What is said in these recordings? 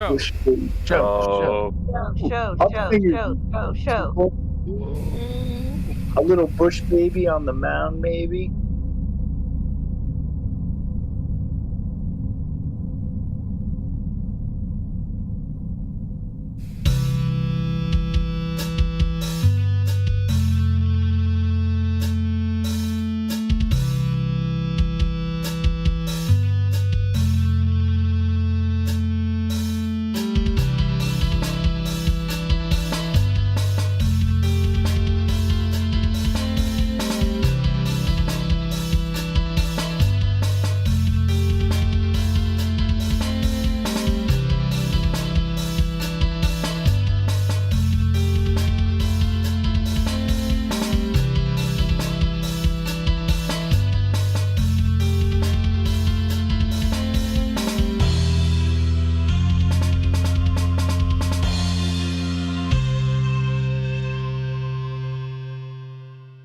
Bush Show. A little bush baby on the mound, maybe.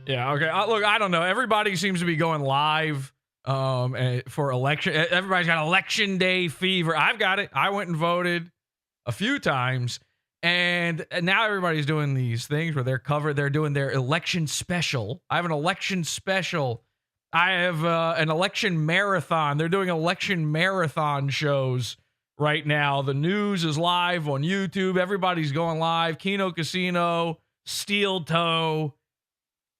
Yeah, okay. Look, I don't know. Everybody seems to be going live for election. Everybody's got election day fever. I've got it. I went and voted a few times, and now everybody's doing these things where they're doing their election special. I have an election special. I have an election marathon. They're doing election marathon shows right now. The news is live on YouTube. Everybody's going live. Kino Casino, Steel Toe,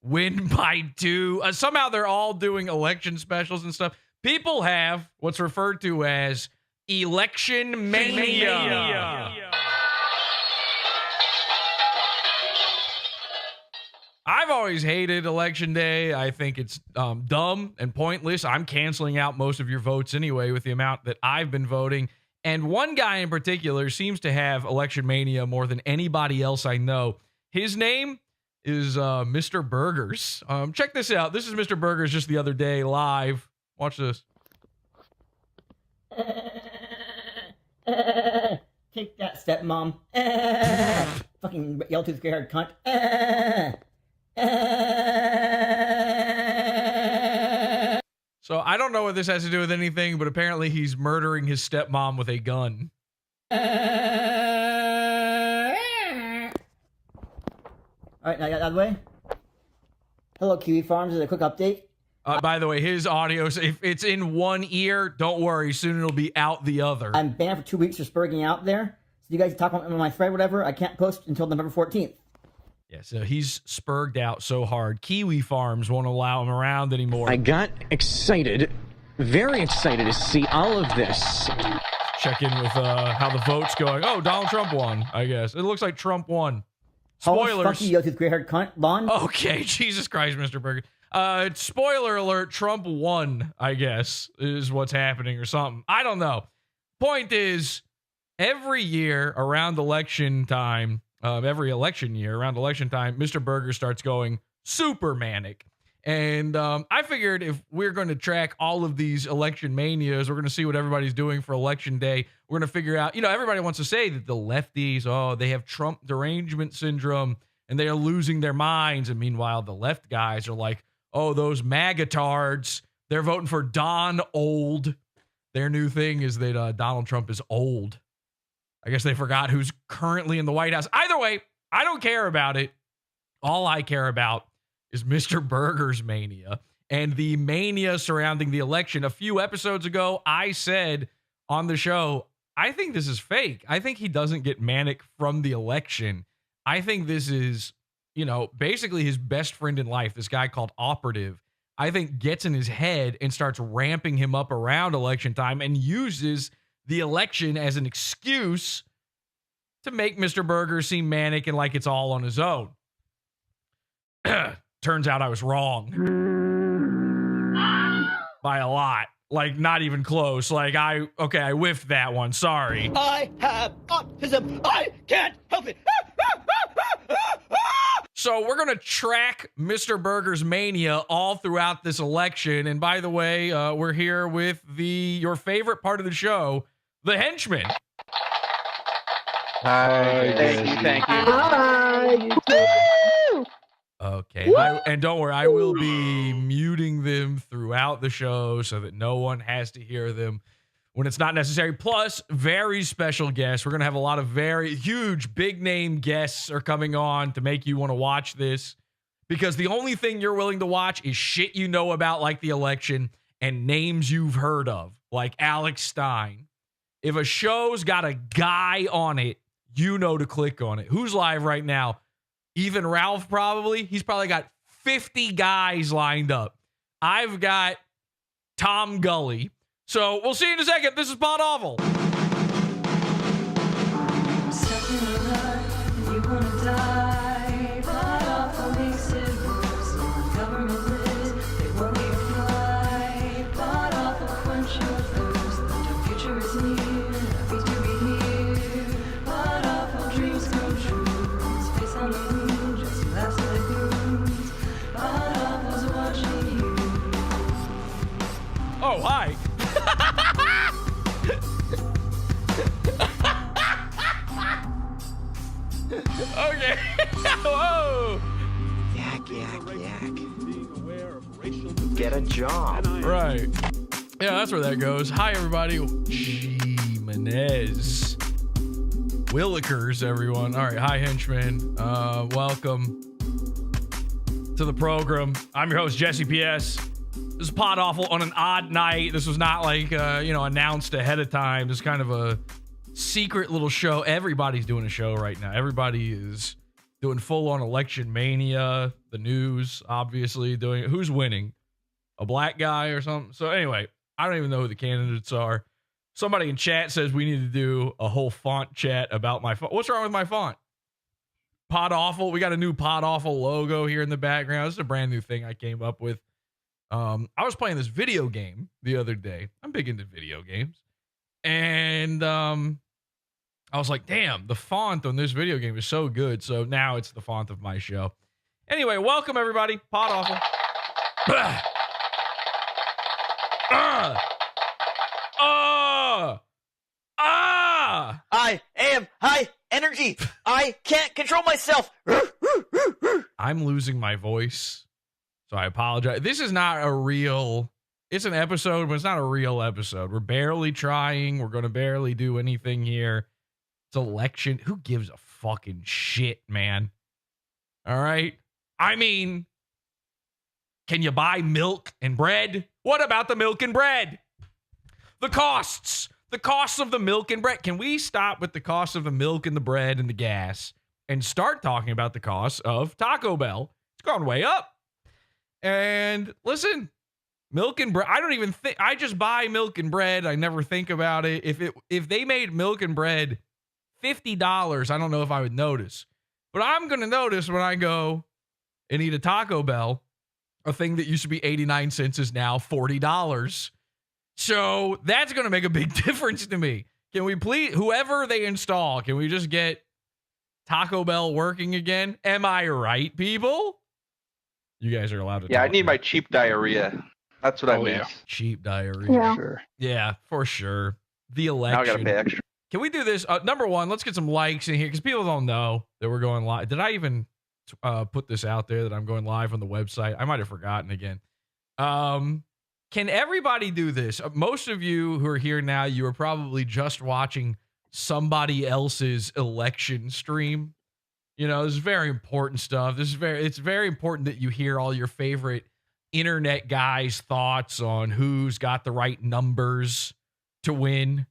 Win by 2. Somehow they're all doing election specials and stuff. People have what's referred to as election-mania. I've always hated election day. I think it's dumb and pointless. I'm canceling out most of your votes anyway with the amount that I've been voting. And one guy in particular seems to have election mania more than anybody else I know. His name is Mr. Burgers. Check this out. This is Mr. Burgers just the other day live. Watch this. Take that, stepmom. Fucking yellow-toothed gray-haired cunt. So I don't know what this has to do with anything, but apparently he's murdering his stepmom with a gun. All right, now I got out of the way. Hello, Kiwi Farms. Is a quick update. By the way, his audio, if it's in one ear, don't worry. Soon it'll be out the other. I'm banned for 2 weeks for spurging out there. So you guys talk on my thread, whatever. I can't post until November 14th. Yeah, so he's spurged out so hard. Kiwi Farms won't allow him around anymore. I got excited, very excited to see all of this. Check in with how the vote's going. Oh, Donald Trump won, I guess. It looks like Trump won. Spoilers. Fuck you, yellow-toothed gray-haired cunt. Lon. Okay, Jesus Christ, Mr. Burger. Spoiler alert, Trump won, I guess, is what's happening or something. I don't know. Point is, every year around election time, every election year around election time, Mr. Burger starts going super manic. And I figured if we're going to track all of these election manias, we're going to see what everybody's doing for election day. We're going to figure out, everybody wants to say that the lefties, they have Trump derangement syndrome and they are losing their minds. And meanwhile, the left guys are like, those MAGA-tards, they're voting for Don Old. Their new thing is that Donald Trump is old. I guess they forgot who's currently in the White House. Either way, I don't care about it. All I care about is Mr. Burger's mania and the mania surrounding the election. A few episodes ago, I said on the show, I think this is fake. I think he doesn't get manic from the election. I think this is, basically his best friend in life, this guy called Operative, I think gets in his head and starts ramping him up around election time and uses the election as an excuse to make Mr. Burger seem manic and like it's all on his own. Turns out I was wrong by a lot. Like, not even close. Like, I whiffed that one. Sorry. I have autism. I can't help it. So we're going to track Mr. Burger's mania all throughout this election. And by the way, we're here with your favorite part of the show, the henchman. Hi. Thank you. Hi. Okay. And don't worry, I will be muting them throughout the show so that no one has to hear them. when it's not necessary. Plus, very special guests. We're going to have a lot of very huge, big name guests are coming on to make you want to watch this, because the only thing you're willing to watch is shit you know about, like the election, and names you've heard of, like Alex Stein. If a show's got a guy on it, you know to click on it. Who's live right now? Even Ralph, probably. He's probably got 50 guys lined up. I've got Tom Gulley. So we'll see you in a second. This is PODAWFUL. Oh, hi. Okay. Whoa. Yak. Get a job. Right. Yeah, that's where that goes. Hi, everybody. Jimenez. Willikers, everyone. All right. Hi, henchmen. Welcome to the program. I'm your host, Jesse P.S. This is PODAWFUL on an odd night. This was not like, announced ahead of time. This is kind of a secret little show. Everybody's doing a show right now. Everybody is doing full-on election-mania. The news, obviously, doing it. Who's winning? A black guy or something? So anyway, I don't even know who the candidates are. Somebody in chat says we need to do a whole font chat about my font. What's wrong with my font? PODAWFUL. We got a new PODAWFUL logo here in the background. This is a brand new thing I came up with. I was playing this video game the other day. I'm big into video games. And I was like, damn, the font on this video game is so good. So now it's the font of my show. Anyway, welcome everybody. PODAWFUL. I am high energy. I can't control myself. I'm losing my voice, so I apologize. This is not a real, it's an episode, but it's not a real episode. We're barely trying. We're going to barely do anything here. It's election. Who gives a fucking shit, man? All right. I mean, can you buy milk and bread? What about the milk and bread? The costs of the milk and bread. Can we stop with the cost of the milk and the bread and the gas and start talking about the cost of Taco Bell? It's gone way up. And listen, milk and bread, I don't even think, I just buy milk and bread. I never think about it. If they made milk and bread $50, I don't know if I would notice. But I'm going to notice when I go and eat a Taco Bell, a thing that used to be 89 cents is now $40. So that's going to make a big difference to me. Can we please, whoever they install, can we just get Taco Bell working again? Am I right, people? You guys are allowed to Yeah, I talk need now. my cheap diarrhea. That's what I miss. yeah. Cheap diarrhea. Yeah. Sure. Yeah, for sure. The Now I gotta election. pay extra. Can we do this? Number one, let's get some likes in here because people don't know that we're going live. Did I even put this out there that I'm going live on the website? I might have forgotten again. Can everybody do this? Most of you who are here now, you are probably just watching somebody else's election stream. You know, this is very important stuff. It's very important that you hear all your favorite internet guys' thoughts on who's got the right numbers to win.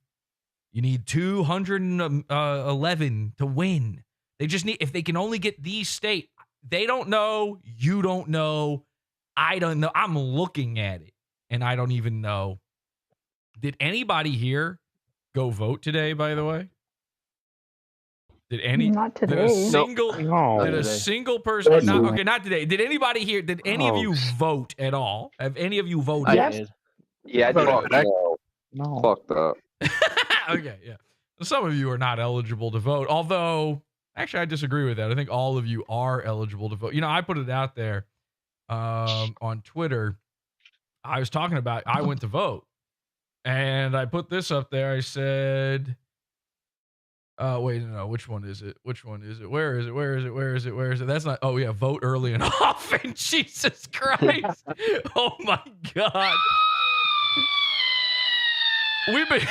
You need 211 to win. They just need, if they can only get these state, they don't know, you don't know, I don't know. I'm looking at it and I don't even know. Did anybody here go vote today, by the way? Did any? Not Did today. a single, No. did a single person, not today. Did anybody here, did any of you vote at all? Have any of you voted? Yes. Yeah, I did. No. Fucked up. Okay, yeah. Some of you are not eligible to vote, although actually I disagree with that. I think all of you are eligible to vote. You know, I put it out there on Twitter. I was talking about I went to vote, and I put this up there. I said, wait, no, which one is it? Which one is it? Where is it? Where is it? Where is it? Where is it? That's not, oh yeah, vote early and often. Jesus Christ. Oh my God. we've been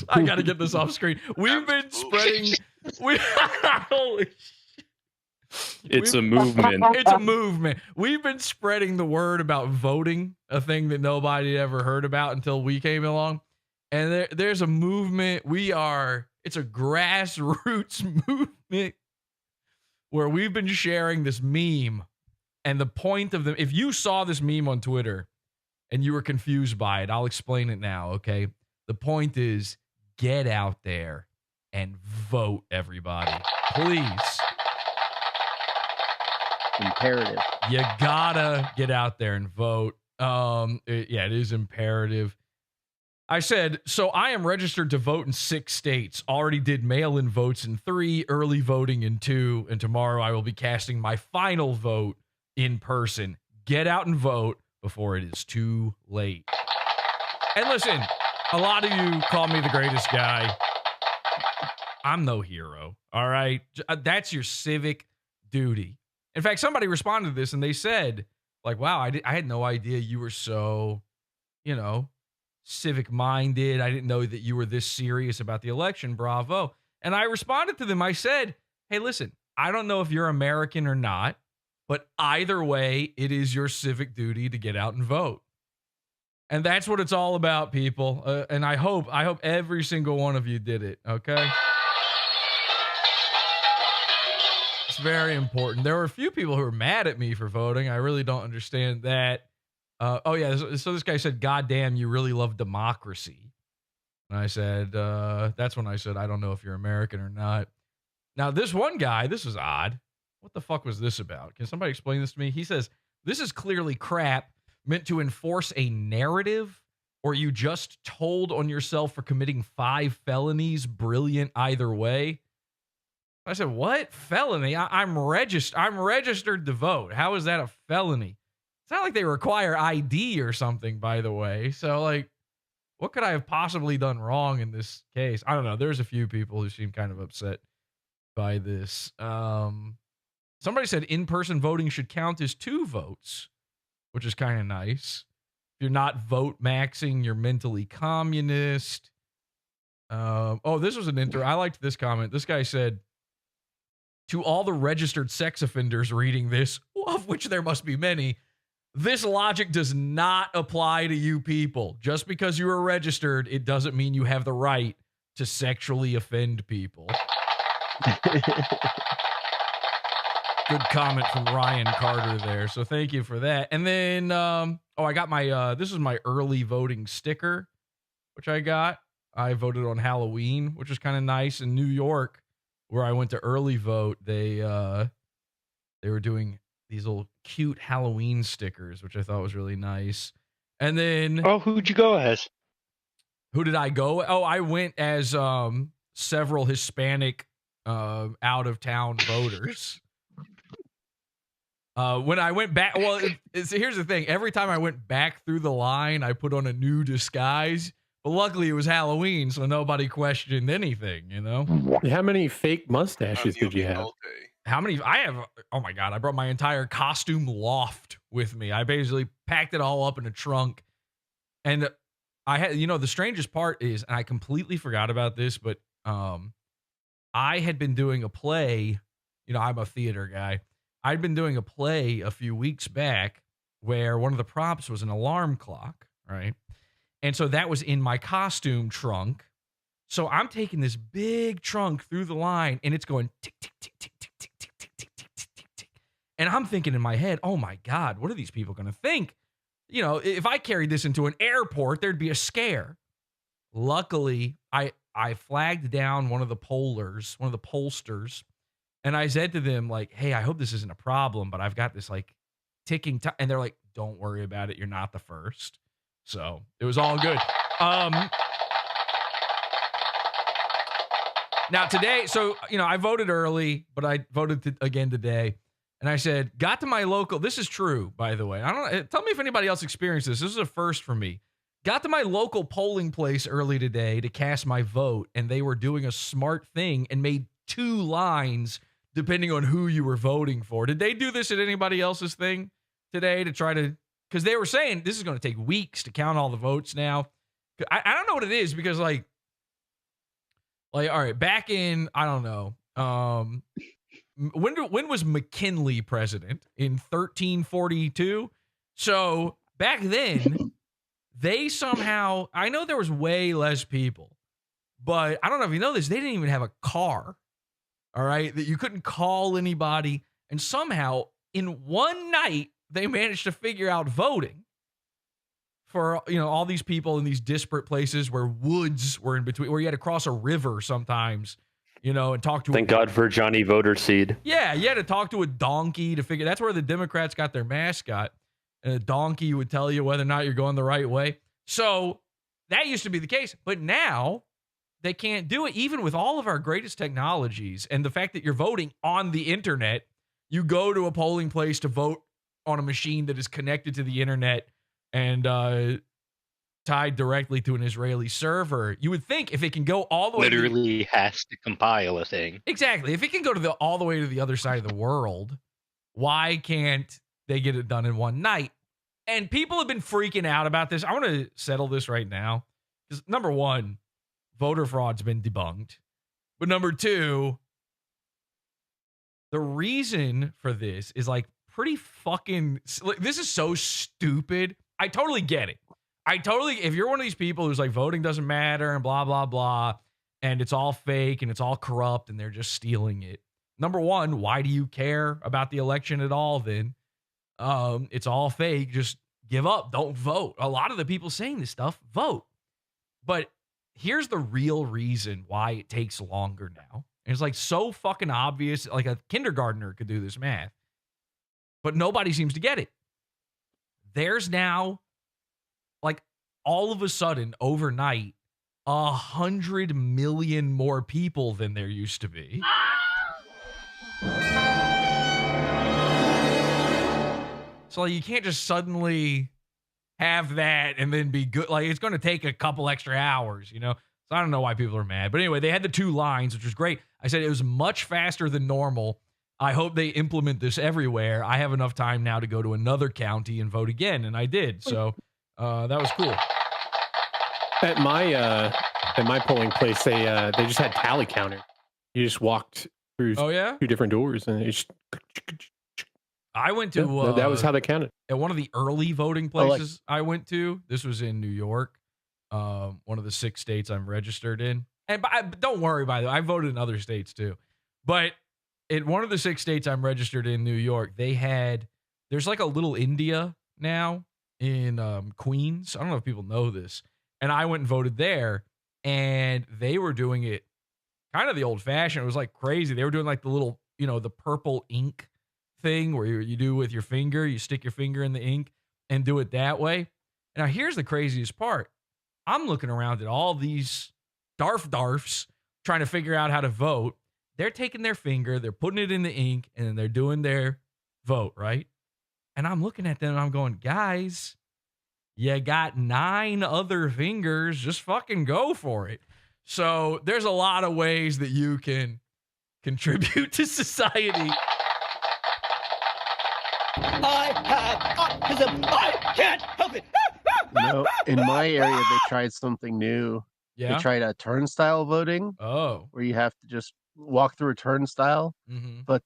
I gotta get this off screen. We've been spreading holy It's a movement. It's a movement. We've been spreading the word about voting, a thing that nobody ever heard about until we came along. And there's a movement. It's a grassroots movement where we've been sharing this meme. And the point of if you saw this meme on Twitter and you were confused by it, I'll explain it now, okay? The point is, get out there and vote, everybody. Please. Imperative. You gotta get out there and vote. It is imperative. I said, so I am registered to vote in 6 states. Already did mail-in votes in 3, early voting in 2, and tomorrow I will be casting my final vote in person. Get out and vote before it is too late. And listen, a lot of you call me the greatest guy. I'm no hero, all right? That's your civic duty. In fact, somebody responded to this and they said, like, wow, I had no idea you were so, civic minded. I didn't know that you were this serious about the election. Bravo. And I responded to them. I said, hey, listen, I don't know if you're American or not, but either way, it is your civic duty to get out and vote. And that's what it's all about, people. And I hope every single one of you did it. Okay. It's very important. There were a few people who were mad at me for voting. I really don't understand that. So this guy said, God damn, you really love democracy. And I said, that's when I said, I don't know if you're American or not. Now, this one guy, this is odd. What the fuck was this about? Can somebody explain this to me? He says, this is clearly crap meant to enforce a narrative, or you just told on yourself for committing 5 felonies. Brilliant either way. I said, what? Felony? I'm registered to vote. How is that a felony? It's not like they require ID or something, by the way. So, like, what could I have possibly done wrong in this case? I don't know. There's a few people who seem kind of upset by this. Somebody said in-person voting should count as 2 votes, which is kind of nice. If you're not vote maxing, you're mentally communist. This was I liked this comment. This guy said, to all the registered sex offenders reading this, of which there must be many, this logic does not apply to you people. Just because you are registered, it doesn't mean you have the right to sexually offend people. Good comment from Ryan Carter there. So thank you for that. And then, I got my, this is my early voting sticker, which I got. I voted on Halloween, which is kind of nice. In New York, where I went to early vote, they were doing these little cute Halloween stickers, which I thought was really nice. And then, Who'd you go as? Who did I go? I went as several Hispanic out of town voters. When I went back, here's the thing. Every time I went back through the line, I put on a new disguise. But luckily, it was Halloween, so nobody questioned anything, How many fake mustaches did you have? How many? I have, oh my God, I brought my entire costume loft with me. I basically packed it all up in a trunk. And I had, the strangest part is, and I completely forgot about this, but I had been doing a play. I'm a theater guy. I'd been doing a play a few weeks back where one of the props was an alarm clock, right? And so that was in my costume trunk. So I'm taking this big trunk through the line and it's going tick, tick, tick, tick, tick, tick, tick, tick, tick, tick, tick, tick, tick. And I'm thinking in my head, oh my God, what are these people going to think? If I carried this into an airport, there'd be a scare. Luckily, I flagged down one of the pollsters, and I said to them, like, hey, I hope this isn't a problem, but I've got this like ticking time. And they're like, don't worry about it. You're not the first. So it was all good. Now today, I voted early, but I voted again today. And I said, got to my local, this is true, by the way. I don't know. Tell me if anybody else experienced this. This is a first for me. Got to my local polling place early today to cast my vote, and they were doing a smart thing and made 2 lines depending on who you were voting for. Did they do this at anybody else's thing today to try to, because they were saying this is going to take weeks to count all the votes now, I don't know what it is because like all right, back in I don't know, when was McKinley president? In 1342. So back then, they somehow, I know there was way less people, but I don't know if you know this, they didn't even have a car. All right, that you couldn't call anybody, and somehow in one night they managed to figure out voting for all these people in these disparate places where woods were in between, where you had to cross a river sometimes, and talk to. Thank God for Johnny Voter Seed. Yeah, you had to talk to a donkey to figure. That's where the Democrats got their mascot, and a donkey would tell you whether or not you're going the right way. So that used to be the case, but now they can't do it, even with all of our greatest technologies and the fact that you're voting on the internet. You go to a polling place to vote on a machine that is connected to the internet and tied directly to an Israeli server. You would think if it can go all the way, Literally has to compile a thing. Exactly. If it can go to all the way to the other side of the world, why can't they get it done in one night? And people have been freaking out about this. I want to settle this right now because number one, voter fraud's been debunked. But number two, the reason for this is like pretty fucking, this is so stupid. I totally get it. If you're one of these people who's like voting doesn't matter and blah, blah, blah, and it's all fake and it's all corrupt and they're just stealing it. Number one, why do you care about the election at all then? It's all fake. Just give up. Don't vote. A lot of the people saying this stuff vote. But here's the real reason why it takes longer now. And it's like so fucking obvious. Like a kindergartner could do this math, but nobody seems to get it. There's now, like, all of a sudden, overnight, 100 million more people than there used to be. So like, you can't just suddenly have that and then be good. Like, it's going to take a couple extra hours, So I don't know why people are mad. But anyway, they had the 2 lines, which was great. I said it was much faster than normal. I hope they implement this everywhere. I have enough time now to go to another county and vote again, and I did. So that was cool. At my polling place, they just had tally counter. You just walked through 2 different doors, and it's. I went to that was how they counted. At one of the early voting places I went to. This was in New York, one of the 6 states I'm registered in. And don't worry, by the way, I voted in other states too. But in one of the 6 states I'm registered in, New York, there's like a little India now in Queens. I don't know if people know this. And I went and voted there, and they were doing it kind of the old fashioned. It was like crazy. They were doing like the little, the purple ink thing where you do with your finger, you stick your finger in the ink and do it that way. Now, here's the craziest part. I'm looking around at all these darfs trying to figure out how to vote. They're taking their finger, they're putting it in the ink, and then they're doing their vote, right? And I'm looking at them and I'm going, guys, you got 9 other fingers. Just fucking go for it. So there's a lot of ways that you can contribute to society. I have autism. I can't help it. In my area, they tried something new. Yeah. They tried a turnstile voting. Oh. Where you have to just walk through a turnstile. Mm-hmm. But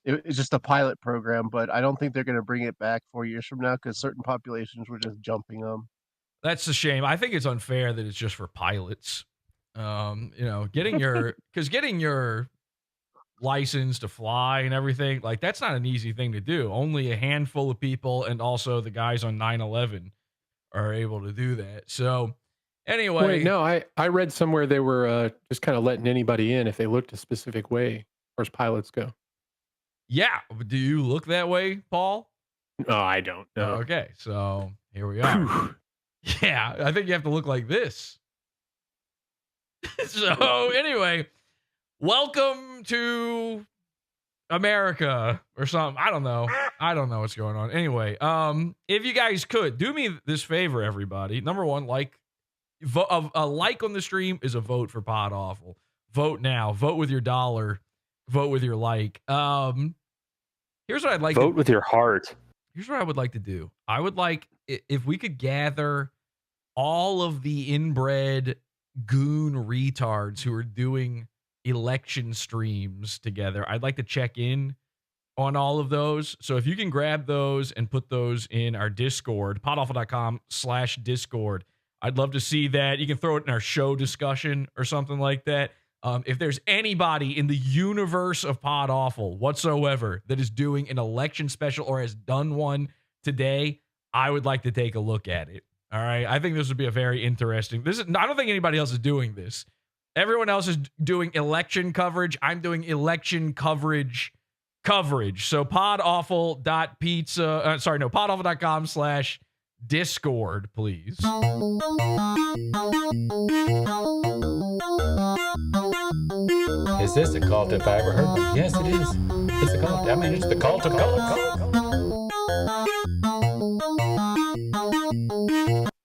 it's just a pilot program. But I don't think they're going to bring it back 4 years from now because certain populations were just jumping them. That's a shame. I think it's unfair that it's just for pilots. Getting your license to fly and everything, like that's not an easy thing to do. Only a handful of people, and also the guys on 9/11 are able to do that. So anyway, wait, no, I read somewhere they were just kind of letting anybody in if they looked a specific way, as far as pilots go. Yeah, do you look that way, Paul? No, I don't. No. Okay, so here we are. Yeah, I think you have to look like this. So anyway, welcome to America or something. I don't know what's going on. Anyway, if you guys could do me this favor, everybody. Number one, a like on the stream is a vote for PodAWFUL. Vote now. Vote with your dollar. Vote with your like. Here's what I'd like. Vote with your heart. Here's what I would like to do. I would like if we could gather all of the inbred goon retards who are doing election streams together. I'd like to check in on all of those. So if you can grab those and put those in our Discord, podawful.com/Discord, I'd love to see that. You can throw it in our show discussion or something like that. If there's anybody in the universe of Pod Awful whatsoever that is doing an election special or has done one today, I would like to take a look at it. All right. I think this would be a very interesting. I don't think anybody else is doing this. Everyone else is doing election coverage. I'm doing election coverage. So podawful.com/Discord, please. Is this a cult if I ever heard one? Yes, it is. It's a cult. I mean, it's the cult of cult.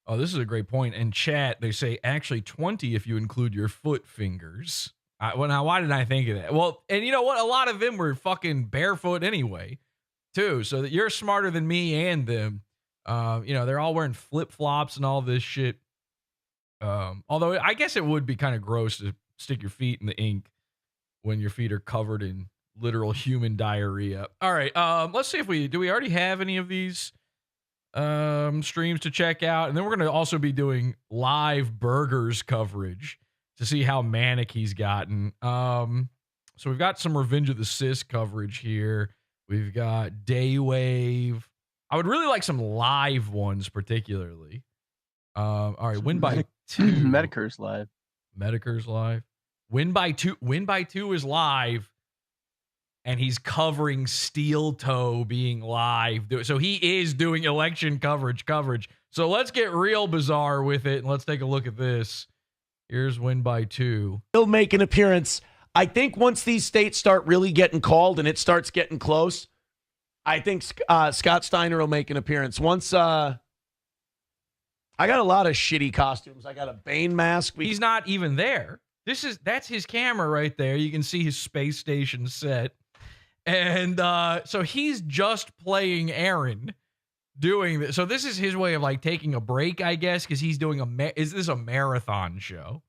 Oh, this is a great point. In chat, they say actually 20 if you include your foot fingers. Well, now, why didn't I think of that? Well, and you know what? A lot of them were fucking barefoot anyway, too. So that you're smarter than me and them. They're all wearing flip-flops and all this shit. Although I guess it would be kind of gross to stick your feet in the ink when your feet are covered in literal human diarrhea. All right, let's see if we already have any of these streams to check out, and then we're going to also be doing live burgers coverage to see how manic he's gotten. So we've got some Revenge of the Sis coverage here. We've got Daywave. I would really like some live ones, particularly. All right, win by 2. Medicur's live. Win by 2 is live, and he's covering Steel Toe being live. So he is doing election coverage. So let's get real bizarre with it, and let's take a look at this. Here's Win by 2. He'll make an appearance. I think once these states start really getting called and it starts getting close, I think Scott Steiner will make an appearance. Once I got a lot of shitty costumes. I got a Bane mask. He's not even there. That's his camera right there. You can see his space station set. And so he's just playing Aaron doing this. So this is his way of like taking a break, I guess, because he's doing is this a marathon show?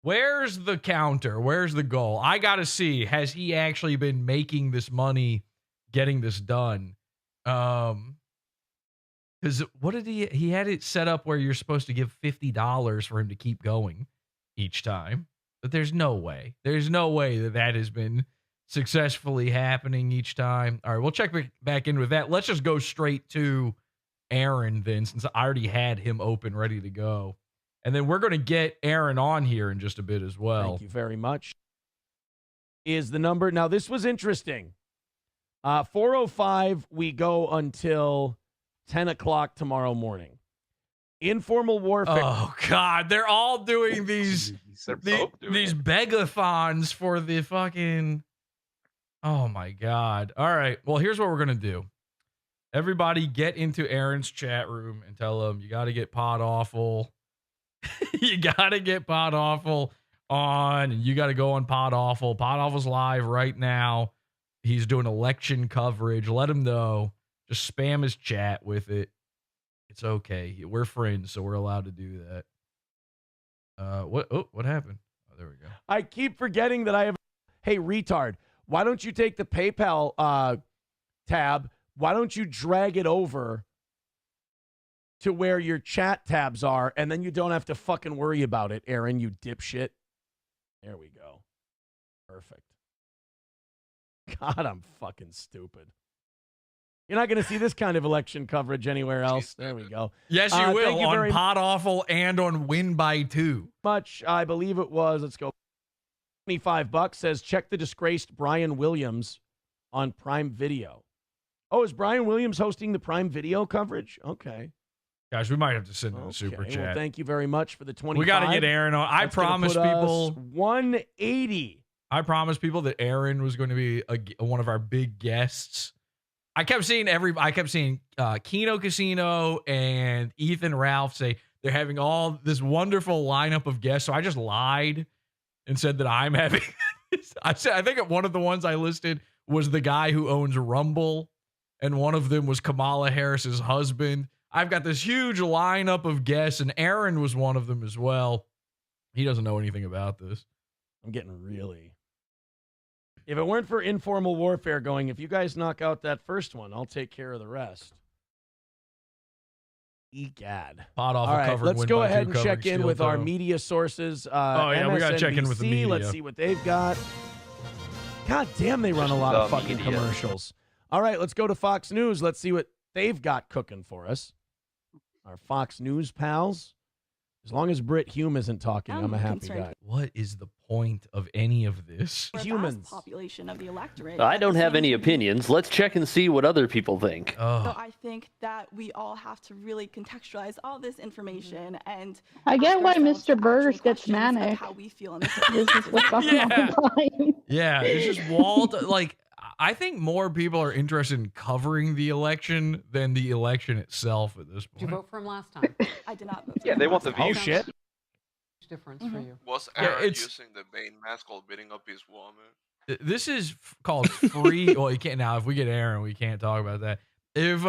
Where's the counter? Where's the goal? I got to see, has he actually been making this money getting this done? Because what did he had it set up where you're supposed to give $50 for him to keep going each time. But there's no way that has been successfully happening each time. All right, we'll check back in with that. Let's just go straight to Aaron then, since I already had him open, ready to go. And then we're going to get Aaron on here in just a bit as well. Thank you very much. Is the number. Now, this was interesting. 4:05, we go until 10 o'clock tomorrow morning. Informal warfare. Oh, God. They're all doing these begathons for the fucking... Oh, my God. All right. Well, here's what we're going to do. Everybody get into Aaron's chat room and tell him you got to get Pod Awful. You got to get Pod Awful on, and you got to go on Pod Awful. Pod Awful's live right now. He's doing election coverage. Let him know. Just spam his chat with it. It's okay. We're friends, so we're allowed to do that. What happened? Oh, there we go. I keep forgetting that I have... Hey, retard. Why don't you take the PayPal tab? Why don't you drag it over to where your chat tabs are, and then you don't have to fucking worry about it, Aaron, you dipshit. There we go. Perfect. God, I'm fucking stupid. You're not going to see this kind of election coverage anywhere else. There we go. Yes, you will on Pod Awful and on Win by 2. Much, I believe it was. Let's go. $25 says check the disgraced Brian Williams on Prime Video. Oh, is Brian Williams hosting the Prime Video coverage? Okay. Guys, we might have to send in a super chat. Well, thank you very much for the 25. We got to get Aaron on. I promise people 180. I promised people that Aaron was going to be one of our big guests. I kept seeing Kino Casino and Ethan Ralph say they're having all this wonderful lineup of guests. So I just lied and said that I'm having. I think one of the ones I listed was the guy who owns Rumble, and one of them was Kamala Harris's husband. I've got this huge lineup of guests, and Aaron was one of them as well. He doesn't know anything about this. I'm getting really. If it weren't for informal warfare going, if you guys knock out that first one, I'll take care of the rest. Egad. Pot off. All right, covered let's win go by ahead two and check covering in with steel our toe. media sources. We got to check in with the MSNBC. media. Let's see what they've got. God damn, they run a lot of fucking commercials. All right, let's go to Fox News. Let's see what they've got cooking for us. Our Fox News pals. As long as Britt Hume isn't talking, I'm a happy guy. What is the point of any of this? Humans. Population of the electorate. I don't have any opinions. Let's check and see what other people think. So I think that we all have to really contextualize all this information and I get why Mr. Burgers gets manic. how we feel in this This is what's on all the time. Yeah, it's just walled. Like, I think more people are interested in covering the election than the election itself at this point. Did you vote for him last time? I did not vote for Yeah, him they want the last time. views. shit. Difference for you. Was Yeah, Aaron it's- using the main mask while beating up his woman? This is called free. Well, you can't now. If we get Aaron, we can't talk about that. If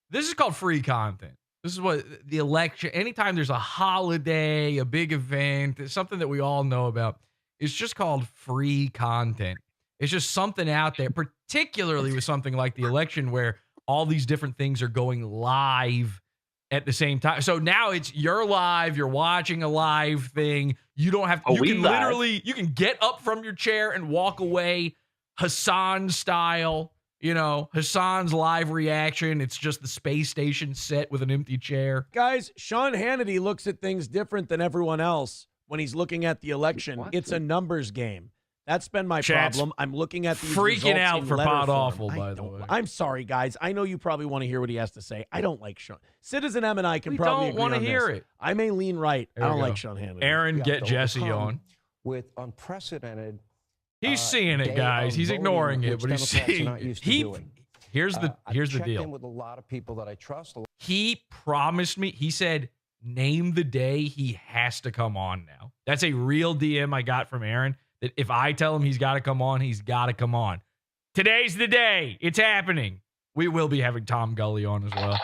this is called free content. This is what the election. Anytime there's a holiday, a big event, it's something that we all know about. It's just called free content. It's just something out there, particularly with something like the election, where all these different things are going live at the same time. So now you're live, you're watching a live thing. You don't have to, you can literally, you can get up from your chair and walk away Hassan style, Hassan's live reaction. It's just the space station set with an empty chair. Guys, Sean Hannity looks at things different than everyone else when he's looking at the election. It's a numbers game. That's been my Chat's problem. I'm looking at these freaking results out in for letter PODAWFUL, form. by the way. I'm sorry, guys. I know you probably want to hear what he has to say. I don't like Sean. Citizen M and I can We probably don't agree wanna on hear this. it. I may lean right. There I we don't go. like Sean Hannity. Aaron, get Jesse on. With unprecedented. He's seeing it, guys. He's ignoring it, but he's seeing. Here's the deal. In with a lot of people that I trust. He promised me. He said, "Name the day he has to come on." Now that's a real DM I got from Aaron. That if I tell him he's got to come on, he's got to come on. Today's the day. It's happening. We will be having Tom Gulley on as well.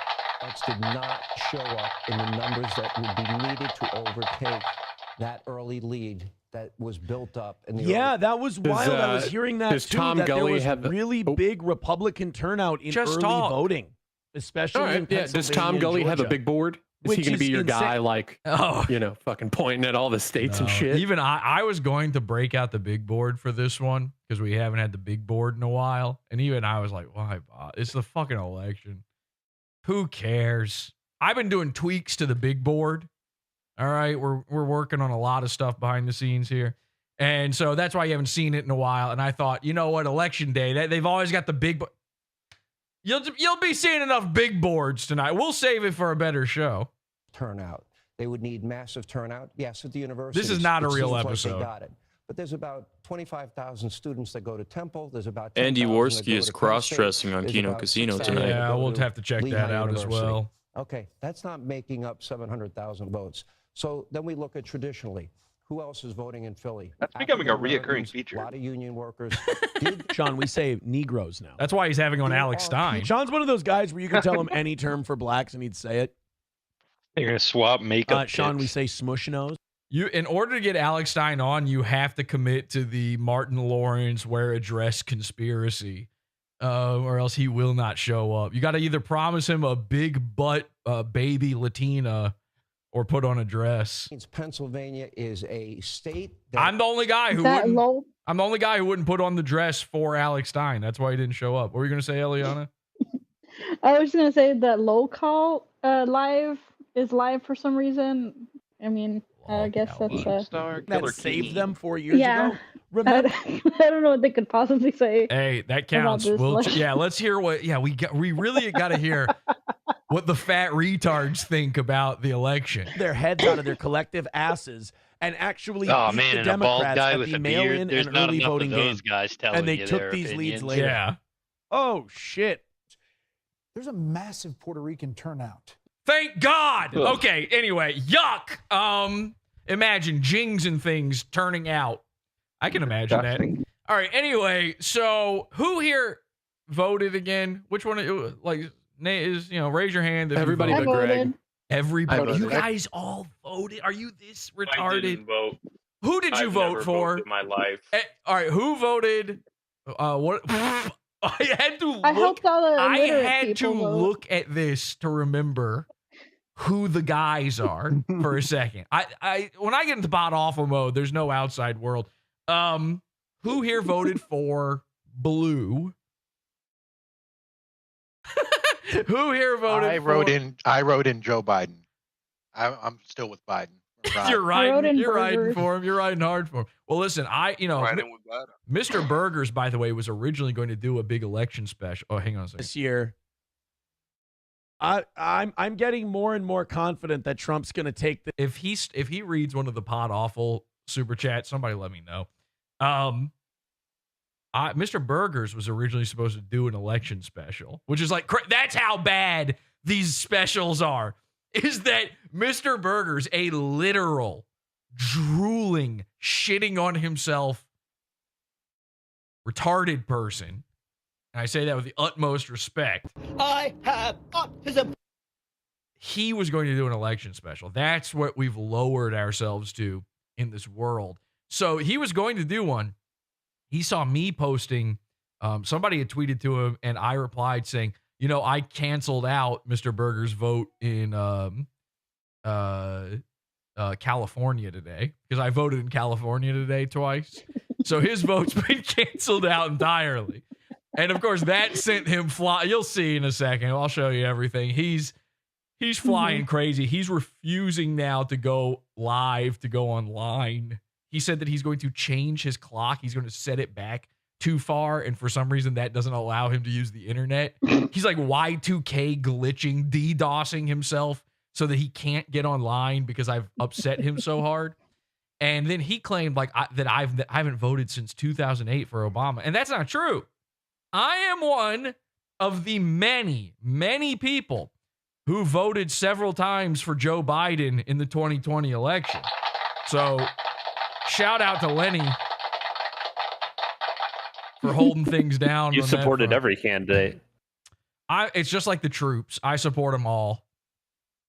Did not show up in the numbers that would be needed to overtake that early lead that was built up. In the Yeah, early- that was wild. I was hearing that does too. Tom that there Gulley was have the- really big Republican turnout in Just early talk. voting, especially All right, in yeah. Pennsylvania. Does Tom and Gulley have a Georgia. big board? Is he Which going to be is your guy, insane. like, Oh. fucking pointing at all the states and No. shit? Even I was going to break out the big board for this one because we haven't had the big board in a while. And even I was like, why? It's the fucking election. Who cares? I've been doing tweaks to the big board. All right. We're working on a lot of stuff behind the scenes here. And so that's why you haven't seen it in a while. And I thought, you know what? Election day, they've always got the big board. You'll be seeing enough big boards tonight. We'll save it for a better show. turnout. They would need massive turnout. Yes, at the university. This is not a real Like episode. they got it. But there's about 25,000 students that go to Temple. There's about Andy 10,000 that Worski go is to Penn cross-dressing State. on There's Kino about Casino 6,000 tonight. that Yeah, go we'll to have to check Lehigh that out as University. well. Okay, that's not making up 700,000 votes. So then we look at traditionally. Who else is voting in Philly? That's becoming a reoccurring African-Americans, feature. A lot of union workers. Sean, we say Negroes now. That's why he's having on Alex Stein. Sean's one of those guys where you can tell him any term for blacks and he'd say it. You're going to swap makeup. Sean, we kits. say smush nose. In order to get Alex Stein on, you have to commit to the Martin Lawrence wear a dress conspiracy, or else he will not show up. You got to either promise him a big butt baby Latina, or put on a dress. Pennsylvania is a state. I'm the only guy who Is that wouldn't. low? I'm the only guy who wouldn't put on the dress for Alex Stein. That's why he didn't show up. What were you gonna say, Eliana? I was gonna say that low call live is live for some reason. I mean, I guess that's That saved them 4 years yeah. ago. Remember? I don't know what they could possibly say. Hey, that counts. this We'll, election. yeah, let's hear what. Yeah, we really got to hear what the fat retards think about the election. Their heads out of their collective asses and actually Oh beat man, the and a bald Democrats guy at with the a beard. mail-in There's and not early enough voting of game. those guys telling And they you took their these leads opinions. later. Yeah. Oh shit. There's a massive Puerto Rican turnout. Thank God. Ugh. Okay. Anyway, yuck. Imagine jings and things turning out. I can imagine that. All right. Anyway, so who here voted again? Which one? Like is, raise your hand if Everybody you but voted. Greg. Everybody. You guys all voted. Are you this retarded? I didn't vote. Who did you I've vote never for? voted in my life. All right, who voted? What? I had to look. I helped all the I illiterate had to people vote. look at this to remember who the guys are for a second. I when I get into pod awful mode, there's no outside world. Who here voted for blue? Who here voted? I wrote in Joe Biden. I'm still with Biden. You're riding. You're Burgers. riding for him. You're riding hard for him. Well, listen, Riding with that. Mr. Burgers, by the way, was originally going to do a big election special. Oh, hang on a second. This year, I'm getting more and more confident that Trump's going to take the. If he reads one of the pod awful super chats, somebody let me know. Mr. Burgers was originally supposed to do an election special, which is like that's how bad these specials are. Is that Mr. Burgers, a literal, drooling, shitting on himself, retarded person, and I say that with the utmost respect. I have autism. He was going to do an election special. That's what we've lowered ourselves to in this world. So he was going to do one. He saw me posting. Somebody had tweeted to him, and I replied saying, I canceled out Mr. Burger's vote in California today because I voted in California today twice. So his vote's been canceled out entirely. And of course, that sent him fly. You'll see in a second. I'll show you everything. He's flying crazy. He's refusing now to go live, to go online. He said that he's going to change his clock. He's going to set it back too far, and for some reason that doesn't allow him to use the internet. He's like Y2K glitching, DDoSing himself so that he can't get online because I've upset him so hard. And then he claimed that I haven't voted since 2008 for Obama, and that's not true. I am one of the many, many people who voted several times for Joe Biden in the 2020 election. So shout out to Lenny for holding things down. You supported every candidate. It's just like the troops. I support them all.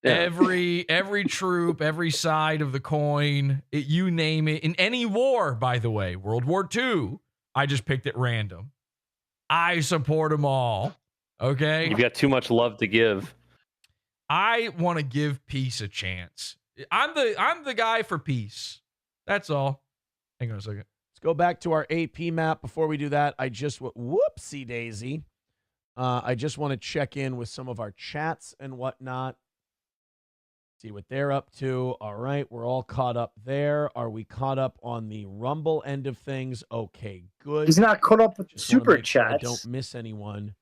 Yeah. Every troop, every side of the coin, you name it. In any war, by the way, World War II, I just picked at random. I support them all. Okay? You've got too much love to give. I want to give peace a chance. I'm the guy for peace. That's all. Hang on a second. Let's go back to our AP map. Before we do that, whoopsie daisy. I just want to check in with some of our chats and whatnot. See what they're up to. All right, we're all caught up there. Are we caught up on the Rumble end of things? Okay, good. He's not caught up with the Just super wanna make sure I chats. don't miss anyone.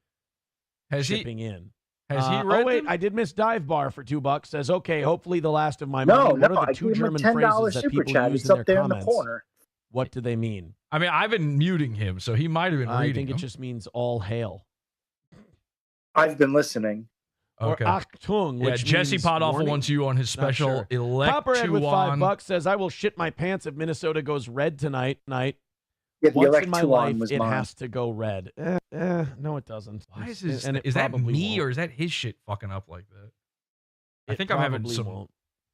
Has shipping in. Has he read Oh wait, them? I did miss Dive Bar for $2. Says okay. Hopefully the last of my No, money. What no, are I the two gave him a German $10 phrases that super people chat. use It's in up their there in the comments? corner. What do they mean? I mean, I've been muting him, so he might have been I reading think them. it just means all hail. I've been listening. Okay. Or Achtung, Yeah, which Jesse means Podawful warning. wants you on his Not special sure. Copperhead with $5 Election says, I will shit my pants if Minnesota goes red tonight. Yeah, the Once in my Election life, was it mine. has to go red. No, it doesn't. Why is his, And it is that probably me won't. or is that his shit fucking up like that? I It think I'm having probably some won't.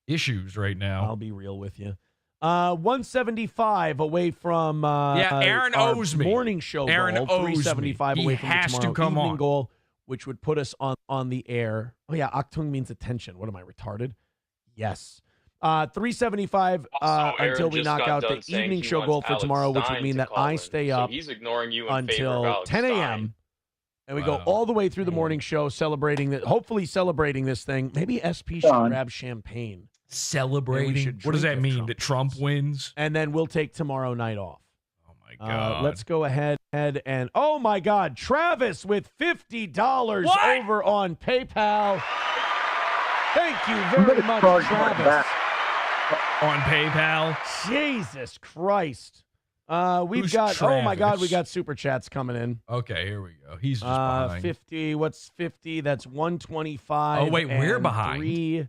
issues right now. I'll be real with you. 175 away from Aaron our owes me. morning show Aaron goal. owes me. 375 He away from has the to tomorrow come evening on. goal, which would put us on the air. Oh yeah, Achtung means attention. What am I, retarded? Yes. 375 Aaron until we just knock got out done the saying evening he show wants goal for Alex tomorrow, which Stein would mean to that call I in. stay So up he's ignoring you in favor of until Alex 10 Stein. a.m. And we go all the way through the morning show, hopefully celebrating this thing. Maybe SP should grab champagne. Celebrating? What does that mean? That Trump wins? And then we'll take tomorrow night off. Oh my God. Let's go ahead and oh my God, Travis with $50 over on PayPal. Thank you very much, Travis. On PayPal. Jesus Christ. We've Who's got oh my God, Travis? we got super chats coming in. Okay, here we go. He's just behind. 50. What's 50? That's 125. Oh wait, we're and behind. 3.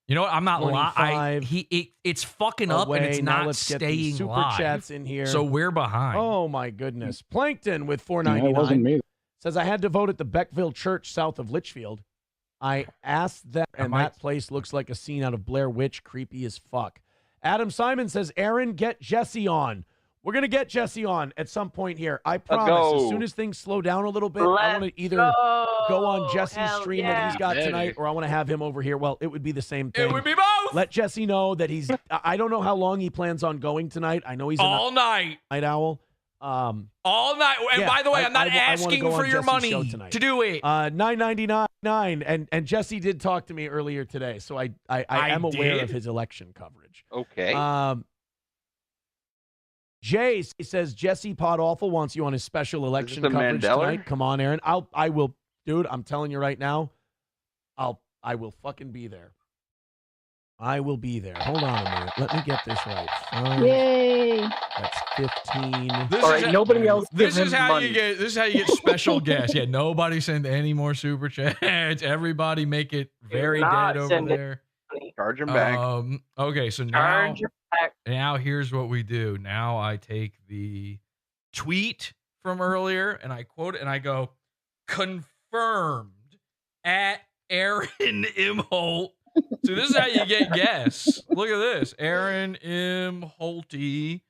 You know what? I'm not lying. 25 It's fucking up and it's Now not let's get these staying super live. chats in here. So we're behind. Oh my goodness. Plankton with Yeah, it wasn't $4.99 me. says I had to vote at the Beckville Church south of Litchfield. I asked them, and that place looks like a scene out of Blair Witch. Creepy as fuck. Adam Simon says, Aaron, get Jesse on. We're going to get Jesse on at some point here. I promise. As soon as things slow down a little bit, I want to either go on Jesse's stream that he's got tonight, or I want to have him over here. Well, it would be the same thing. It would be both. Let Jesse know that he's – I don't know how long he plans on going tonight. I know he's all night. Night owl. All night. And by the way, I'm not asking for your money to do it. $9.99, and Jesse did talk to me earlier today, so I am aware of his election coverage. Okay. Jay says Jesse PODAWFUL wants you on his special election coverage tonight. Come on, Aaron. I will, dude. I'm telling you right now. I will fucking be there. I will be there. Hold on a minute. Let me get this right. Yay! That's 15. All right, nobody else. This is how you get. This is how you get special guests. Yeah, nobody send any more super chats. Everybody make it very dead over there. Charge them back. Okay, so now here's what we do. Now I take the tweet from earlier and I quote it and I go, confirmed at Aaron Imholte. So this is how you get guests. Look at this. Aaron Imholte.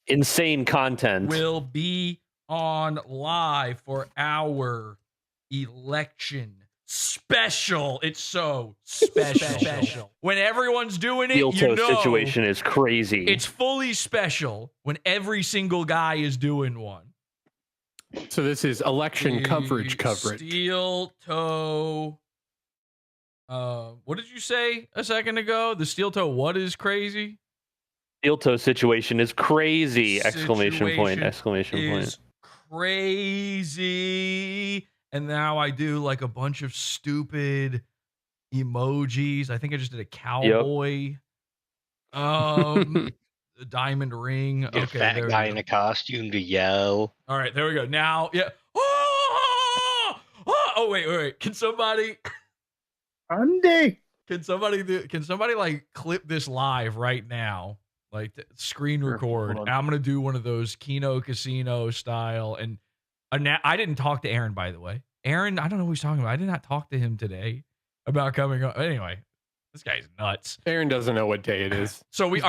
Insane content. Will be on live for our election special. It's so special. When everyone's doing it, Steeltoe situation is crazy. It's fully special when every single guy is doing one. So this is election coverage. Steel toe. What did you say a second ago? The steel toe. What is crazy? Steel toe situation is crazy! Exclamation point! Crazy. And now I do like a bunch of stupid emojis. I think I just did a cowboy. Yep. A diamond ring. Get okay, fat guy in a costume to yell. All right, there we go. Now, yeah. Oh, wait. Can somebody? Andy. Can somebody like clip this live right now? Like screen record. I'm gonna do one of those Kino Casino style. And I didn't talk to Aaron, by the way. Aaron, I don't know who he's talking about. I did not talk to him today about coming on. Anyway, this guy's nuts. Aaron doesn't know what day it is. So we've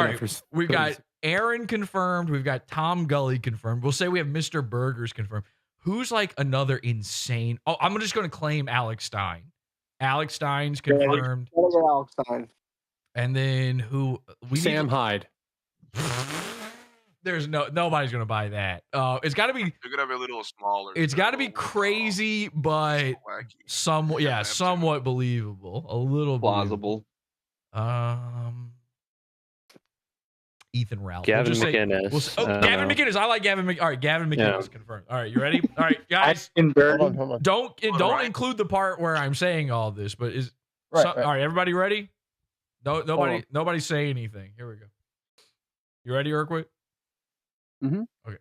got Aaron confirmed. We've got Tom Gulley confirmed. We'll say we have Mr. Burgers confirmed. Who's like another insane? Oh, I'm just going to claim Alex Stein. Alex Stein's confirmed. Alex Stein. And then who? Sam Hyde. There's nobody's gonna buy that. It's got to be. They're gonna be a little smaller. It's got to be crazy, but somewhat believable. A little plausible. Ethan Ralph. Gavin McInnes. Gavin McInnes. I like Gavin McInnes. All right, Gavin McInnes confirmed. All right, you ready? All right, guys. Hold on. Don't include the part where I'm saying all this, but all right, everybody ready? Nobody say anything. Here we go. You ready, Urquit? Mm-hmm. Okay.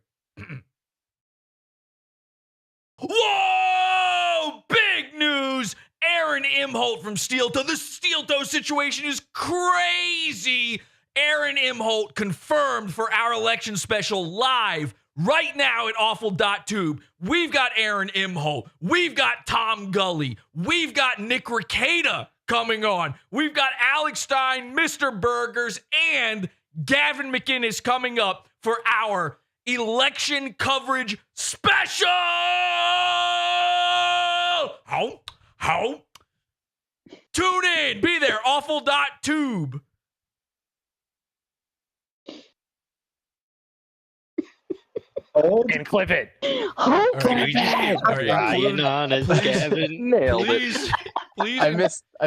Whoa! Big news! Aaron Imholte from Steel Toe. The Steel Toe situation is crazy. Aaron Imholte confirmed for our election special live right now at awful.tube. We've got Aaron Imholte. We've got Tom Gulley. We've got Nick Rekieta coming on. We've got Alex Stein, Mr. Burgers, and Gavin McInnes coming up for our election coverage special. How? Tune in. Be there. Awful.tube. And clip it. Ryan on as Gavin. Nailed it. Please. I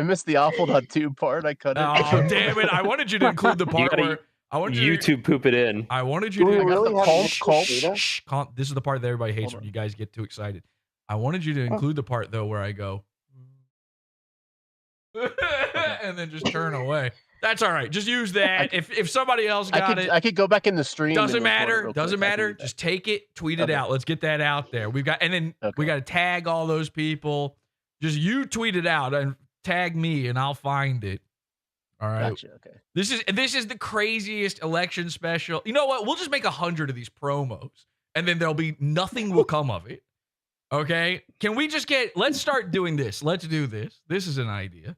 missed the awful.tube part. I couldn't. Oh, damn it. I wanted you to include the part where I wanted you YouTube poop it in. I wanted you to Shh. This is the part that everybody hates when you guys get too excited. I wanted you to include the part though where I go and then just turn away. That's all right. Just use that. If somebody else got it, I could go back in the stream. Doesn't matter. Doesn't matter. Just take it, tweet it out. Let's get that out there. We got to tag all those people. Just you tweet it out and tag me, and I'll find it. All right. Gotcha. Okay. This is the craziest election special. You know what? We'll just make 100 of these promos, and then there'll be nothing will come of it. Okay. Can we just let's start doing this. Let's do this. This is an idea.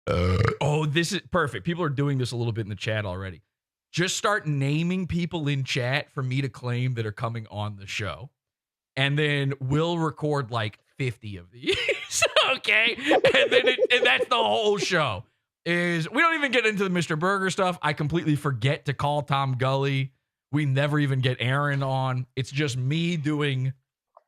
This is perfect. People are doing this a little bit in the chat already. Just start naming people in chat for me to claim that are coming on the show. And then we'll record like 50 of these. Okay. And that's the whole show. We don't even get into the Mr. Burger stuff. I completely forget to call Tom Gulley. We never even get Aaron on. It's just me doing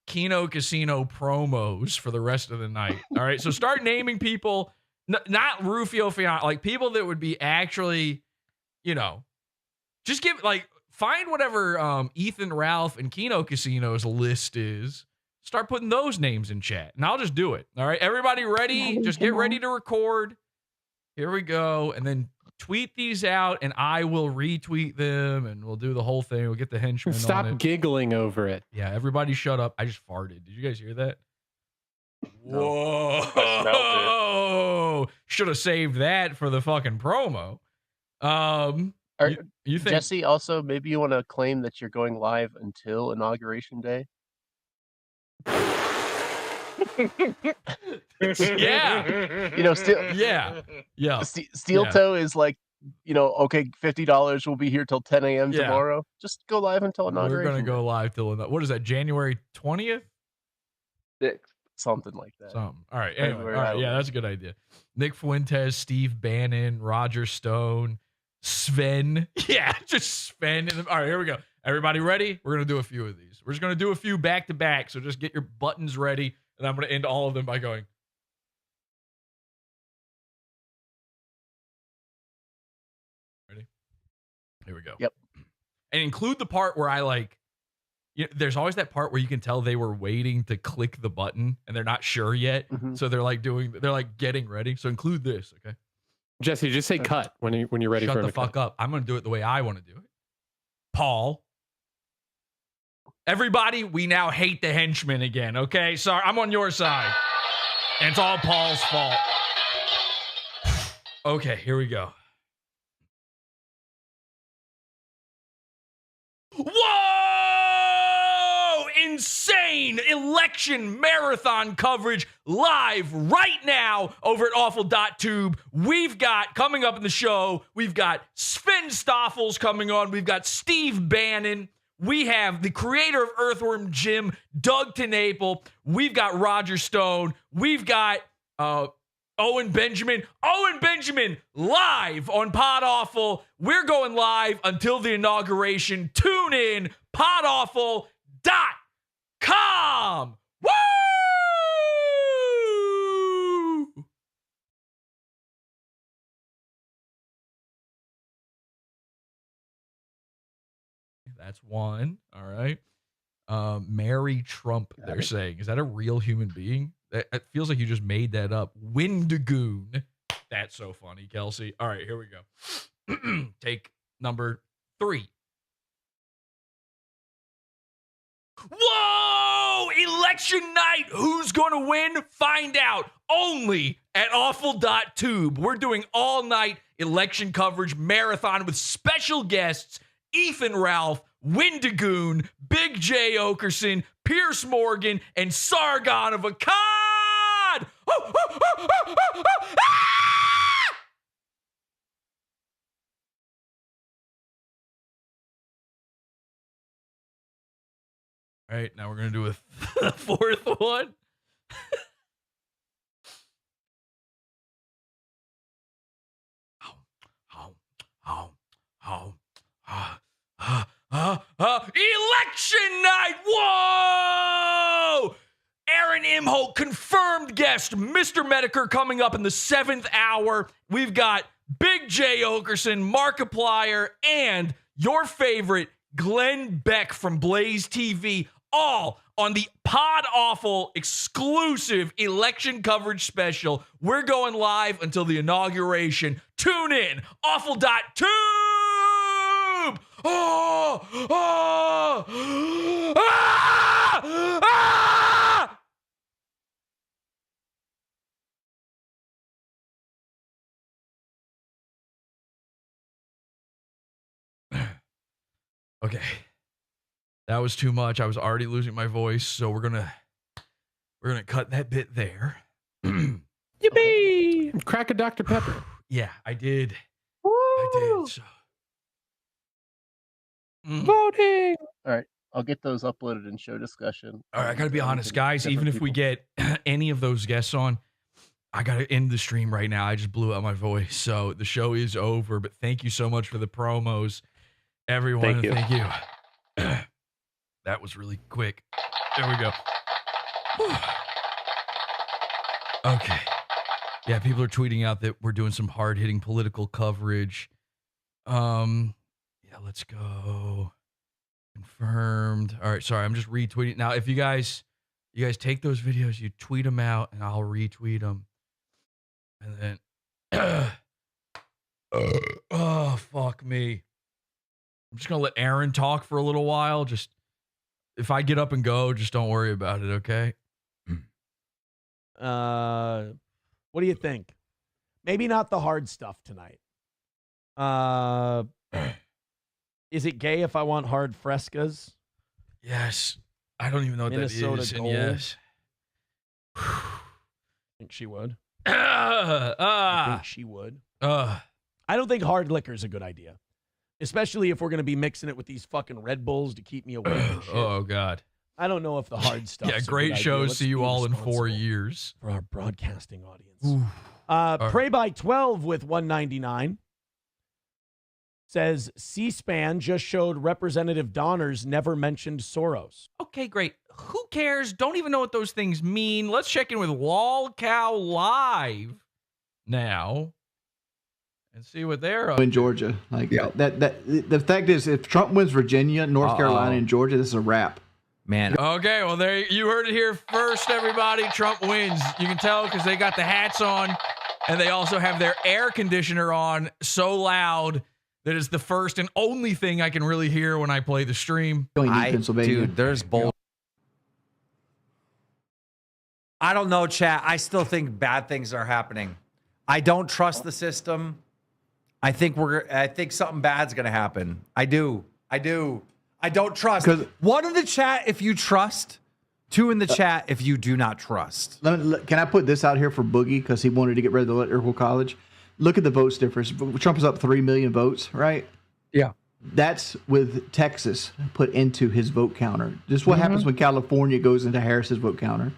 Kino Casino promos for the rest of the night. All right. So start naming people, not Rufio Fion, like people that would be actually, just find whatever Ethan Ralph and Kino Casino's list is. Start putting those names in chat, and I'll just do it. All right. Everybody ready? Just get ready to record. Here we go. And then tweet these out, and I will retweet them, and we'll do the whole thing. We'll get the henchmen on it. Stop giggling over it. Yeah, everybody shut up. I just farted. Did you guys hear that? No. Whoa! Should have saved that for the fucking promo. You think, Jesse, also, maybe you want to claim that you're going live until Inauguration Day? Yeah. Still. Yeah. Steel Toe is like, okay, $50. We'll be here till 10 a.m. tomorrow. Just go live until Inauguration. We're gonna go live till what is that? January 20th? 6th. Something like that. All right. Anyway, all right. Yeah, that's a good idea. Nick Fuentes, Steve Bannon, Roger Stone, Sven. Yeah, just Sven. All right, here we go. Everybody ready? We're going to do a few of these. We're just going to do a few back to back. So just get your buttons ready. And I'm going to end all of them by going. Ready? Here we go. Yep. And include the part where there's always that part where you can tell they were waiting to click the button and they're not sure yet. Mm-hmm. So they're getting ready. So include this, okay? Jesse, just say cut when you're ready. Shut the fuck up. I'm going to do it the way I want to do it. Paul. Everybody, we now hate the henchmen again, okay? Sorry, I'm on your side. And it's all Paul's fault. Okay, here we go. Whoa! Insane election marathon coverage live right now over at awful.tube. We've got, coming up in the show, we've got Sven Stoffels coming on. We've got Steve Bannon. We have the creator of Earthworm Jim, Doug TeNapel. We've got Roger Stone. We've got Owen Benjamin. Owen Benjamin live on PodAwful. We're going live until the inauguration. Tune in, podawful.com. Woo! That's one. All right. Mary Trump, they're saying. Is that a real human being? It feels like you just made that up. Windagoon. That's so funny, Kelsey. All right, here we go. Take number 3. Whoa! Election night. Who's going to win? Find out only at awful.tube. We're doing all night election coverage marathon with special guests Ethan Ralph, Windagoon, Big J Okerson, Pierce Morgan, and Sargon of Akkad. All right, now we're going to do a fourth one. Election night! Whoa! Aaron Imholte, confirmed guest, Mr. Medicare, coming up in the 7th hour. We've got Big J Okerson, Markiplier, and your favorite Glenn Beck from Blaze TV, all on the PodAwful exclusive election coverage special. We're going live until the inauguration. Tune in, awful.tube. Okay. That was too much. I was already losing my voice, so we're going to We're gonna cut that bit there. Yippee! Crack a Dr. Pepper. Yeah, I did. I did. So. Voting. All right, I'll get those uploaded and show discussion. All right, I gotta be honest, guys. Even if we get any of those guests on, I gotta end the stream right now. I just blew out my voice, so the show is over. But thank you so much for the promos, everyone. Thank you. That was really quick. There we go. Whew. Okay. Yeah, people are tweeting out that we're doing some hard-hitting political coverage. Yeah, let's go. Confirmed. All right, sorry, I'm just retweeting. Now, if you guys take those videos, you tweet them out, and I'll retweet them. And then, oh, fuck me. I'm just going to let Aaron talk for a little while. Just, if I get up and go, just don't worry about it, okay? What do you think? Maybe not the hard stuff tonight. Is it gay if I want hard frescas? Yes. I don't even know what Minnesota that is. Gold. And yes. I think she would. I think she would. I don't think hard liquor is a good idea. Especially if we're going to be mixing it with these fucking Red Bulls to keep me awake and shit. Oh, God. I don't know if the hard stuff. Yeah, great show. See you all in 4 years. For our broadcasting audience. Pray by 12 with 199 says C-SPAN just showed Representative Donner's never mentioned Soros. Okay, great. Who cares? Don't even know what those things mean. Let's check in with Lol Cow Live now and see what they're up in Georgia. Like the fact is, if Trump wins Virginia, North Carolina, and Georgia, this is a wrap. Man. Okay, well, there you heard it here first, everybody. Trump wins. You can tell because they got the hats on, and they also have their air conditioner on so loud that is the first and only thing I can really hear when I play the stream. Dude, there's bold. I don't know, chat. I still think bad things are happening. I don't trust the system. I think something bad's gonna happen. I do. I don't trust. One in the chat if you trust. Two in the chat if you do not trust. Can I put this out here for Boogie because he wanted to get rid of the electoral college? Look at the votes difference. Trump is up 3 million votes, right? Yeah. That's with Texas put into his vote counter. Just what happens when California goes into Harris's vote counter.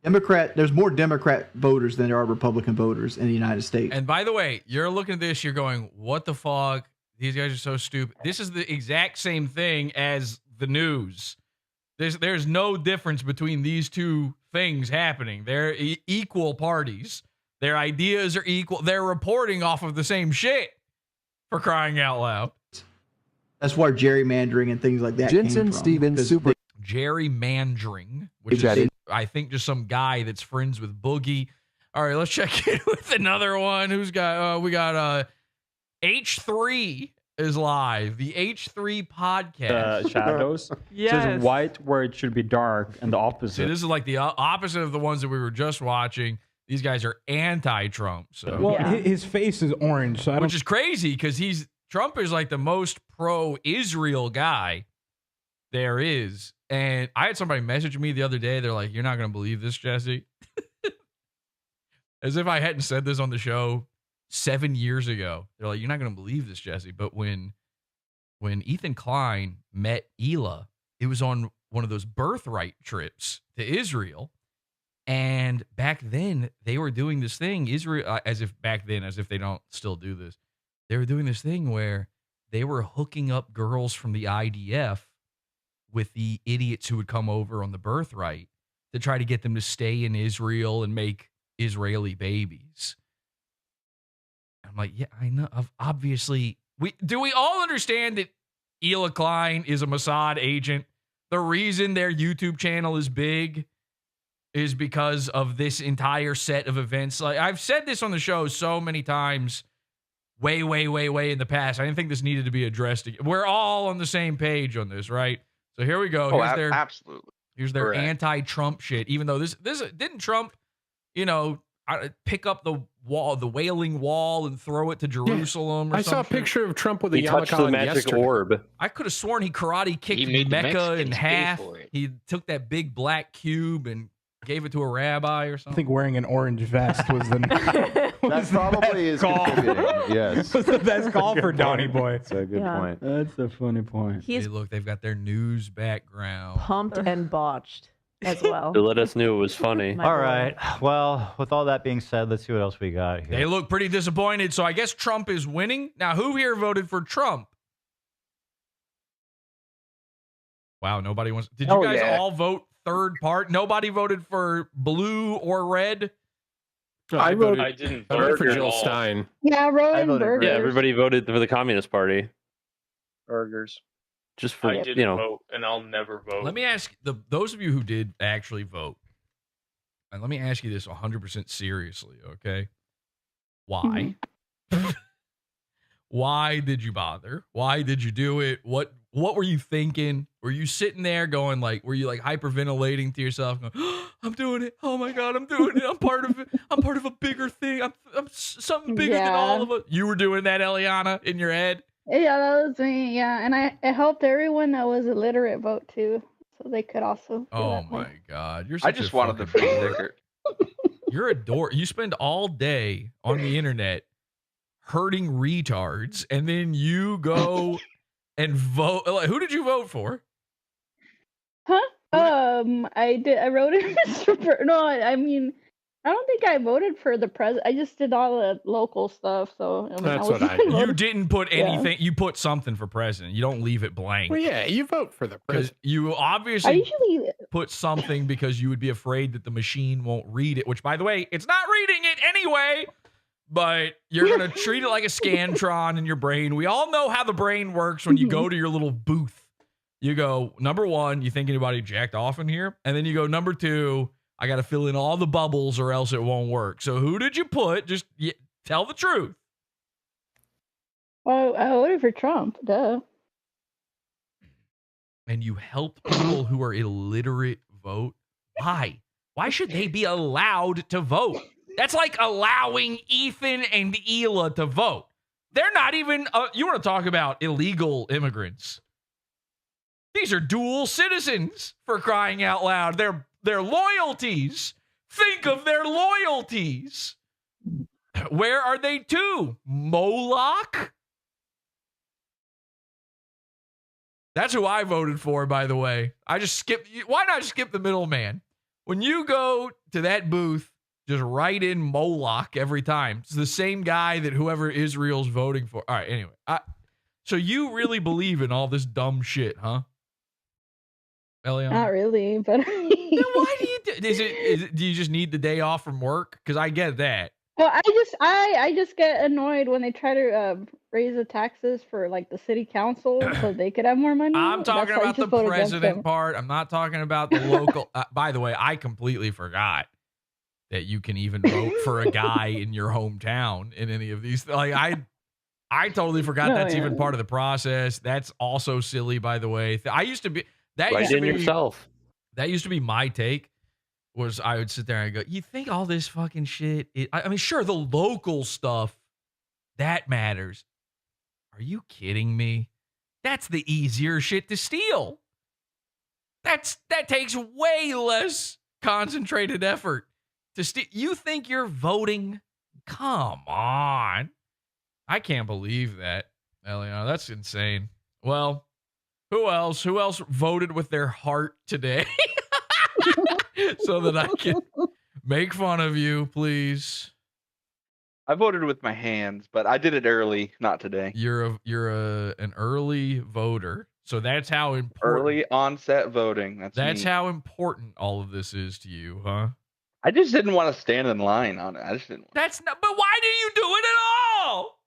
There's more Democrat voters than there are Republican voters in the United States. And by the way, you're looking at this, you're going, what the fuck? These guys are so stupid. This is the exact same thing as the news. There's no difference between these two things happening. They're equal parties. Their ideas are equal. They're reporting off of the same shit, for crying out loud. That's where gerrymandering and things like that Jensen came from. Stevens, super. Gerrymandering, which is, I think, just some guy that's friends with Boogie. All right, let's check in with another one. Who's got? We got H3 is live. The H3 podcast. Shadows. Yes. It says white where it should be dark, and the opposite. See, this is like the opposite of the ones that we were just watching. These guys are anti-Trump. So. Well, his face is orange, so which is crazy because Trump is like the most pro-Israel guy there is. And I had somebody message me the other day. They're like, "You're not going to believe this, Jesse." As if I hadn't said this on the show 7 years ago. They're like, "You're not going to believe this, Jesse." But when Ethan Klein met Hila, it was on one of those birthright trips to Israel. And back then, they were doing this thing, Israel, as if they don't still do this. They were doing this thing where they were hooking up girls from the IDF with the idiots who would come over on the birthright to try to get them to stay in Israel and make Israeli babies. I'm like, yeah, I know. Obviously, we all understand that Hila Klein is a Mossad agent? The reason their YouTube channel is big is because of this entire set of events. Like I've said this on the show so many times, way in the past. I didn't think this needed to be addressed again. We're all on the same page on this, right? So here we go. Absolutely. Here's their anti-Trump shit. Even though this didn't Trump, pick up the Wailing Wall and throw it to Jerusalem. I saw a picture of Trump with a touched the yarmulke magic yesterday. orb. I could have sworn he karate kicked He made the Mecca in Mexicans pay half. for it. He took that big black cube and gave it to a rabbi or I something. think wearing an orange vest was the That probably is contributing. Yes. was the best call for Donny Boy. That's a good point. That's a funny point. Hey, look, they've got their news background. Pumped and botched as well. To let us know it was funny. My All boy. right. Well, with all that being said, let's see what else we got here. They look pretty disappointed, so I guess Trump is winning. Now, who here voted for Trump? Wow, nobody wants. Did you guys all vote third part? Nobody voted for blue or red? I voted. I didn't I voted vote for at Jill all. Stein. Yeah, Rowan voted Burgers. Yeah, everybody voted for the Communist Party. Burgers. Just for, I didn't vote, and I'll never vote. Let me ask those of you who did actually vote, and let me ask you this 100% seriously, okay? Why? Why did you bother? Why did you do it? What were you thinking? Were you sitting there going like, were you like hyperventilating to yourself going, oh, I'm doing it. Oh my God, I'm doing it. I'm part of it. I'm part of a bigger thing. I'm something bigger than all of us. You were doing that, Eliana, in your head? Yeah, that was me. Yeah, and I helped everyone that was illiterate vote too, so they could also. Oh my God, you're. I just wanted the free sticker. You're a dork. You spend all day on the internet hurting retards, and then you go and vote. Like, who did you vote for? Huh? I did. I wrote it, Mr. No, I mean, I don't think I voted for the president. I just did all the local stuff. So I mean, That's I what I wasn't did. You voting- didn't put Yeah. anything. You put something for president. You don't leave it blank. Well, yeah, you vote for the Because president. you I obviously usually. put something because you would be afraid that the machine won't read it, which, by the way, it's not reading it anyway, but you're going to treat it like a Scantron in your brain. We all know how the brain works when you go to your little booth. You go, number one, you think anybody jacked off in here? And then you go, number two, I got to fill in all the bubbles or else it won't work. So who did you put? Just tell the truth. Well, I voted for Trump. Duh. And you helped people who are illiterate vote. Why? Why should they be allowed to vote? That's like allowing Ethan and Hila to vote. They're not even, you want to talk about illegal immigrants. These are dual citizens, for crying out loud. Their loyalties. Think of their loyalties. Where are they to? Moloch? That's who I voted for, by the way. I just skipped. Why not skip the middleman? When you go to that booth, just write in Moloch every time. It's the same guy that whoever Israel's voting for. All right, anyway. So you really believe in all this dumb shit, huh? Eliana? Not really, but. Then why do you do? Is it? Do you just need the day off from work? Because I get that. Well, I just get annoyed when they try to raise the taxes for like the city council so they could have more money. I'm talking That's why I about the just voted against president them. part. I'm not talking about the local. By the way, I completely forgot that you can even vote for a guy in your hometown in any of these. Like I totally forgot that's even part of the process. That's also silly, by the way. I used to be that Write used to in be yourself. That used to be my take. Was I would sit there and go, you think all this fucking shit? I mean, sure, the local stuff that matters. Are you kidding me? That's the easier shit to steal. That takes way less concentrated effort to steal. You think you're voting? Come on. I can't believe that, Eliana. That's insane. Well, who else? Who else voted with their heart today? So that I can make fun of you, please. I voted with my hands, but I did it early, not today. You're an early voter, so that's how important. Early onset voting. That's me. how important all of this is to you, huh? I just didn't want to stand in line on it. I just didn't. That's not. But why do you do it at all?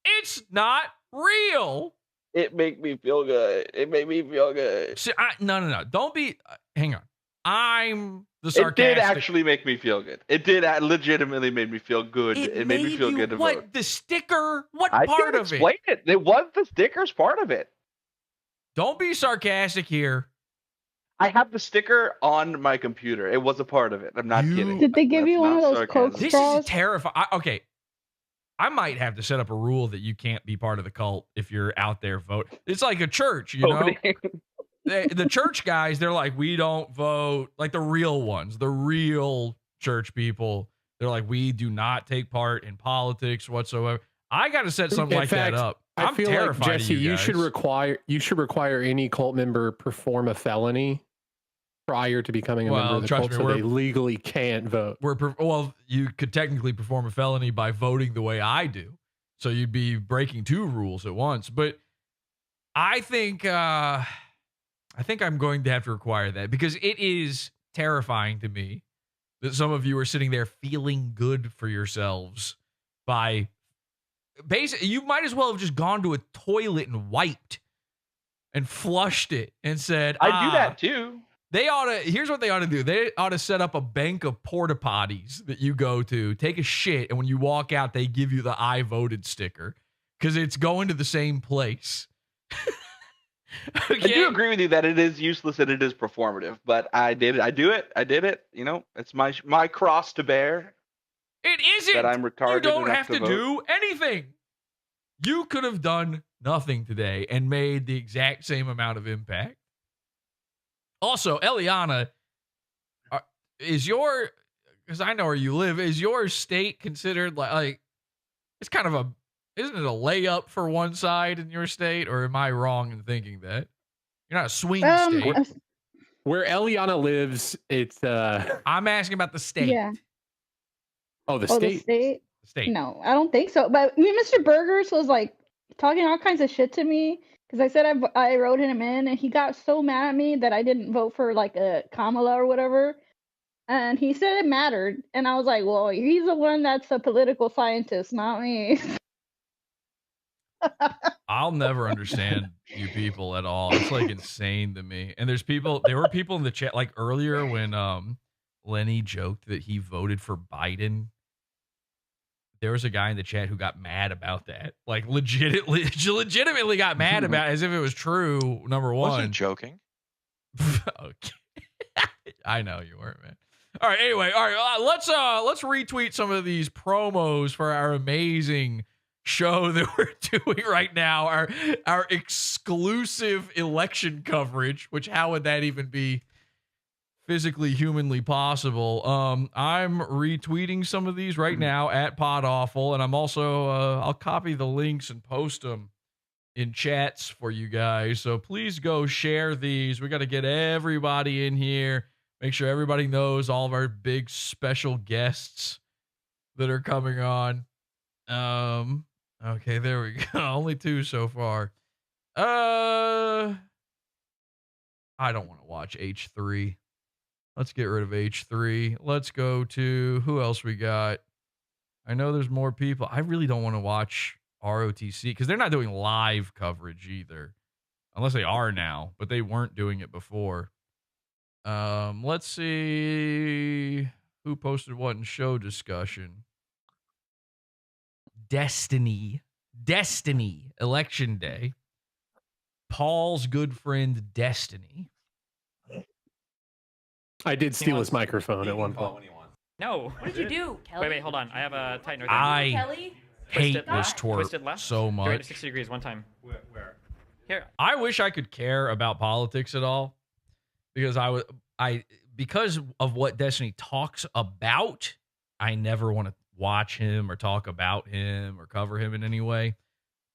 It's not real. It made me feel good. It made me feel good. See, no. Don't be. Hang on. I'm the sarcastic. It did actually make me feel good. It did legitimately made me feel good. It made me feel good to vote. The sticker? What I part can of explain it? It was the stickers part of it. Don't be sarcastic here. I have the sticker on my computer. It was a part of it. I'm not kidding. Did they give you one of those sarcasm. Coke This straws? is terrifying. Okay. I might have to set up a rule that you can't be part of the cult if you're out there voting. It's like a church, you know? the church guys, they're like, we don't vote. Like the real ones, the real church people, they're like, we do not take part in politics whatsoever. I got to set something like that up. I I'm feel like, terrified of Jesse, you should require any cult member perform a felony prior to becoming a member of the cult, so they legally can't vote. Well, you could technically perform a felony by voting the way I do, so you'd be breaking 2 rules at once. But I think I'm going to have to require that, because it is terrifying to me that some of you are sitting there feeling good for yourselves by basically, you might as well have just gone to a toilet and wiped and flushed it and said, I do that too. They ought to, here's what they ought to do. They ought to set up a bank of porta potties that you go to, take a shit, and when you walk out, they give you the I voted sticker, because it's going to the same place. Okay. I do agree with you that it is useless and it is performative, but I did it. I did it. You know, it's my cross to bear. It isn't. That I'm retarded. You don't enough have to do anything. You could have done nothing today and made the exact same amount of impact. Also, Eliana, is your, because I know where you live, is your state considered like it's kind of isn't it a layup for one side in your state, or am I wrong in thinking that? You're not a swing state. Where Eliana lives, it's I'm asking about the state. Yeah. Oh, the state? The state. No, I don't think so. But I mean, Mr. Burgers was like talking all kinds of shit to me because I said I wrote him in, and he got so mad at me that I didn't vote for like a Kamala or whatever. And he said it mattered, and I was like, well, he's the one that's a political scientist, not me. I'll never understand you people at all. It's like insane to me. And there were people in the chat like earlier when Lenny joked that he voted for Biden. There was a guy in the chat who got mad about that. Like legitimately got mad about it, as if it was true, number one. Wasn't joking. Okay. I know you weren't, man. All right, anyway, all right, let's retweet some of these promos for our amazing show that we're doing right now, our exclusive election coverage, which how would that even be physically humanly possible? I'm retweeting some of these right now at PodAwful, and I'm also I'll copy the links and post them in chats for you guys, so please go share these. We got to get everybody in here, make sure everybody knows all of our big special guests that are coming on. Okay, there we go. Only 2 so far. I don't want to watch H3. Let's get rid of H3. Let's go to who else we got. I know there's more people. I really don't want to watch ROTC because they're not doing live coverage either, unless they are now, but they weren't doing it before. Let's see who posted what in show discussion. Destiny, Election Day. Paul's good friend, Destiny. I did steal his microphone at one point. No. What did you do, Kelly? Wait, hold on. I have a tightener. I Kelly? hate this twerp so much. 60 degrees one time. Where? Here. I wish I could care about politics at all, because because of what Destiny talks about, I never want to watch him or talk about him or cover him in any way.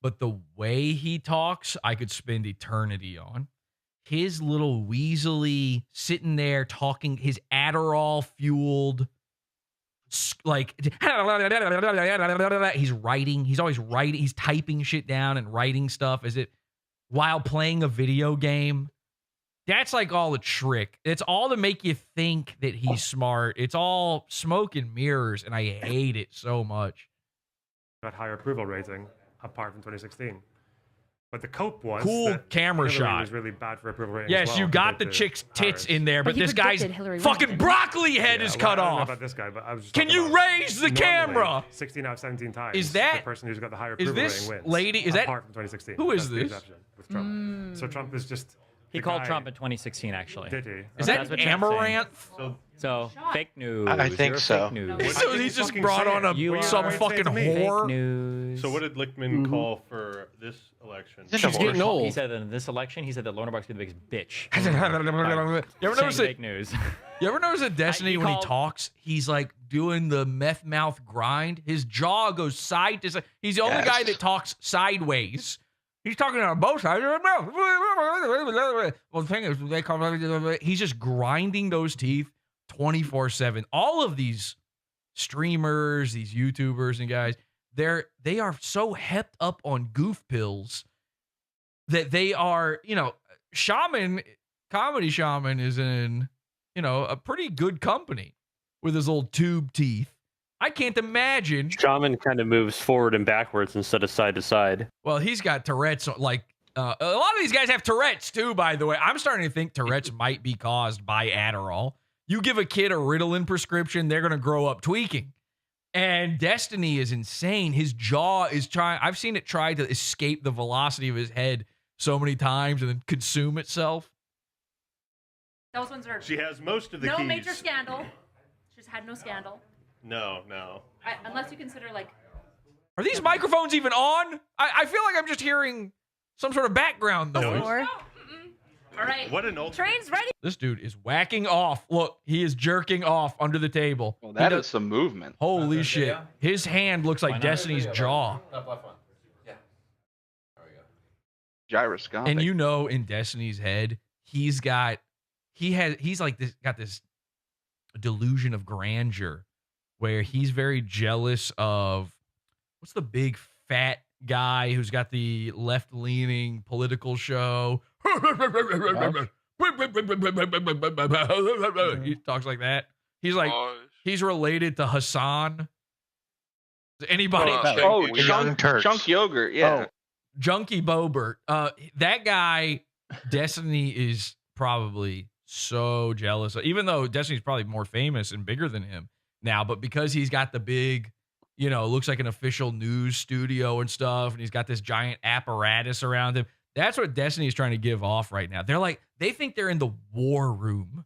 But the way he talks, I could spend eternity on. His little weaselly sitting there talking, his Adderall fueled, like he's writing. He's always writing. He's typing shit down and writing stuff while playing a video game. That's like all a trick. It's all to make you think that he's smart. It's all smoke and mirrors, and I hate it so much. Got higher approval rating apart from 2016. But the cope was cool camera Hillary shot. Was really bad for approval rating. Yes, as well, you got the chick's tits in there, but this guy's Hillary fucking broccoli head is cut I don't know off. about this guy, but I was just Can you raise the camera? 16 out of 17 times. Is that the person who's got the higher is approval this rating wins? lady? Is that apart from 2016? who is That's the this? exception with Trump. So Trump is just He called Trump in 2016, actually. Did he? Is that That's what Trump's saying. Amaranth? So fake news. I think You're so. Fake news. So he's just brought on some fucking whore. Fake news. So what did Lichtman call for this election? She's getting old. He said that in this election, he said that Lorna Brock's the biggest bitch. You ever notice fake news? You ever notice that Destiny, when he talks, he's like doing the meth mouth grind? His jaw goes side to side. He's the only guy that talks sideways. He's talking on both sides. Well, the thing is, they call he's just grinding those teeth 24/7. All of these streamers, these YouTubers and guys, they are so hepped up on goof pills that they are, Comedy Shaman is in, a pretty good company with his old tube teeth. I can't imagine. Shaman kind of moves forward and backwards instead of side to side. Well, he's got Tourette's. A lot of these guys have Tourette's too, by the way. I'm starting to think Tourette's might be caused by Adderall. You give a kid a Ritalin prescription, they're going to grow up tweaking. And Destiny is insane. His jaw is trying. I've seen it try to escape the velocity of his head so many times and then consume itself. Those ones are. She has most of the keys. No major scandal. She's had no scandal. No. Unless you consider Are these microphones even on? I feel like I'm just hearing some sort of background noise. All right. What an old train's ready. This dude is whacking off. Look, he is jerking off under the table. Well, that is some movement. Holy shit. His hand looks like Destiny's jaw. Gyroscopic. And in Destiny's head, he's got this delusion of grandeur where he's very jealous of what's the big fat guy who's got the left-leaning political show. He talks like that. He's like he's related to Hassan. Anybody? Chunk Yogurt, yeah. Junkie Bobert. That guy, Destiny is probably so jealous of, even though Destiny's probably more famous and bigger than him now, but because he's got the big, looks like an official news studio and stuff, and he's got this giant apparatus around him. That's what Destiny is trying to give off right now. They think they're in the war room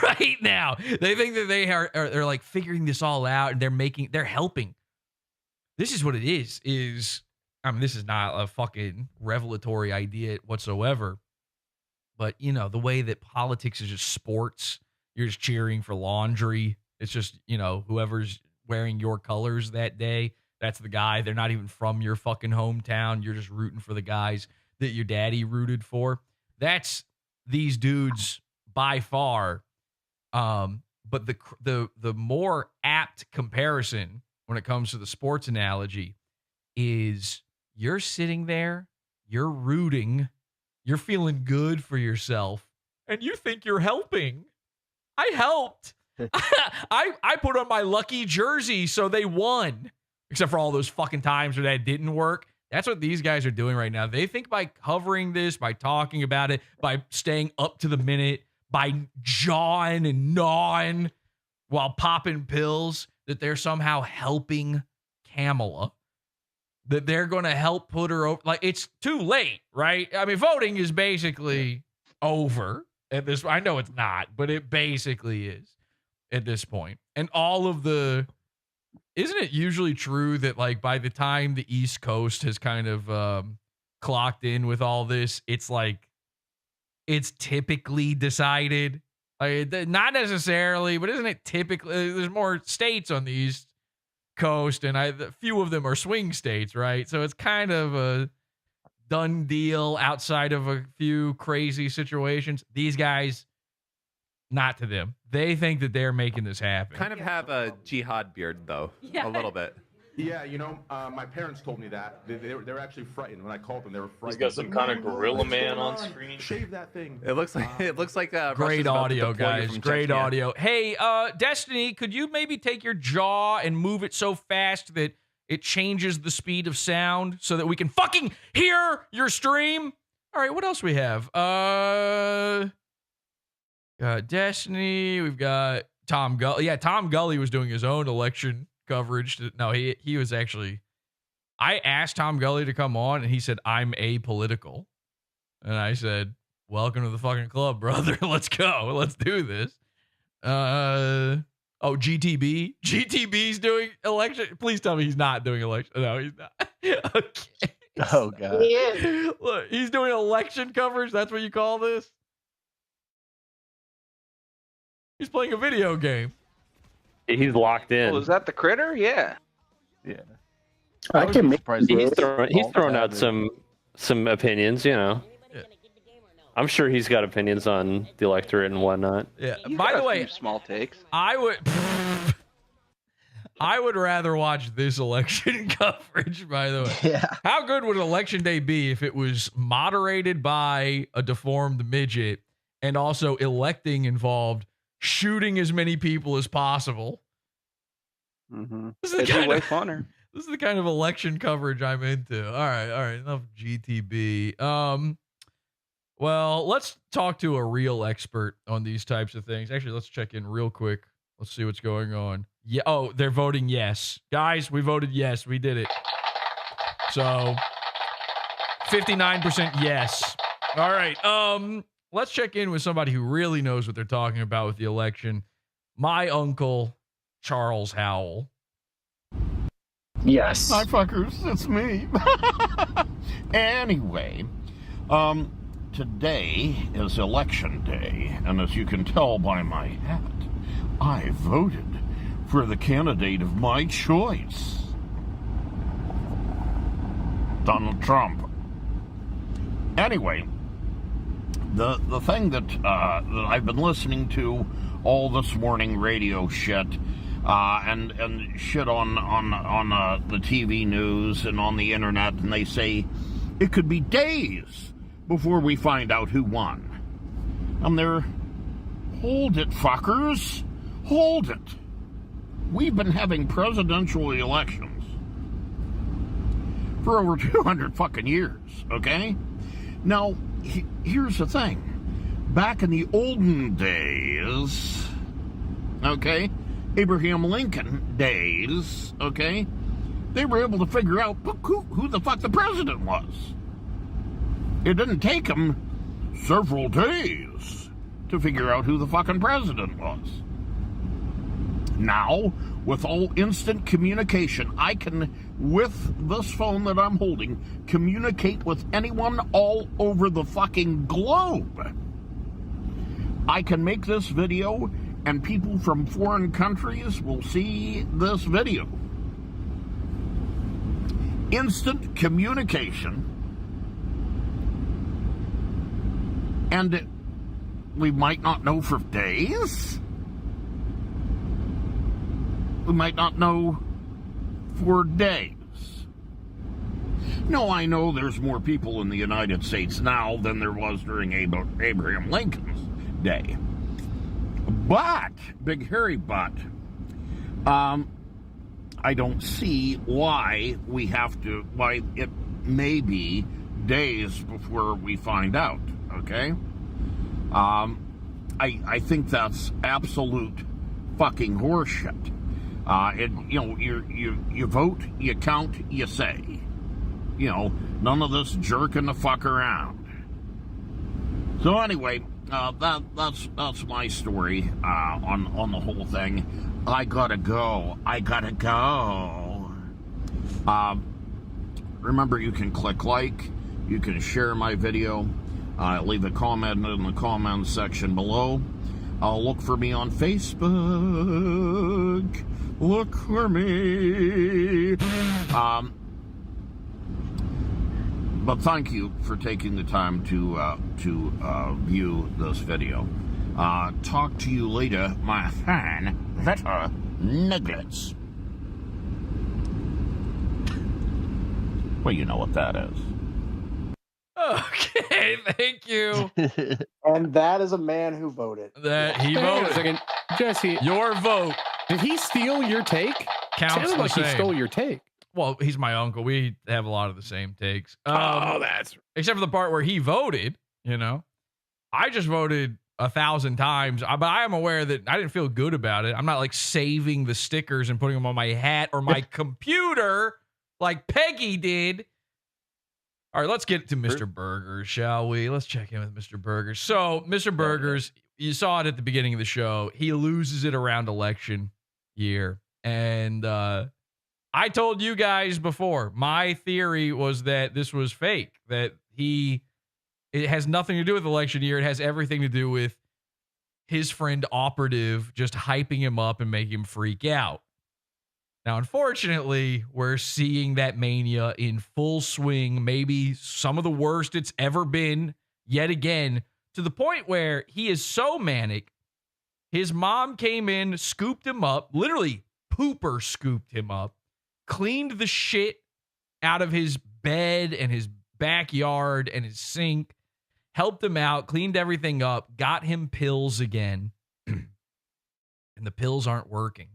right now. They think that they're like figuring this all out, and they're helping. This is what it is. This is not a fucking revelatory idea whatsoever. But, the way that politics is just sports, you're just cheering for laundry. It's just, whoever's wearing your colors that day, that's the guy. They're not even from your fucking hometown. You're just rooting for the guys that your daddy rooted for. That's these dudes by far. But the more apt comparison when it comes to the sports analogy is you're sitting there, you're rooting, you're feeling good for yourself, and you think you're helping. I helped. I put on my lucky jersey, so they won. Except for all those fucking times where that didn't work. That's what these guys are doing right now. They think by covering this, by talking about it, by staying up to the minute, by jawing and gnawing while popping pills, that they're somehow helping Kamala. That they're going to help put her over. Like, it's too late, right? Voting is basically over at this. I know it's not, but it basically is at this point. And all of isn't it usually true that like by the time the East Coast has kind of clocked in with all this, it's like, it's typically decided? Not necessarily, but isn't it typically, there's more states on the East Coast, and a few of them are swing states, right? So it's kind of a done deal outside of a few crazy situations. These guys, not to them. They think that they're making this happen. Kind of have a jihad beard, though, a little bit. Yeah, my parents told me that. They were actually frightened when I called them. They were frightened. He's got some kind of gorilla man on screen. Shave that thing. It looks like great audio, guys. Great audio. Hey, Destiny, could you maybe take your jaw and move it so fast that it changes the speed of sound so that we can fucking hear your stream? All right, what else we have? Destiny. We've got Tom Gulley. Yeah, Tom Gulley was doing his own election coverage. No, he was actually, I asked Tom Gulley to come on and he said, I'm apolitical. And I said, welcome to the fucking club, brother. Let's go. Let's do this. GTB. GTB's doing election. Please tell me he's not doing election. No, he's not. Okay. Oh god. He is. Look, he's doing election coverage. That's what you call this? He's playing a video game. He's locked in. Oh, is that the critter? Yeah. Yeah. I can make He's throwing out some opinions, you know. Yeah. I'm sure he's got opinions on the electorate and whatnot. Yeah. He's By got the a way, few small takes. I would rather watch this election coverage, by the way. Yeah. How good would election day be if it was moderated by a deformed midget and also electing involved shooting as many people as possible? Mm-hmm. This is It'd be way funner. This is the kind of election coverage I'm into. All right, enough GTB. Well, let's talk to a real expert on these types of things. Actually, let's check in real quick. Let's see what's going on. Yeah. Oh, they're voting yes. Guys, we voted yes. We did it. So 59% yes. All right. Let's check in with somebody who really knows what they're talking about with the election. My uncle, Charles Howell. Yes. Hi, fuckers. It's me. Anyway, today is election day, and as you can tell by my hat, I voted for the candidate of my choice, Donald Trump. Anyway, the thing that I've been listening to all this morning, radio shit, and shit on the TV news and on the internet, and they say it could be days before we find out who won. And they're, hold it, fuckers, hold it. We've been having presidential elections for over 200 fucking years, okay? Now, here's the thing. Back in the olden days, okay, Abraham Lincoln days, okay, they were able to figure out who the fuck the president was. It didn't take them several days to figure out who the fucking president was. Now, with all instant communication, I can, with this phone that I'm holding, communicate with anyone all over the fucking globe. I can make this video, and people from foreign countries will see this video. Instant communication. And we might not know for days. We might not know for days. No, I know there's more people in the United States now than there was during Abraham Lincoln's day. But, big hairy but, I don't see why it may be days before we find out, okay? I think that's absolute fucking horseshit. You vote, you count, you say. You know, none of this jerking the fuck around. So anyway, that's my story on the whole thing. I gotta go. Remember, you can click like, you can share my video, leave a comment in the comments section below. Look for me on Facebook. Look for me. But thank you for taking the time to view this video. Talk to you later, my fan, letter nuggets. Well, you know what that is. Okay, thank you. And that is a man who voted. That he voted. Jesse, your vote. Did he steal your take? Counts Sounded like the he same. stole your take. Well, he's my uncle. We have a lot of the same takes. That's except for the part where he voted. You know, I just voted 1,000 times, but I am aware that I didn't feel good about it. I'm not like saving the stickers and putting them on my hat or my computer like Peggy did. All right, let's get to Mr. Burgers, shall we? Let's check in with Mr. Burgers. So, Mr. Burgers, you saw it at the beginning of the show. He loses it around election year. And I told you guys before, my theory was that this was fake, that it has nothing to do with election year. It has everything to do with his friend Operative just hyping him up and making him freak out. Now, unfortunately, we're seeing that mania in full swing, maybe some of the worst it's ever been yet again, to the point where he is so manic, his mom came in, scooped him up, literally pooper scooped him up, cleaned the shit out of his bed and his backyard and his sink, helped him out, cleaned everything up, got him pills again, and the pills aren't working.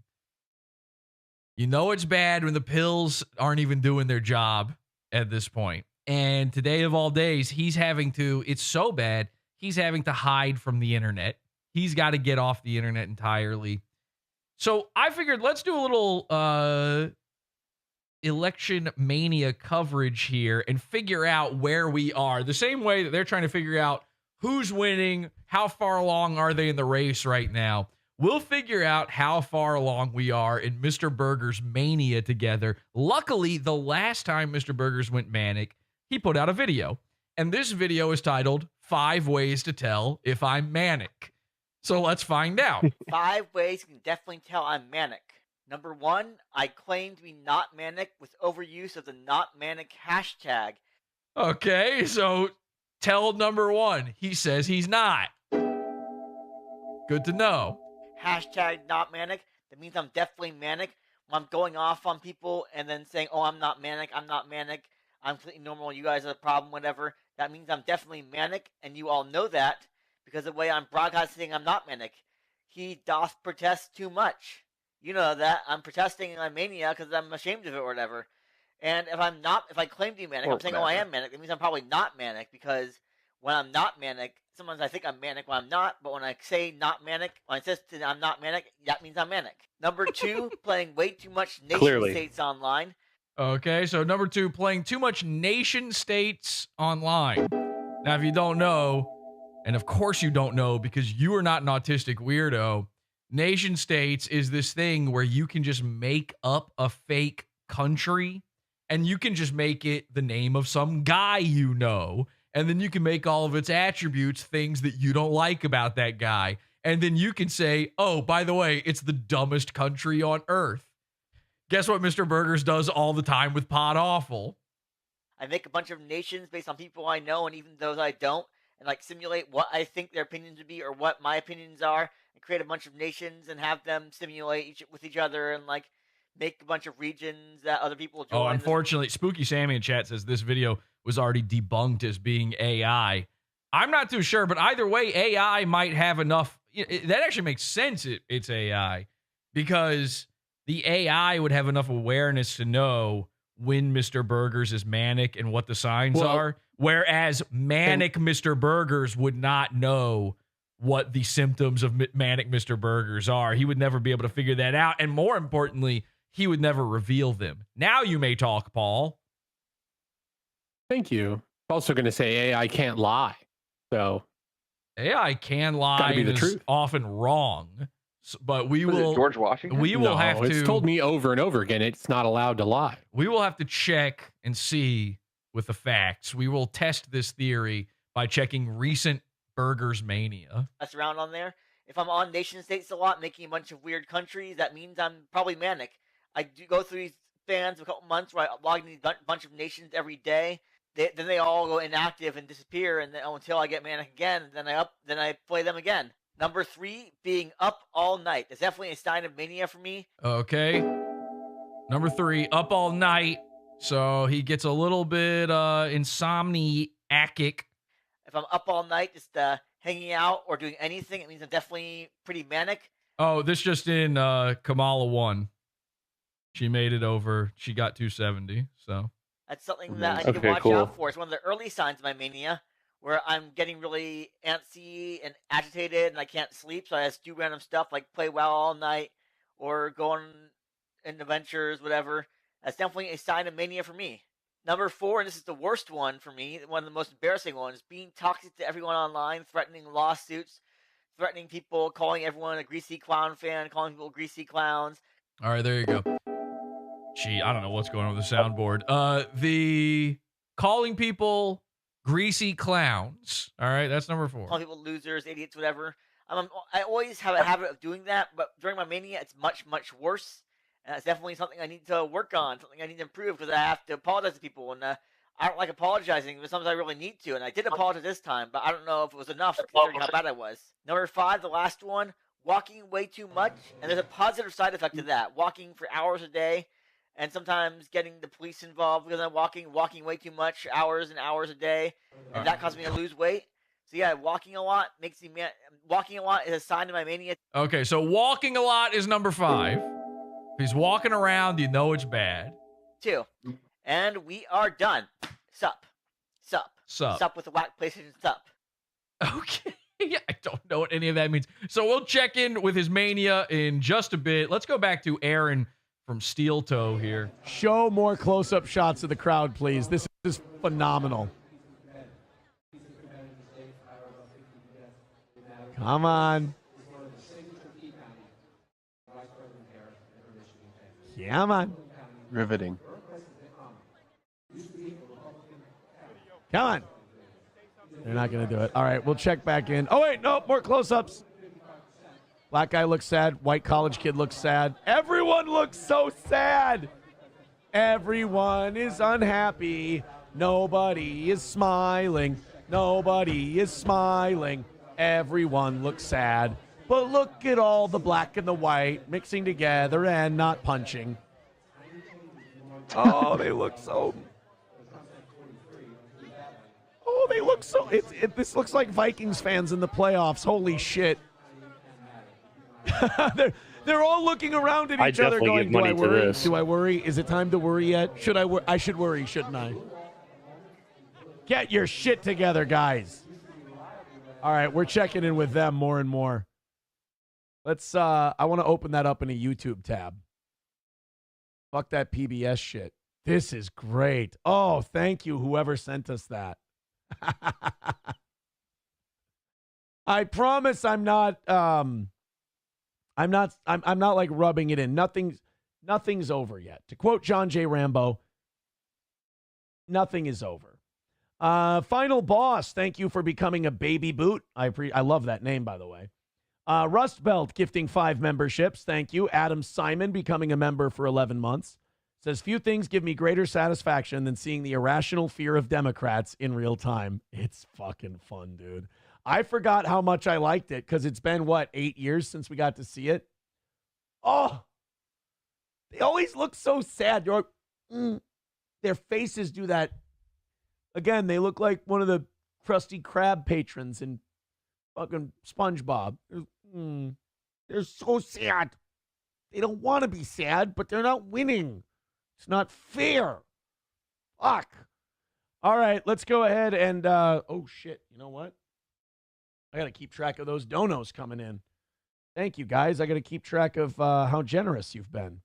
You know it's bad when the pills aren't even doing their job at this point. And today of all days, it's so bad, he's having to hide from the internet. He's got to get off the internet entirely. So I figured let's do a little election-mania coverage here and figure out where we are. The same way that they're trying to figure out who's winning, how far along are they in the race right now. We'll figure out how far along we are in Mr. Burger's mania together. Luckily, the last time Mr. Burgers went manic, he put out a video. And this video is titled 5 Ways to Tell If I'm Manic. So let's find out. 5 ways you can definitely tell I'm manic. Number 1, I claim to be not manic with overuse of the not manic hashtag. Okay, so tell number 1. He says he's not. Good to know. Hashtag not manic. That means I'm definitely manic. When I'm going off on people and then saying, oh, I'm not manic, I'm completely normal, you guys are the problem, whatever. That means I'm definitely manic, and you all know that because of the way I'm broadcasting I'm not manic. He doth protest too much. You know that. I'm protesting in my mania because I'm ashamed of it or whatever. And if I claim to be manic, I'm saying, oh, I am manic. That means I'm probably not manic because when I'm not manic, sometimes I think I'm manic when I'm not, but when I say not manic, when I say I'm not manic, that means I'm manic. Number 2, playing way too much nation states online. Okay, so number 2, playing too much nation states online. Now, if you don't know, and of course you don't know because you are not an autistic weirdo, nation states is this thing where you can just make up a fake country and you can just make it the name of some guy you know. And then you can make all of its attributes things that you don't like about that guy. And then you can say, oh, by the way, it's the dumbest country on earth. Guess what Mr. Burgers does all the time with PODAWFUL? I make a bunch of nations based on people I know and even those I don't, and like simulate what I think their opinions would be or what my opinions are, and create a bunch of nations and have them simulate with each other and like make a bunch of regions that other people join. Oh, unfortunately, Spooky Sammy in chat says this video was already debunked as being AI. I'm not too sure, but either way, AI might have enough. That actually makes sense. It's AI because the AI would have enough awareness to know when Mr. Burgers is manic and what the signs are, whereas manic Mr. Burgers would not know what the symptoms of manic Mr. Burgers are. He would never be able to figure that out, and more importantly, he would never reveal them. Now you may talk, Paul. Thank you. I'm also going to say AI can't lie. So AI can lie and is often wrong. But we will. George Washington? We will have to. It's told me over and over again it's not allowed to lie. We will have to check and see with the facts. We will test this theory by checking recent Burgers Mania. That's around on there. If I'm on nation states a lot, making a bunch of weird countries, that means I'm probably manic. I do go through these spans of a couple months where I log in a bunch of nations every day. Then they all go inactive and disappear, and then until I get manic again, then I play them again. Number 3, being up all night. It's definitely a sign of mania for me. Okay. Number 3, up all night. So he gets a little bit insomniac. If I'm up all night, just hanging out or doing anything, it means I'm definitely pretty manic. Oh, this just in Kamala won. She made it over. She got 270, so. That's something that I need to watch out for. It's one of the early signs of my mania, where I'm getting really antsy and agitated and I can't sleep, so I just do random stuff like play WoW all night or go on in adventures, whatever. That's definitely a sign of mania for me. Number 4, and this is the worst one for me, one of the most embarrassing ones, being toxic to everyone online, threatening lawsuits, threatening people, calling everyone a greasy clown fan, calling people greasy clowns. All right, there you go. Gee, I don't know what's going on with the soundboard. The calling people greasy clowns. All right, that's number 4. Calling people losers, idiots, whatever. I always have a habit of doing that, but during my mania, it's much, much worse. And that's definitely something I need to work on, something I need to improve, because I have to apologize to people, and I don't like apologizing, but sometimes I really need to, and I did apologize this time, but I don't know if it was enough considering how bad I was. Number 5, the last one, walking way too much, and there's a positive side effect to that. Walking for hours a day, and sometimes getting the police involved because I'm walking way too much, hours and hours a day, and that causes me to lose weight. So yeah, walking a lot makes me walking a lot is a sign of my mania. Okay, so walking a lot is number 5. If he's walking around, you know it's bad. 2. And we are done. Sup with the whack PlayStation sup. Okay. Yeah, I don't know what any of that means. So we'll check in with his mania in just a bit. Let's go back to Aaron from Steel Toe here. Show more close-up shots of the crowd, please. This is phenomenal. Come on. Come on. Riveting. Come on. They're not going to do it. All right, we'll check back in. Oh, wait, no, more close-ups. Black guy looks sad. White college kid looks sad. Everyone looks so sad. Everyone is unhappy. Nobody is smiling. Nobody is smiling. Everyone looks sad. But look at all the black and the white mixing together and not punching. Oh, they look so... Oh, they look so... This looks like Vikings fans in the playoffs. Holy shit. They're all looking around at each other going, do I worry? Do I worry? Is it time to worry yet? Should I worry? I should worry, shouldn't I? Get your shit together, guys. All right, we're checking in with them more and more. Let's, I want to open that up in a YouTube tab. Fuck that PBS shit. This is great. Oh, thank you, whoever sent us that. I promise I'm not like rubbing it in. Nothing's over yet. To quote John J. Rambo, nothing is over. Final Boss, thank you for becoming a baby boot. I love that name, by the way. Rust Belt gifting 5 memberships. Thank you. Adam Simon becoming a member for 11 months. Says, few things give me greater satisfaction than seeing the irrational fear of Democrats in real time. It's fucking fun, dude. I forgot how much I liked it because it's been, 8 years since we got to see it? Oh, they always look so sad. Their faces do that. Again, they look like one of the Krusty Krab patrons in fucking SpongeBob. They're so sad. They don't want to be sad, but they're not winning. It's not fair. Fuck. All right, let's go ahead and, oh, shit. You know what? I got to keep track of those donos coming in. Thank you, guys. I got to keep track of how generous you've been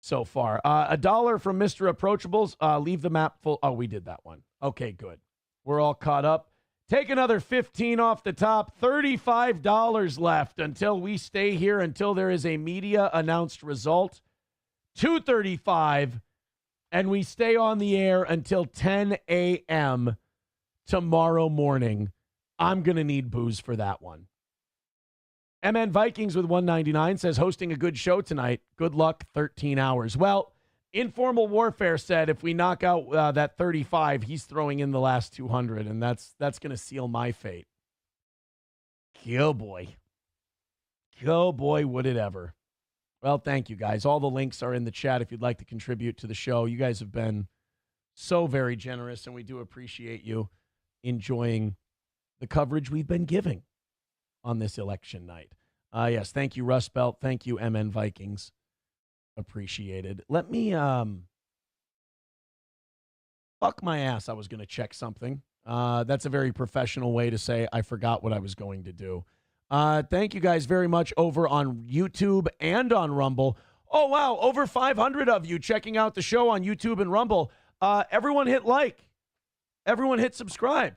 so far. $1 from Mr. Approachables. Leave the map full. Oh, we did that one. Okay, good. We're all caught up. Take another 15 off the top. $35 left until we stay here until there is a media announced result. $235, and we stay on the air until 10 a.m. tomorrow morning. I'm going to need booze for that one. MN Vikings with 199 says, hosting a good show tonight. Good luck, 13 hours. Well, Informal Warfare said if we knock out that 35, he's throwing in the last 200, and that's going to seal my fate. Go boy. Go boy, would it ever. Well, thank you, guys. All the links are in the chat if you'd like to contribute to the show. You guys have been so very generous, and we do appreciate you enjoying the coverage we've been giving on this election night. Yes, thank you, Rust Belt. Thank you, MN Vikings. Appreciated. Let me fuck my ass. I was going to check something. That's a very professional way to say I forgot what I was going to do. Thank you guys very much over on YouTube and on Rumble. Oh, wow, over 500 of you checking out the show on YouTube and Rumble. Everyone hit like. Everyone hit subscribe.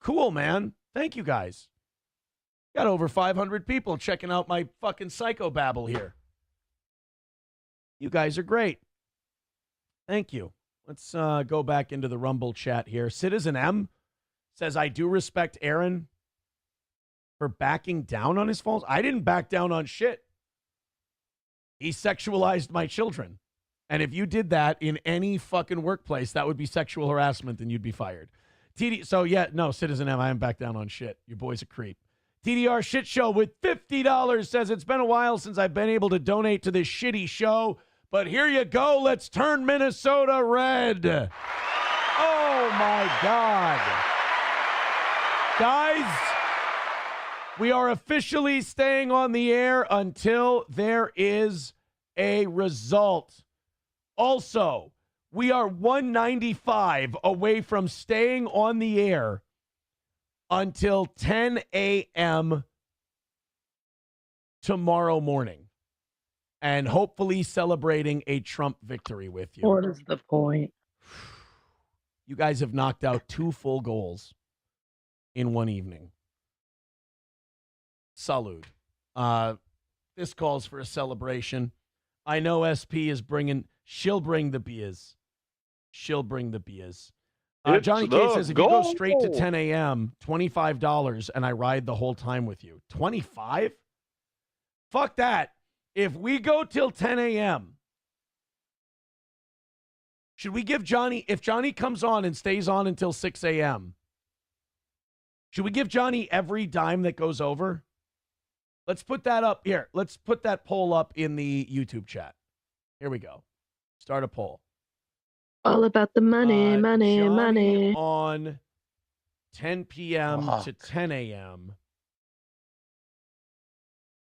Cool, man. Thank you guys. Got over 500 people checking out my fucking psychobabble here. You guys are great. Thank you. Let's go back into the Rumble chat here. Citizen M says, I do respect Aaron for backing down on his faults. I didn't back down on shit. He sexualized my children. And if you did that in any fucking workplace, that would be sexual harassment and you'd be fired. So, yeah, no, Citizen M, I am back down on shit. Your boy's a creep. TDR Shit Show with $50 says, it's been a while since I've been able to donate to this shitty show, but here you go. Let's turn Minnesota red. Oh, my God. Guys, we are officially staying on the air until there is a result. Also, we are 195 away from staying on the air until 10 a.m. tomorrow morning and hopefully celebrating a Trump victory with you. What is the point? You guys have knocked out 2 full goals in one evening. Salud. This calls for a celebration. I know SP is she'll bring the beers. She'll bring the beers. Johnny K says, if you go straight to 10 a.m., $25, and I ride the whole time with you. 25? Fuck that. If we go till 10 a.m., should we give Johnny, if Johnny comes on and stays on until 6 a.m., should we give Johnny every dime that goes over? Let's put that up here. Let's put that poll up in the YouTube chat. Here we go. Start a poll. All about the money, money, Johnny money. On 10 p.m. to 10 a.m.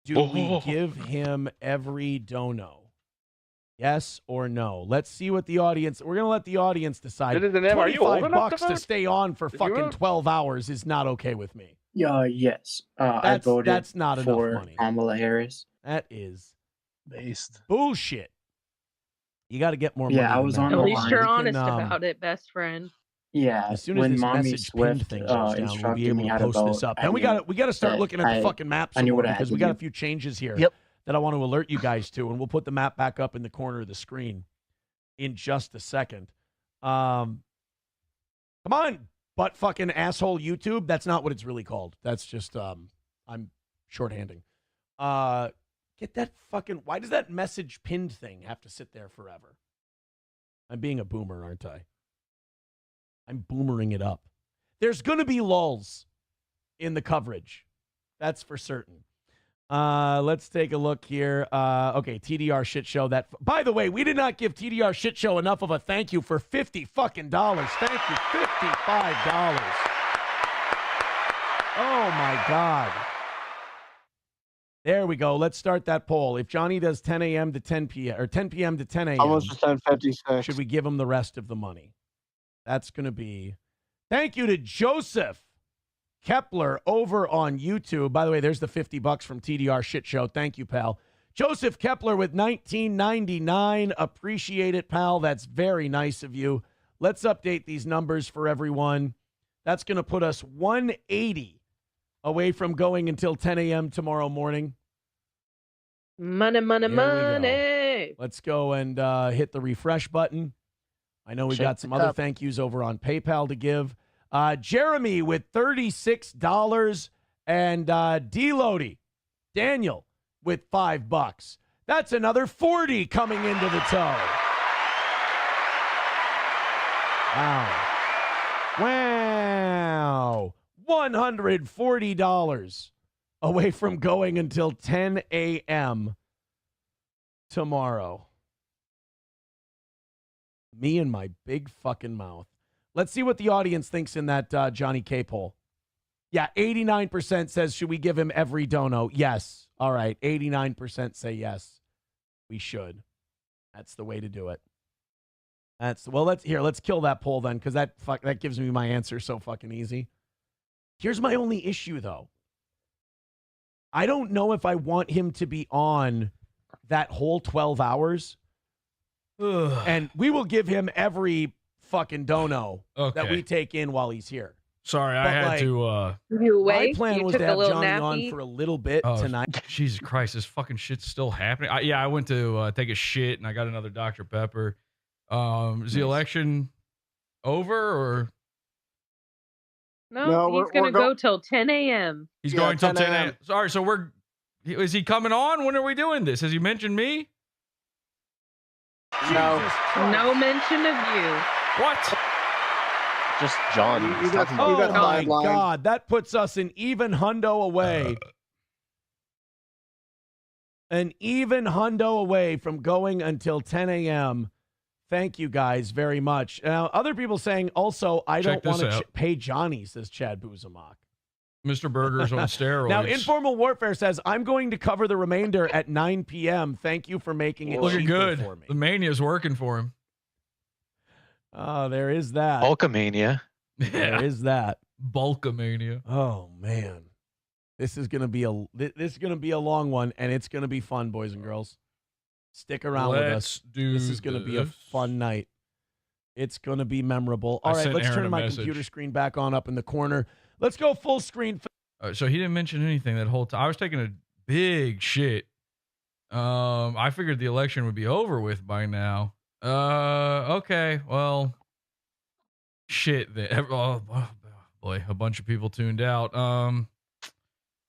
Do we give him every dono? Yes or no? Let's see what the audience. We're gonna let the audience decide. Are you old enough $25 to stay on for fucking 12 hours is not okay with me. Yes. I voted that's not for enough money. Kamala Harris. That is based bullshit. You got to get more money. Yeah, I was on At the least line. you're honest about it, best friend. Yeah, As soon as when this Mommy message pin Swift thing goes down, we'll be instructed able me to how to post this vote, up. I And we knew got to start that looking at the fucking map some more because we got a few changes here that I want to alert you guys to, and we'll put the map back up in the corner of the screen in just a second. Come on, butt fucking asshole YouTube. That's not what it's really called. That's just I'm shorthanding. Get that fucking. Why does that message pinned thing have to sit there forever? I'm being a boomer, aren't I? I'm boomering it up. There's going to be lulls in the coverage. That's for certain. Let's take a look here. Okay, TDR Shit Show. That, by the way, we did not give TDR Shit Show enough of a thank you for $50 fucking dollars. Thank you, $55. Oh my God. There we go. Let's start that poll. If Johnny does 10 a.m. to 10 p.m. or 10 p.m. to 10 a.m., almost 10:56. should we give him the rest of the money? That's going to be. Thank you to Joseph Kepler over on YouTube. By the way, there's the $50 from TDR Shit Show. Thank you, pal. Joseph Kepler with $19.99. Appreciate it, pal. That's very nice of you. Let's update these numbers for everyone. That's going to put us 180 away from going until 10 a.m. tomorrow morning. Money, money, money. Let's go and hit the refresh button. I know we got some other thank yous over on PayPal to give. Jeremy with $36 and D-Lodi, Daniel with $5. That's another 40 coming into the toe. Wow. $140 away from going until 10 a.m. tomorrow. Me and my big fucking mouth. Let's see what the audience thinks in that Johnny K poll. Yeah, 89% says, should we give him every dono? Yes. All right, 89% say yes. We should. That's the way to do it. Let's kill that poll then, because that gives me my answer so fucking easy. Here's my only issue, though. I don't know if I want him to be on that whole 12 hours. And we will give him every fucking dono that Okay. we take in while he's here. Sorry, I But, had like, to. You My awake? plan You was took to a have little Johnny nappy? on for a little bit tonight. Jesus Christ, this fucking shit's still happening. I went to take a shit and I got another Dr. Pepper. Is the election over or No, he's going to go till 10 a.m. he's going till 10 a.m.? Sorry, so is he coming on? When are we doing this? Has he mentioned me? No. No mention of you. What? Just John. You got Oh my sidelined. God, that puts us an even hundo away. An even hundo away from going until 10 a.m. Thank you guys very much. Now, other people saying also, I Check don't want this to out. pay Johnny, says Chad Buzamak. Mr. Burger's on steroids. Now, Informal Warfare says, I'm going to cover the remainder at 9 p.m. Thank you for making it looking cheaper good. for me. The mania's working for him. Oh, there is that. Hulkamania. There is that. Bulkamania. Oh man, this is gonna be a long one, and it's gonna be fun, boys and girls. Stick around with us. This is gonna be a fun night. It's gonna be memorable. All right, let's turn my computer screen back on up in the corner. Let's go full screen. So he didn't mention anything that whole time. I was taking a big shit. I figured the election would be over with by now. Okay, well, shit. Oh boy, a bunch of people tuned out.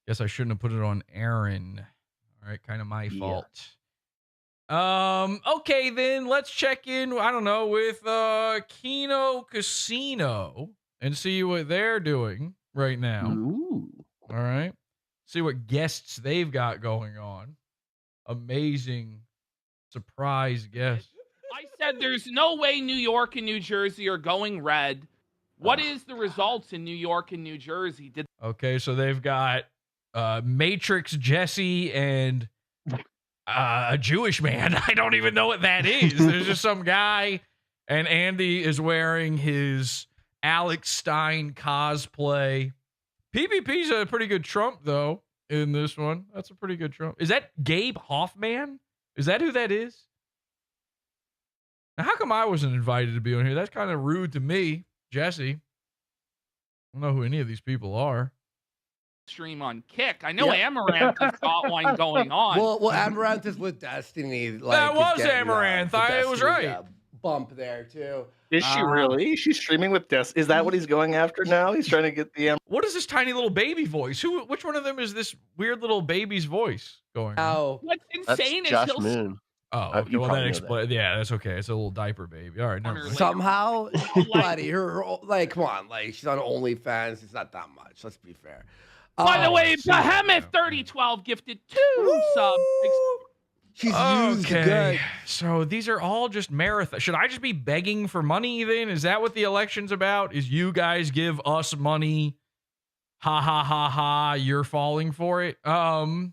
Guess I shouldn't have put it on Aaron. All right, kind of my fault. Okay, then let's check in, I don't know, with Kino Casino and see what they're doing right now. Ooh. All right. See what guests they've got going on. Amazing surprise guests. I said there's no way New York and New Jersey are going red. What is the results in New York and New Jersey? Okay, so they've got Matrix Jesse and a Jewish man. I don't even know what that is. There's just some guy, and Andy is wearing his Alex Stein cosplay. PPP's a pretty good Trump, though, in this one. That's a pretty good Trump. Is that Gabe Hoffman? Is that who that is? Now, how come I wasn't invited to be on here? That's kind of rude to me, Jesse. I don't know who any of these people are. Stream on Kick. I know Amaranth has got one going on. Well, Amaranth is with Destiny. Like, That was Amaranth. I was right. Bump there too. Is she really? She's streaming with Des. Is that what he's going after now? He's trying to get the. What is this tiny little baby voice? Which one of them is this weird little baby's voice going on? Oh, what's insane is he'll Moon. Oh, okay. Well, that explains. Yeah, that's okay. It's a little diaper baby. All right, never mind. somehow, buddy, her like, come on, like she's on OnlyFans. It's not that much. Let's be fair. By the way, Behemoth 3012 gifted 2 subs. She's used good. So these are all just marathon. Should I just be begging for money then? Is that what the election's about? Is you guys give us money? Ha ha ha ha. You're falling for it. All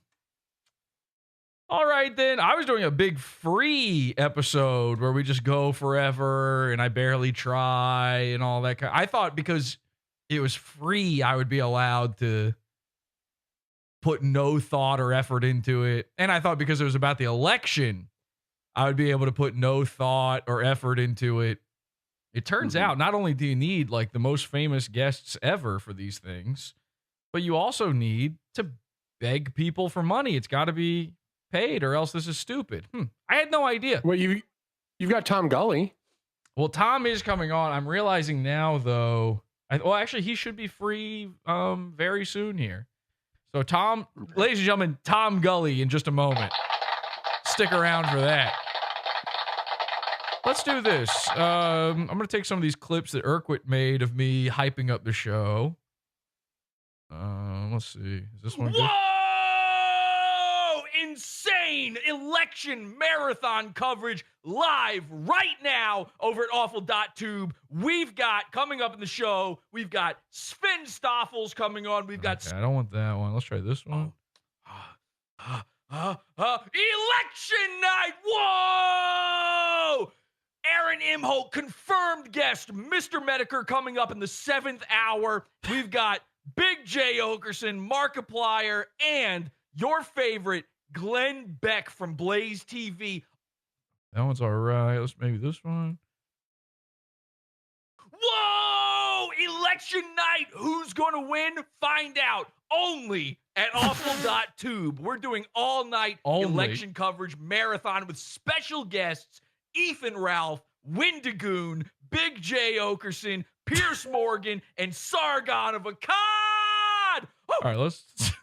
right, then. I was doing a big free episode where we just go forever and I barely try and all that. I thought because it was free, I would be allowed to put no thought or effort into it. And I thought because it was about the election, I would be able to put no thought or effort into it. It turns out not only do you need like the most famous guests ever for these things, but you also need to beg people for money. It's got to be paid or else this is stupid. I had no idea. Well, you've got Tom Gulley. Well, Tom is coming on. I'm realizing now, though. Well, actually, he should be free very soon here. So, Tom, ladies and gentlemen, Tom Gulley in just a moment. Stick around for that. Let's do this. I'm going to take some of these clips that Urquit made of me hyping up the show. Let's see. Is this one good? Whoa! Insane election marathon coverage live right now over at awful.tube. We've got, coming up in the show, we've got Sven Stoffels coming on. We've got... Okay, I don't want that one. Let's try this one. Election night! Whoa! Aaron Imholte, confirmed guest, Mr. Medicare, coming up in the 7th hour. We've got Big J. Okerson, Markiplier, and your favorite, Glenn Beck from Blaze TV. That one's all right. Let's maybe this one. Whoa! Election night. Who's going to win? Find out only at awful.tube. We're doing all night election coverage marathon with special guests Ethan Ralph, Windigoon, Big J Okerson, Pierce Morgan, and Sargon of Akkad. All right,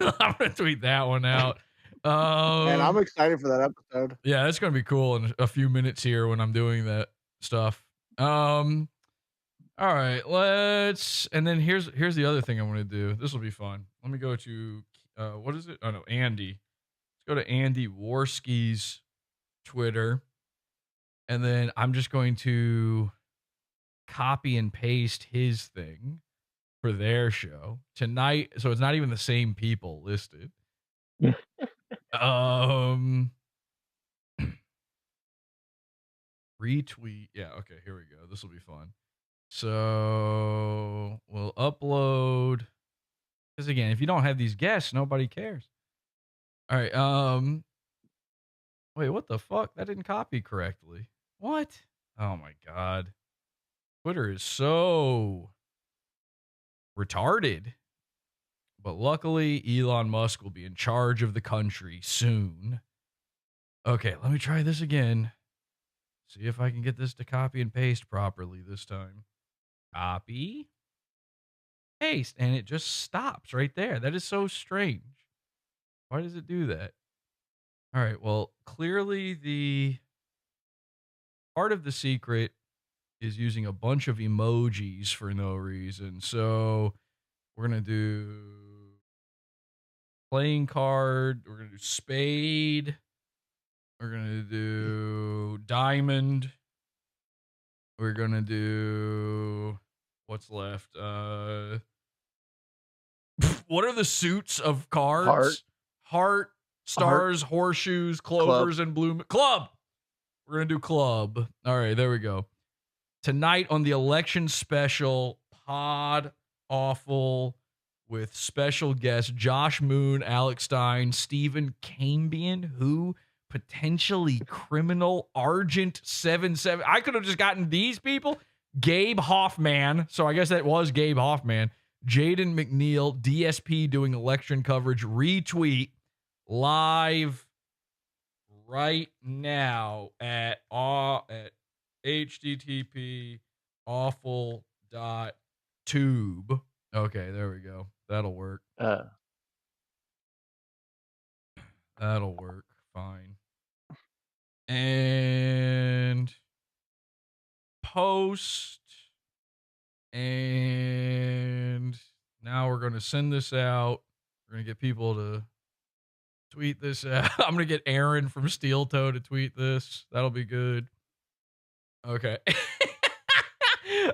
I'm going to tweet that one out. And I'm excited for that episode. Yeah, that's going to be cool in a few minutes here when I'm doing that stuff. All right, and then here's the other thing I want to do. This will be fun. Let me go to, what is it? Oh, no, Andy. Let's go to Andy Worski's Twitter. And then I'm just going to copy and paste his thing for their show tonight. So it's not even the same people listed. Retweet. Yeah, okay, here we go. This will be fun. So we'll upload, because again, if you don't have these guests, nobody cares. All right. Wait, what the fuck? That didn't copy correctly. What? Oh my God. Twitter is so retarded. But luckily, Elon Musk will be in charge of the country soon. Okay, let me try this again. See if I can get this to copy and paste properly this time. Copy. Paste. And it just stops right there. That is so strange. Why does it do that? All right, well, clearly the part of the secret is using a bunch of emojis for no reason. So we're going to do playing card. We're going to do spade. We're going to do diamond. We're going to do, what's left? What are the suits of cards? Heart, stars, horseshoes, clovers, and bloom. Club. We're going to do club. All right, there we go. Tonight on the election special, Pod Awful, with special guests Josh Moon, Alex Stein, Stephen Cambian, who potentially criminal Argent 77. I could have just gotten these people. Gabe Hoffman. So I guess that was Gabe Hoffman. Jaden McNeil, DSP doing election coverage. Retweet live right now at http awful.tube. Okay, there we go. That'll work. That'll work. Fine. And post. And now we're going to send this out. We're going to get people to tweet this out. I'm going to get Aaron from Steel Toe to tweet this. That'll be good. Okay.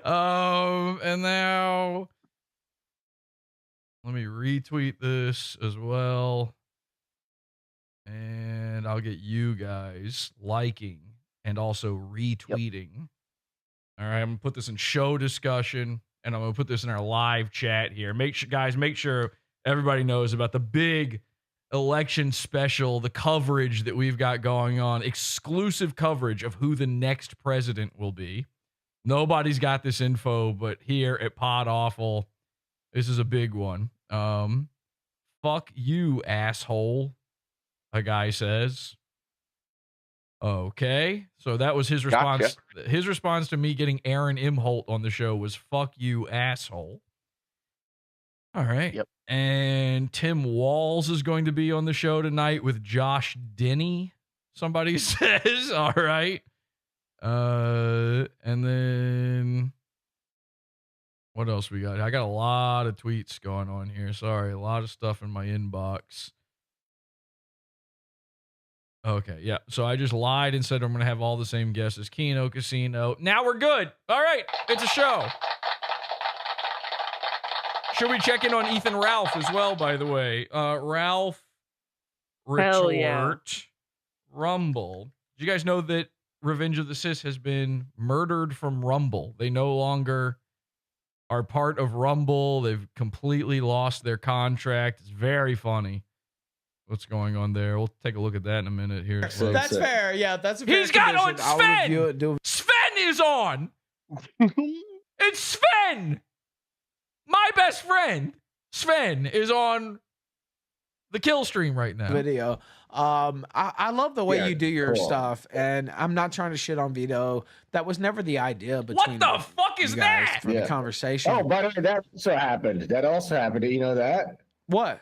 And now let me retweet this as well. And I'll get you guys liking and also retweeting. All right, I'm going to put this in show discussion, and I'm going to put this in our live chat here. Make sure everybody knows about the big election special, the coverage that we've got going on, exclusive coverage of who the next president will be. Nobody's got this info, but here at Pod Awful, this is a big one. Fuck you, asshole, a guy says. Okay, so that was his response. Gotcha. His response to me getting Aaron Imholte on the show was "fuck you, asshole." All right. Yep. And Tim Walls is going to be on the show tonight with Josh Denny. Somebody says, all right. And then what else we got? I got a lot of tweets going on here. Sorry, a lot of stuff in my inbox. Okay, yeah. So I just lied and said I'm going to have all the same guests as Kino Casino. Now we're good. All right, it's a show. Should we check in on Ethan Ralph as well, by the way? Ralph Retort Rumble. Did you guys know that Revenge of the Sis has been murdered from Rumble? They no longer are part of Rumble. They've completely lost their contract. It's very funny what's going on there. We'll take a look at that in a minute here. So that's fair. Yeah, that's a fair He's got on Sven! Sven is on! It's Sven! My best friend, Sven, is on the kill stream right now. Video. I love the way you do your cool. stuff, and I'm not trying to shit on Vito. That was never the idea between What the fuck is you guys that? for the conversation. Oh, by the way, that also happened. That also happened. Do you know that? What?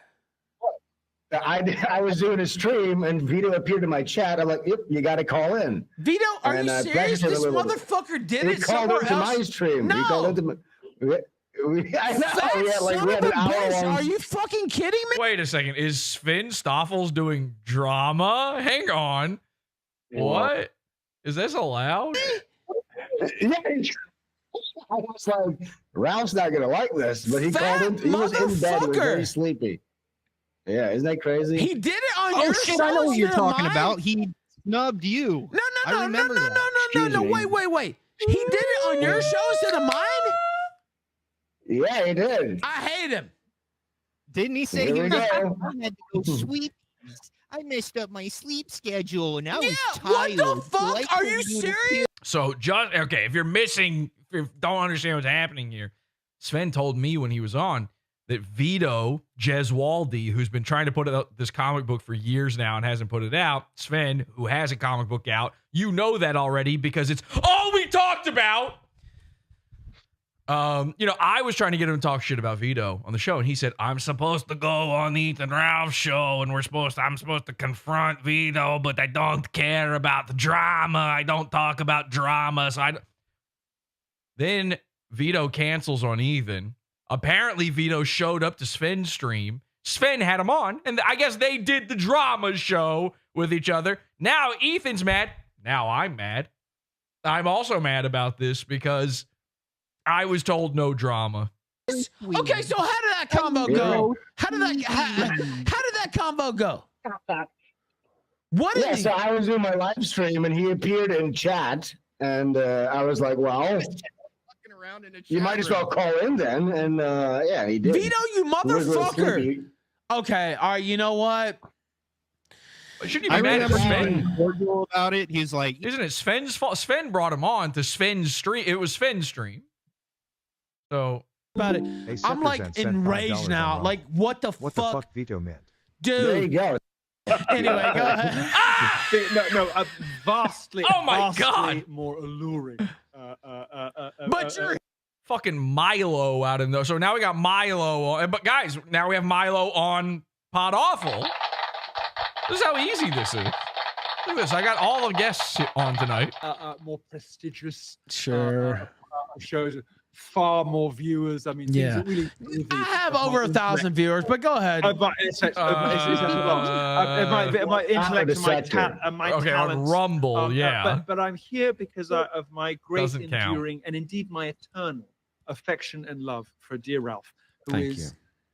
I was doing a stream and Vito appeared in my chat. I'm like, yep, you got to call in. Vito, are And, you serious? practiced it a This little bit. motherfucker did He it called somewhere into else. my stream. No. He called into my. I know. Fat We had, like, son we of had a an hour bitch. long. Are you fucking kidding me? Wait a second. Is Sven Stoffels doing drama? Hang on. What? Is this allowed? Yeah, I was like, Ralph's not gonna like this, but he called in. He was in bed. He was very sleepy. Yeah, isn't that crazy? He did it on Oh your shit! show I know what you're instead of talking mine? about. He snubbed you. No. Wait. He did it on your show instead of mine? Yeah, he did. I hate him. Didn't he say Here he we was? go. I had to go sweep. I messed up my sleep schedule, and I was What tired. the fuck? Like Are for you to serious? So just okay, if you don't understand what's happening here, Sven told me when he was on that Vito Gesualdi, who's been trying to put out this comic book for years now and hasn't put it out, Sven, who has a comic book out, you know that already because it's all we talked about. I was trying to get him to talk shit about Vito on the show, and he said, I'm supposed to go on the Ethan Ralph show, and I'm supposed to confront Vito, but I don't care about the drama. I don't talk about drama. Then Vito cancels on Ethan. Apparently, Vito showed up to Sven's stream. Sven had him on, and I guess they did the drama show with each other. Now Ethan's mad. Now I'm mad. I'm also mad about this because I was told no drama. Okay, so how did that combo go? How did that combo go? What Yeah, is so I was doing my live stream and he appeared in chat, and I was like, well, you might as well call in then. And yeah, he did. Vito, you He was a little motherfucker. sleepy. Okay, all right, you know what? Shouldn't I you be mad at remember Sven? being cordial about it. He's like, Isn't it Sven's fault? Sven brought him on to Sven's stream. It was Sven's stream. So About it. I'm like enraged now. Like, what the fuck? Vito meant. Dude. There you go. Anyway, go ahead. No, vastly, Oh my vastly God. more alluring. But you're fucking Milo out in those. So now we got Milo on. But guys, now we have Milo on PodAWFUL. This is how easy this is. Look at this. I got all the guests on tonight. More prestigious Sure. shows, far more viewers. I mean, things Yeah. that really. I have over 1,000 viewers, but go ahead. My intellect and my Okay, on talents. Rumble, yeah. But I'm here because of my great Doesn't count. enduring and indeed my eternal affection and love for dear Ralph, who Thank is, you.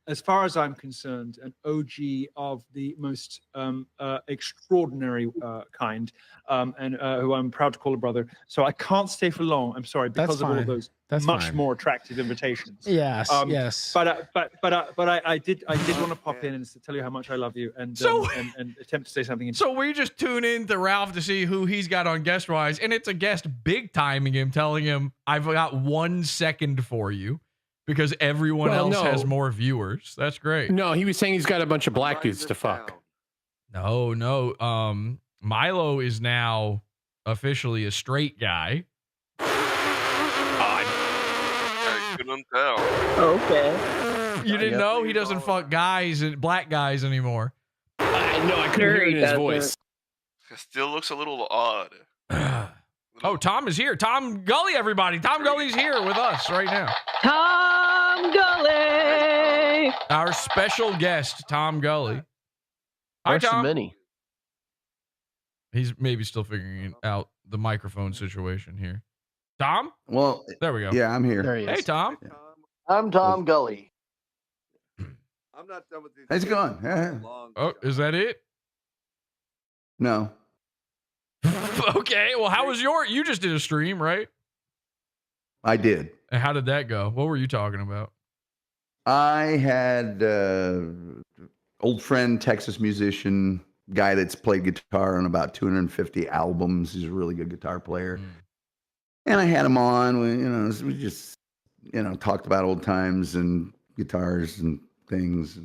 as far as I'm concerned, an OG of the most extraordinary kind, and who I'm proud to call a brother. So I can't stay for long. I'm sorry, because That's of all fine. of those That's much fine. more attractive invitations. Yes, yes. But I did want to pop in and tell you how much I love you and and attempt to say something. So we just tune in to Ralph to see who he's got on guest wise, and it's a guest big timing him, telling him, I've got 1 second for you because everyone else has more viewers. That's great. No, he was saying he's got a bunch of black dudes to fuck. No. Milo is now officially a straight guy. I couldn't tell. Okay. You didn't know he doesn't fuck guys and black guys anymore. No, I couldn't hear it in his voice. It still looks a little odd. Oh, Tom is here. Tom Gulley, everybody. Tom Gulley's here with us right now. Tom Gulley. Our special guest, Tom Gulley. Hi, First of Tom. many. He's maybe still figuring out the microphone situation here. Tom? Well, there we go. Yeah, I'm here. There he is. Hey, Tom. I'm Tom Gulley. I'm not done with these. How's it going? Oh, is that it? No. Okay. Well, how was you just did a stream, right? I did. And how did that go? What were you talking about? I had old friend, Texas musician, guy that's played guitar on about 250 albums. He's a really good guitar player. And I had him on. We just talked about old times and guitars and things.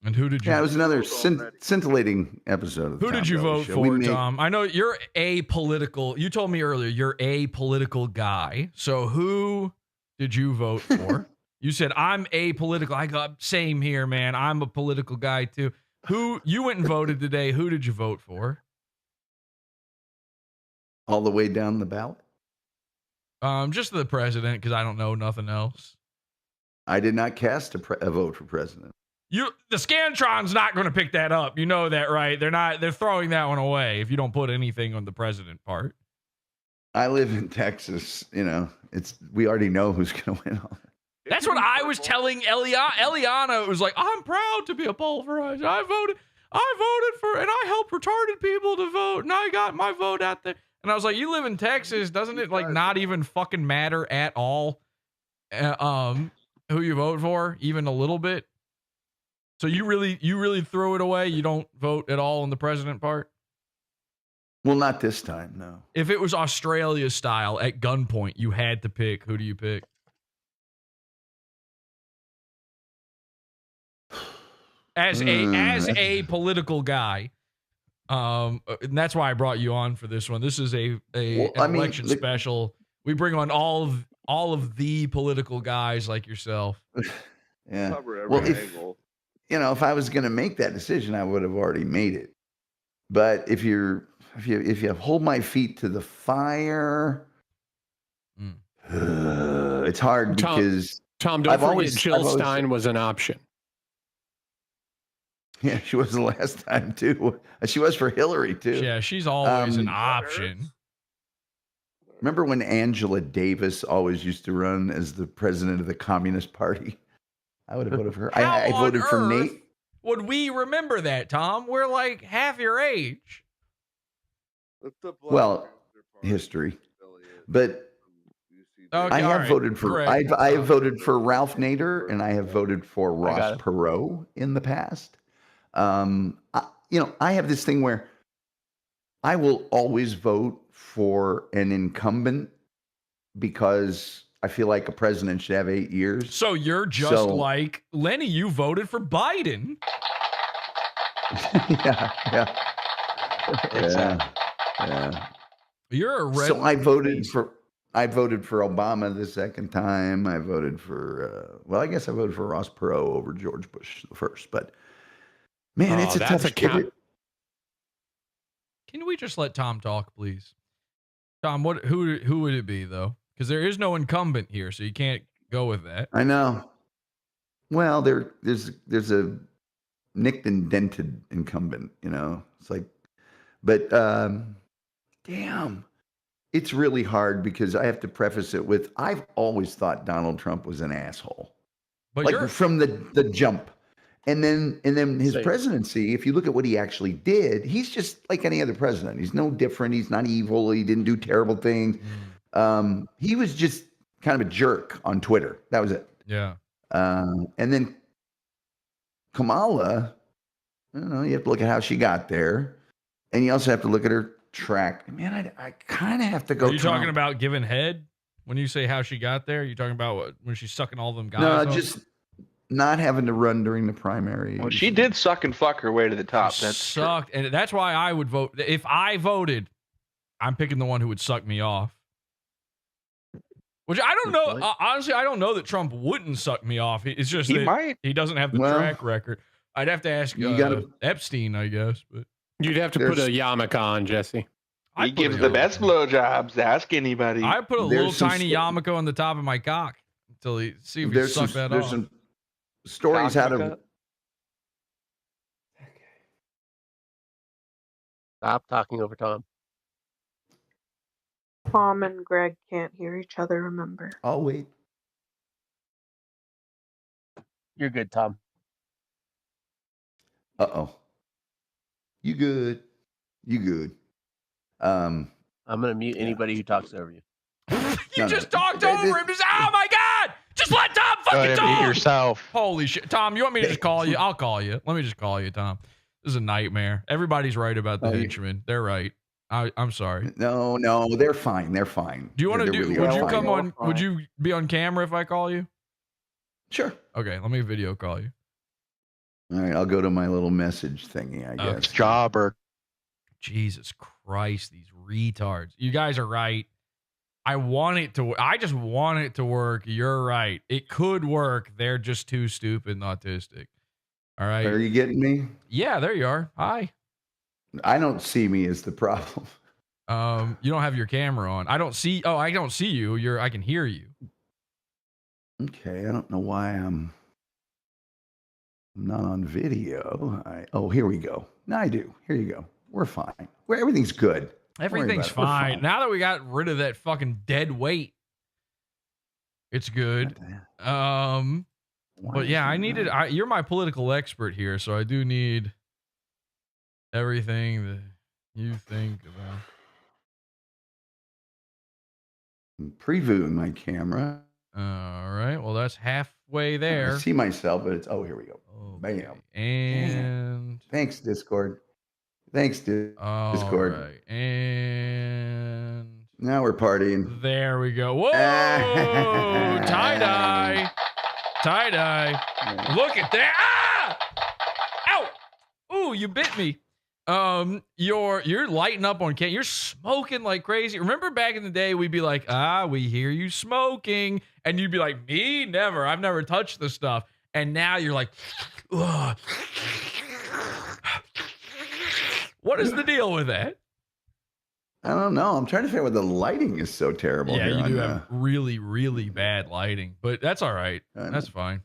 And who did you? Yeah, it was another scintillating episode. Of the Who Tom did you Belly vote Show. for, Tom? I know you're apolitical. You told me earlier you're a political guy. So who did you vote for? You said I'm apolitical. I got same here, man. I'm a political guy too. Who you went and voted today? Who did you vote for? All the way down the ballot. Just the president, because I don't know nothing else. I did not cast a vote for president. The Scantron's not going to pick that up. You know that, right? They're throwing that one away if you don't put anything on the president part. I live in Texas. We already know who's going to win. That's what I was telling Eliana. It was like, I'm proud to be a pulverizer. I voted for, and I helped retarded people to vote, and I got my vote out there. And I was like, you live in Texas, doesn't it not even fucking matter at all? Who you vote for, even a little bit? So you really throw it away? You don't vote at all on the president part? Well, not this time, no. If it was Australia style at gunpoint, you had to pick. Who do you pick? As a political guy, and that's why I brought you on for this one. This is an election special. We bring on all of the political guys like yourself. Yeah. Well, if I was going to make that decision, I would have already made it. But if you hold my feet to the fire, it's hard because Tom, don't forget Jill Stein was an option. Yeah, she was the last time too. She was for Hillary too. Yeah, she's always an option. Remember when Angela Davis always used to run as the president of the Communist Party? I would have voted for her. I voted for Nate. Would we remember that, Tom? We're like half your age. Well, history. But okay, I have voted for Greg. I have voted for Ralph Nader and I have voted for Ross Perot in the past. I have this thing where I will always vote for an incumbent because I feel like a president should have 8 years. So you're just like Lenny. You voted for Biden. Yeah. You're a red. So I voted for Obama the second time. I voted for I guess I voted for Ross Perot over George Bush the first. But man, it's a tough Can we just let Tom talk, please? Tom, who would it be though? Because there is no incumbent here, so you can't go with that. I know. Well, there's a nicked and dented incumbent. It's like, but damn, it's really hard because I have to preface it with I've always thought Donald Trump was an asshole, but from the jump. And then his presidency, if you look at what he actually did, he's just like any other president. He's no different. He's not evil. He didn't do terrible things. He was just kind of a jerk on Twitter. That was it. Yeah. And then Kamala, you have to look at how she got there. And you also have to look at her track. Man, I kind of have to go. Are you talking about giving head when you say how she got there? Are you talking about when she's sucking all them guys? No, just not having to run during the primary. Well, she did suck and fuck her way to the top. That sucked, and that's why I would vote. If I voted, I'm picking the one who would suck me off. Which I don't know. Honestly, I don't know that Trump wouldn't suck me off. It's just he might. He doesn't have the track record. I'd have to ask Epstein, I guess. But you'd have to put a yarmulke on, Jesse. He gives the best blowjobs. Ask anybody. I put a little tiny yarmulke on the top of my cock until he see if he suck that off. Some stories out of. Stop talking over Tom. Tom and Greg can't hear each other, remember? I'll wait. You're good, Tom. Uh-oh. You good. I'm going to mute anybody who talks over you. You just talked over him. Just, oh, my God. Just let Tom fucking talk. Mute yourself. Holy shit. Tom, you want me to just call you? I'll call you. Let me just call you, Tom. This is a nightmare. Everybody's right about the henchmen. They're right. I'm sorry. No, they're fine. They're fine. Do you want to do? Really Would you fine. come on? Would you be on camera if I call you? Sure. Okay, let me video call you. All right, I'll go to my little message thingy, I guess. Jobber. Jesus Christ, these retards. You guys are right. I just want it to work. You're right. It could work. They're just too stupid and autistic. All right. Are you getting me? Yeah, there you are. Hi. I don't see me as the problem. You don't have your camera on. I don't see you. I can hear you. Okay, I don't know why I'm not on video. Here we go. Now I do. Here you go. We're fine. Everything's good. Everything's fine. Now that we got rid of that fucking dead weight, it's good. But yeah, you're my political expert here, so I do need everything that you think about. I'm previewing my camera. All right. Well, that's halfway there. I see myself, but here we go. Okay. Bam. And thanks, Discord. Discord. Right. And now we're partying. There we go. Whoa! Tie-dye. Tie-dye. Look at that. Ah! Ow! Ooh, you bit me. You're lighting up on camera. You're smoking like crazy. Remember back in the day, we'd be like, we hear you smoking. And you'd be like, me? Never. I've never touched this stuff. And now you're like, ugh. What is the deal with that? I don't know. I'm trying to figure out why the lighting is so terrible. Yeah, here you do have really, really bad lighting, but that's all right. That's fine.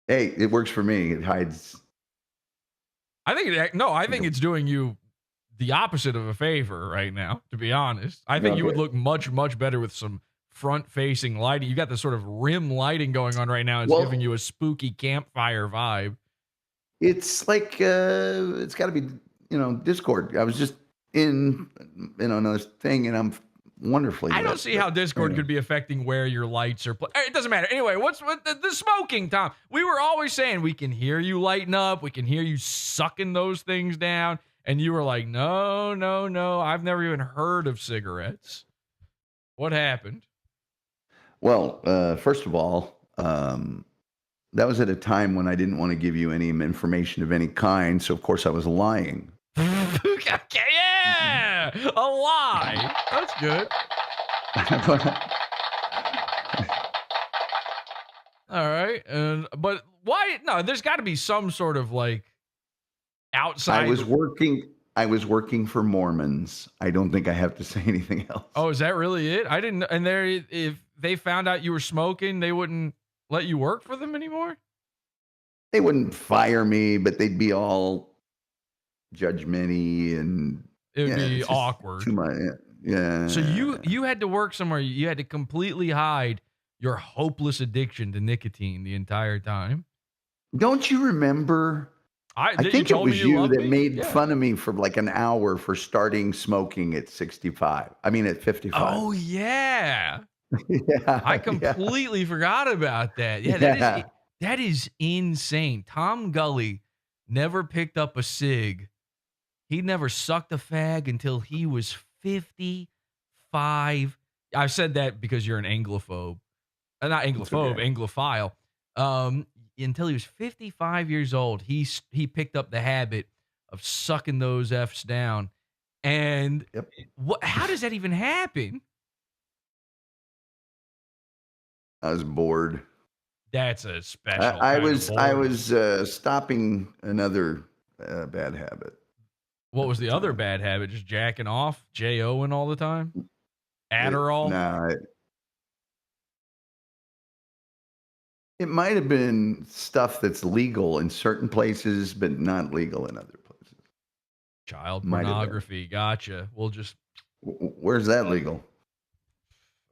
Hey, it works for me. It hides. I think it's doing you the opposite of a favor right now, to be honest. I think you would look much, much better with some front-facing lighting. You got this sort of rim lighting going on right now. It's giving you a spooky campfire vibe. It's like it's got to be, Discord. I was just in another thing, and I'm wonderfully. I don't see how Discord could be affecting where your lights are. It doesn't matter. Anyway, what's with the smoking, Tom? We were always saying we can hear you lighting up, we can hear you sucking those things down, and you were like, no, I've never even heard of cigarettes. What happened? Well, first of all, that was at a time when I didn't want to give you any information of any kind, so of course I was lying. Okay, yeah, a lie. That's good. All right, but why? No, there's got to be some sort of like outside. I was working for Mormons. I don't think I have to say anything else. Oh, is that really it? I didn't. And if they found out you were smoking, they wouldn't let you work for them anymore. They wouldn't fire me, but they'd be all judgmenty, and it would be awkward. Too much, yeah. So you had to work somewhere. You had to completely hide your hopeless addiction to nicotine the entire time. Don't you remember? I think it was you that made fun of me for like an hour for starting smoking at 65. I mean, at 55. Oh yeah. Yeah, I completely forgot about that. Yeah, that is insane. Tom Gulley never picked up a cig. He never sucked a fag until he was 55. I've said that because you're an Anglophobe. Not Anglophobe, Anglophile. Until he was 55 years old, he picked up the habit of sucking those F's down. And how does that even happen? I was bored. That's a special. I was stopping another bad habit. What was the other bad habit? Just jacking off, J-O-ing all the time? Adderall? It might have been stuff that's legal in certain places, but not legal in other places. Child pornography. Gotcha. We'll just. Where's that legal?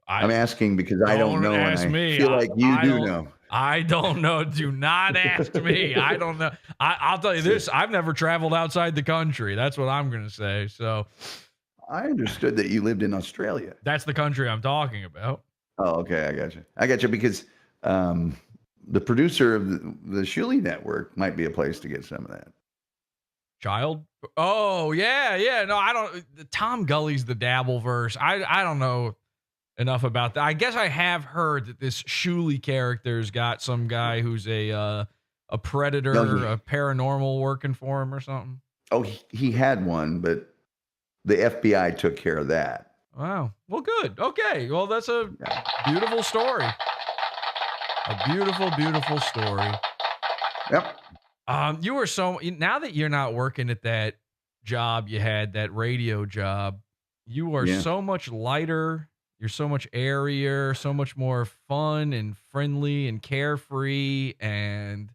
I'm asking because I don't know. Ask and I me. feel like you do know. I don't know. Do not ask me. I don't know. I'll tell you this. I've never traveled outside the country. That's what I'm going to say. So I understood that you lived in Australia. That's the country I'm talking about. Oh, okay. I got you because the producer of the Shuli Network might be a place to get some of that. child. Oh yeah. No, I don't. Tom Gulley's the Dabbleverse. I don't know enough about that. I guess I have heard that this Shuley character's got some guy who's a predator, a paranormal working for him or something. Oh, he had one, but the FBI took care of that. Wow. Well, good. Okay. Well, that's a beautiful story. A beautiful, beautiful story. Yep. You were now that you're not working at that job you had, that radio job, you are so much lighter. You're so much airier, so much more fun and friendly and carefree and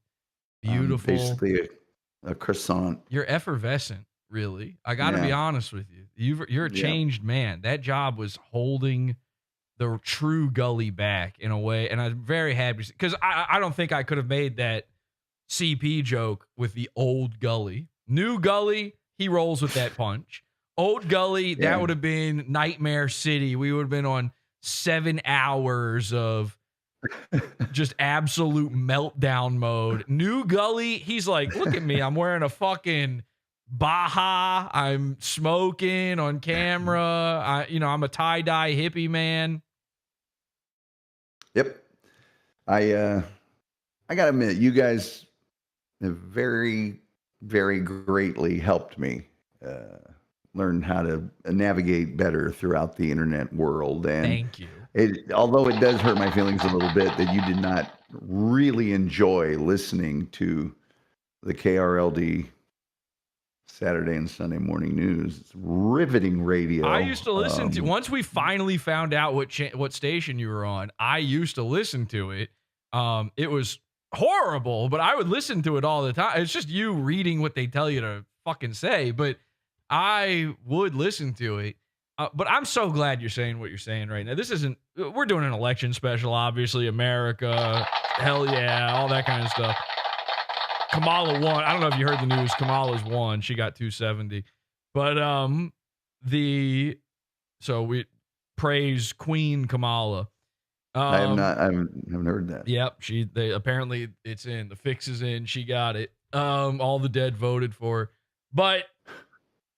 beautiful. Basically a croissant. You're effervescent, really. I got to be honest with you. You're a changed man. That job was holding the true Gulley back in a way, and I'm very happy because I don't think I could have made that CP joke with the old Gulley. New Gulley, he rolls with that punch. Old Gulley, that would have been Nightmare City. We would have been on 7 hours of just absolute meltdown mode. New Gulley, he's like, look at me. I'm wearing a fucking Baja. I'm smoking on camera. I'm a tie-dye hippie man. Yep. I gotta admit, you guys have very, very greatly helped me learn how to navigate better throughout the internet world. And thank you. Although it does hurt my feelings a little bit that you did not really enjoy listening to the KRLD Saturday and Sunday morning news. It's riveting radio. I used to listen to, once we finally found out what station you were on, I used to listen to it. It was horrible, but I would listen to it all the time. It's just you reading what they tell you to fucking say, but I would listen to it. But I'm so glad you're saying what you're saying right now. We're doing an election special, obviously. America, hell yeah, all that kind of stuff. Kamala won. I don't know if you heard the news. Kamala's won. She got 270. But so we praise Queen Kamala. I haven't heard that. Yep. Apparently it's in. The fix is in. She got it. All the dead voted for her. But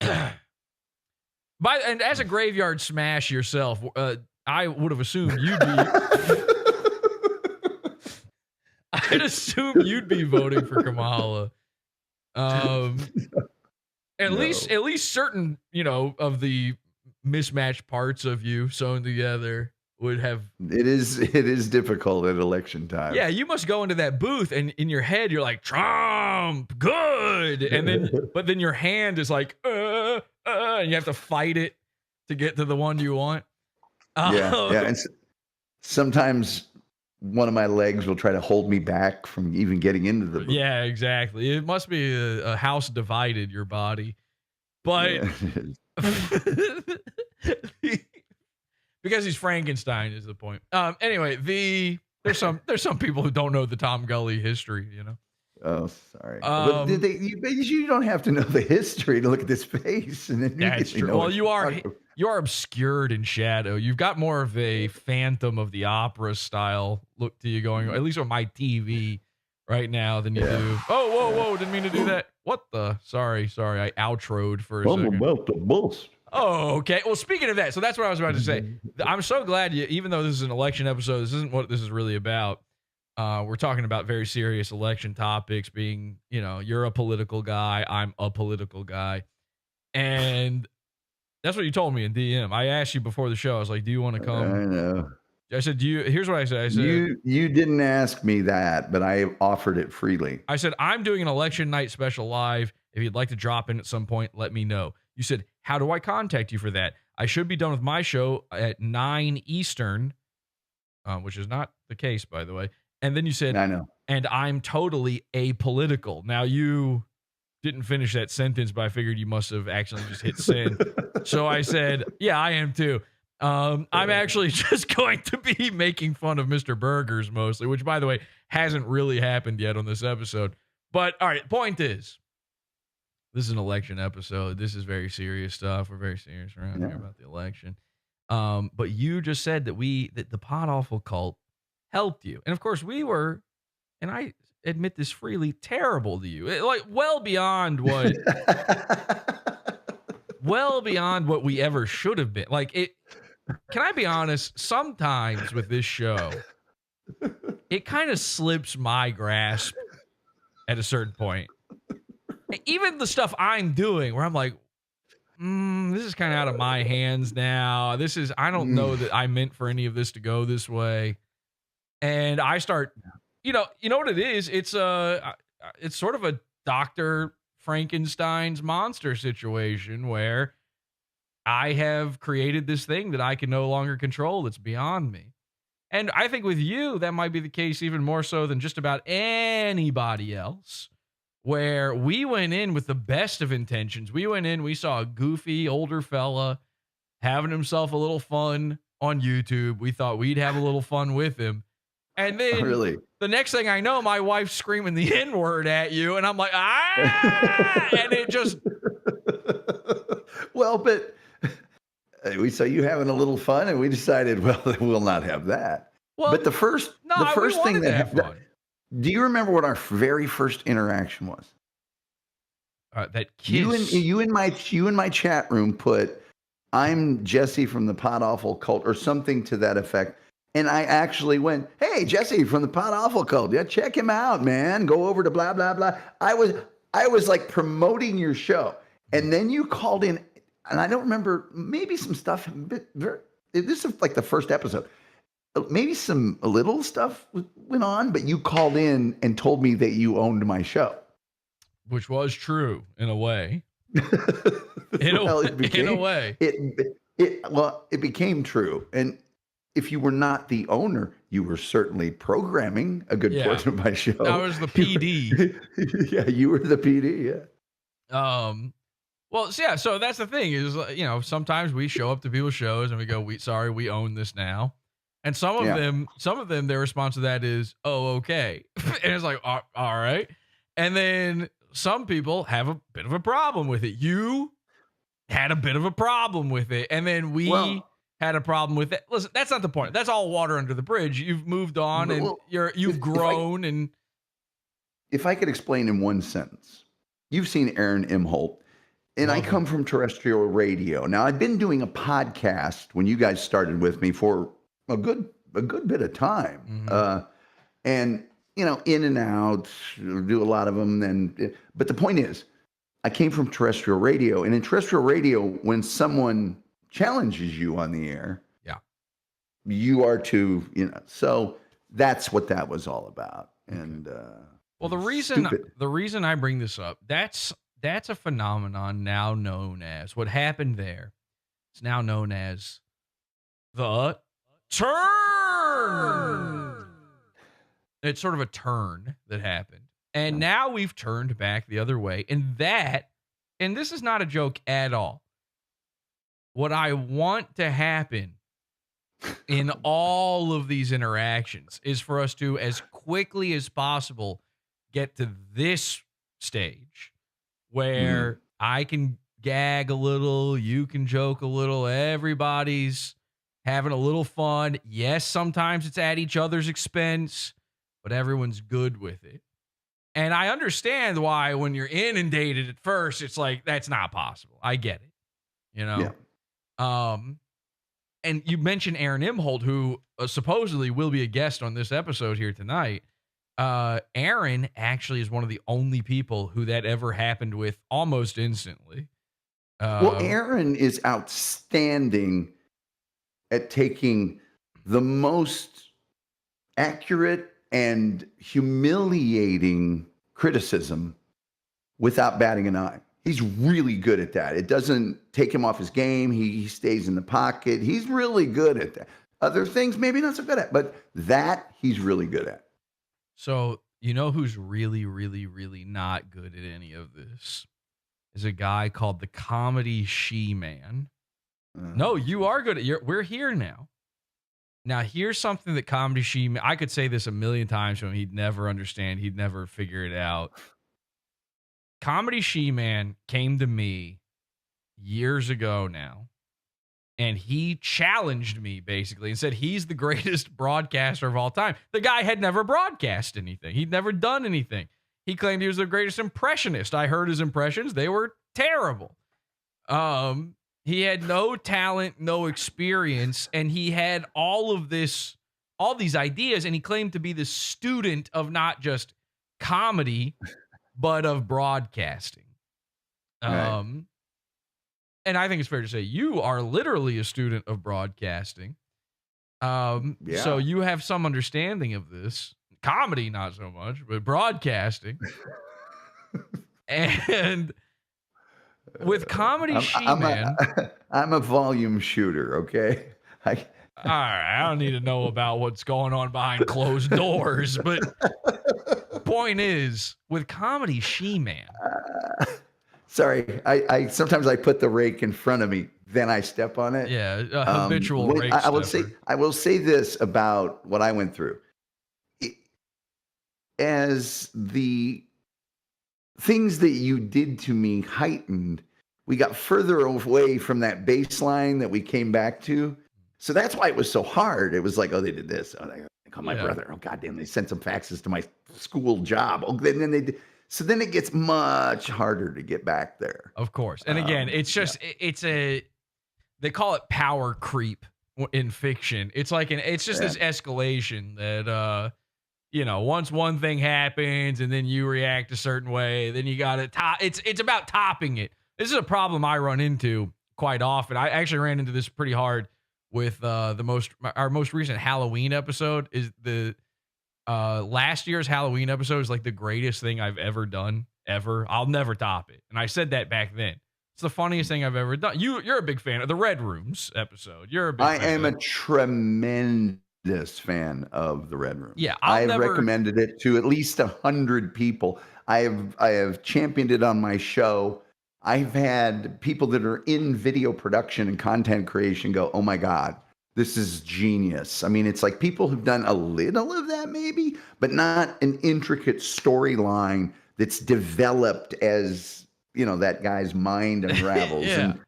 and as a graveyard smash yourself, I would have assumed you'd be I'd assume you'd be voting for Kamala. At least certain, of the mismatched parts of you sewn together would have. It is difficult at election time. Yeah, you must go into that booth and in your head you're like, Trump, good, and but then your hand is like, and you have to fight it to get to the one you want. Yeah, and sometimes one of my legs will try to hold me back from even getting into the booth. Yeah, exactly. It must be a house divided, your body, but because he's Frankenstein is the point. Anyway, there's some people who don't know the Tom Gulley history, Oh, sorry. But you don't have to know the history to look at this face, and then that's true. Well, you are obscured in shadow. You've got more of a Phantom of the Opera style look to you, going at least on my TV right now than you do. Oh, whoa! Didn't mean to do that. What the? Sorry. I outroed for a second. I'm about to bust. Oh, okay. Well, speaking of that, so that's what I was about to say. I'm so glad even though this is an election episode, this isn't what this is really about. We're talking about very serious election topics, being, you're a political guy, I'm a political guy. And that's what you told me in DM. I asked you before the show, I was like, do you want to come? I know. I said, here's what I said. I said, you didn't ask me that, but I offered it freely. I said, I'm doing an election night special live. If you'd like to drop in at some point, let me know. You said, how do I contact you for that? I should be done with my show at 9 Eastern, which is not the case, by the way. And then you said, I know. And I'm totally apolitical. Now, you didn't finish that sentence, but I figured you must have actually just hit send. So I said, yeah, I am too. I'm actually just going to be making fun of Mr. Burgers mostly, which, by the way, hasn't really happened yet on this episode. But all right, point is, this is an election episode. This is very serious stuff. We're very serious around here about the election. But you just said that the PODAWFUL cult helped you. And of course we were, and I admit this freely, terrible to you. Like well beyond what we ever should have been. Like it. Can I be honest? Sometimes with this show, it kind of slips my grasp at a certain point. Even the stuff I'm doing where I'm like, this is kind of out of my hands now. I don't know that I meant for any of this to go this way. And I start, you know what it is? It's sort of a Dr. Frankenstein's monster situation where I have created this thing that I can no longer control that's beyond me. And I think with you, that might be the case even more so than just about anybody else, where we went in with the best of intentions. We went in, we saw a goofy older fella having himself a little fun on YouTube. We thought we'd have a little fun with him. And then the next thing I know, my wife's screaming the N-word at you. And I'm like, and it just. Well, but we saw you having a little fun, and we decided, well, we'll not have that. Well, but the first thing that happened. Do you remember what our very first interaction was? That kiss. You in my chat room put, "I'm Jesse from the PODAWFUL cult," or something to that effect. And I actually went, "Hey, Jesse from the PODAWFUL cult. Yeah, check him out, man. Go over to blah blah blah." I was like promoting your show, and then you called in, and I don't remember, maybe some stuff. This is like the first episode. Maybe a little stuff went on, but you called in and told me that you owned my show, which was true in a way. In a way, it became true. And if you were not the owner, you were certainly programming a good portion of my show. I was the PD. Yeah, you were the PD. Yeah. Well, yeah. So that's the thing is, sometimes we show up to people's shows and we go, "Sorry, we own this now." And some of them, their response to that is, "Oh, okay." And it's like, all right. And then some people have a bit of a problem with it. You had a bit of a problem with it. And then we had a problem with it. Listen, that's not the point. That's all water under the bridge. You've moved on and you've grown. If I could explain in one sentence, you've seen Aaron Imholte. And I come from terrestrial radio. Now, I've been doing a podcast when you guys started with me for a good bit of time. And, in and out, do a lot of them. But the point is, I came from terrestrial radio. And in terrestrial radio, when someone challenges you on the air, you are to, so that's what that was all about. And the reason I bring this up, that's a phenomenon now known as what happened there. It's now known as the turn. It's sort of a turn that happened. And now we've turned back the other way. And this is not a joke at all. What I want to happen in all of these interactions is for us to, as quickly as possible, get to this stage where I can gag a little, you can joke a little, everybody's having a little fun. Yes, sometimes it's at each other's expense, but everyone's good with it. And I understand why when you're inundated at first, it's like, that's not possible. I get it, Yeah. And you mentioned Aaron Imholte, who supposedly will be a guest on this episode here tonight. Aaron actually is one of the only people who that ever happened with almost instantly. Aaron is outstanding at taking the most accurate and humiliating criticism without batting an eye. He's really good at that. It doesn't take him off his game. He stays in the pocket. He's really good at that. Other things, maybe not so good at, but that he's really good at. So, who's really, really, really not good at any of this is a guy called the Comedy She-Man. No, you are good at we're here now. Now, here's something that Comedy She-Man, I could say this a million times to him. He'd never understand. He'd never figure it out. Comedy She-Man came to me years ago now and he challenged me basically and said he's the greatest broadcaster of all time. The guy had never broadcast anything. He'd never done anything. He claimed he was the greatest impressionist. I heard his impressions. They were terrible. He had no talent, no experience, and he had all these ideas, and he claimed to be the student of not just comedy, but of broadcasting. Right. And I think it's fair to say you are literally a student of broadcasting. So you have some understanding of this. Comedy, not so much, but broadcasting. And with Comedy She-Man, I'm a volume shooter, okay? all right, I don't need to know about what's going on behind closed doors, but point is, with Comedy She-Man. Sorry, I sometimes I put the rake in front of me, then I step on it. Yeah, a habitual rake I will say this about what I went through. As the things that you did to me heightened, we got further away from that baseline that we came back to. So that's why it was so hard. It was like, oh, they did this. Oh, they called my brother. Oh, goddamn, they sent some faxes to my school job. Oh, then they did. So then it gets much harder to get back there. Of course. And again, it's just, they call it power creep in fiction. It's like, it's just this escalation that, once one thing happens and then you react a certain way, then you got to top. It's about topping it. This is a problem I run into quite often. I actually ran into this pretty hard with our most recent Halloween episode. Is the last year's Halloween episode is like the greatest thing I've ever done ever. I'll never top it. And I said that back then. It's the funniest thing I've ever done. You're a big fan of the Red Rooms episode. You're a big fan. I am a tremendous fan of the Red Room. Yeah, I've recommended it to at least 100 people. I have championed it on my show. I've had people that are in video production and content creation go, oh my God, this is genius. I mean, it's like people who've done a little of that maybe, but not an intricate storyline that's developed as, that guy's mind unravels. Yeah. And,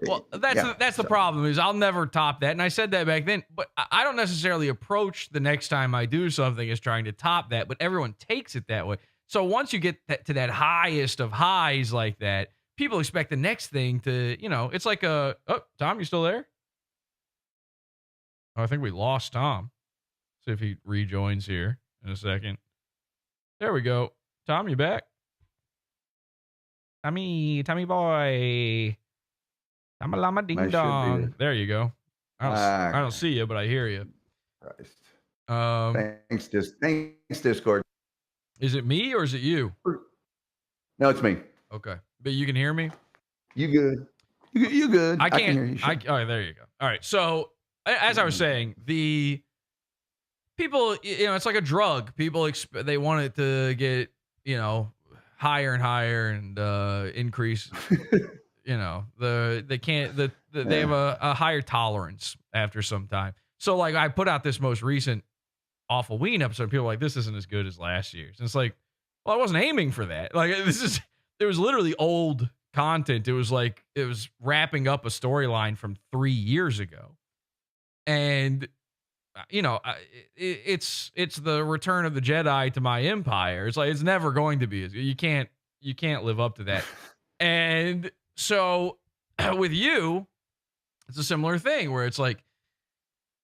well, that's the problem is I'll never top that. And I said that back then, but I don't necessarily approach the next time I do something as trying to top that, but everyone takes it that way. So once you get to that highest of highs like that, people expect the next thing to, it's like Tom, you still there? Oh, I think we lost Tom. See if he rejoins here in a second. There we go. Tom, you back? Tommy boy. Tama lama ding dong. There you go. I don't see you, but I hear you. Christ. Thanks, Discord. Is it me or is it you? No, it's me. Okay. But you can hear me? You good. You good. I can't hear you. Oh, there you go. All right. So as I was saying, the people, it's like a drug. People, they want it to get, higher and higher and increase, they have a higher tolerance after some time. So like I put out this most recent Awful Ween episode. People are like, this isn't as good as last year's. And it's like, well, I wasn't aiming for that. Like it was literally old content. It was wrapping up a storyline from 3 years ago. And, it's the Return of the Jedi to my empire. It's like, it's never going to be as good. You can't live up to that. And so with you, it's a similar thing where it's like,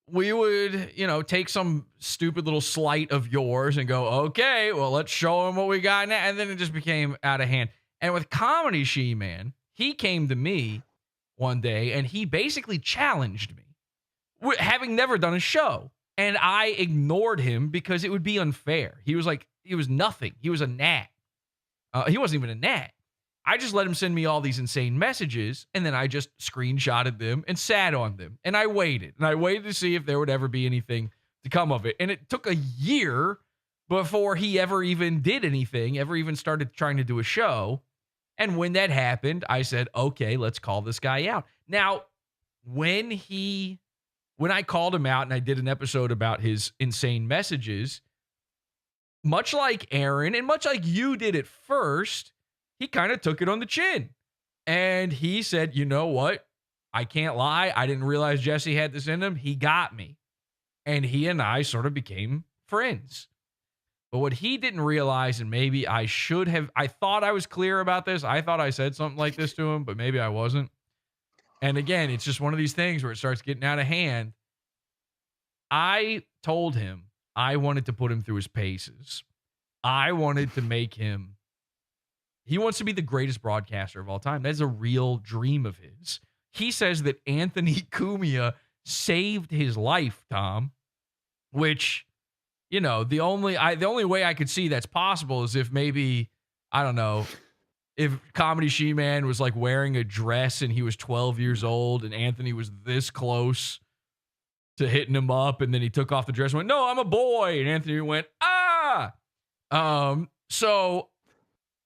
we would, take some stupid little slight of yours and go, okay, well, let's show them what we got now. And then it just became out of hand. And with Comedy She-Man, he came to me one day and he basically challenged me, having never done a show. And I ignored him because it would be unfair. He was nothing. He was a gnat. He wasn't even a gnat. I just let him send me all these insane messages, and then I just screenshotted them and sat on them. And I waited to see if there would ever be anything to come of it. And it took a year before he ever even did anything, ever even started trying to do a show. And when that happened, I said, okay, let's call this guy out. Now, when I called him out and I did an episode about his insane messages, much like Aaron and much like you did at first, he kind of took it on the chin. And he said, you know what? I can't lie. I didn't realize Jesse had this in him. He got me. And he and I sort of became friends. But what he didn't realize, and maybe I should have, I thought I was clear about this. I thought I said something like this to him, but maybe I wasn't. And again, it's just one of these things where it starts getting out of hand. I told him I wanted to put him through his paces. I wanted to make him, he wants to be the greatest broadcaster of all time. That's a real dream of his. He says that Anthony Cumia saved his life, Tom, which, you know, the only way I could see that's possible is if maybe, I don't know, if Comedy She-Man was like wearing a dress and he was 12 years old and Anthony was this close to hitting him up, and then he took off the dress and went, "No, I'm a boy," and Anthony went, "Ah." So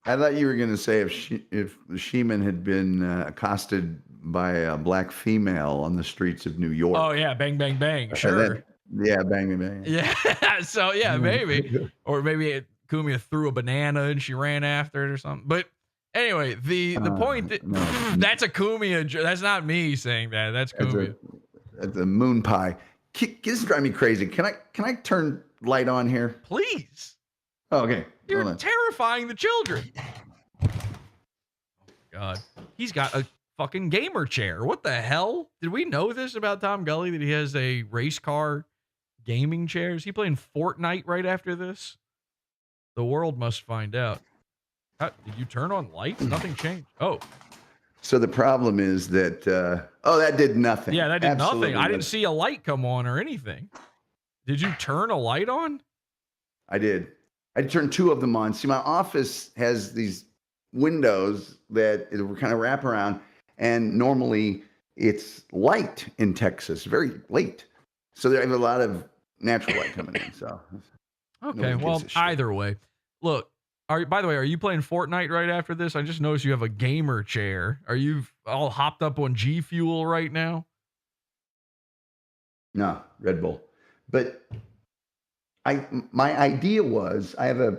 I thought you were going to say if She-Man had been accosted by a black female on the streets of New York. Oh yeah, bang bang bang, sure. Yeah, bang bang bang. Yeah, so yeah, maybe, or maybe Cumia threw a banana and she ran after it or something. But anyway, the point that that's a Cumia. That's not me saying that. That's Cumia. The moon pie. This is driving me crazy. Can I turn light on here? Please. Oh, okay. You're terrifying the children. Oh God, he's got a fucking gamer chair. What the hell? Did we know this about Tom Gulley, that he has a race car gaming chair? Is he playing Fortnite right after this? The world must find out. Did you turn on lights? Nothing changed. Oh. So the problem is that, that did nothing. Yeah, that did Absolutely nothing. I didn't see a light come on or anything. Did you turn a light on? I did. I turned two of them on. See, my office has these windows that kind of wrap around, and normally it's light in Texas, very late. So there have a lot of natural light coming in. So okay, well, either way, look. By the way, are you playing Fortnite right after this? I just noticed you have a gamer chair. Are you all hopped up on G Fuel right now? No, Red Bull. But my idea was, I have a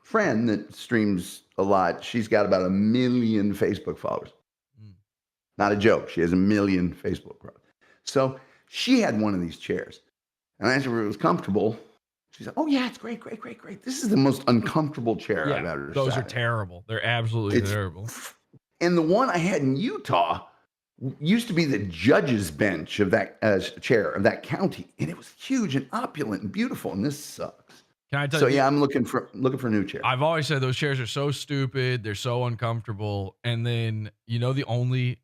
friend that streams a lot. She's got about 1 million Facebook followers. Not a joke. She has 1 million Facebook followers. So she had one of these chairs. And I asked her if it was comfortable. She said, "Oh yeah, it's great. This is the most uncomfortable chair I've ever those sat are in." terrible. They're absolutely terrible. And the one I had in Utah used to be the judge's bench of that chair of that county, and it was huge and opulent and beautiful. And this sucks. Can I tell So you? yeah, I'm looking for a new chair. I've always said those chairs are so stupid. They're so uncomfortable. And then, you know, the only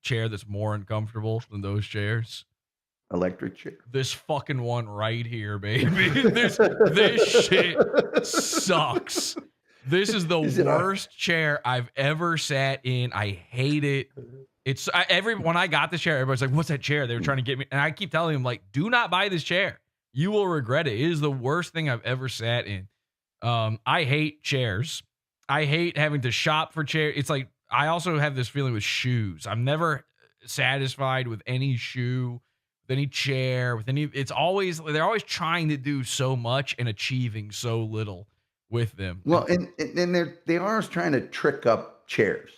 chair that's more uncomfortable than those chairs? Electric chair. This fucking one right here, baby. this shit sucks. This is the worst chair I've ever sat in. I hate it. It's when I got this chair, everybody's like, "What's that chair?" They were trying to get me, and I keep telling them, like, "Do not buy this chair. You will regret it. It is the worst thing I've ever sat in." I hate chairs. I hate having to shop for chairs. It's like, I also have this feeling with shoes. I'm never satisfied with any shoe, with any chair, with any. They're always trying to do so much and achieving so little with them. Well, and they are always trying to trick up chairs.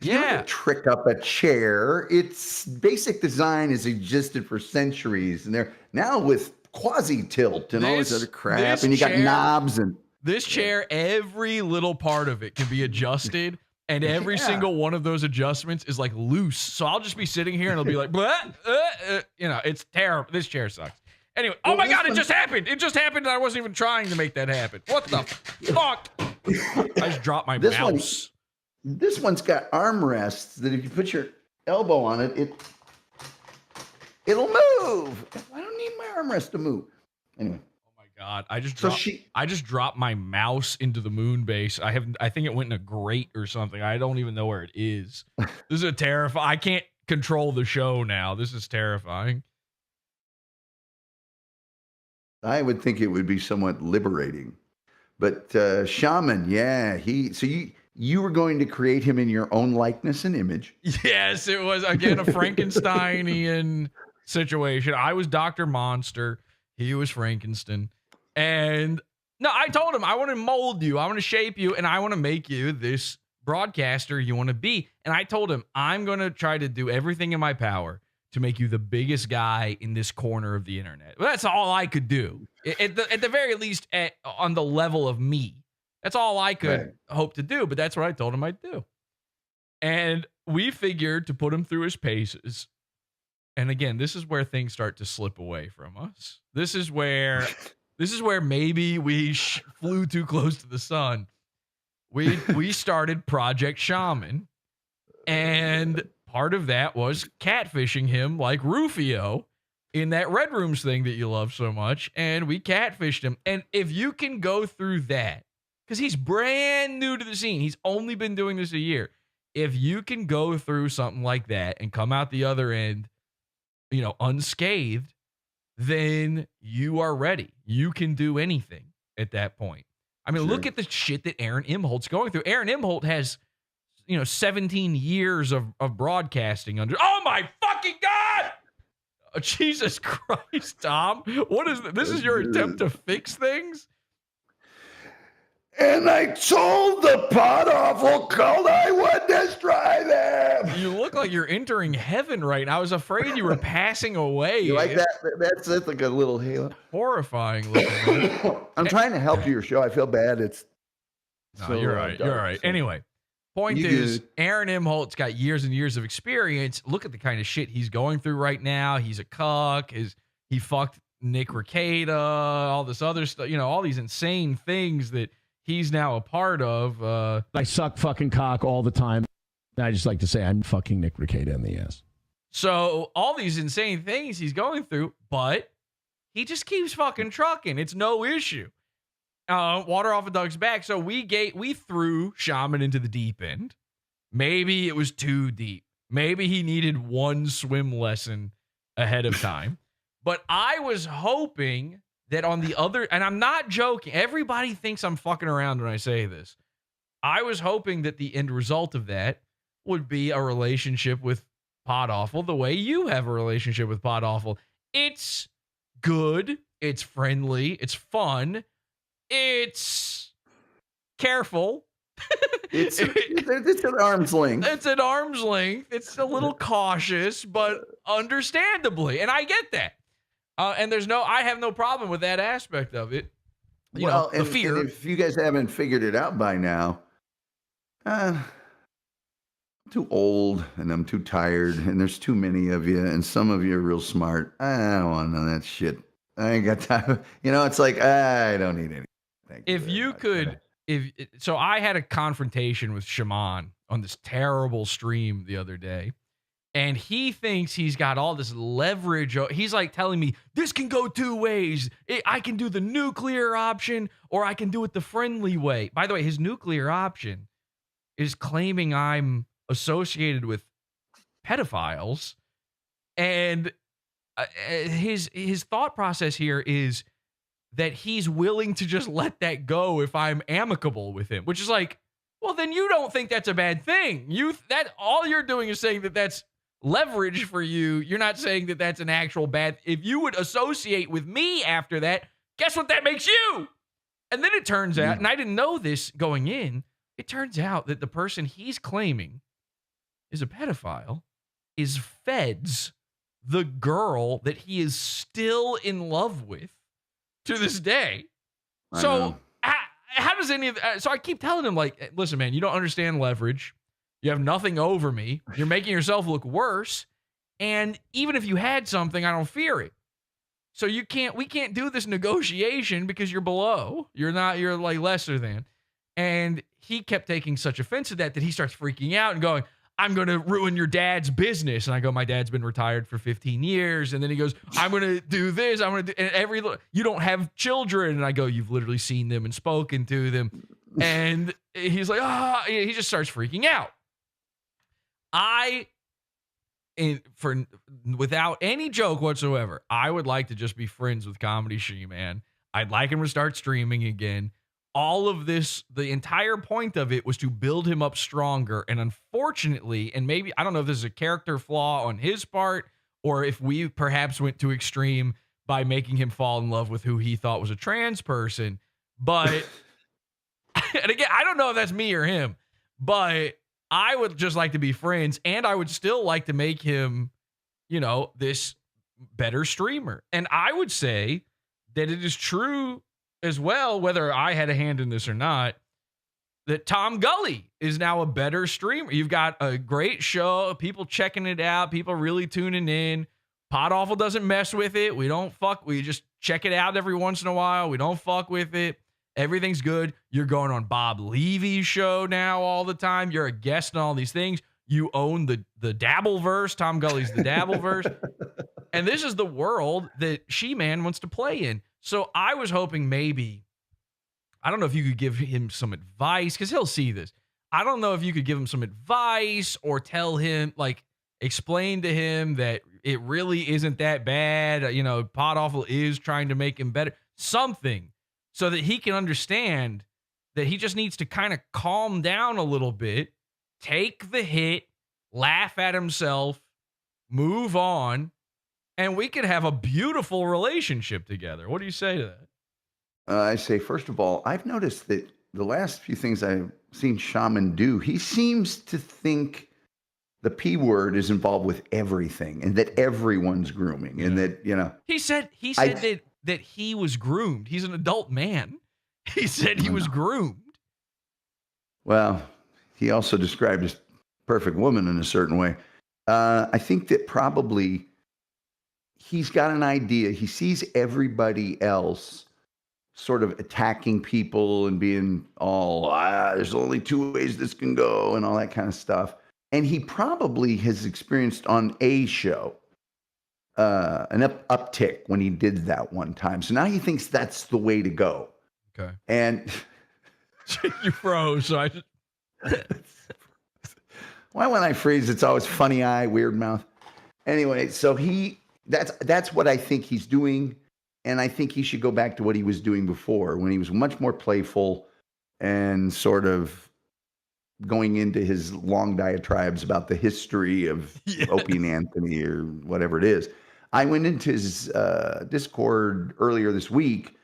You don't have to trick up a chair. Its basic design has existed for centuries, and they're now with quasi tilt and all this other crap, and you got knobs and this chair. Every little part of it can be adjusted. And every single one of those adjustments is like loose. So I'll just be sitting here and it'll be like, it's terrible. This chair sucks. Anyway, oh my God, it just happened. It just happened and I wasn't even trying to make that happen. What the fuck? I just dropped my mouse. This one's got armrests that if you put your elbow on it, it'll move. I don't need my armrest to move. Anyway. God, I just dropped my mouse into the moon base. I think it went in a grate or something. I don't even know where it is. This is terrifying. I can't control the show now. This is terrifying. I would think it would be somewhat liberating. But Shaman, you were going to create him in your own likeness and image. Yes, it was again a Frankensteinian situation. I was Dr. Monster. He was Frankenstein. And no, I told him I want to mold you, I want to shape you, and I want to make you this broadcaster you want to be. And I told him, I'm going to try to do everything in my power to make you the biggest guy in this corner of the internet. Well, that's all I could do. At the very least, on the level of me. That's all I could hope to do, but that's what I told him I'd do. And we figured to put him through his paces. And again, this is where things start to slip away from us. This is where maybe we flew too close to the sun. We started Project Shaman, and part of that was catfishing him like Rufio in that Red Rooms thing that you love so much, and we catfished him. And if you can go through that, because he's brand new to the scene, he's only been doing this a year. If you can go through something like that and come out the other end, unscathed, then you are ready. You can do anything at that point. I mean, look at the shit that Aaron Imholte's going through. Aaron Imholte has, 17 years of broadcasting under. Oh my fucking God! Oh, Jesus Christ, Tom. What is this? This is your attempt to fix things? And I told the PODAWFUL cult I would destroy them. You look like you're entering heaven right now. I was afraid you were passing away. You like that? That's like a little halo. Horrifying looking. I'm trying to help your show. I feel bad. You're right. You're right. Anyway, point is, Aaron Imholte's got years and years of experience. Look at the kind of shit he's going through right now. He's a cuck. He fucked Nick Rekieta, all this other stuff. All these insane things that he's now a part of. I suck fucking cock all the time. I just like to say I'm fucking Nick Rekieta in the ass. So all these insane things he's going through, but he just keeps fucking trucking. It's no issue. Water off a duck's back. So we threw Shaman into the deep end. Maybe it was too deep. Maybe he needed one swim lesson ahead of time. But I was hoping that on the other, and I'm not joking, everybody thinks I'm fucking around when I say this. I was hoping that the end result of that would be a relationship with PODAWFUL the way you have a relationship with PODAWFUL. It's good, it's friendly, it's fun, it's careful. It's an arm's length. It's an arm's length. It's a little cautious, but understandably. And I get that. And I have no problem with that aspect of it. The fear. And if you guys haven't figured it out by now, I'm too old and I'm too tired and there's too many of you and some of you are real smart. I don't want none of that shit. I ain't got time. It's like, I don't need anything. If you could, so I had a confrontation with Shaman on this terrible stream the other day. And he thinks he's got all this leverage. He's like telling me, this can go two ways. I can do the nuclear option or I can do it the friendly way. By the way, his nuclear option is claiming I'm associated with pedophiles. And his thought process here is that he's willing to just let that go if I'm amicable with him, which is like, well, then you don't think that's a bad thing. All you're doing is saying that that's leverage for you. You're not saying that that's an actual bad. If you would associate with me after that, guess what that makes you? And then it turns out, and I didn't know this going in, it turns out that the person he's claiming is a pedophile is Feds, the girl that he is still in love with to this day. So how does any of that? So I keep telling him, like, listen, man, you don't understand leverage. You have nothing over me. You're making yourself look worse. And even if you had something, I don't fear it. So we can't do this negotiation because you're below. You're like lesser than. And he kept taking such offense to that he starts freaking out and going, I'm going to ruin your dad's business. And I go, my dad's been retired for 15 years. And then he goes, I'm going to do this. I'm going to do, and you don't have children. And I go, you've literally seen them and spoken to them. And he's like, he just starts freaking out. Without any joke whatsoever, I would like to just be friends with Comedy She-Man. I'd like him to start streaming again. All of this, the entire point of it was to build him up stronger. And unfortunately, and maybe, I don't know if this is a character flaw on his part, or if we perhaps went too extreme by making him fall in love with who he thought was a trans person. But, and again, I don't know if that's me or him, But I would just like to be friends, and I would still like to make him, this better streamer. And I would say that it is true as well, whether I had a hand in this or not, that Tom Gulley is now a better streamer. You've got a great show, people checking it out, people really tuning in. PODAWFUL doesn't mess with it. We just check it out every once in a while. We don't fuck with it. Everything's good. You're going on Bob Levy's show now all the time. You're a guest on all these things. You own the Dabbleverse. Tom Gulley's the Dabbleverse. And this is the world that She-Man wants to play in. So I was hoping maybe, I don't know if you could give him some advice, because he'll see this. I don't know if you could give him some advice or tell him, explain to him that it really isn't that bad. PODAWFUL is trying to make him better. Something so that he can understand that he just needs to kind of calm down a little bit, take the hit, laugh at himself, move on, and we could have a beautiful relationship together. What do you say to that? I say, first of all, I've noticed that the last few things I've seen Shaman do, he seems to think the P word is involved with everything and that everyone's grooming and that, He said that he was groomed. He's an adult man. He said he was groomed. Well, he also described his perfect woman in a certain way. I think that probably he's got an idea. He sees everybody else sort of attacking people and being all, there's only two ways this can go and all that kind of stuff. And he probably has experienced on a show an uptick when he did that one time. So now he thinks that's the way to go. Okay. And you froze. So I just... Why when I freeze, it's always funny eye, weird mouth. Anyway, so that's what I think he's doing. And I think he should go back to what he was doing before, when he was much more playful and sort of going into his long diatribes about the history of Opie and Anthony or whatever it is. I went into his Discord earlier this week,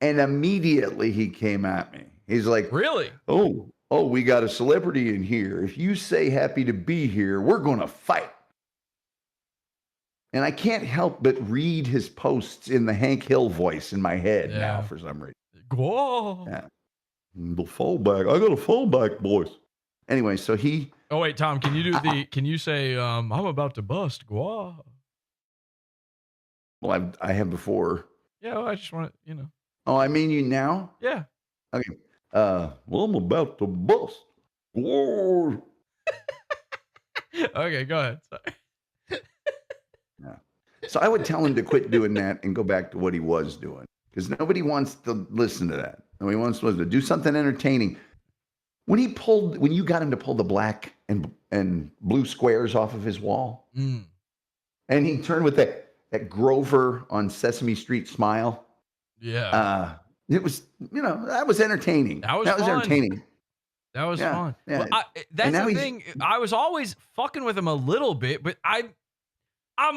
and immediately he came at me. He's like, really? Oh, we got a celebrity in here. If you say happy to be here, we're going to fight. And I can't help but read his posts in the Hank Hill voice in my head now for some reason. Whoa. Yeah. The fallback. I got a fallback, boys. Anyway, so he... Oh, wait, Tom, can you say, I'm about to bust? Go. Well, I have before. Yeah, well, I just want to, Oh, I mean you now? Yeah. Okay. Well, I'm about to bust. Whoa. Okay, go ahead. Sorry. Yeah. So I would tell him to quit doing that and go back to what he was doing, because nobody wants to listen to that. Nobody wants to listen to do something entertaining. When you got him to pull the black and blue squares off of his wall, and he turned with that Grover on Sesame Street smile. Yeah. It was, that was entertaining. That was fun. Entertaining. That was fun. Yeah. Well, that's the thing. I was always fucking with him a little bit, but I'm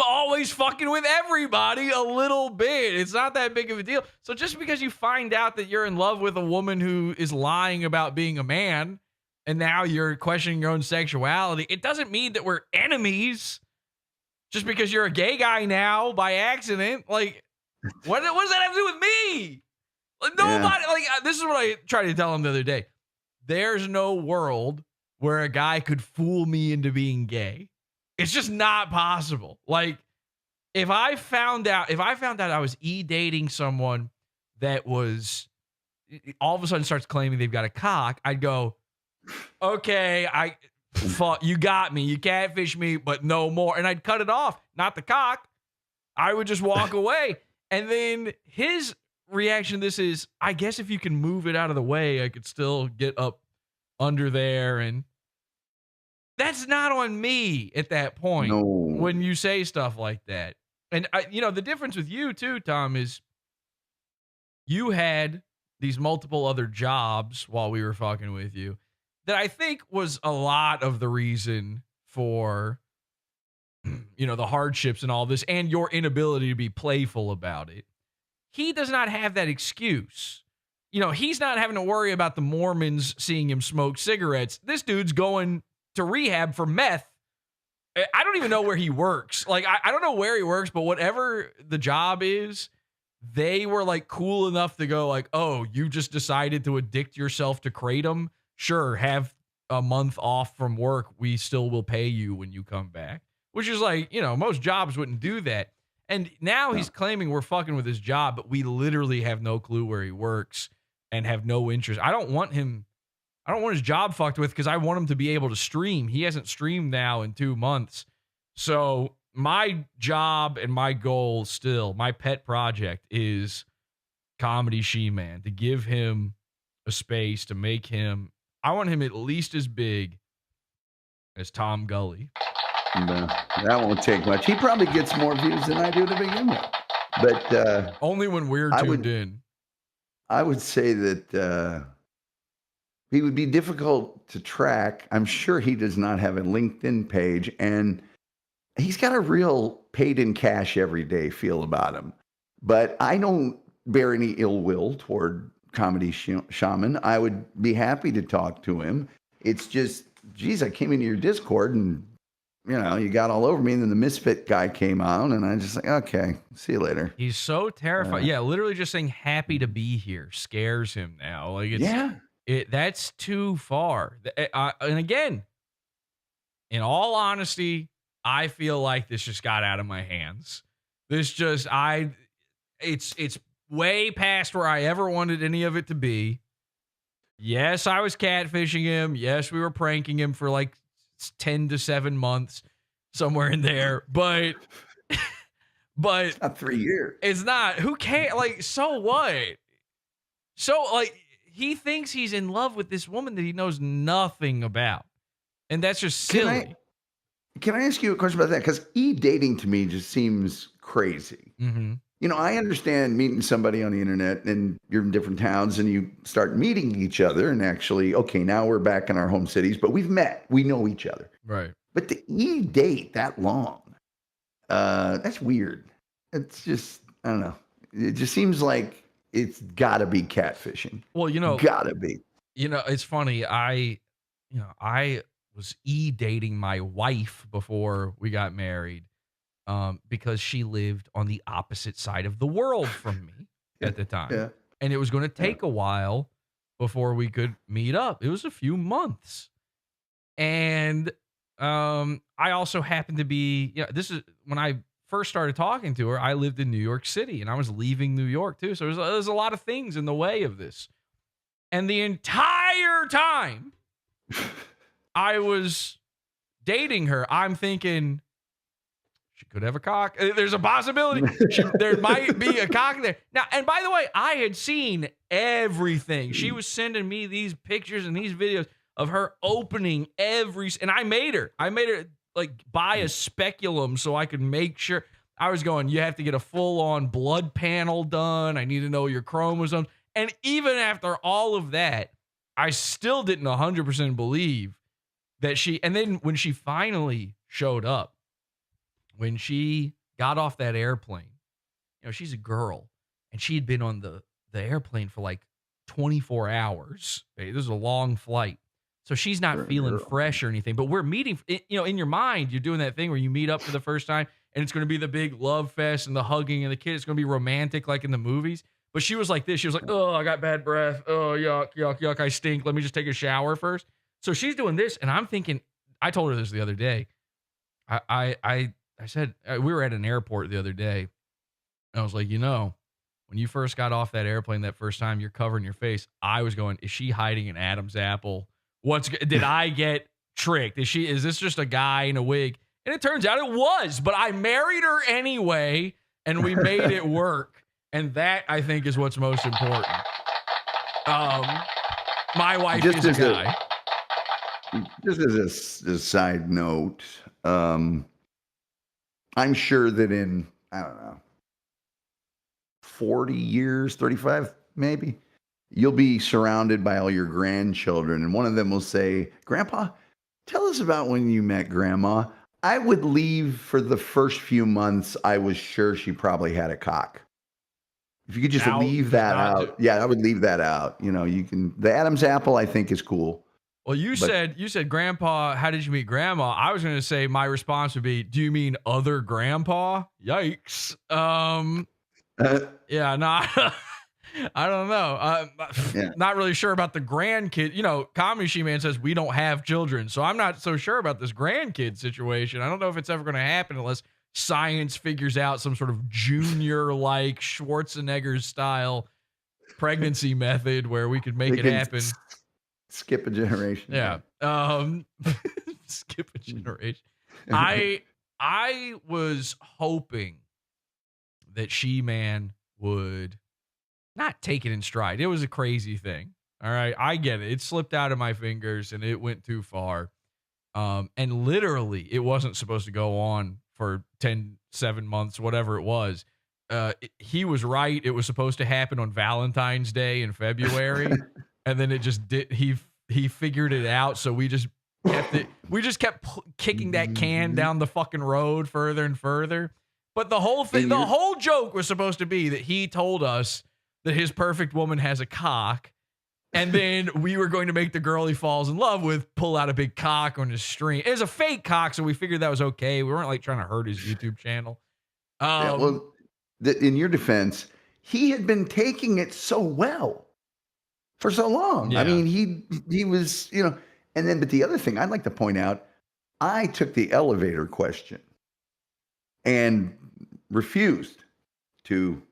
always fucking with everybody a little bit. It's not that big of a deal. So just because you find out that you're in love with a woman who is lying about being a man, and now you're questioning your own sexuality, it doesn't mean that we're enemies. Just because you're a gay guy now by accident, what does that have to do with me? Nobody. This is what I tried to tell him the other day. There's no world where a guy could fool me into being gay. It's just not possible. If I found out I was dating someone that was all of a sudden starts claiming they've got a cock, I'd go, okay, you got me. You catfish me, but no more. And I'd cut it off. Not the cock. I would just walk away. And then his reaction to this is, I guess if you can move it out of the way, I could still get up under there. And that's not on me at that point. No. When you say stuff like that. And the difference with you too, Tom, is you had these multiple other jobs while we were fucking with you that I think was a lot of the reason for, the hardships and all this and your inability to be playful about it. He does not have that excuse. you know, he's not having to worry about the Mormons seeing him smoke cigarettes. This dude's going to rehab for meth. I don't even know where he works. Like, I don't know where he works, but whatever the job is, they were like cool enough to go like, oh, you just decided to addict yourself to kratom? Sure, have a month off from work. We still will pay you when you come back. Which is like, you know, most jobs wouldn't do that. And now he's claiming we're fucking with his job, but we literally have no clue where he works and have no interest. I don't want his job fucked with because I want him to be able to stream. He hasn't streamed now in 2 months. So my job and my goal still, my pet project is Comedy She-Man, to give him a space, to make him, I want him at least as big as Tom Gulley. No, that won't take much. He probably gets more views than I do to begin with. But only when we're tuned in. I would say that he would be difficult to track. I'm sure he does not have a LinkedIn page, and he's got a real paid in cash every day feel about him. But I don't bear any ill will toward Comedy Shaman. I would be happy to talk to him. It's just, geez, I came into your Discord and, you know, you got all over me, and then the Misfit guy came on, and I just like, okay, see you later. He's so terrified. Yeah, literally just saying happy to be here scares him now. Like, it's, that's too far. And again, in all honesty, I feel like this just got out of my hands. This just, it's way past where I ever wanted any of it to be. Yes, I was catfishing him. Yes, we were pranking him for like 10 to 7 months, somewhere in there. But it's not 3 years. It's not. Who cares? Like, so what? So, like, he thinks he's in love with this woman that he knows nothing about. And that's just silly. Can I ask you a question about that? Because dating to me just seems crazy. Mm-hmm. You know, I understand meeting somebody on the internet and you're in different towns and you start meeting each other and actually, okay, now we're back in our home cities, but we've met, we know each other. Right. But to date that long, that's weird. It's just, I don't know. It just seems like it's gotta be catfishing. Well, you know, gotta be. You know, it's funny. I was dating my wife before we got married. Because she lived on the opposite side of the world from me at the time. Yeah. And it was going to take a while before we could meet up. It was a few months. And I also happened to be, this is when I first started talking to her, I lived in New York City and I was leaving New York too. So there's a lot of things in the way of this. And the entire time I was dating her, I'm thinking, she could have a cock. There's a possibility. There might be a cock there. Now, and by the way, I had seen everything. She was sending me these pictures and these videos of her opening and I made her like buy a speculum so I could make sure. I was going, you have to get a full-on blood panel done. I need to know your chromosomes. And even after all of that, I still didn't 100% believe that and then when she finally showed up, when she got off that airplane, she's a girl and she had been on the airplane for like 24 hours. Okay, this is a long flight. So she's not feeling fresh or anything, but we're meeting, in your mind, you're doing that thing where you meet up for the first time and it's going to be the big love fest and the hugging and the kid. It's going to be romantic like in the movies. But she was like this. She was like, oh, I got bad breath. Oh, yuck, yuck, yuck. I stink. Let me just take a shower first. So she's doing this. And I'm thinking, I told her this the other day. I said, we were at an airport the other day, and I was like, when you first got off that airplane that first time, you're covering your face. I was going, is she hiding an Adam's apple? Did I get tricked? Is this just a guy in a wig? And it turns out it was, but I married her anyway, and we made it work. And that, I think, is what's most important. My wife is a guy. Just as a side note, I'm sure that in, I don't know, 40 years, 35 maybe, you'll be surrounded by all your grandchildren. And one of them will say, Grandpa, tell us about when you met Grandma. I would leave for the first few months. I was sure she probably had a cock. If you could just Out, leave that not out, yeah, I would leave that out. You know, you can. The Adam's apple, I think, is cool. Well, you said Grandpa. How did you meet Grandma? I was going to say my response would be, do you mean other Grandpa? Yikes. Yeah, no, I don't know. Not really sure about the grandkid. You know, Comedy She-Man says we don't have children, so I'm not so sure about this grandkid situation. I don't know if it's ever going to happen unless science figures out some sort of junior-like Schwarzenegger style pregnancy method where we could make it happen. Skip a generation. Yeah. Skip a generation. I was hoping that She-Man would not take it in stride. It was a crazy thing. All right. I get it. It slipped out of my fingers and it went too far. And literally it wasn't supposed to go on for 7 months, whatever it was. He was right. It was supposed to happen on Valentine's Day in February. And then it just did. He figured it out. So we just kept it. We just kept kicking that can down the fucking road further and further. But the whole thing, the whole joke was supposed to be that he told us that his perfect woman has a cock. And then we were going to make the girl he falls in love with pull out a big cock on his stream. It was a fake cock, so we figured that was okay. We weren't like trying to hurt his YouTube channel. In your defense, he had been taking it so well for so long. Yeah. I mean, he was, you know, and then, but the other thing I'd like to point out, I took the elevator question and refused to,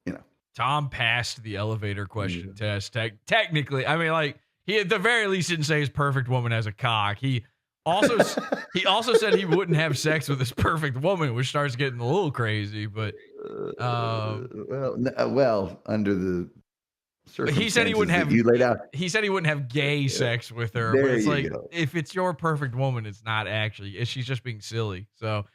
you know. Tom passed the elevator question test. Technically, I mean, like, he at the very least didn't say his perfect woman has a cock. He also said he wouldn't have sex with his perfect woman, which starts getting a little crazy. But well, under the circumstances he said he wouldn't have. You laid out. He said he wouldn't have gay sex with her. There But it's you like go. if it's your perfect woman, it's not actually. She's just being silly. So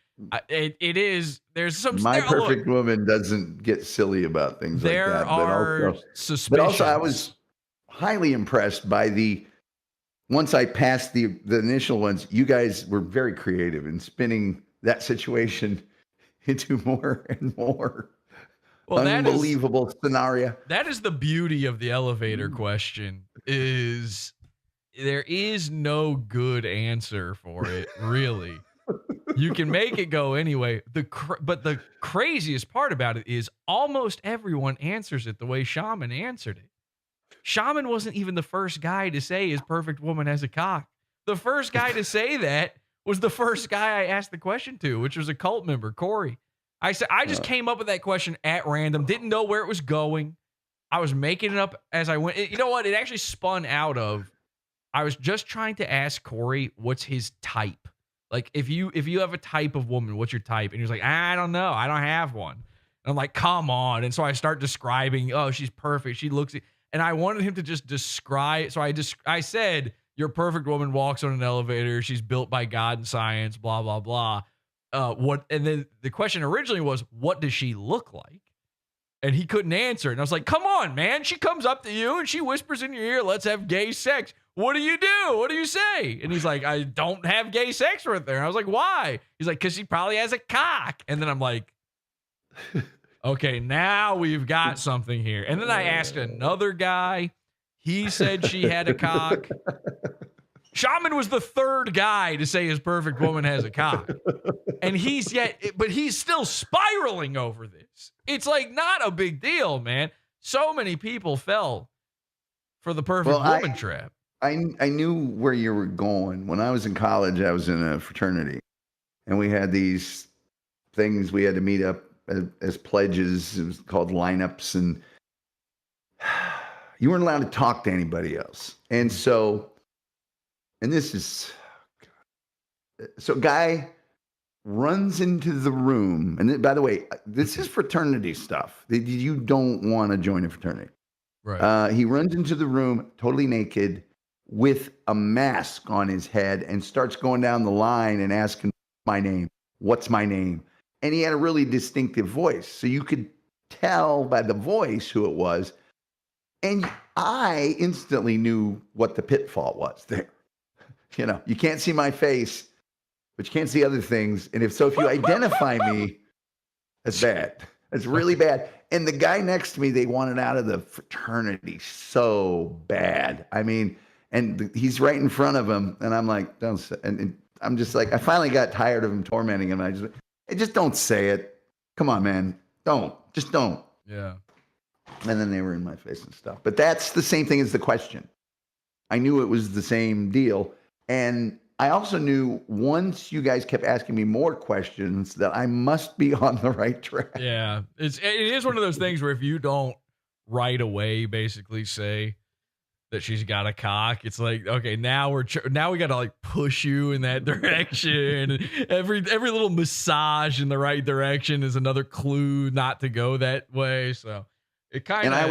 it is. There's some. My perfect woman doesn't get silly about things like that. There are suspicions. But also, I was highly impressed by once I passed the initial ones, you guys were very creative in spinning that situation into more and more unbelievable scenario. That is the beauty of the elevator question. Is there is no good answer for it, really. You can make it go anyway. But the craziest part about it is almost everyone answers it the way Shaman answered it. Shaman wasn't even the first guy to say his perfect woman has a cock. The first guy to say that was the first guy I asked the question to, which was a cult member, Corey. I said, I just came up with that question at random, didn't know where it was going. I was making it up as I went. You know what? It actually spun out of, I was just trying to ask Corey, what's his type? Like, if you have a type of woman, what's your type? And he was like, I don't know. I don't have one. And I'm like, come on. And so I start describing, oh, she's perfect. She looks, and I wanted him to just describe. So I said, your perfect woman walks on an elevator. She's built by God and science, blah, blah, blah. And then the question originally was, what does she look like? And he couldn't answer. And I was like, come on, man. She comes up to you and she whispers in your ear, let's have gay sex. What do you do? What do you say? And he's like, I don't have gay sex with her. And I was like, why? He's like, because she probably has a cock. And then I'm like, okay, now we've got something here. And then I asked another guy. He said she had a cock. Shaman was the third guy to say his perfect woman has a cock. And but he's still spiraling over this. It's like not a big deal, man. So many people fell for the perfect woman trap. I knew where you were going. When I was in college, I was in a fraternity. And we had these things we had to meet up as pledges. It was called lineups. And you weren't allowed to talk to anybody else. And so, guy runs into the room. And by the way, this is fraternity stuff. You don't want to join a fraternity. Right. He runs into the room totally naked with a mask on his head and starts going down the line and asking my name. What's my name? And he had a really distinctive voice. So you could tell by the voice who it was. And I instantly knew what the pitfall was there. You know, you can't see my face, but you can't see other things. And if you identify me, that's bad. It's really bad. And the guy next to me, they wanted out of the fraternity so bad. I mean, and he's right in front of him, and I'm like, don't say. And I'm just like, I finally got tired of him tormenting him. I just don't say it. Come on, man, just don't. Yeah. And then they were in my face and stuff. But that's the same thing as the question. I knew it was the same deal, and I also knew once you guys kept asking me more questions that I must be on the right track. Yeah, it is one of those things where if you don't right away basically say that she's got a cock, it's like, okay, now we got to like push you in that direction. every little massage in the right direction is another clue not to go that way. So it kind of. And I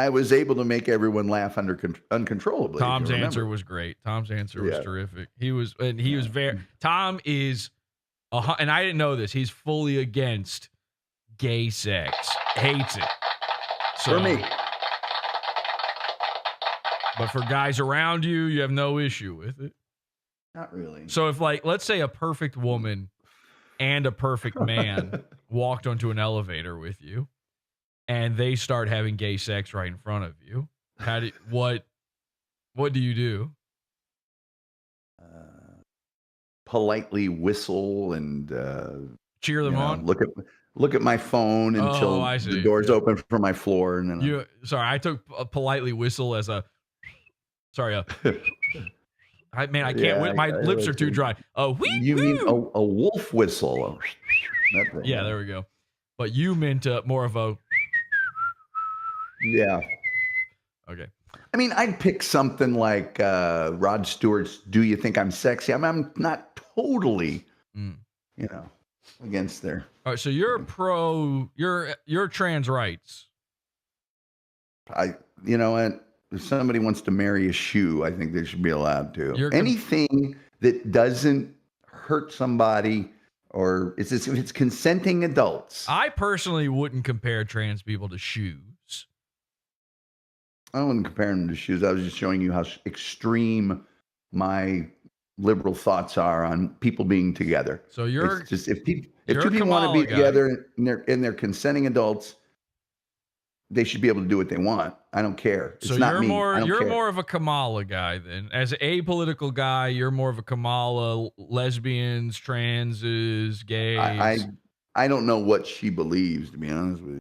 was able to make everyone laugh uncontrollably. Tom's answer was great. Tom's answer was terrific. He was very. Tom is, and I didn't know this. He's fully against gay sex. Hates it. So, for me. But for guys around you, you have no issue with it. Not really. So if, like, let's say a perfect woman and a perfect man walked onto an elevator with you, and they start having gay sex right in front of you, what do you do? Politely whistle and cheer them on. Look at my phone until the doors open for my floor, and then I took a politely whistle as a I can't. My lips are too dry. You mean a wolf whistle? Yeah, there we go. But you meant more of a. Yeah. Okay. I mean, I'd pick something like Rod Stewart's "Do You Think I'm Sexy?" I'm not totally, against there. All right, so you're pro. You're trans rights. You know what? If somebody wants to marry a shoe, I think they should be allowed to. Anything that doesn't hurt somebody, or if it's consenting adults. I personally wouldn't compare trans people to shoes. I wouldn't compare them to shoes. I was just showing you how extreme my liberal thoughts are on people being together. So you're it's just if two people want to be together and they're consenting adults, they should be able to do what they want. I don't care. It's not me. You're more of a Kamala guy then. As an apolitical guy, you're more of a Kamala, lesbians, transes, gays. I don't know what she believes, to be honest with you.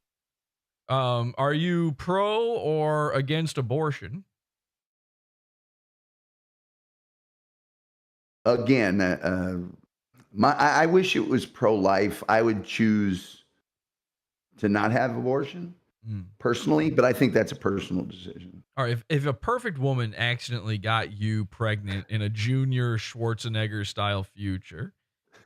Are you pro or against abortion? Again, I wish it was pro-life. I would choose to not have abortion personally, but I think that's a personal decision. All right, if a perfect woman accidentally got you pregnant in a Junior Schwarzenegger style future,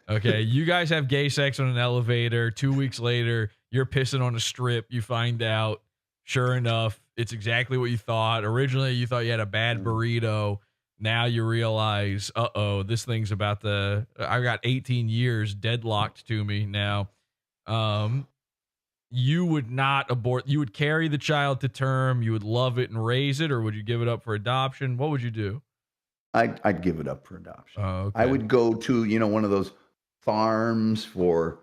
okay, you guys have gay sex on an elevator. 2 weeks later, you're pissing on a strip. You find out, sure enough, it's exactly what you thought. Originally, you thought you had a bad burrito. Now you realize, this thing's about I got 18 years deadlocked to me now. You would not abort. You would carry the child to term. You would love it and raise it, or would you give it up for adoption? What would you do? I'd give it up for adoption. Okay. I would go to, one of those farms for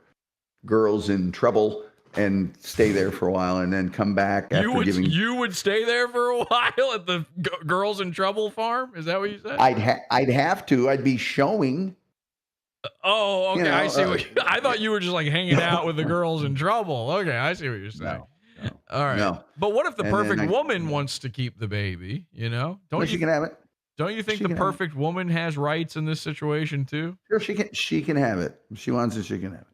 girls in trouble and stay there for a while and then come back after You would stay there for a while at the Girls in Trouble farm? Is that what you said? I'd have to. I'd be showing. Oh, okay. I see. I thought you were just like hanging out with the girls in trouble. Okay, I see what you're saying. No, all right. No. But what if the perfect woman wants to keep the baby? She can have it. Don't you think the perfect woman has rights in this situation too? Sure, she can have it. If she wants it, she can have it.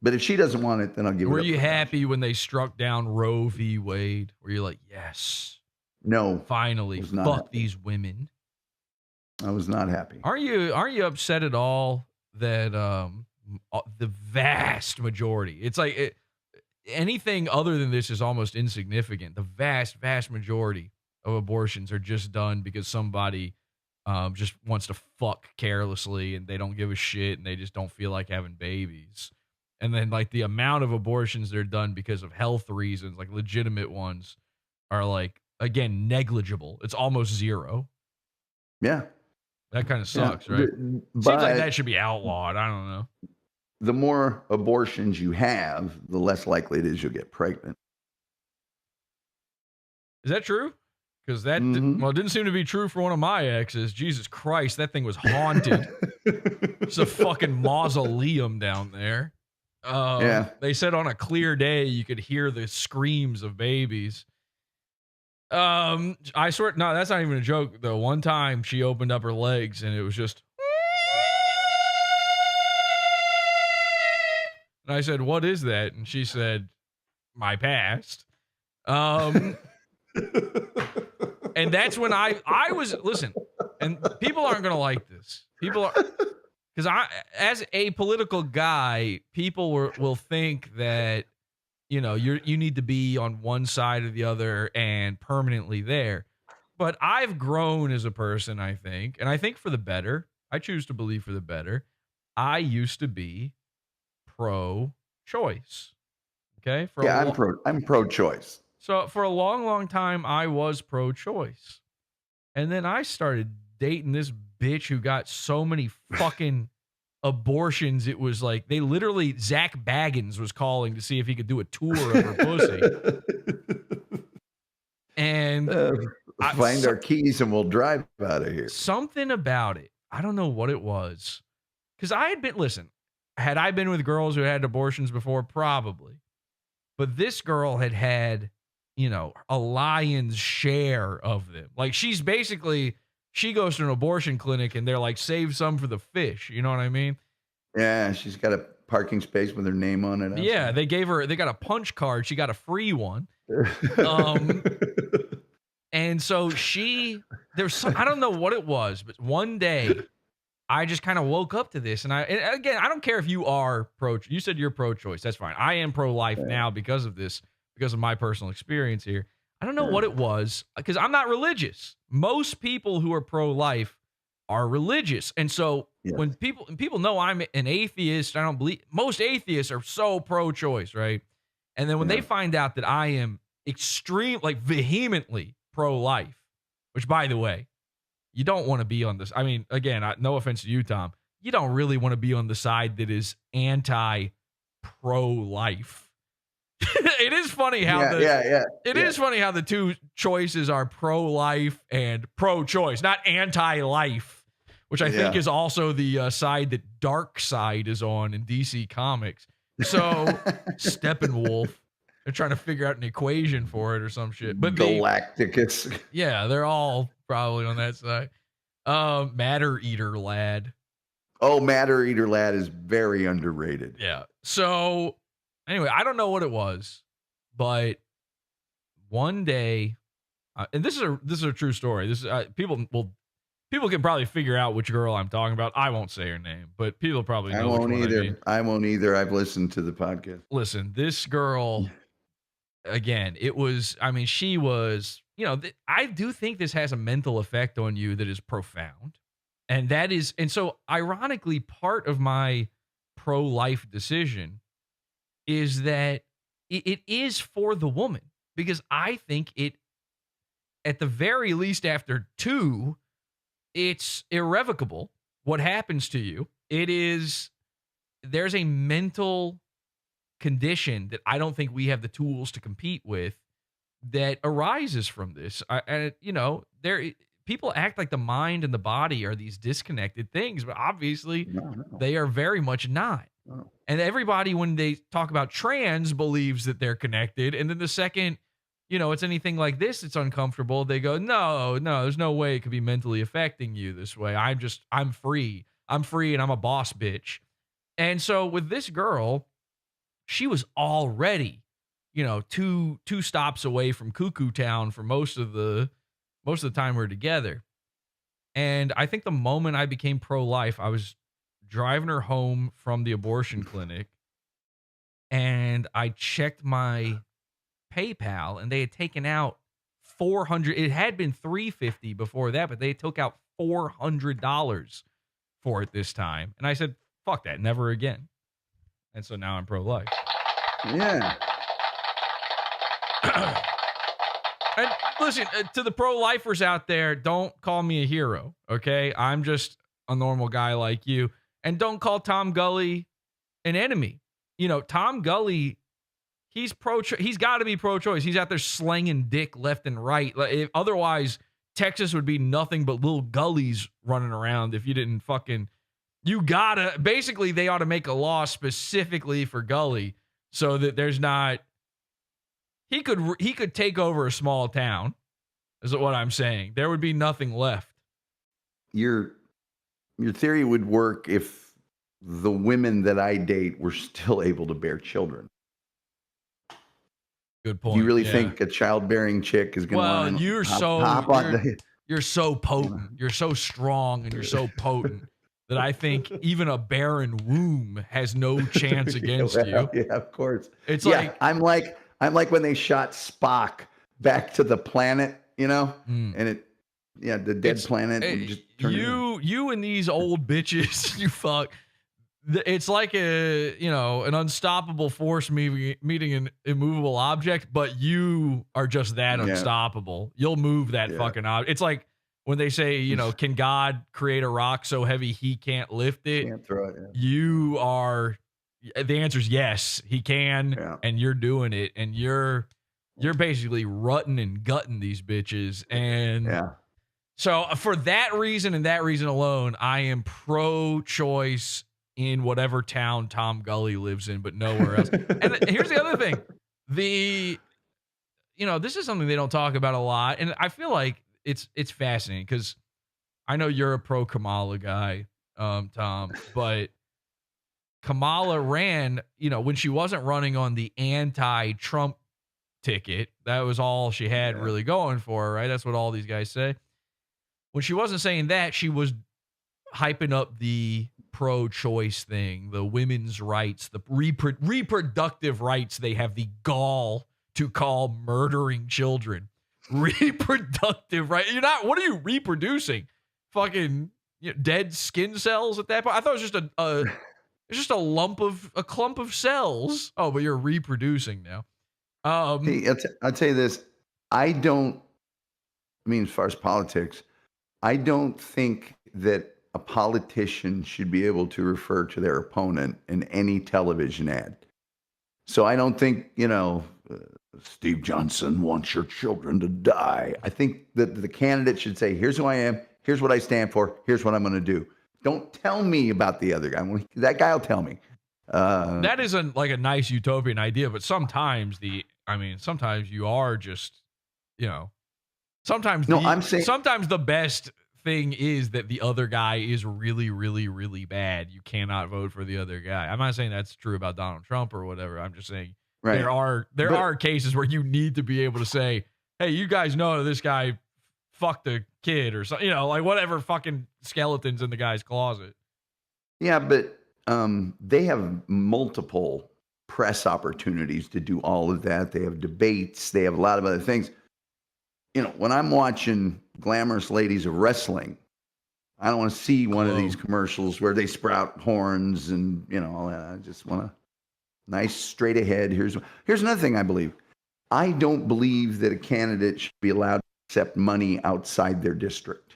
But if she doesn't want it, then I'll give it up. Were you happy when they struck down Roe v. Wade? Were you like, yes? No. Finally, fuck these women. I was not happy. Are you upset at all that the vast majority, it's like anything other than this is almost insignificant. The vast majority of abortions are just done because somebody just wants to fuck carelessly and they don't give a shit and they just don't feel like having babies. And then like the amount of abortions that are done because of health reasons, like legitimate ones, are like, again, negligible. It's almost zero. Yeah. That kind of sucks, right? Seems like that should be outlawed. I don't know. the more abortions you have, the less likely it is you'll get pregnant. Is that true? Because that well, it didn't seem to be true for one of my exes. Jesus Christ, that thing was haunted. It's a fucking mausoleum down there. Yeah. They said on a clear day you could hear the screams of babies. I swear, no, that's not even a joke. Though one time she opened up her legs and it was just. And I said, "What is that?" And she said, "My past." And that's when I was, listen, and people aren't going to like this. People are, because as a political guy, people will think that, you know, you need to be on one side or the other and permanently there. But I've grown as a person, I think, and I think for the better. I choose to believe for the better. I used to be pro-choice. Okay? I'm pro-choice. So for a long, long time, I was pro-choice. And then I started dating this bitch who got so many fucking abortions. It was like, they literally, Zach Baggins was calling to see if he could do a tour of her pussy. And find our keys and we'll drive out of here. Something about it. I don't know what it was. Because I had been, listen, had I been with girls who had abortions before? Probably. But this girl had, you know, a lion's share of them. Like, she's basically, she goes to an abortion clinic and they're like, save some for the fish. You know what I mean? Yeah, she's got a parking space with her name on it. Yeah, they got a punch card. She got a free one. And so I don't know what it was, but one day I just kind of woke up to this. And again, I don't care if you are you said you're pro-choice. That's fine. I am pro-life now because of this, because of my personal experience here. I don't know what it was, because I'm not religious. Most people who are pro-life are religious. And so when people know I'm an atheist, I don't believe, most atheists are so pro-choice, right? And then when they find out that I am vehemently pro-life, which, by the way, you don't want to be on this. I mean, again, no offense to you, Tom. You don't really want to be on the side that is anti-pro-life. It is funny how is funny how the two choices are pro-life and pro-choice, not anti-life, which I think is also the side that Darkseid is on in DC Comics. So Steppenwolf, they're trying to figure out an equation for it or some shit. But Galacticus. Yeah, they're all probably on that side. Matter Eater Lad. Oh, Matter Eater Lad is very underrated. Yeah. So anyway, I don't know what it was, but one day, and this is a true story. This is people can probably figure out which girl I'm talking about. I won't say her name, but people probably know. I won't either. I won't either. I've listened to the podcast. Listen, this girl, again, she was, I do think this has a mental effect on you that is profound. And so ironically, part of my pro-life decision is that it is for the woman, because I think it, at the very least after 2, it's irrevocable what happens to you. There's a mental condition that I don't think we have the tools to compete with that arises from this. People act like the mind and the body are these disconnected things, but obviously they are very much not. No. And everybody, when they talk about trans, believes that they're connected. And then the second, it's anything like this, it's uncomfortable. They go, no, there's no way it could be mentally affecting you this way. I'm free. I'm free and I'm a boss bitch. And so with this girl, she was already, 2 stops away from Cuckoo Town for most of the time we were together. And I think the moment I became pro-life, I was driving her home from the abortion clinic, and I checked my PayPal, and they had taken out $400. It had been $350 before that, but they took out $400 for it this time. And I said, fuck that, never again. And so now I'm pro-life. Yeah. And listen, to the pro-lifers out there, don't call me a hero, okay? I'm just a normal guy like you. And don't call Tom Gulley an enemy. You know, Tom Gulley, he's got to be pro-choice. He's out there slanging dick left and right. Otherwise, Texas would be nothing but little gullies running around if you didn't fucking. Basically, they ought to make a law specifically for Gulley so that there's not. He could take over a small town, is what I'm saying. There would be nothing left. Your theory would work if the women that I date were still able to bear children. Good point. Do you really think a childbearing chick is going to want to you're so potent. You're so strong and you're so potent that I think even a barren womb has no chance against you. Yeah, of course. It's I'm like when they shot Spock back to the planet, you know, and the dead planet. You and these old bitches, you fuck. It's like an unstoppable force meeting an immovable object, but you are just that unstoppable. You'll move that fucking object. It's like when they say, can God create a rock so heavy he can't lift it? Can't throw it. Yeah. You are. The answer is yes, he can, and you're doing it, and you're basically rutting and gutting these bitches, and so for that reason and that reason alone, I am pro-choice in whatever town Tom Gulley lives in, but nowhere else. And here's the other thing. This is something they don't talk about a lot. And I feel like it's fascinating because I know you're a pro Kamala guy, Tom, but Kamala ran, when she wasn't running on the anti-Trump ticket. That was all she had really going for her, right? That's what all these guys say. When she wasn't saying that, she was hyping up the pro-choice thing, the women's rights, the reproductive rights they have the gall to call murdering children. Reproductive right? What are you reproducing? Fucking dead skin cells at that point? I thought it was just a clump of cells. Oh, but you're reproducing now. Hey, I'll tell you this. As far as politics, I don't think that a politician should be able to refer to their opponent in any television ad. So I don't think, Steve Johnson wants your children to die. I think that the candidate should say, here's who I am, here's what I stand for, here's what I'm going to do. Don't tell me about the other guy. That guy will tell me. That isn't like a nice utopian idea, but sometimes sometimes you are just, sometimes sometimes the best thing is that the other guy is really, really, really bad. You cannot vote for the other guy. I'm not saying that's true about Donald Trump or whatever. I'm just saying there are cases where you need to be able to say, hey, you guys know this guy fucked a kid or something, like whatever fucking skeletons in the guy's closet. Yeah, but they have multiple press opportunities to do all of that. They have debates. They have a lot of other things. When I'm watching Glamorous Ladies of Wrestling, I don't want to see one of these commercials where they sprout horns and, all that. I just want a nice straight ahead. Here's another thing I believe. I don't believe that a candidate should be allowed to accept money outside their district.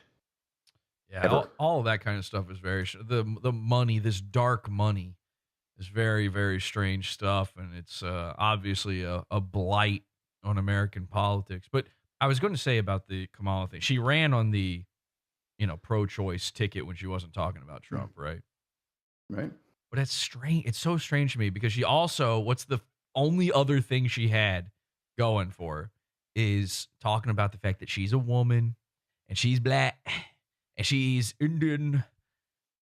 Yeah, all of that kind of stuff is very the money, this dark money, is very, very strange stuff, and it's obviously a blight on American politics. But I was going to say about the Kamala thing. She ran on the, pro-choice ticket when she wasn't talking about Trump, right? Right. But it's strange. It's so strange to me because she also, what's the only other thing she had going for her is talking about the fact that she's a woman and she's black and she's Indian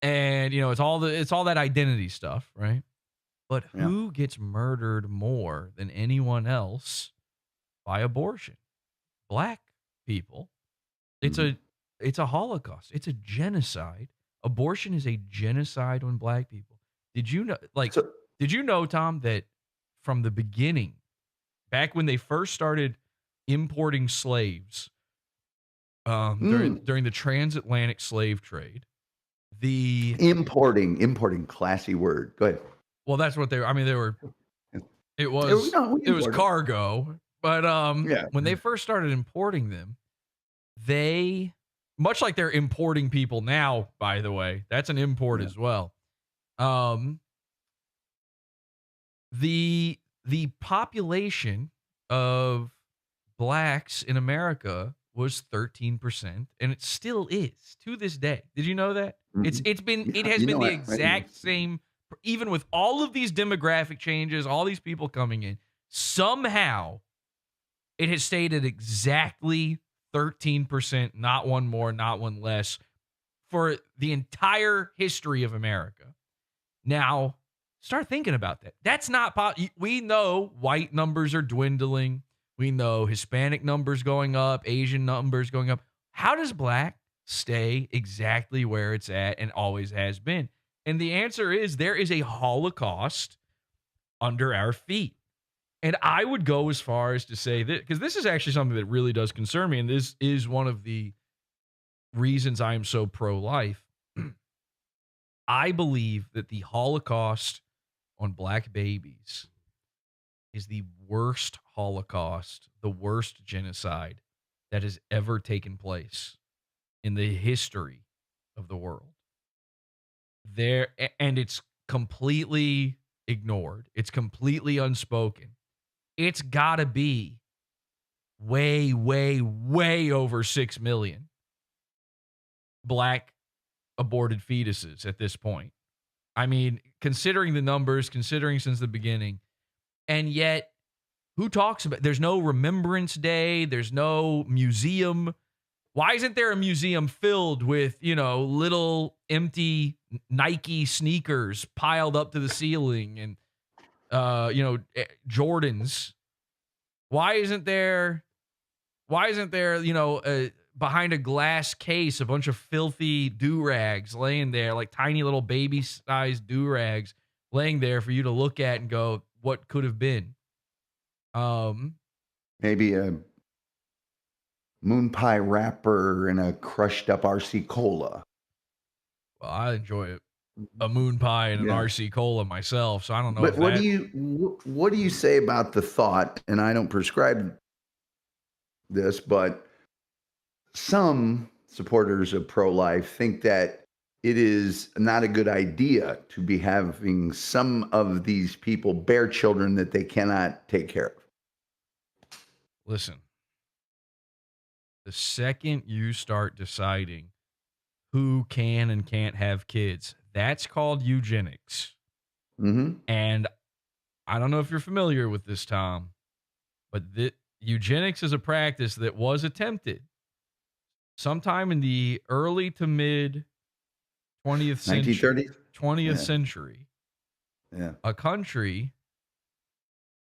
and, it's all that identity stuff, right? But who gets murdered more than anyone else by abortion? Black people. It's a Holocaust. It's a genocide. Abortion is a genocide on black people. Did you know? Did you know, Tom, that from the beginning, back when they first started importing slaves during the transatlantic slave trade, the importing classy word. Go ahead. Well, that's what they were. They were. It was cargo. But when they first started importing them, they, much like they're importing people now, by the way, that's an import as well. the population of blacks in America was 13%, and it still is to this day. Did you know that? It has been the exact same, even with all of these demographic changes, all these people coming in. Somehow, it has stayed at exactly 13%, not one more, not one less, for the entire history of America. Now, start thinking about that. That's not we know white numbers are dwindling. We know Hispanic numbers going up, Asian numbers going up. How does black stay exactly where it's at and always has been? And the answer is there is a Holocaust under our feet. And I would go as far as to say that, because this is actually something that really does concern me, and this is one of the reasons I am so pro-life. I believe that the Holocaust on black babies is the worst Holocaust, the worst genocide that has ever taken place in the history of the world. And it's completely ignored. It's completely unspoken. It's got to be way, way, way over 6 million black aborted fetuses at this point. I mean, considering the numbers, considering since the beginning, and yet who talks about, there's no Remembrance Day, there's no museum. Why isn't there a museum filled with, little empty Nike sneakers piled up to the ceiling and, Jordans? Why isn't there, behind a glass case, a bunch of filthy do-rags laying there, like tiny little baby-sized do-rags laying there for you to look at and go, what could have been? Maybe a moon pie wrapper and a crushed up RC Cola. Well, I enjoy a moon pie and an RC Cola myself, so I don't know. But what do you say about the thought? And I don't prescribe this, but some supporters of pro-life think that it is not a good idea to be having some of these people bear children that they cannot take care of. Listen, the second you start deciding who can and can't have kids, that's called eugenics. Mm-hmm. And I don't know if you're familiar with this, Tom, but eugenics is a practice that was attempted sometime in the early to mid 20th century. 1930s? 20th century. Yeah. A country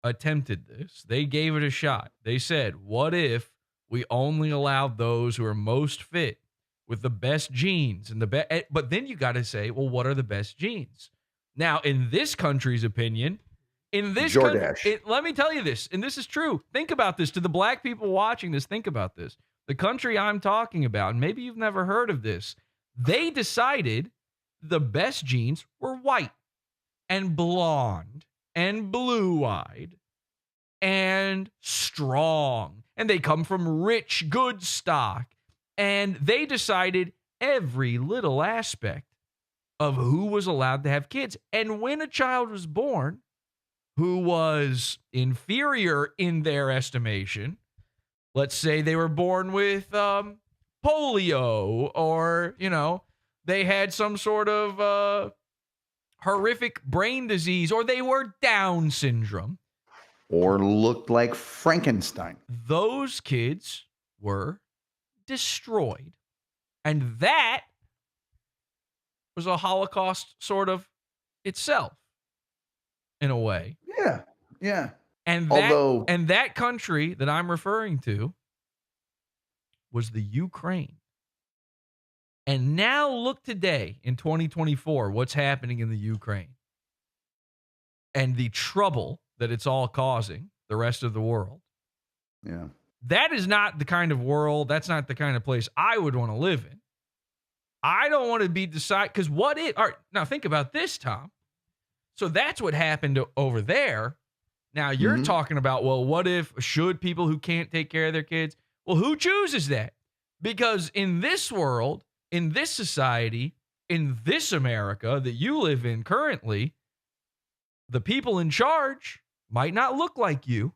attempted this. They gave it a shot. They said, what if we only allowed those who are most fit with the best genes and but then you got to say, well, what are the best genes? Now, in this country's opinion, in this country, let me tell you this, and this is true. Think about this. To the black people watching this, think about this. The country I'm talking about, and maybe you've never heard of this, they decided the best genes were white and blonde and blue-eyed and strong, and they come from rich, good stock. And they decided every little aspect of who was allowed to have kids. And when a child was born who was inferior in their estimation, let's say they were born with polio, or, they had some sort of horrific brain disease, or they were Down syndrome, or looked like Frankenstein, those kids were destroyed. And that was a Holocaust sort of itself, in a way. Yeah. And that country that I'm referring to was the Ukraine. And now look today in 2024, what's happening in the Ukraine and the trouble that it's all causing the rest of the world. Yeah. That is not the kind of world, that's not the kind of place I would want to live in. I don't want to be because all right, now think about this, Tom. So that's what happened over there. Now you're talking about, well, what if, should people who can't take care of their kids? Well, who chooses that? Because in this world, in this society, in this America that you live in currently, the people in charge might not look like you,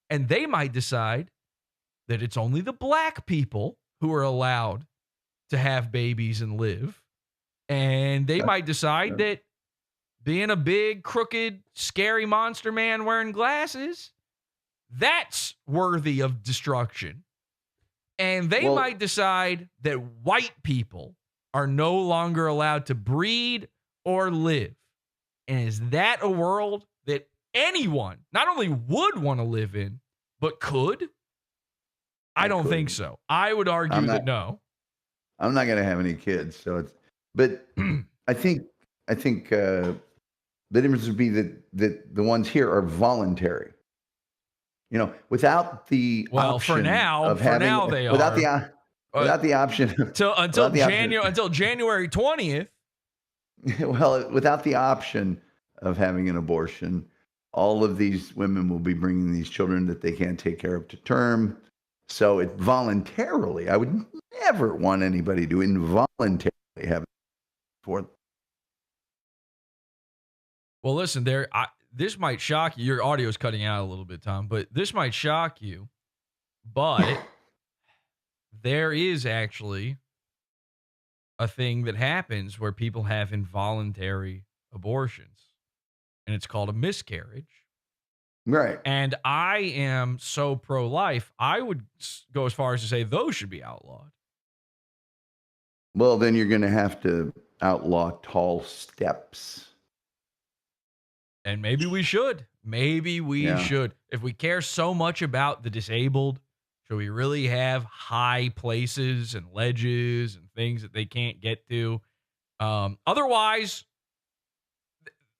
and they might decide that it's only the black people who are allowed to have babies and live. And they might decide that being a big, crooked, scary monster man wearing glasses, that's worthy of destruction. And they might decide that white people are no longer allowed to breed or live. And is that a world that anyone not only would want to live in, but could? I don't think so. I would argue that no. I'm not going to have any kids, so it's. But I think the difference would be that the ones here are voluntary. You know, without the option for now they without are. Without the option until January 20th. Well, without the option of having an abortion, all of these women will be bringing these children that they can't take care of to term. So it voluntarily, I would never want anybody to involuntarily have it for them. Well, listen, this might shock you. Your audio is cutting out a little bit, Tom, but this might shock you. But there is actually a thing that happens where people have involuntary abortions, and it's called a miscarriage. Right. And I am so pro-life, I would go as far as to say those should be outlawed. Well, then you're going to have to outlaw tall steps. And maybe we should. Maybe we should. If we care so much about the disabled, should we really have high places and ledges and things that they can't get to? Otherwise,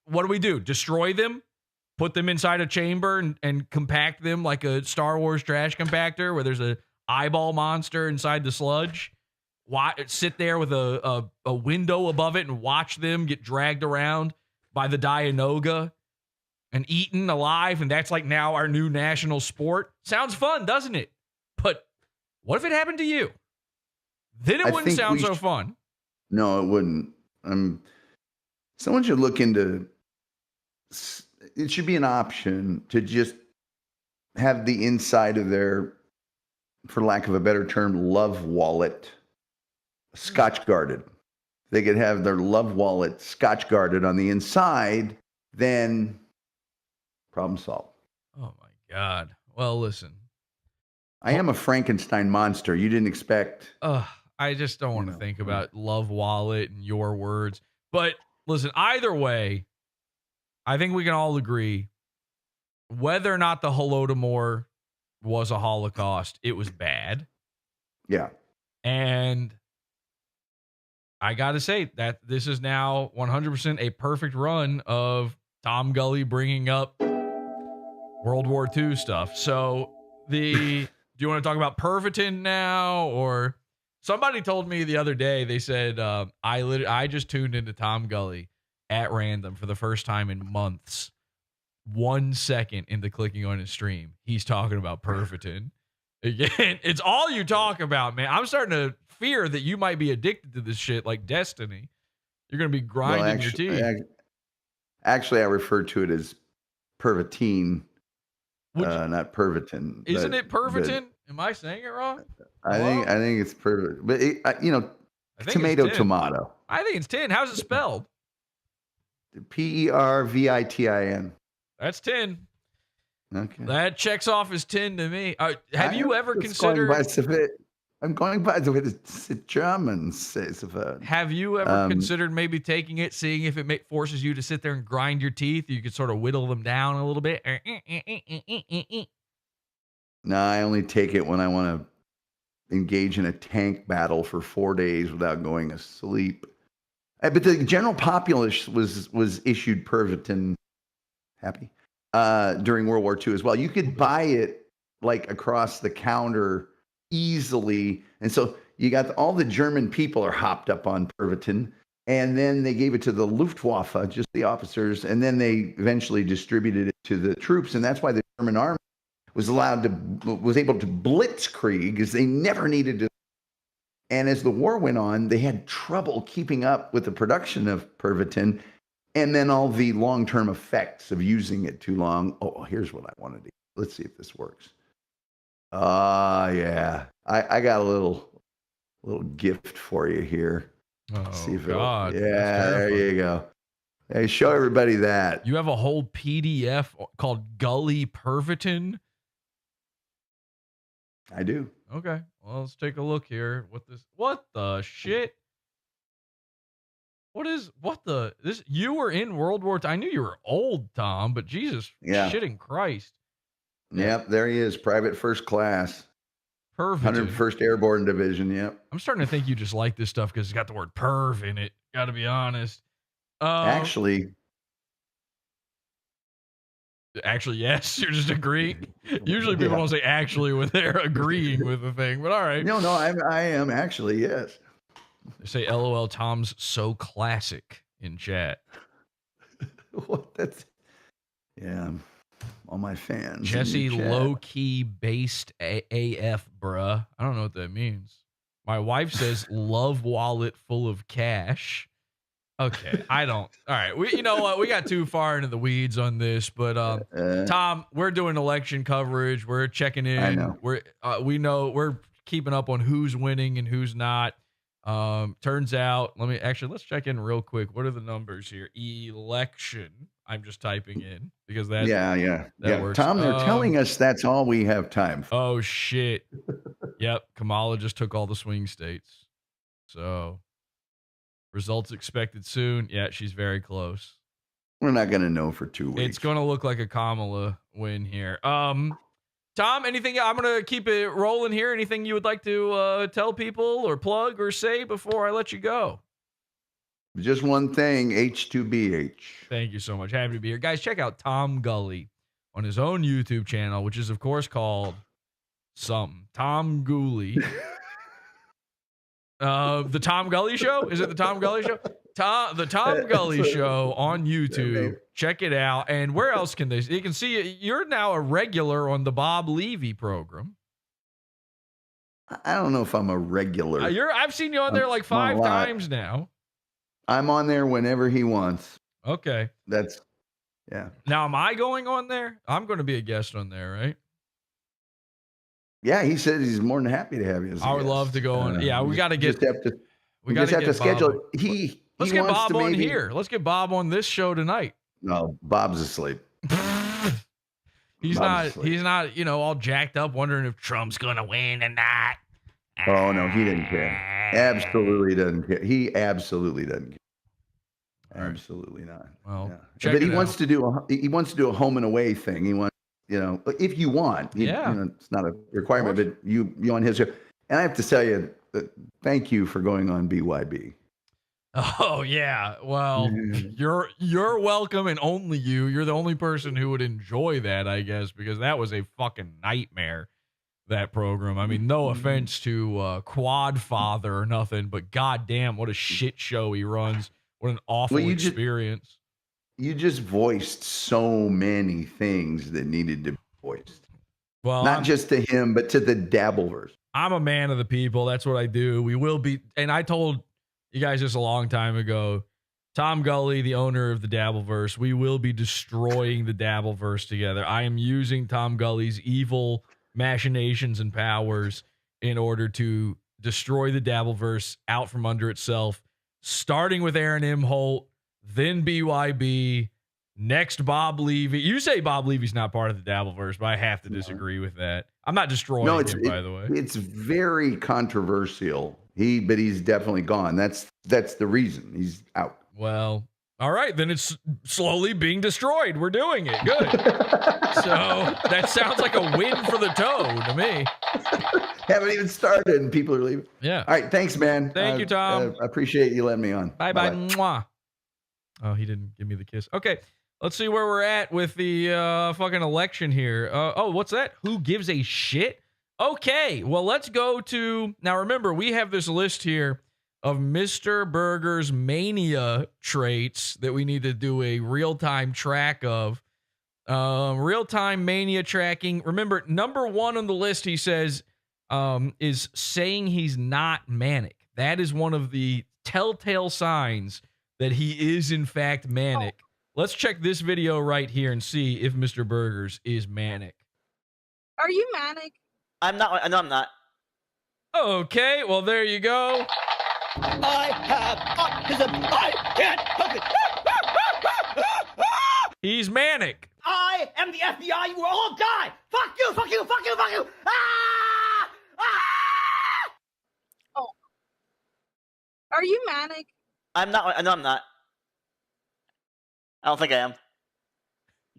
what do? Destroy them? Put them inside a chamber and compact them like a Star Wars trash compactor where there's a eyeball monster inside the sludge? Sit there with a window above it and watch them get dragged around by the Dianoga and eaten alive, and that's like now our new national sport? Sounds fun, doesn't it? But what if it happened to you? Then it wouldn't sound so fun. No, it wouldn't. Someone should look into. It should be an option to just have the inside of their, for lack of a better term, love wallet scotch guarded. They could have their love wallet scotch guarded on the inside, then problem solved. Oh my God. Well, listen. I am a Frankenstein monster. You didn't expect. I just don't want to think about love wallet and your words. But listen, either way, I think we can all agree whether or not the Holodomor was a Holocaust, it was bad. Yeah. And I got to say that this is now 100% a perfect run of Tom Gulley bringing up World War II stuff. So do you want to talk about Pervitin now? Or somebody told me the other day, they said, I just tuned into Tom Gulley at random for the first time in months. 1 second into clicking on his stream, he's talking about Pervitin. Again, it's all you talk about, man. I'm starting to fear that you might be addicted to this shit like Destiny. You're going to be grinding your teeth. Actually, I refer to it as Pervitin, not Pervitin. Isn't it Pervitin? Am I saying it wrong? I think it's Pervitin. But, tomato. I think it's 10. How's it spelled? Pervitin. That's 10. Okay. That checks off as 10 to me. Have you ever considered? I'm going by the way the German says the word. Have you ever considered maybe taking it, seeing if it forces you to sit there and grind your teeth? You could sort of whittle them down a little bit. No, I only take it when I want to engage in a tank battle for 4 days without going to sleep. But the general populace was issued Pervitin. Happy during World War II as well. You could buy it like across the counter easily, and so you got all the German people are hopped up on Pervitin, and then they gave it to the Luftwaffe, just the officers, and then they eventually distributed it to the troops, and that's why the German army was able to blitzkrieg, because they never needed to. And as the war went on, they had trouble keeping up with the production of Pervitin. and then all the long-term effects of using it too long. Oh, here's what I want to do. Let's see if this works. Yeah. I got a little gift for you here. Let's see if God. Yeah, there you go. Hey, show everybody that. You have a whole PDF called Gulley Pervitin? I do. Okay. Well, let's take a look here. What the shit? You were in World War II. I knew you were old, Tom, but Jesus shitting Christ. Yep, there he is, Private First Class. Pervitin. 101st Airborne Division, yep. I'm starting to think you just like this stuff because it's got the word perv in it. Got to be honest. Actually, yes. You're just agreeing. Usually people don't say actually when they're agreeing with the thing, but all right. No, I am actually, yes. They say LOL Tom's so classic in chat. Yeah. All my fans. Jesse low-key based AF, bruh. I don't know what that means. My wife says love wallet full of cash. Okay, I don't. All right, you know what? We got too far into the weeds on this, but Tom, we're doing election coverage. We're checking in. I know. We're keeping up on who's winning and who's not. Turns out, let's check in real quick. What are the numbers here? Election. I'm just typing in because that works. Tom, they're telling us that's all we have time for. Oh shit. Yep, Kamala just took all the swing states. So results expected soon. Yeah, she's very close. We're not going to know for 2 weeks. It's going to look like a Kamala win here. Tom, anything? I'm going to keep it rolling here. Anything you would like to tell people or plug or say before I let you go? Just one thing, H2BH. Thank you so much. Happy to be here. Guys, check out Tom Gulley on his own YouTube channel, which is, of course, called something. Tom Gulley. The Tom Gulley Show? Is it the Tom Gulley Show? The Tom Gulley Show on YouTube. Check it out. And where else can they? You can see you're now a regular on the Bob Levy program. I don't know if I'm a regular. I've seen you on there like 5 times now. I'm on there whenever he wants. Okay. Yeah. Now, am I going on there? I'm going to be a guest on there, right? Yeah, he said he's more than happy to have you as a I would guest. love to go on. Yeah, we got to get. We just have to schedule. Let's get Bob on here. Let's get Bob on this show tonight. No, Bob's asleep. He's not, all jacked up wondering if Trump's going to win or not. Oh, no, he didn't care. Absolutely doesn't care. He absolutely doesn't care. Absolutely not. Well, but he wants to do a home and away thing. He wants, if you want, it's not a requirement, but you on his show. And I have to tell you, thank you for going on BYB. Oh yeah. Well, you're welcome, and only you. You're the only person who would enjoy that, I guess, because that was a fucking nightmare. That program. I mean, no offense to Quad Father or nothing, but goddamn, what a shit show he runs. What an awful experience. You just voiced so many things that needed to be voiced. Well, not just to him, but to the Dabbleverse. I'm a man of the people. That's what I do. We will be, and I told you guys this a long time ago. Tom Gulley, the owner of the Dabbleverse, we will be destroying the Dabbleverse together. I am using Tom Gulley's evil machinations and powers in order to destroy the Dabbleverse out from under itself, starting with Aaron Imholte, then BYB, next Bob Levy. You say Bob Levy's not part of the Dabbleverse, but I have to disagree with that. I'm not destroying him, by the way. It's very controversial. But he's definitely gone. That's the reason he's out. Well, all right, then it's slowly being destroyed. We're doing it. Good. So that sounds like a win for the toe to me. Haven't even started and people are leaving. Yeah. All right. Thanks, man. Thank you, Tom. I appreciate you letting me on. Bye-bye. Mwah. Oh, he didn't give me the kiss. Okay. Let's see where we're at with the fucking election here. What's that? Who gives a shit? Okay. Well, let's go to... Now, remember, we have this list here of Mr. Burger's mania traits that we need to do a real-time track of. Real-time mania tracking. Remember, number 1 on the list, he says, is saying he's not manic. That is one of the telltale signs that he is in fact manic. Let's check this video right here and see if Mr. Burgers is manic. Are you manic? I'm not. No, I'm not. Okay, well, there you go. I have autism. I can't help it. He's manic. I am the FBI. You will all die. Fuck you. Fuck you. Fuck you. Fuck you. Ah! Ah! Oh. Are you manic? I'm not. No, I'm not. I don't think I am.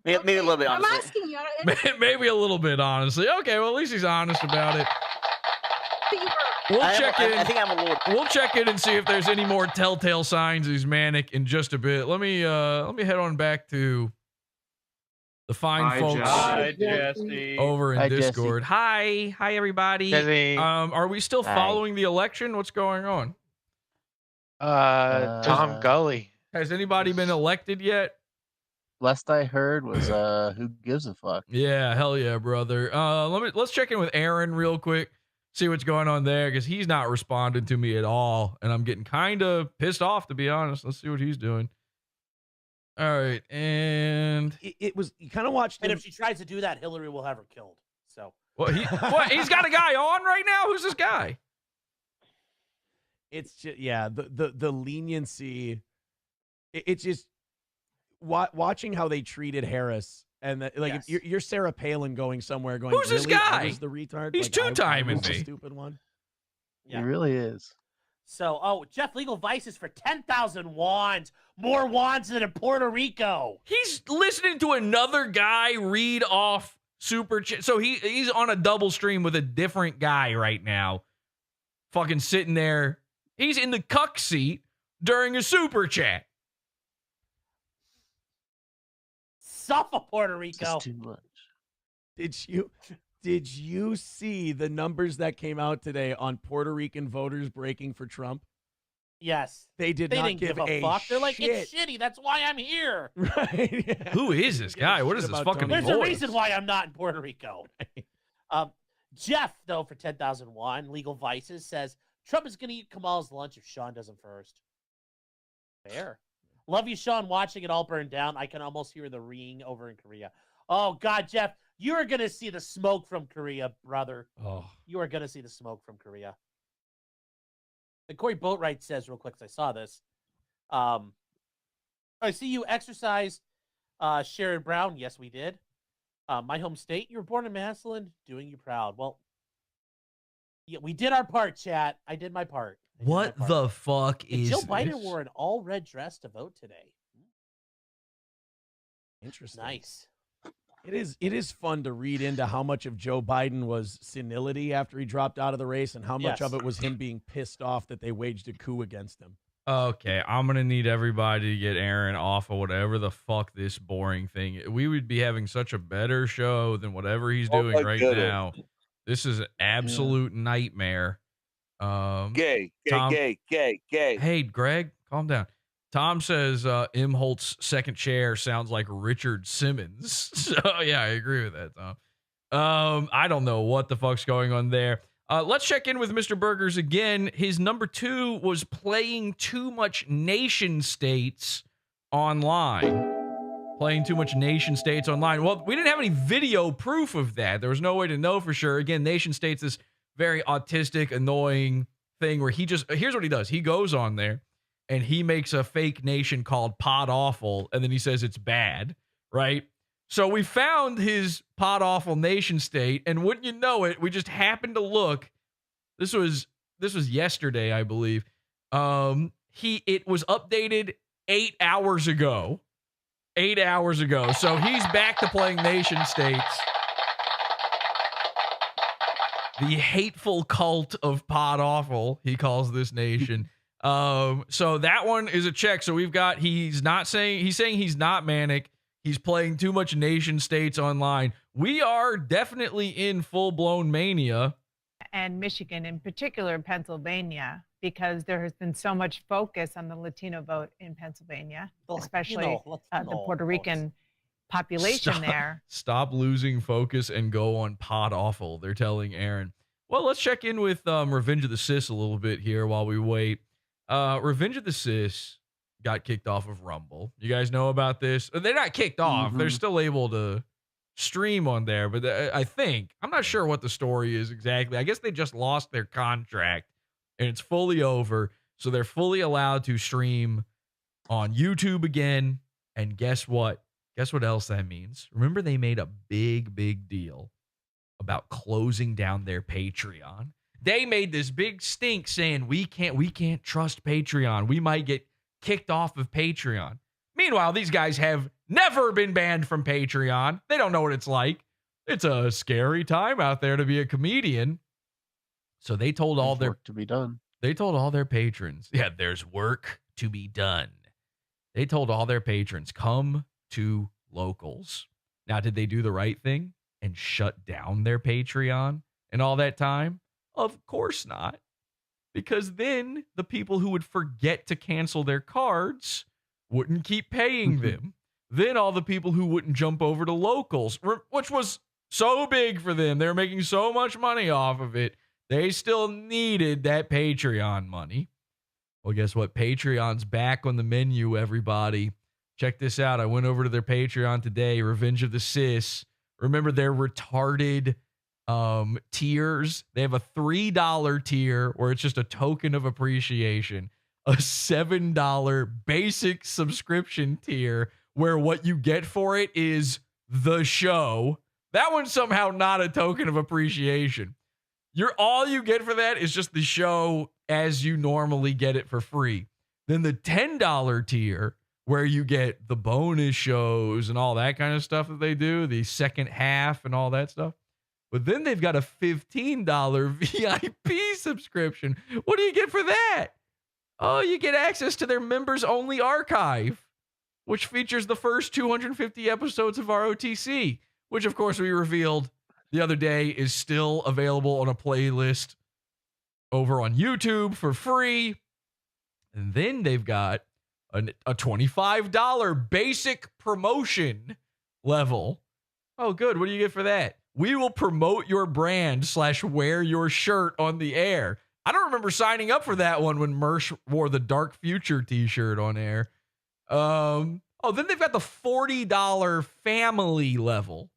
Maybe a little bit, honestly. I'm asking you. Maybe a little bit, honestly. Okay, well, at least he's honest about it. We'll check in. I think I'm a little. We'll check in and see if there's any more telltale signs he's manic in just a bit. Let me head on back to the fine folks over in Discord. Hi, everybody. Jesse. Are we still following the election? What's going on? Tom Gulley. Has anybody been elected yet? Last I heard was who gives a fuck? Yeah, hell yeah, brother. Let's check in with Aaron real quick. See what's going on there, because he's not responding to me at all, and I'm getting kind of pissed off, to be honest. Let's see what he's doing. All right, and it was, you kind of watched And him. if she tries to do that, Hillary will have her killed. So what? He's got a guy on right now. Who's this guy? It's just, yeah, the leniency. It's just watching how they treated Harris. And if you're Sarah Palin going somewhere, going, who's this really? guy? I was the retard. He's two-timing the me. Stupid one. He really is. So, Jeff, legal vices for 10,000 wands. More wands than in Puerto Rico. He's listening to another guy read off super chat. So he's on a double stream with a different guy right now. Fucking sitting there. He's in the cuck seat during a super chat. Suffer Puerto Rico. Just too much. Did you see the numbers that came out today on Puerto Rican voters breaking for Trump? Yes. They didn't give a fuck. They're like, it's shitty. That's why I'm here. Right. Yeah. Who is this guy? What is this fucking There's voice? a reason why I'm not in Puerto Rico. Jeff, though, for 10,001, Legal Vices, says Trump is going to eat Kamal's lunch if Sean does him first. Fair. Love you, Sean, watching it all burn down. I can almost hear the ringing over in Korea. Oh, God, Jeff, you are going to see the smoke from Korea, brother. Oh. You are going to see the smoke from Korea. And Corey Boatwright says, real quick, because I saw this. I see you exercised Sherrod Brown. Yes, we did. My home state. You were born in Massillon. Doing you proud. Well, yeah, we did our part, chat. I did my part. What the fuck is Joe Biden this? wore an all-red dress to vote today. Interesting. Nice. It is fun to read into how much of Joe Biden was senility after he dropped out of the race and how much of it was him being pissed off that they waged a coup against him. Okay, I'm gonna need everybody to get Aaron off of whatever the fuck this boring thing. We would be having such a better show than whatever he's doing right now. This is an absolute nightmare. Gay. Hey, Greg, calm down. Tom says Imholte's second chair sounds like Richard Simmons. So yeah, I agree with that, Tom. I don't know what the fuck's going on there. Let's check in with Mr. Burgers again. His number 2 was playing too much nation states online. Playing too much nation states online. Well, we didn't have any video proof of that. There was no way to know for sure. Again, nation states is very autistic, annoying thing where he just, here's what he does. He goes on there and he makes a fake nation called PODAWFUL, and then he says it's bad, right? So we found his PODAWFUL nation state, and wouldn't you know it, we just happened to look. This was yesterday, I believe. It was updated 8 hours ago. 8 hours ago. So he's back to playing nation states. The hateful cult of PODAWFUL, he calls this nation. So that one is a check. So we've got, he's saying he's not manic. He's playing too much nation states online. We are definitely in full-blown mania. And Michigan, in particular Pennsylvania, because there has been so much focus on the Latino vote in Pennsylvania, especially the Puerto Rican population there. Stop losing focus and go on PODAWFUL, they're telling Aaron. Well, let's check in with Revenge of the Sis a little bit here while we wait. Revenge of the Sis got kicked off of Rumble. You guys know about this? They're not kicked off. They're still able to stream on there, but I think, I'm not sure what the story is exactly. I guess they just lost their contract and it's fully over. So they're fully allowed to stream on YouTube again. And guess what? Guess what else that means? Remember, they made a big deal about closing down their Patreon. They made this big stink saying we can't trust Patreon. We might get kicked off of Patreon. Meanwhile, these guys have never been banned from Patreon. They don't know what it's like. It's a scary time out there to be a comedian. So they told all their work to be done. They told all their patrons, yeah, there's work to be done. They told all their patrons, come to locals. Now, did they do the right thing and shut down their Patreon and all that time? Of course not. Because then the people who would forget to cancel their cards wouldn't keep paying them. Then all the people who wouldn't jump over to locals, which was so big for them, they were making so much money off of it, they still needed that Patreon money. Well, guess what? Patreon's back on the menu, everybody. Check this out. I went over to their Patreon today, Revenge of the Sis. Remember their retarded tiers? They have a $3 tier where it's just a token of appreciation, a $7 basic subscription tier where what you get for it is the show. That one's somehow not a token of appreciation. All you get for that is just the show as you normally get it for free. Then the $10 tier, where you get the bonus shows and all that kind of stuff that they do, the second half and all that stuff. But then they've got a $15 VIP subscription. What do you get for that? Oh, you get access to their members-only archive, which features the first 250 episodes of ROTC, which, of course, we revealed the other day is still available on a playlist over on YouTube for free. And then they've got a $25 basic promotion level. Oh, good. What do you get for that? We will promote your brand / wear your shirt on the air. I don't remember signing up for that one when Mersh wore the Dark Future t-shirt on air. Then they've got the $40 family level.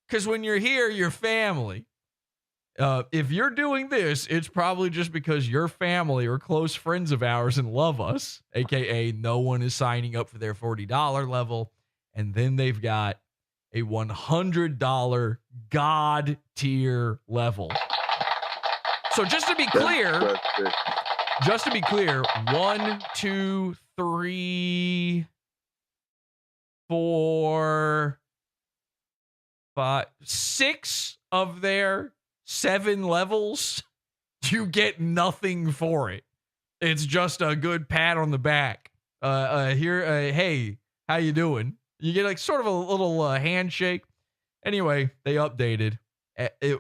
Because when you're here, you're family. If you're doing this, it's probably just because you're family or close friends of ours and love us, aka no one is signing up for their $40 level. And then they've got a $100 God tier level. So just to be clear, 1, 2, 3, 4, 5, 6 of their 7 levels, you get nothing for it. It's just a good pat on the back. Hey, how you doing? You get like sort of a little handshake. Anyway, they updated.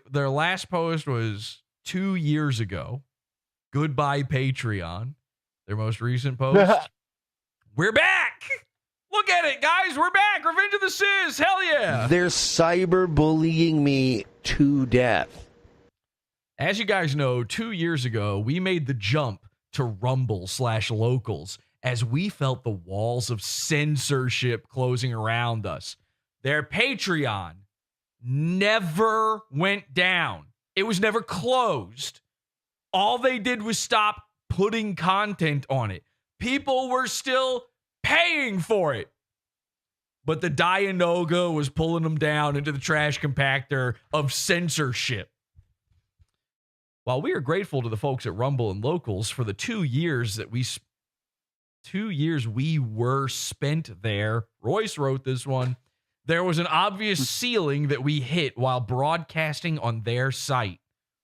Their last post was 2 years ago. Goodbye, Patreon. Their most recent post. We're back. Look at it, guys. We're back. Revenge of the Sis. Hell yeah. They're cyberbullying me to death. As you guys know, 2 years ago, we made the jump to Rumble / locals as we felt the walls of censorship closing around us. Their Patreon never went down. It was never closed. All they did was stop putting content on it. People were still paying for it. But the Dianoga was pulling them down into the trash compactor of censorship. While we are grateful to the folks at Rumble and Locals for the 2 years that we were spent there, Royce wrote this one, there was an obvious ceiling that we hit while broadcasting on their site.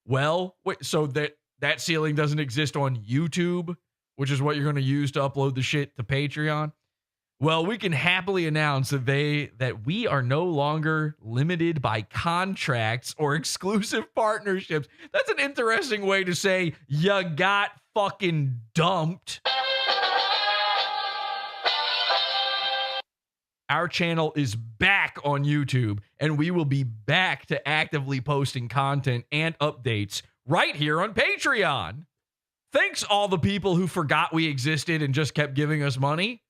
Well, so that ceiling doesn't exist on YouTube, which is what you're going to use to upload the shit to Patreon. Well, we can happily announce that we are no longer limited by contracts or exclusive partnerships. That's an interesting way to say you got fucking dumped. Our channel is back on YouTube, and we will be back to actively posting content and updates right here on Patreon. Thanks all the people who forgot we existed and just kept giving us money.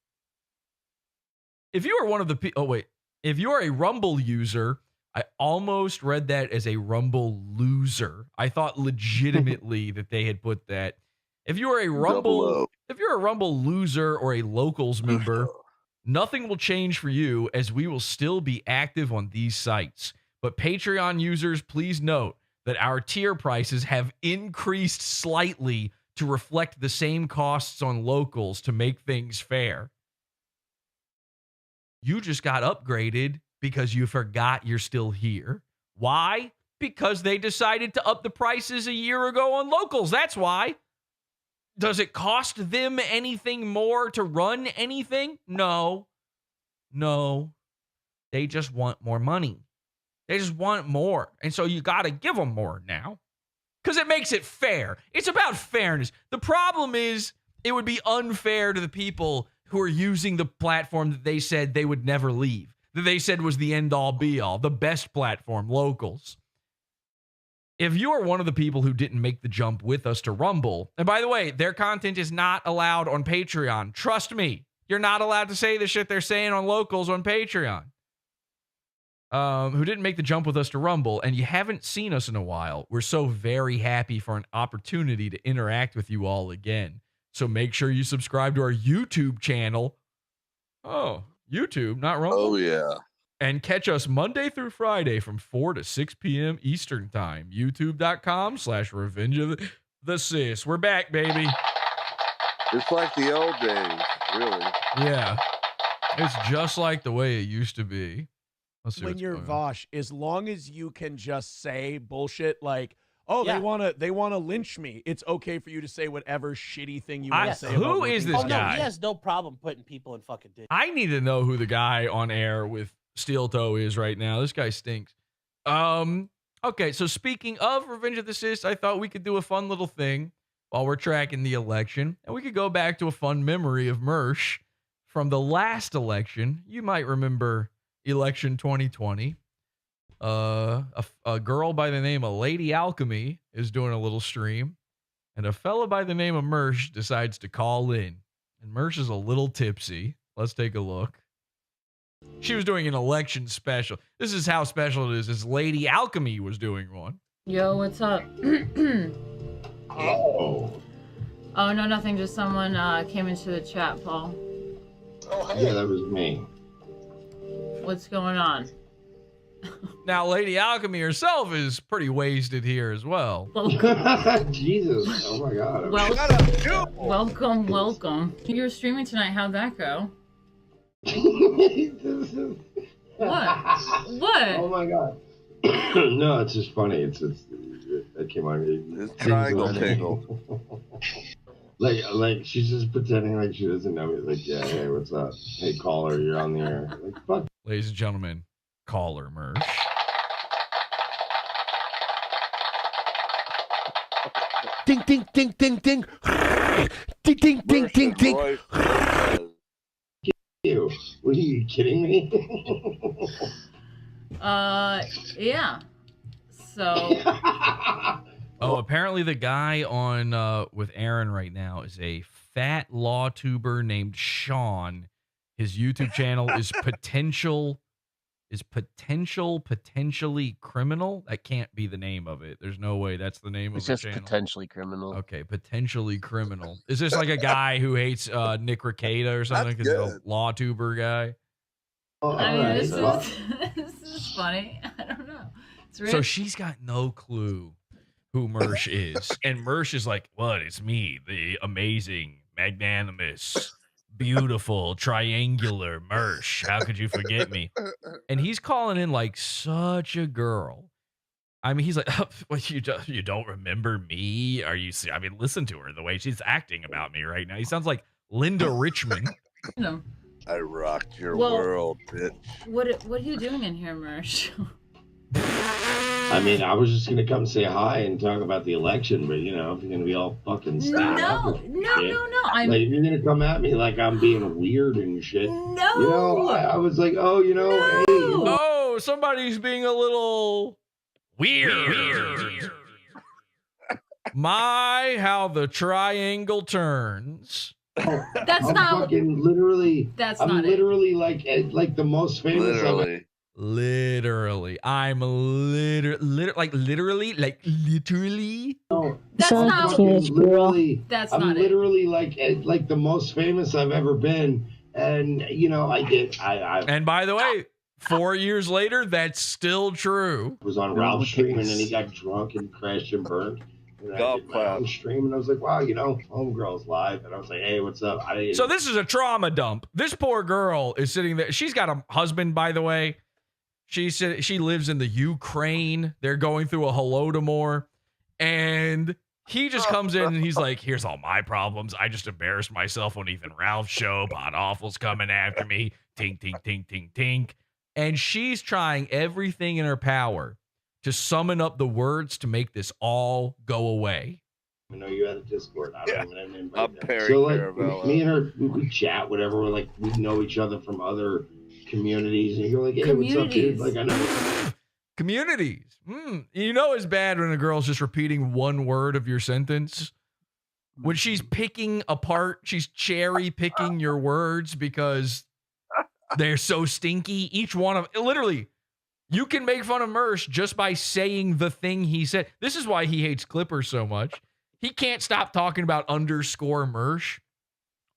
If you are one of the if you are a Rumble user, I almost read that as a Rumble loser. I thought legitimately that they had put that. If you're a Rumble loser or a Locals member, nothing will change for you as we will still be active on these sites. But Patreon users, please note that our tier prices have increased slightly to reflect the same costs on Locals to make things fair. You just got upgraded because you forgot you're still here. Why? Because they decided to up the prices a year ago on Locals. That's why. Does it cost them anything more to run anything? No. They just want more money. They just want more. And so you got to give them more now because it makes it fair. It's about fairness. The problem is it would be unfair to the people who are using the platform that they said they would never leave, that they said was the end-all be-all, the best platform, Locals. If you are one of the people who didn't make the jump with us to Rumble, and by the way, their content is not allowed on Patreon. Trust me, you're not allowed to say the shit they're saying on Locals on Patreon. Who didn't make the jump with us to Rumble, and you haven't seen us in a while, we're so very happy for an opportunity to interact with you all again. So make sure you subscribe to our YouTube channel. Oh, YouTube, not Rumble. Oh, yeah. And catch us Monday through Friday from 4 to 6 p.m. Eastern Time. YouTube.com/Revenge of the Sis. We're back, baby. It's like the old days, really. Yeah. It's just like the way it used to be. Let's see When you're Vosh, as long as you can just say bullshit like, oh, they wanna lynch me, it's okay for you to say whatever shitty thing you want to say. Who is this guy? No, he has no problem putting people in fucking ditch. I need to know who the guy on air with Steel Toe is right now. This guy stinks. Okay, so speaking of Revenge of the Sis, I thought we could do a fun little thing while we're tracking the election, and we could go back to a fun memory of Mersh from the last election. You might remember election 2020. A girl by the name of Lady Alchemy is doing a little stream, and a fella by the name of Mersh decides to call in, and Mersh is a little tipsy. Let's take a look. She was doing an election special. This is how special it is. Lady Alchemy was doing one. Yo, what's up? Oh, no, nothing. Just someone came into the chat, Paul. Oh, hey. Yeah, that was me. What's going on? Now, Lady Alchemy herself is pretty wasted here as well. Jesus. Oh, my God. Welcome. You're streaming tonight. How'd that go? What? Oh my God! No, it's just funny. It's it came on. It's triangle tingle. like she's just pretending like she doesn't know me. Like, yeah, hey, what's up? Hey, caller, you're on the air. Like, fuck. Ladies and gentlemen, caller Mersh. Ding ding ding ding ding. Ding ding ding ding ding. You. Were you kidding me? Yeah. So. Oh, apparently the guy on with Aaron right now is a fat law tuber named Sean. His YouTube channel is potentially criminal. That can't be the name of it. There's no way that's the name of the channel. It's just potentially criminal. Okay, potentially criminal. Is this like a guy who hates Nick Rekieta or something? Because he's a law tuber guy. I mean, this is funny. I don't know. It's really... So she's got no clue who Mersh is, and Mersh is like, "What? It's me, the amazing, magnanimous, beautiful, triangular Mersh. How could you forget me?" And he's calling in like such a girl. I mean, he's like, oh, what, you don't remember me? Are you? I mean, listen to her, the way she's acting about me right now. He sounds like Linda Richmond. No. I rocked your world, bitch. What are you doing in here, Mersh? I mean, I was just gonna come say hi and talk about the election, but you know, if you're gonna be all fucking No. I'm like, if you're gonna come at me like I'm being weird and shit. No. You know, I was like, oh, you know, hey. Oh, somebody's being a little weird. My, how the triangle turns. That's I'm not fucking literally. That's I'm not it. literally like the most famous. Literally. I'm literally. No, That's I'm not fucking literally. That's I'm not it. literally like the most famous I've ever been, and you know I did. I And by the way, 4 years later, that's still true. was on Ralph's stream, and then he got drunk and crashed and burned. And I did my own stream, and I was like, wow, you know, Homegirl's live, and I was like, hey, what's up? So this is a trauma dump. This poor girl is sitting there. She's got a husband, by the way. She said she lives in the Ukraine. They're going through a Holodomor, and he just comes in and he's like, here's all my problems. I just embarrassed myself on Ethan Ralph's show. PODAWFUL's coming after me. Tink, tink, tink, tink, tink. And she's trying everything in her power to summon up the words to make this all go away. I know you had a Discord. I don't even invite I'm them. Perry So like Caravella. me and her, we chat, whatever. We're like, we know each other from other communities, and you're like, hey, what's up, dude? Like I know. Communities. You know it's bad when a girl's just repeating one word of your sentence. When she's picking apart, she's cherry picking your words because they're so stinky. Each one of literally, you can make fun of Mersh just by saying the thing he said. This is why he hates Clippers so much. He can't stop talking about underscore Mersh.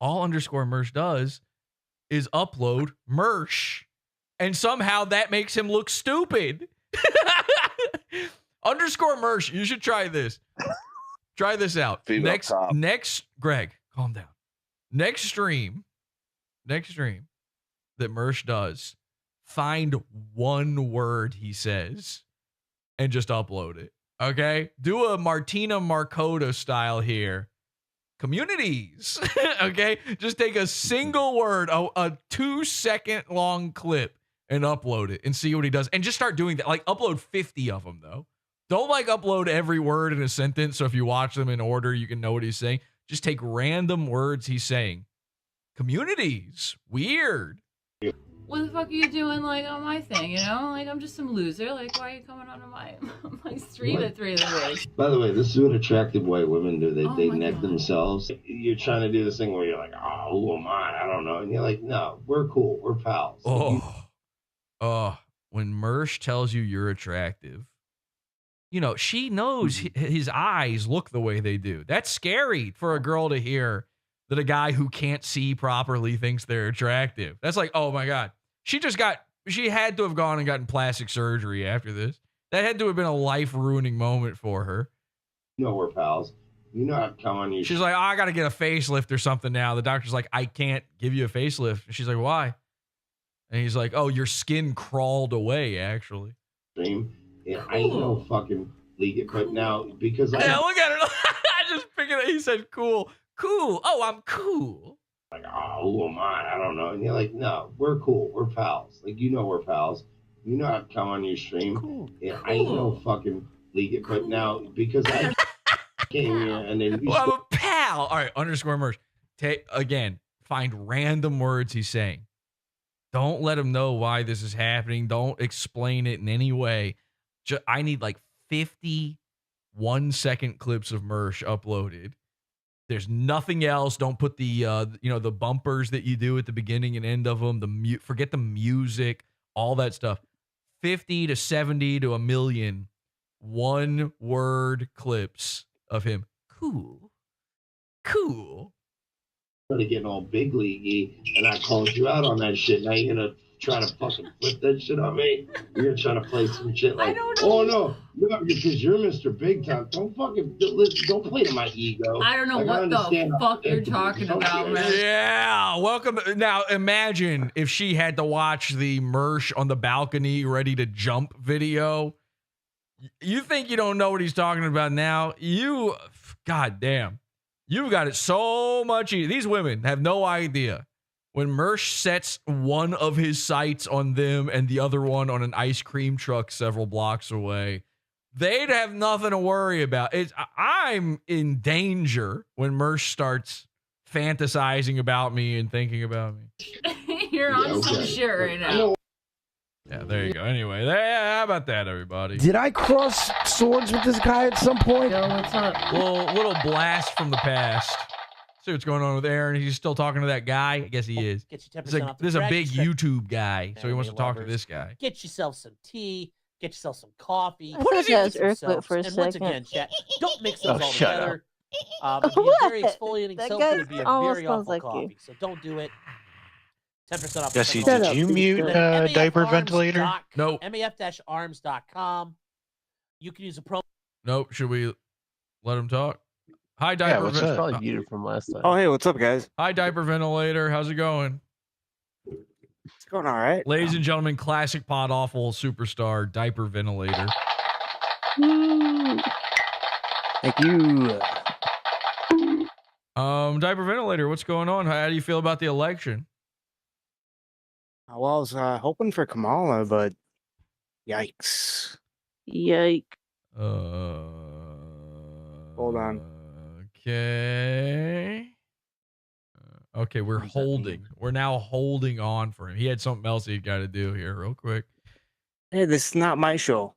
All underscore Mersh does is upload Mersh. And somehow that makes him look stupid. Underscore Mersh, you should try this. Try this out. Next, Greg, calm down. Next stream that Mersh does, find one word he says and just upload it. Okay? Do a Martina Markota style here. Communities. Okay? Just take a single word, a 2-second long clip, and upload it and see what he does. And just start doing that. Like, upload 50 of them, though. Don't, like, upload every word in a sentence, so if you watch them in order, you can know what he's saying. Just take random words he's saying. Communities. Weird. What the fuck are you doing, like, on my thing, you know? Like, I'm just some loser. Like, why are you coming onto my stream at 3 in the morning? By the way, this is what attractive white women do. They neck themselves. You're trying to do this thing where you're like, oh, who am I? I don't know. And you're like, no, we're cool. We're pals. When Mersh tells you you're attractive, you know, she knows his eyes look the way they do. That's scary for a girl to hear that a guy who can't see properly thinks they're attractive. That's like, oh my God. She had to have gone and gotten plastic surgery after this. That had to have been a life-ruining moment for her. You know we're pals. You know I'd come on you. She's like, oh, I got to get a facelift or something now. The doctor's like, I can't give you a facelift. And she's like, why? And he's like, oh, your skin crawled away, actually. Stream. Yeah, I ain't no fucking league, but now because Yeah, look at her. I just figured he said cool. Cool. Oh, I'm cool. Like, oh, who am I? I don't know. And you're like, no, we're cool. We're pals. Like, you know we're pals. You know I'd come on your stream. Cool. Yeah, I ain't no fucking league, but now because I came here and then I'm a pal. All right, underscore Mersh. Find random words he's saying. Don't let him know why this is happening. Don't explain it in any way. I need like 50 1-second clips of Mersh uploaded. There's nothing else. Don't put the the bumpers that you do at the beginning and end of them. Forget the music, all that stuff. 50 to 70 to 1 million 1-word clips of him. Cool. Started getting all big leaguey, and I called you out on that shit. Now you're gonna try to fucking flip that shit on me. You're gonna play some shit like, oh no, because you're Mr. Big Time. Don't fucking don't play to my ego. I don't know Like, what the fuck you're talking about, man. Yeah, welcome. Now imagine if she had to watch the Mersh on the balcony ready to jump video. You think you don't know what he's talking about now? Goddamn. You've got it so much easier. These women have no idea. When Mersh sets one of his sights on them and the other one on an ice cream truck several blocks away, they'd have nothing to worry about. I'm in danger when Mersh starts fantasizing about me and thinking about me. You're on some shit right now. Yeah, there you go. Anyway, how about that, everybody? Did I cross swords with this guy at some point? Yo, what's up? Little blast from the past. See what's going on with Aaron. He's still talking to that guy. I guess he is. Get you 10% off the This is a Dragon big Strike. YouTube guy, so he wants to talk to lovers. this guy. Get yourself some tea. Get yourself some coffee. I thought that was Get some Earthquake soaps. for a And once second. again, chat, don't mix those all shut together. It'd be a very exfoliating That soap. guy It'd be a almost very smells awful like you. coffee. So don't do it. 10% off. Jesse, Shut did up, you mute Keemstar. diaper ventilator? Nope. MAF-arms.com. You can use a promo. Nope. Should we let him talk? Hi, Yeah, diaper. what's up? Probably muted from last time. Oh, hey, what's up, guys? Hi, diaper ventilator. How's it going? It's going all right. Ladies and gentlemen, classic pod awful superstar diaper ventilator. Thank you. Diaper ventilator. What's going on? How do you feel about the election? Well, I was hoping for Kamala, but yikes. Yike. Hold on. Okay. Okay, we're holding. We're now holding on for him. He had something else he'd got to do here, real quick. Hey, this is not my show.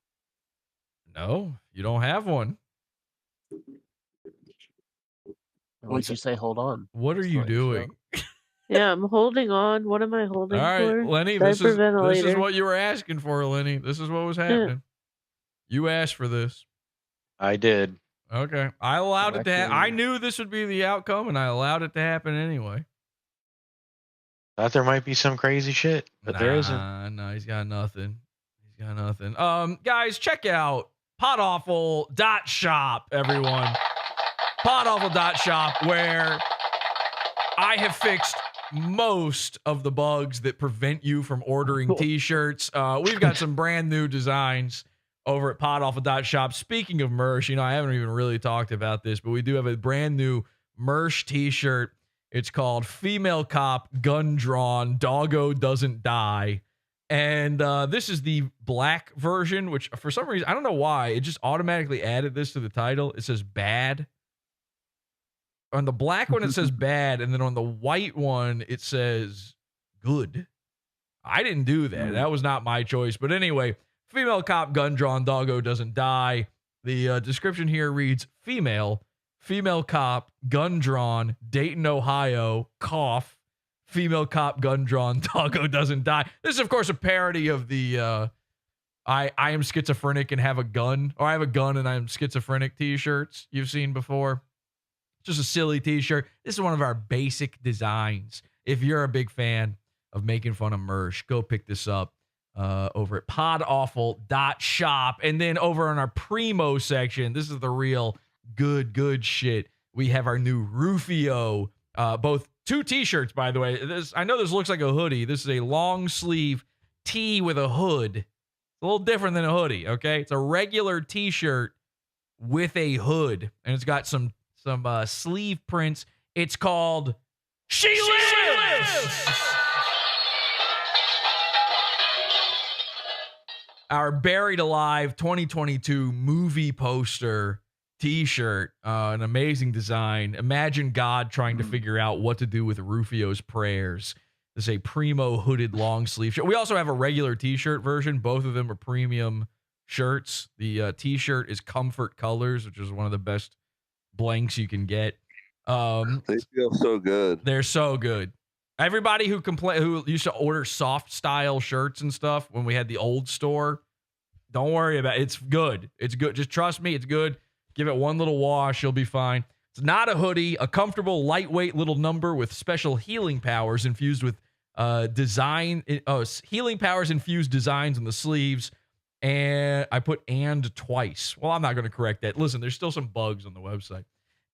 No, you don't have one. What'd you say? Hold on. What are you doing? Yeah, I'm holding on. What am I holding All right, for? Lenny, Diaper this is ventilator. what you were asking for, Lenny. This is what was happening. You asked for this. I did. Okay. I allowed it to happen. I knew this would be the outcome, and I allowed it to happen anyway. Thought there might be some crazy shit, but there isn't. No, he's got nothing. He's got nothing. Guys, check out PODAWFUL.shop, everyone. PODAWFUL.shop, where I have fixed most of the bugs that prevent you from ordering t-shirts. We've got some brand new designs over at PODAWFUL.shop. Speaking of Mersh, I haven't even really talked about this, but we do have a brand new Mersh t-shirt. It's called Female Cop Gun Drawn Doggo Doesn't Die. And this is the black version, which for some reason, I don't know why, it just automatically added this to the title. It says bad. On the black one, it says bad. And then on the white one, it says good. I didn't do that. That was not my choice. But anyway, female cop gun drawn, doggo doesn't die. The description here reads female cop gun drawn, Dayton, Ohio, cough. Female cop gun drawn, doggo doesn't die. This is, of course, a parody of the I am schizophrenic and have a gun, or I have a gun and I'm schizophrenic t-shirts you've seen before. Just a silly t-shirt. This is one of our basic designs. If you're a big fan of making fun of Mersh, go pick this up over at PODAWFUL.shop. And then over on our Primo section, this is the real good shit. We have our new Rufio, both two t-shirts, by the way. I know this looks like a hoodie. This is a long sleeve tee with a hood. It's a little different than a hoodie, okay? It's a regular t-shirt with a hood, and it's got some sleeve prints. It's called She Lives! Our Buried Alive 2022 movie poster t-shirt, an amazing design. Imagine God trying to figure out what to do with Rufio's prayers. This is a Primo hooded long sleeve shirt. We also have a regular t-shirt version. Both of them are premium shirts. The t-shirt is Comfort Colors, which is one of the best blanks you can get. They feel so good. They're so good. Everybody who used to order soft style shirts and stuff when we had the old store, don't worry about it. It's good. It's good. Just trust me, it's good. Give it one little wash, you'll be fine. It's not a hoodie, a comfortable, lightweight little number with special healing powers infused with healing powers infused designs on the sleeves. And I put "and" twice. Well, I'm not going to correct that. Listen, there's still some bugs on the website.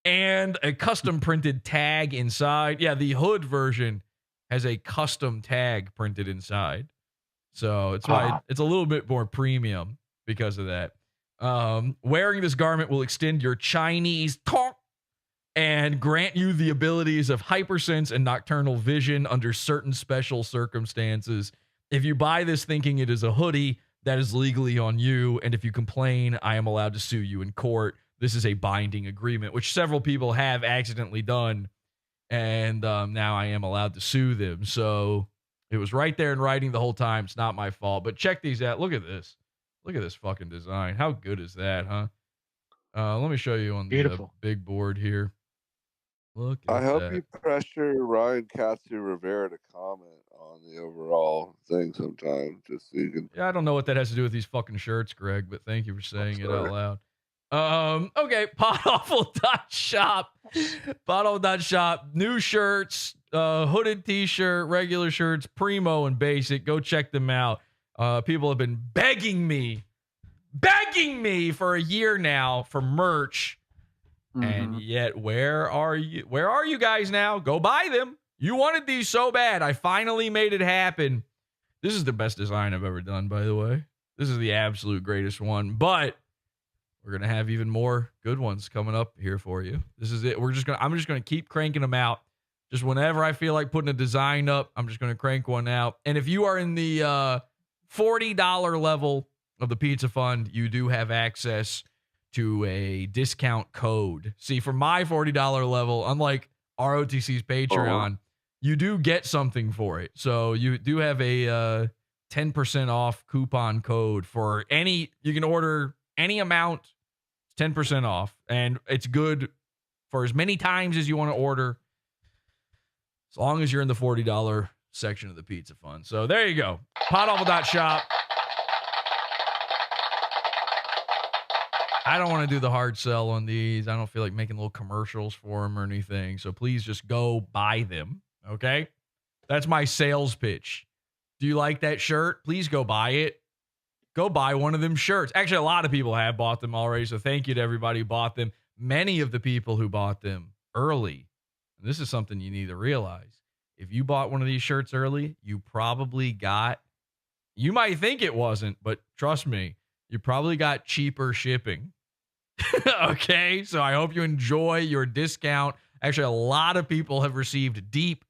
And a custom printed tag inside. Yeah, the hood version has a custom tag printed inside. So it's why it's a little bit more premium because of that. Wearing this garment will extend your Chinese talk and grant you the abilities of hypersense and nocturnal vision under certain special circumstances. If you buy this thinking it is a hoodie, that is legally on you, and if you complain, I am allowed to sue you in court. This is a binding agreement, which several people have accidentally done, and now I am allowed to sue them. So It was right there in writing the whole time. It's not my fault. But check these out. Look at this. Look at this fucking design. How good is that, huh? Let me show you on the big board here. Look at I hope that. you pressure Ryan Katsu Rivera to comment on the overall thing sometime, just so you can. Yeah, I don't know what that has to do with these fucking shirts, Greg, but thank you for saying it out loud. Okay, PodAwful.shop. PodAwful.shop. New shirts, hooded t-shirt, regular shirts, primo and basic. Go check them out. People have been begging me for a year now for merch. And yet, where are you? Where are you guys now? Go buy them. You wanted these so bad. I finally made it happen. This is the best design I've ever done, by the way. This is the absolute greatest one. But we're gonna have even more good ones coming up here for you. This is it. I'm just gonna keep cranking them out. Just whenever I feel like putting a design up, I'm just gonna crank one out. And if you are in the $40 level of the Pizza Fund, you do have access to a discount code. See, for my $40 level, unlike ROTC's Patreon, you do get something for it. So you do have a 10% off coupon code for any, you can order any amount, 10% off. And it's good for as many times as you want to order, as long as you're in the $40 section of the Pizza Fund. So there you go. PodAwful.shop. I don't want to do the hard sell on these. I don't feel like making little commercials for them or anything. So please just go buy them. Okay? That's my sales pitch. Do you like that shirt? Please go buy it. Go buy one of them shirts. Actually, a lot of people have bought them already. So thank you to everybody who bought them. Many of the people who bought them early. And this is something you need to realize. If you bought one of these shirts early, you probably got, you might think it wasn't, but trust me, you probably got cheaper shipping. Okay, so I hope you enjoy your discount. Actually, a lot of people have received deep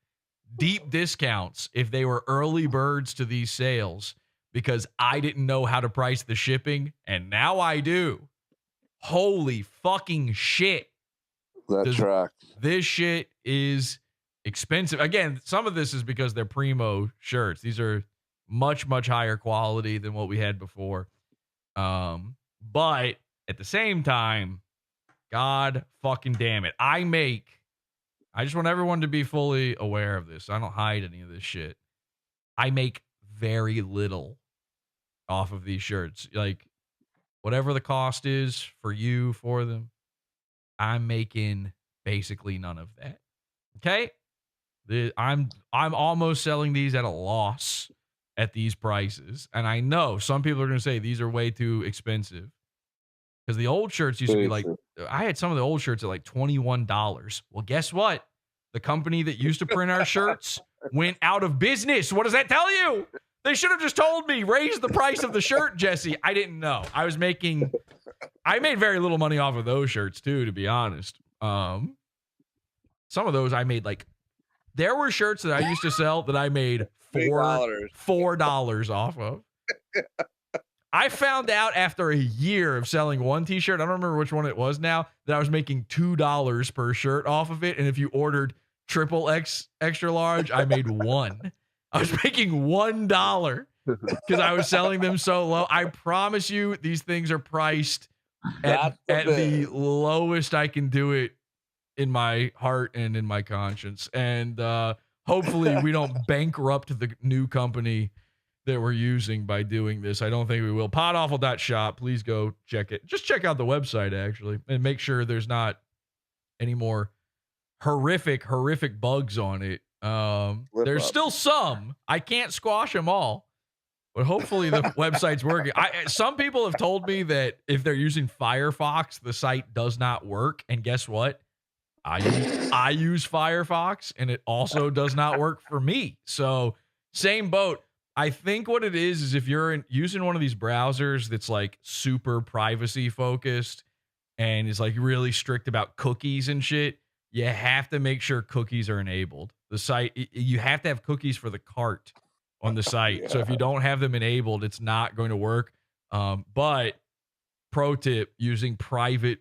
discounts if they were early birds to these sales because I didn't know how to price the shipping, and now I do. Holy fucking shit. That tracks. This shit is expensive. Again, some of this is because they're primo shirts. These are much, much higher quality than what we had before. But at the same time, God fucking damn it. I just want everyone to be fully aware of this. I don't hide any of this shit. I make very little off of these shirts. Like, whatever the cost is for you for them, I'm making basically none of that. Okay? I'm almost selling these at a loss at these prices. And I know some people are going to say these are way too expensive. Because the old shirts used to be like, I had some of the old shirts at like $21. Well, guess what? The company that used to print our shirts went out of business. What does that tell you? They should have just told me, raise the price of the shirt, Jesse. I didn't know. I made very little money off of those shirts too, to be honest. Some of those I made there were shirts that I used to sell that I made $4 off of. I found out after a year of selling one t-shirt, I don't remember which one it was now, that I was making $2 per shirt off of it. And if you ordered XXX extra large, I made $1. I was making $1 because I was selling them so low. I promise you these things are priced at the lowest I can do it in my heart and in my conscience. And hopefully we don't bankrupt the new company that we're using by doing this. I don't think we will. PodAwful.shop. Please go check it. Just check out the website, actually, and make sure there's not any more horrific bugs on it. There's still some. I can't squash them all, but hopefully the website's working. Some people have told me that if they're using Firefox, the site does not work. And guess what? I use Firefox, and it also does not work for me. So same boat. I think what it is if you're using one of these browsers that's like super privacy focused and is like really strict about cookies and shit, you have to make sure cookies are enabled. The site, you have to have cookies for the cart on the site. Yeah. So if you don't have them enabled, it's not going to work. But pro tip, using private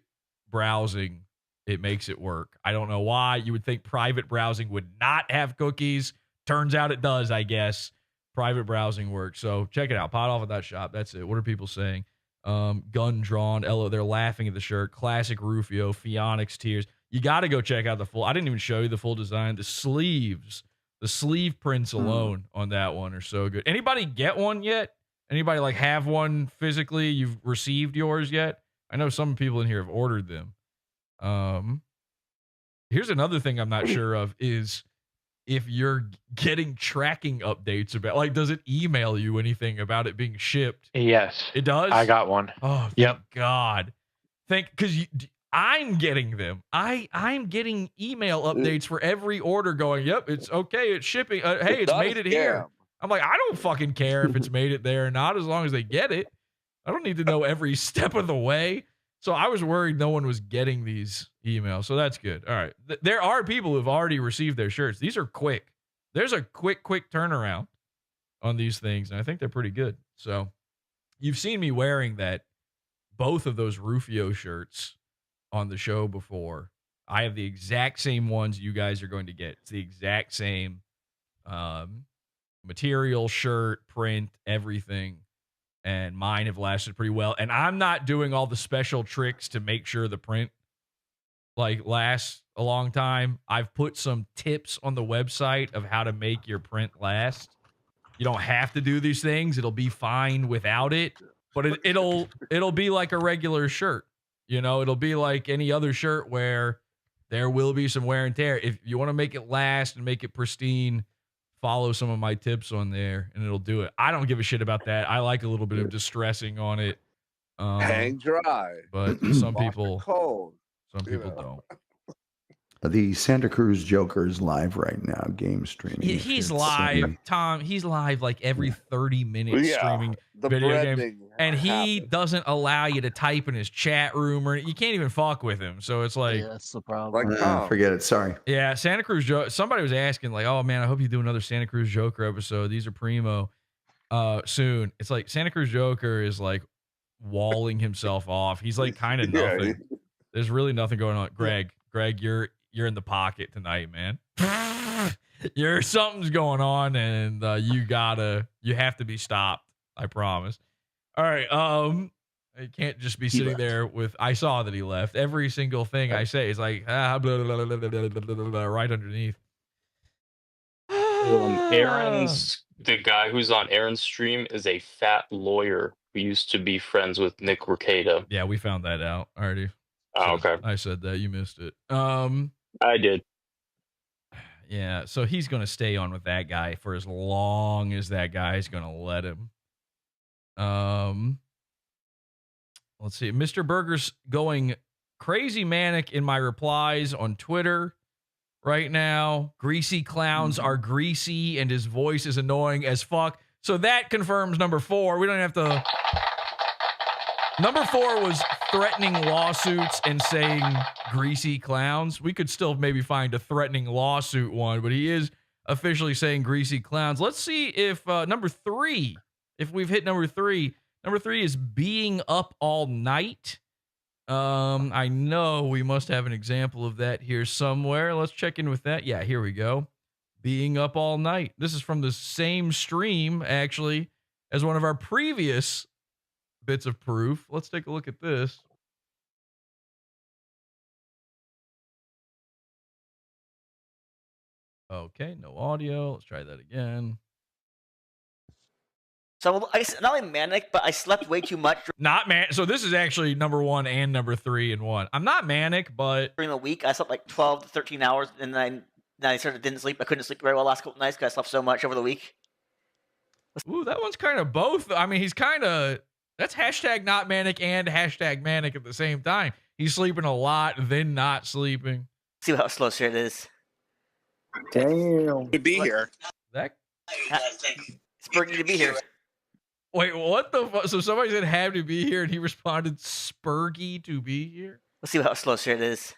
browsing, it makes it work. I don't know why. You would think private browsing would not have cookies. turns out it does, I guess. Private browsing works. So check it out. PodAwful.shop. That's it. What are people saying? Gun drawn. Ella, they're laughing at the shirt. Classic Rufio. Phoenix tears. You got to go check out the full. I didn't even show you the full design. The sleeves, the sleeve prints alone on that one are so good. Anybody get one yet? Anybody like have one physically? You've received yours yet? I know some people in here have ordered them. Here's another thing I'm not sure of is if you're getting tracking updates about, like, does it email you anything about it being shipped? Yes. It does? I got one. Oh, thank God. Because I'm getting them. I'm getting email updates for every order going, yep, it's okay, it's shipping. Hey, it's made it here. I'm like, I don't fucking care if it's made it there or not, as long as they get it. I don't need to know every step of the way. So I was worried no one was getting these emails. So that's good. All right. There are people who've already received their shirts. These are quick. There's a quick turnaround on these things, and I think they're pretty good. So you've seen me wearing both of those Rufio shirts on the show before. I have the exact same ones you guys are going to get. It's the exact same material, shirt, print, everything. And mine have lasted pretty well. And I'm not doing all the special tricks to make sure the print lasts a long time. I've put some tips on the website of how to make your print last. You don't have to do these things. It'll be fine without it, but it'll be like a regular shirt. You know, it'll be like any other shirt where there will be some wear and tear. If you want to make it last and make it pristine, follow some of my tips on there and it'll do it. I don't give a shit about that. I like a little bit of distressing on it. Hang dry. But some people don't. The Santa Cruz Joker is live right now, game streaming. He's live, Tom. He's live like every 30 minutes streaming video games. And he doesn't allow you to type in his chat room, or you can't even fuck with him. So it's like, that's the problem. Forget it. Sorry. Yeah, Santa Cruz Joker. Somebody was asking, like, oh man, I hope you do another Santa Cruz Joker episode. These are primo soon. It's like Santa Cruz Joker is like walling himself off. He's like kind of nothing. There's really nothing going on. Greg, you're in the pocket tonight, man. Something's going on, and you have to be stopped. I promise. All right. I can't just be sitting there with. I saw that he left. Every single thing I say is like blah, blah, blah, blah, blah, blah, blah, blah, right underneath. The guy who's on Aaron's stream is a fat lawyer who used to be friends with Nick Rekieta. Yeah, we found that out already. Oh, okay. I said that. You missed it. I did. Yeah, so he's going to stay on with that guy for as long as that guy's going to let him. Let's see. Mr. Burger's going crazy manic in my replies on Twitter right now. Greasy clowns are greasy, and his voice is annoying as fuck. So that confirms number 4. We don't have to... Number 4 was threatening lawsuits and saying greasy clowns. We could still maybe find a threatening lawsuit one, but he is officially saying greasy clowns. Let's see if number 3, if we've hit number 3. Number 3 is being up all night. I know we must have an example of that here somewhere. Let's check in with that. Yeah, here we go. Being up all night. This is from the same stream, actually, as one of our previous bits of proof. Let's take a look at this. Okay, no audio. Let's try that again. So I not only manic, but I slept way too much. So this is actually number 1 and number 3 in one. I'm not manic, but during the week I slept like 12 to 13 hours, and then I didn't sleep. I couldn't sleep very well last couple nights because I slept so much over the week. Ooh, that one's kind of both. I mean, he's kind of. That's hashtag not manic and hashtag manic at the same time. He's sleeping a lot, then not sleeping. See how slow shit is. Damn. To be here. It's Boogie to be here. Wait, what the fuck? So somebody said have to be here, and he responded Spurgy to be here? Let's see how slow shit is.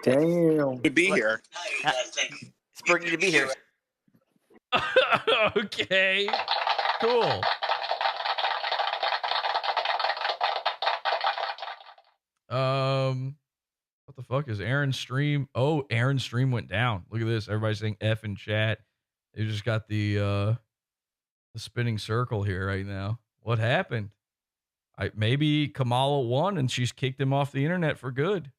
Damn. To be here. It's Boogie to be here. Okay. Cool. What the fuck is Aaron's stream? Oh, Aaron's stream went down. Look at this. Everybody's saying F in chat. You just got the spinning circle here right now. What happened? Maybe Kamala won and she's kicked him off the internet for good.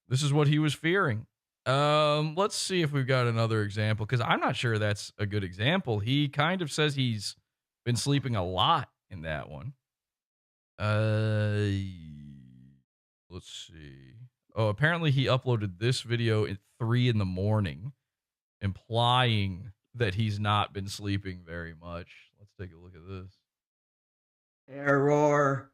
This is what he was fearing. Let's see if we've got another example, because I'm not sure that's a good example. He kind of says he's been sleeping a lot in that one. Let's see. Oh, apparently he uploaded this video at 3 a.m, implying that he's not been sleeping very much. Let's take a look at this. Error.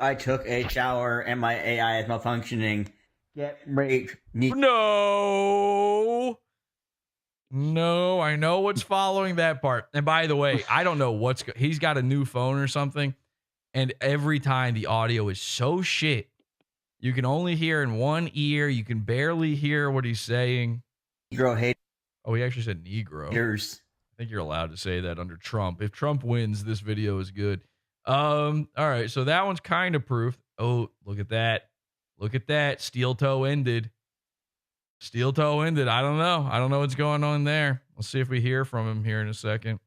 I took a shower and my AI is malfunctioning. Get raped. No, I know what's following that part. And by the way, I don't know he's got a new phone or something. And every time the audio is so shit, you can only hear in one ear. You can barely hear what he's saying. Negro hate. Oh, he actually said Negro. Haters. I think you're allowed to say that under Trump. If Trump wins, this video is good. All right, so that one's kind of proof. Oh, look at that. Look at that. Steel toe ended. I don't know what's going on there. We'll see if we hear from him here in a second.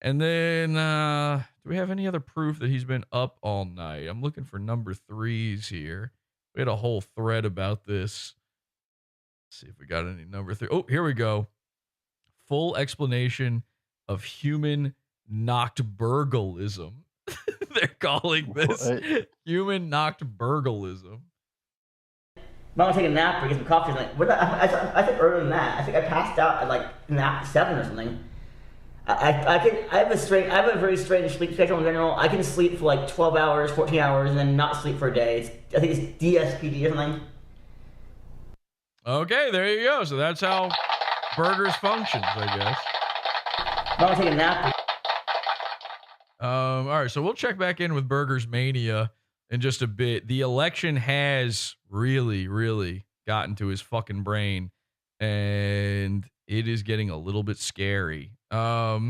And then, do we have any other proof that he's been up all night? I'm looking for number 3s here. We had a whole thread about this. Let's see if we got any number 3. Oh, here we go. Full explanation of human nocturnalism. They're calling this human nocturnalism. I'm gonna take a nap or get some coffee. Like, I think earlier than that. I think I passed out at like nap 7 or something. I have a very strange sleep schedule in general. I can sleep for like 12 hours, 14 hours, and then not sleep for a day. I think it's DSPD or something. Okay, there you go. So that's how Burgers functions, I guess. I'm gonna take a nap. All right, so we'll check back in with Burgers Mania in just a bit. The election has really, really gotten to his fucking brain, and it is getting a little bit scary. Let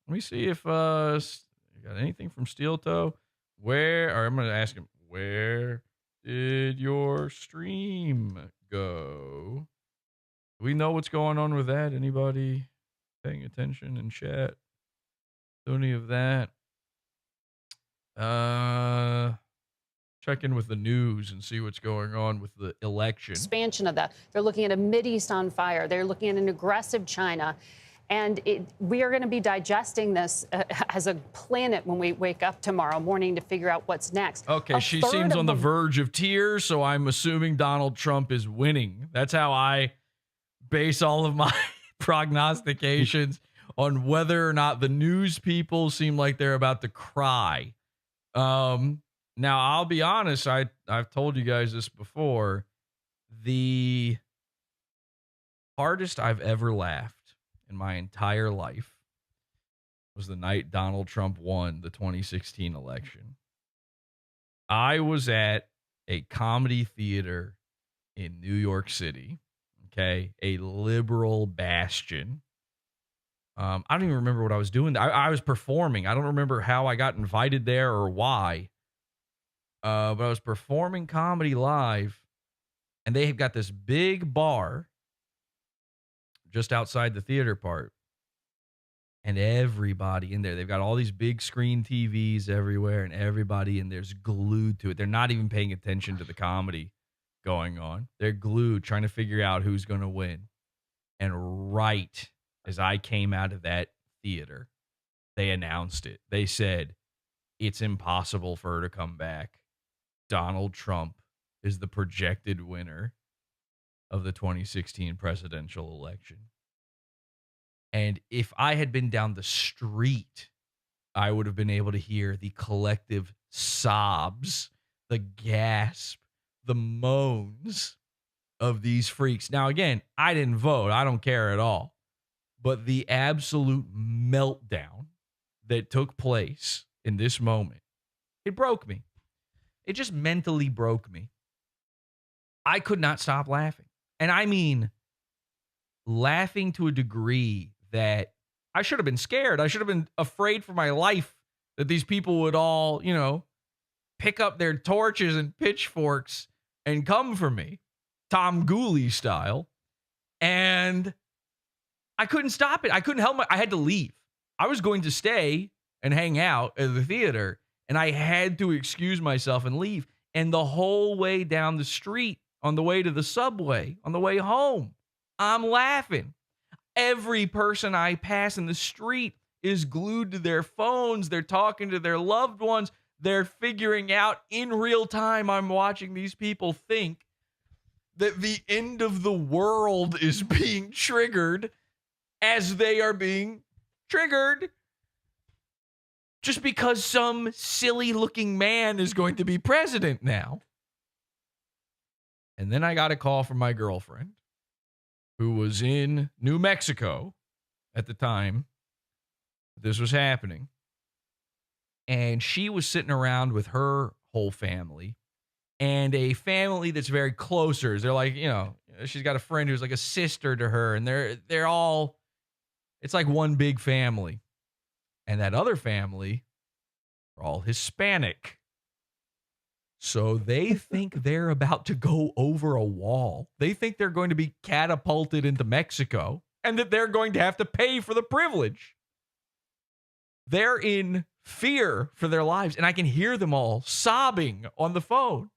me see if you got anything from Steel Toe. I'm gonna ask him, where did your stream go? Do we know what's going on with that? Anybody paying attention in chat? Any of that? Check in with the news and see what's going on with the election. Expansion of that. They're looking at a Mideast on fire. They're looking at an aggressive China. And we are going to be digesting this as a planet when we wake up tomorrow morning to figure out what's next. Okay, she seems on the verge of tears, so I'm assuming Donald Trump is winning. That's how I base all of my prognostications on whether or not the news people seem like they're about to cry. Now, I'll be honest, I've told you guys this before. The hardest I've ever laughed in my entire life was the night Donald Trump won the 2016 election. I was at a comedy theater in New York City, okay, a liberal bastion. I don't even remember what I was doing. I was performing. I don't remember how I got invited there or why. But I was performing comedy live, and they have got this big bar just outside the theater part. And everybody in there, they've got all these big screen TVs everywhere, and everybody in there's glued to it. They're not even paying attention to the comedy going on. They're glued, trying to figure out who's going to win. And right as I came out of that theater, they announced it. They said, it's impossible for her to come back. Donald Trump is the projected winner of the 2016 presidential election. And if I had been down the street, I would have been able to hear the collective sobs, the gasp, the moans of these freaks. Now, again, I didn't vote. I don't care at all. But the absolute meltdown that took place in this moment, it broke me. It just mentally broke me. I could not stop laughing. And I mean, laughing to a degree that I should have been scared. I should have been afraid for my life that these people would all, pick up their torches and pitchforks and come for me, Tom Gulley style. And I couldn't stop it. I couldn't help I had to leave. I was going to stay and hang out at the theater, and I had to excuse myself and leave. And the whole way down the street, on the way to the subway, on the way home, I'm laughing. Every person I pass in the street is glued to their phones. They're talking to their loved ones. They're figuring out in real time. I'm watching these people think that the end of the world is being triggered as they are being triggered. Just because some silly looking man is going to be president now. And then I got a call from my girlfriend, who was in New Mexico at the time this was happening. And she was sitting around with her whole family and a family that's very closer. They're like, you know, she's got a friend who's like a sister to her, and they're all, it's like one big family. And that other family are all Hispanic. So they think they're about to go over a wall. They think they're going to be catapulted into Mexico and that they're going to have to pay for the privilege. They're in fear for their lives, and I can hear them all sobbing on the phone.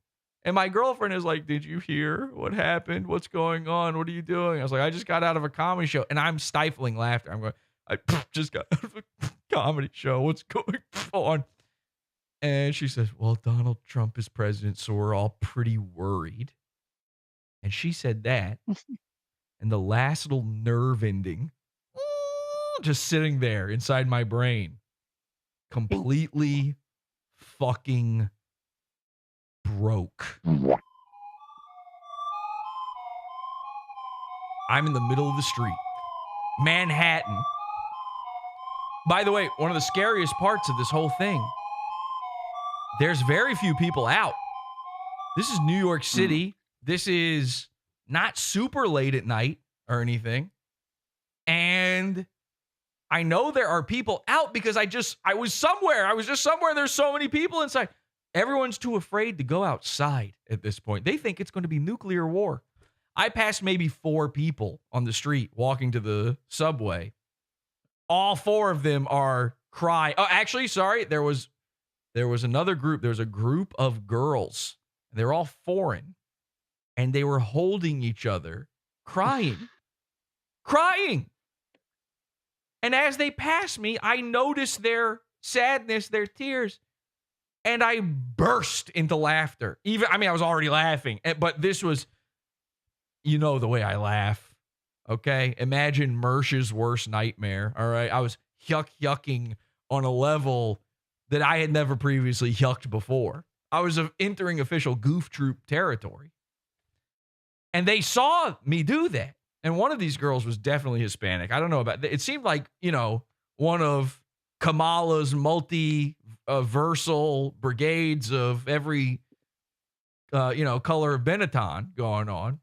And my girlfriend is like, did you hear what happened? What's going on? What are you doing? I was like, I just got out of a comedy show, and I'm stifling laughter. I'm going, I just got out of a comedy show. What's going on? And she says, well, Donald Trump is president, so we're all pretty worried. And she said that. And the last little nerve ending, just sitting there inside my brain, completely fucking broke. I'm in the middle of the street, Manhattan. By the way, one of the scariest parts of this whole thing, there's very few people out. This is New York City. This is not super late at night or anything. And I know there are people out because I was somewhere. I was just somewhere. There's so many people inside. Everyone's too afraid to go outside at this point. They think it's going to be nuclear war. I passed maybe 4 people on the street walking to the subway. All 4 of them are crying. Oh, actually, sorry. There was another group. There was a group of girls. They were all foreign. And they were holding each other, crying. Crying. And as they passed me, I noticed their sadness, their tears. And I burst into laughter. I was already laughing. But this was, you know the way I laugh. Okay? Imagine Mersh's worst nightmare. All right? I was yucking on a level that I had never previously yucked before. I was entering official goof troop territory. And they saw me do that. And one of these girls was definitely Hispanic. I don't know about it. It seemed like, one of Kamala's multi-versal brigades of every, color of Benetton going on.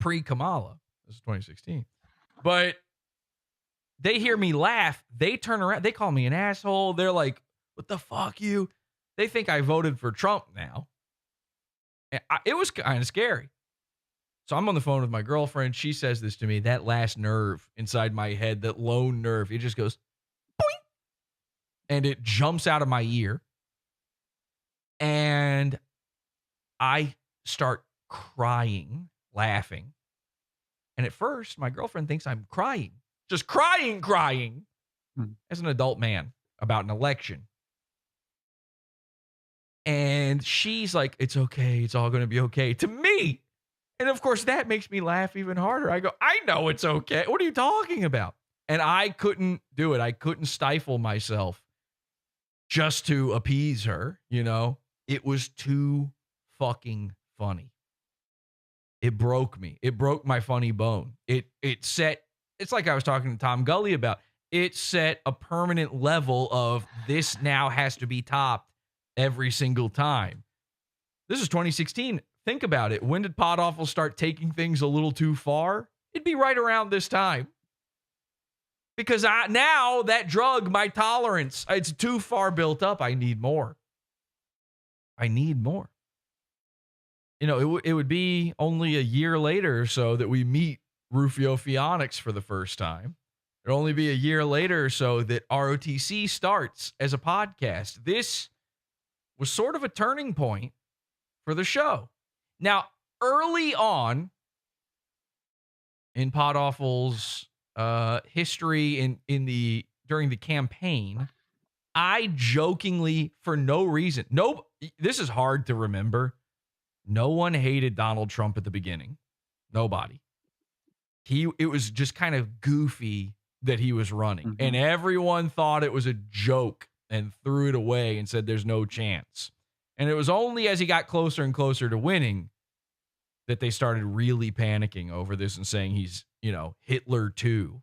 Pre-Kamala. This is 2016. But they hear me laugh. They turn around. They call me an asshole. They're like, what the fuck, you? They think I voted for Trump now. And it was kind of scary. So I'm on the phone with my girlfriend. She says this to me. That last nerve inside my head, that lone nerve, it just goes, boing, and it jumps out of my ear. And I start crying, laughing. And at first, my girlfriend thinks I'm crying. Just crying as an adult man about an election. And she's like, it's okay. It's all going to be okay. To me. And of course, that makes me laugh even harder. I go, I know it's okay. What are you talking about? And I couldn't do it. I couldn't stifle myself just to appease her. It was too fucking funny. It broke me. It broke my funny bone. It's like I was talking to Tom Gulley about. It set a permanent level of this now has to be topped every single time. This is 2016. Think about it. When did PODAWFUL start taking things a little too far? It'd be right around this time. Because now that drug, my tolerance, it's too far built up. I need more. It would be only a year later or so that we meet Rufio Phoenix for the first time. It'll only be a year later or so that ROTC starts as a podcast. This was sort of a turning point for the show. Now, early on in PodAWFUL's history during the campaign, I jokingly, for no reason, this is hard to remember. No one hated Donald Trump at the beginning. Nobody. It was just kind of goofy that he was running. And everyone thought it was a joke and threw it away and said there's no chance. And it was only as he got closer and closer to winning that they started really panicking over this and saying he's, Hitler too.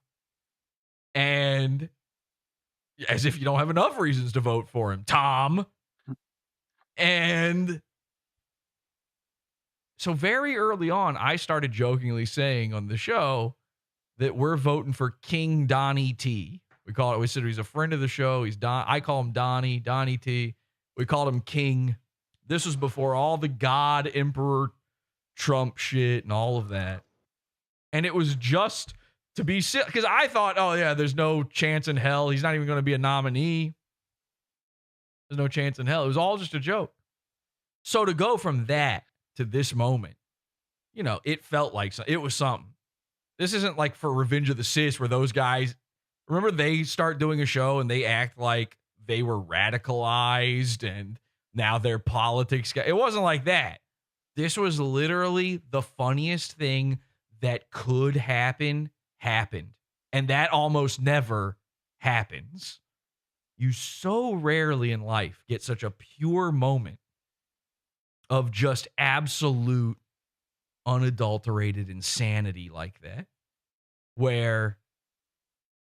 And as if you don't have enough reasons to vote for him, Tom. And so very early on, I started jokingly saying on the show that we're voting for King Donny T. We said he's a friend of the show. I call him Donny T. We called him King. This was before all the God Emperor Trump shit and all of that. And it was just to be silly, because I thought, oh yeah, there's no chance in hell. He's not even going to be a nominee. There's no chance in hell. It was all just a joke. So to go from that to this moment, it felt like it was something. This isn't like for Revenge of the Sis where those guys, remember they start doing a show and they act like they were radicalized and now they're politics guys. It wasn't like that. This was literally the funniest thing that could happen, happened. And that almost never happens. You so rarely in life get such a pure moment of just absolute unadulterated insanity like that. Where,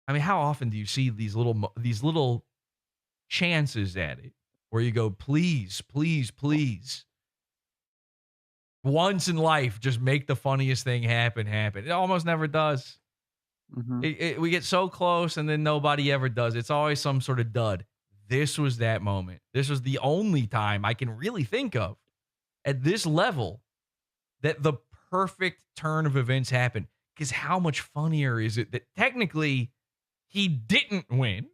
how often do you see these little chances at it where you go, please, please, please. Once in life, just make the funniest thing happen. It almost never does. We get so close and then nobody ever does. It's always some sort of dud. This was that moment. This was the only time I can really think of at this level that the perfect turn of events happened. Because how much funnier is it that technically he didn't win?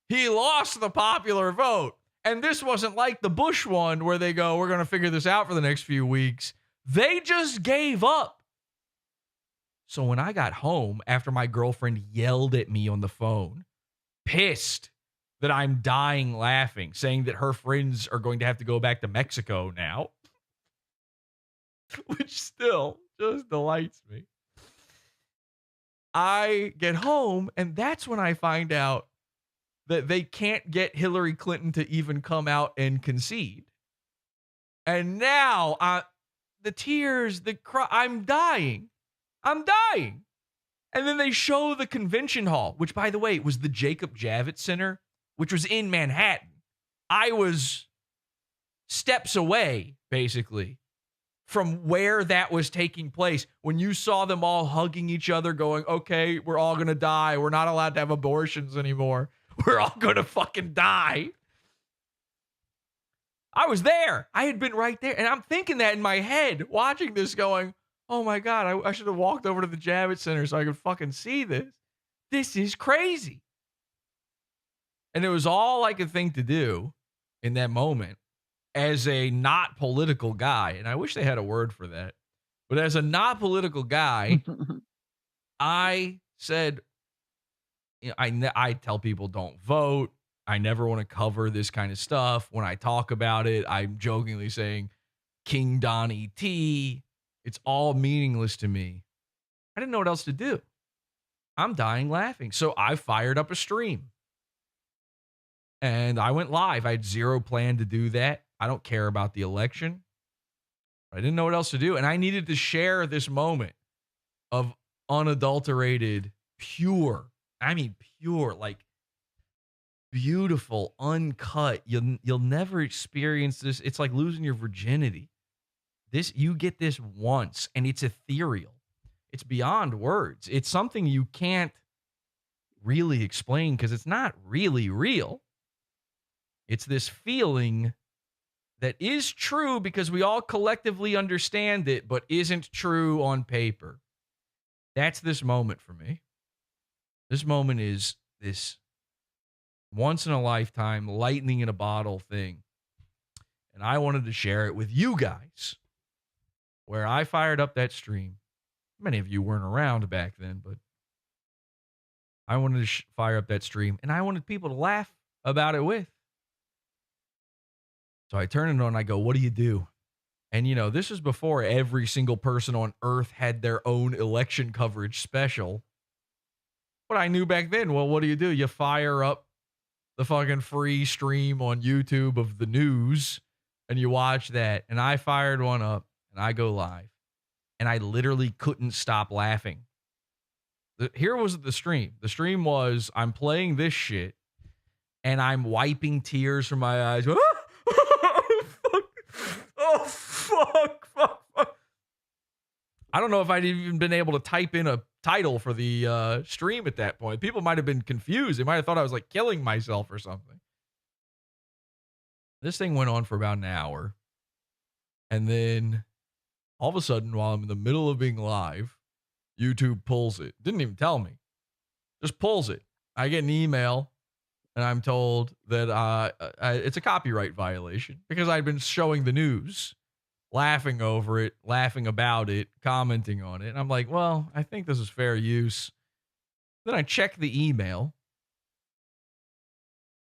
He lost the popular vote. And this wasn't like the Bush one where they go, we're going to figure this out for the next few weeks. They just gave up. So when I got home after my girlfriend yelled at me on the phone, pissed that I'm dying laughing, saying that her friends are going to have to go back to Mexico now, which still just delights me. I get home and that's when I find out that they can't get Hillary Clinton to even come out and concede. And now the tears, the cry, I'm dying. And then they show the convention hall, which by the way, was the Jacob Javits Center, which was in Manhattan. I was steps away, basically, from where that was taking place. When you saw them all hugging each other going, okay, we're all going to die. We're not allowed to have abortions anymore. We're all going to fucking die. I was there. I had been right there. And I'm thinking that in my head, watching this going, oh my God, I should have walked over to the Javits Center so I could fucking see this. This is crazy. And it was all I could think to do in that moment as a not political guy. And I wish they had a word for that. But as a not political guy, I said, I tell people don't vote. I never want to cover this kind of stuff. When I talk about it, I'm jokingly saying King Donny T. It's all meaningless to me. I didn't know what else to do. I'm dying laughing. So I fired up a stream. And I went live. I had zero plan to do that. I don't care about the election. I didn't know what else to do. And I needed to share this moment of unadulterated, pure, like beautiful, uncut. You'll never experience this. It's like losing your virginity. You get this once, and it's ethereal. It's beyond words. It's something you can't really explain because it's not really real. It's this feeling that is true because we all collectively understand it, but isn't true on paper. That's this moment for me. This moment is this once in a lifetime, lightning in a bottle thing. And I wanted to share it with you guys, where I fired up that stream. Many of you weren't around back then, but I wanted to fire up that stream, and I wanted people to laugh about it with. So I turn it on, I go, what do you do? And, you know, this is before every single person on Earth had their own election coverage special. But I knew back then, well, what do? You fire up the fucking free stream on YouTube of the news, and you watch that. And I fired one up, and I go live. And I literally couldn't stop laughing. Here was the stream. The stream was, I'm playing this shit, and I'm wiping tears from my eyes. Oh, fuck. I don't know if I'd even been able to type in a title for the stream at that point. People might have been confused. They might have thought I was like killing myself or something. This thing went on for about an hour. And then all of a sudden, while I'm in the middle of being live, YouTube pulls it. Didn't even tell me. Just pulls it. I get an email, and I'm told that it's a copyright violation because I'd been showing the news, laughing over it, laughing about it, commenting on it. And I'm like, well, I think this is fair use. Then I check the email,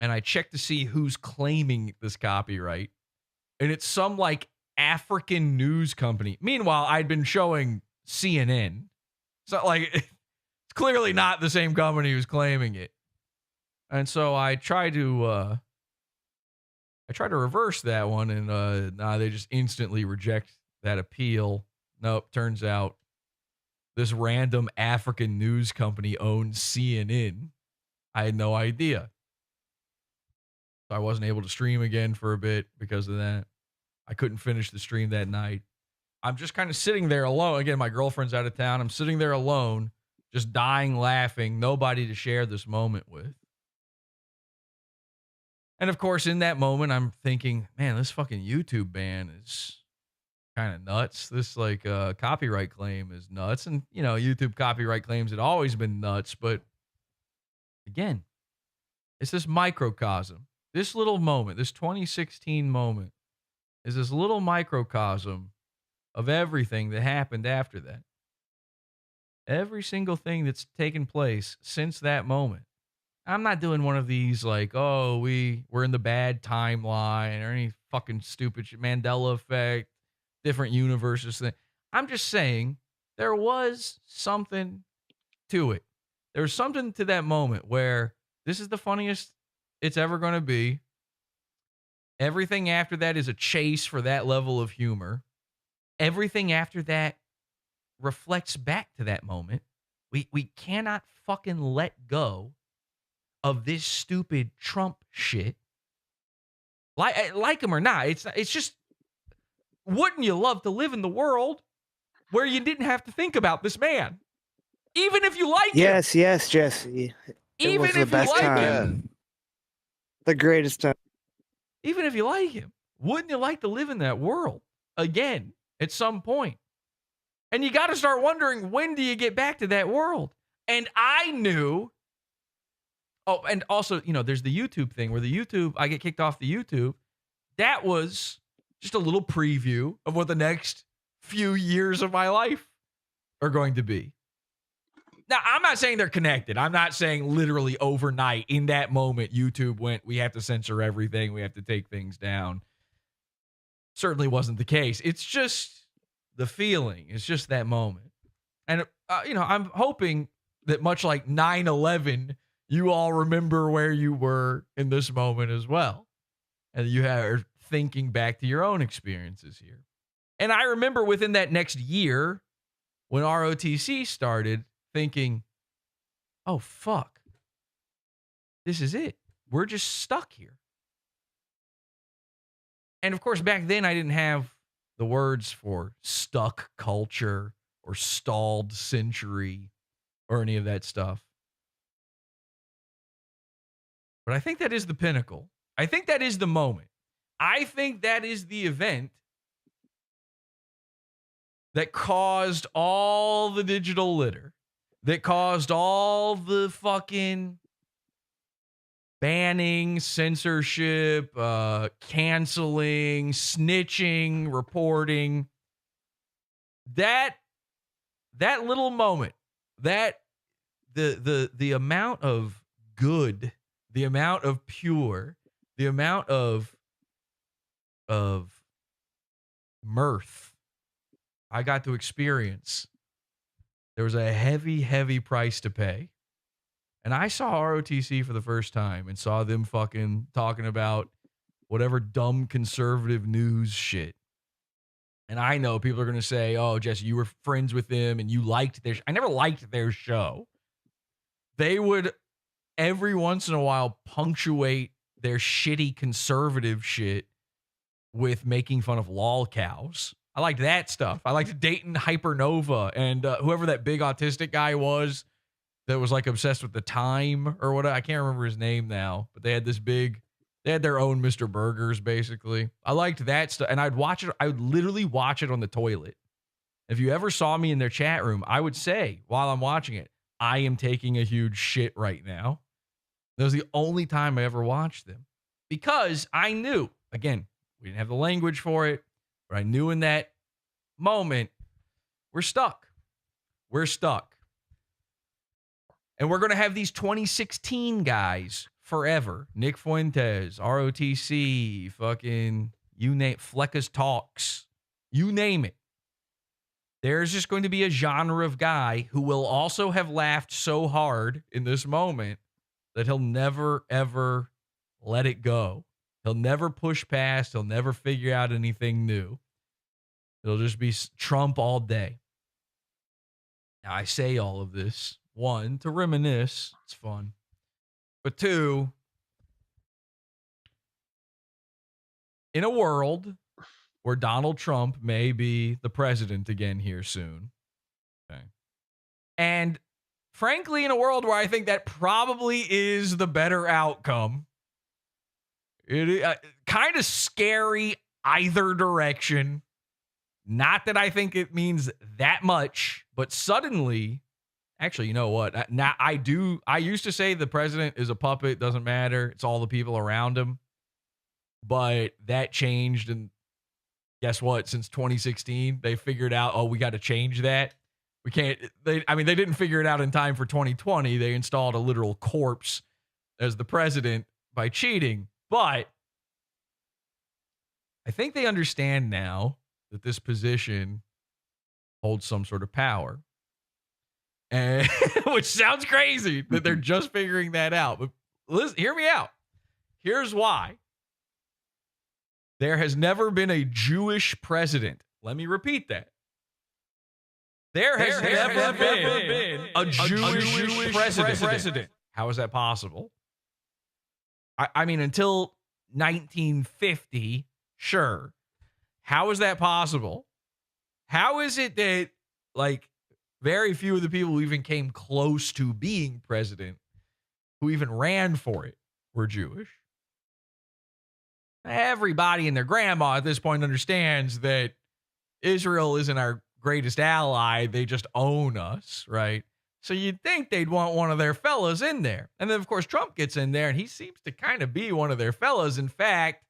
and I check to see who's claiming this copyright. And it's some like African news company. Meanwhile, I'd been showing CNN. So like, it's clearly not the same company who's claiming it. And so I try to reverse that one, and they just instantly reject that appeal. Nope, turns out this random African news company owns CNN. I had no idea. So I wasn't able to stream again for a bit because of that. I couldn't finish the stream that night. I'm just kind of sitting there alone. Again, my girlfriend's out of town. I'm sitting there alone, just dying laughing, nobody to share this moment with. And of course, in that moment, I'm thinking, man, this fucking YouTube ban is kind of nuts. This like copyright claim is nuts. And, you know, YouTube copyright claims had always been nuts. But again, it's this microcosm. This little moment, this 2016 moment, is this little microcosm of everything that happened after that. Every single thing that's taken place since that moment. I'm not doing one of these like, oh, we're in the bad timeline or any fucking stupid shit, Mandela effect, different universes thing. I'm just saying there was something to it. There was something to that moment where this is the funniest it's ever going to be. Everything after that is a chase for that level of humor. Everything after that reflects back to that moment. We cannot fucking let go of this stupid Trump shit. Like him or not, it's just, wouldn't you love to live in the world where you didn't have to think about this man? Even if you like him. Yes, Jesse. It was the best time. The greatest time. Even if you like him, wouldn't you like to live in that world again at some point? And you got to start wondering, when do you get back to that world? And I knew. Oh, and also, you know, there's the YouTube thing where I get kicked off the YouTube. That was just a little preview of what the next few years of my life are going to be. Now, I'm not saying they're connected. I'm not saying literally overnight in that moment, YouTube went, we have to censor everything. We have to take things down. Certainly wasn't the case. It's just the feeling. It's just that moment. And, you know, I'm hoping that much like 9/11, you all remember where you were in this moment as well. And you are thinking back to your own experiences here. And I remember within that next year, when ROTC started, thinking, oh, fuck. This is it. We're just stuck here. And of course, back then, I didn't have the words for stuck culture or stalled century or any of that stuff. But I think that is the pinnacle. I think that is the moment. I think that is the event that caused all the digital litter, that caused all the fucking banning, censorship, canceling, snitching, reporting. That little moment, that the amount of good, the amount of pure, the amount of mirth I got to experience, there was a heavy, heavy price to pay. And I saw ROTC for the first time and saw them fucking talking about whatever dumb conservative news shit. And I know people are going to say, oh, Jesse, you were friends with them and you liked their I never liked their show. They would every once in a while punctuate their shitty conservative shit with making fun of lol cows. I liked that stuff. I liked Dayton Hypernova and whoever that big autistic guy was that was like obsessed with the time or what. I can't remember his name now, but they had their own Mr. Burgers basically. I liked that stuff. And I'd watch it. I would literally watch it on the toilet. If you ever saw me in their chat room, I would say while I'm watching it, I am taking a huge shit right now. That was the only time I ever watched them because I knew, again, we didn't have the language for it, but I knew in that moment, we're stuck. We're stuck. And we're going to have these 2016 guys forever. Nick Fuentes, ROTC, fucking, you name Flecka's Talks, you name it. There's just going to be a genre of guy who will also have laughed so hard in this moment that he'll never, ever let it go. He'll never push past. He'll never figure out anything new. It'll just be Trump all day. Now, I say all of this, one, to reminisce. It's fun. But two, in a world where Donald Trump may be the president again here soon. Okay. And frankly, in a world where I think that probably is the better outcome. It kind of scary either direction. Not that I think it means that much, but suddenly, actually, you know what? Now I used to say the president is a puppet, doesn't matter. It's all the people around him. But that changed, and guess what? Since 2016, they figured out, oh, we got to change that. We can't, they didn't figure it out in time for 2020. They installed a literal corpse as the president by cheating. But I think they understand now that this position holds some sort of power. And which sounds crazy that they're just figuring that out. But listen, hear me out. Here's why. There has never been a Jewish president. Let me repeat that. There has never been a Jewish president. How is that possible? I mean, until 1950, sure. How is that possible? How is it that, like, very few of the people who even came close to being president, who even ran for it, were Jewish? Everybody and their grandma at this point understands that Israel isn't our greatest ally. They just own us, right? So you'd think they'd want one of their fellas in there. And then, of course, Trump gets in there, and he seems to kind of be one of their fellas. In fact,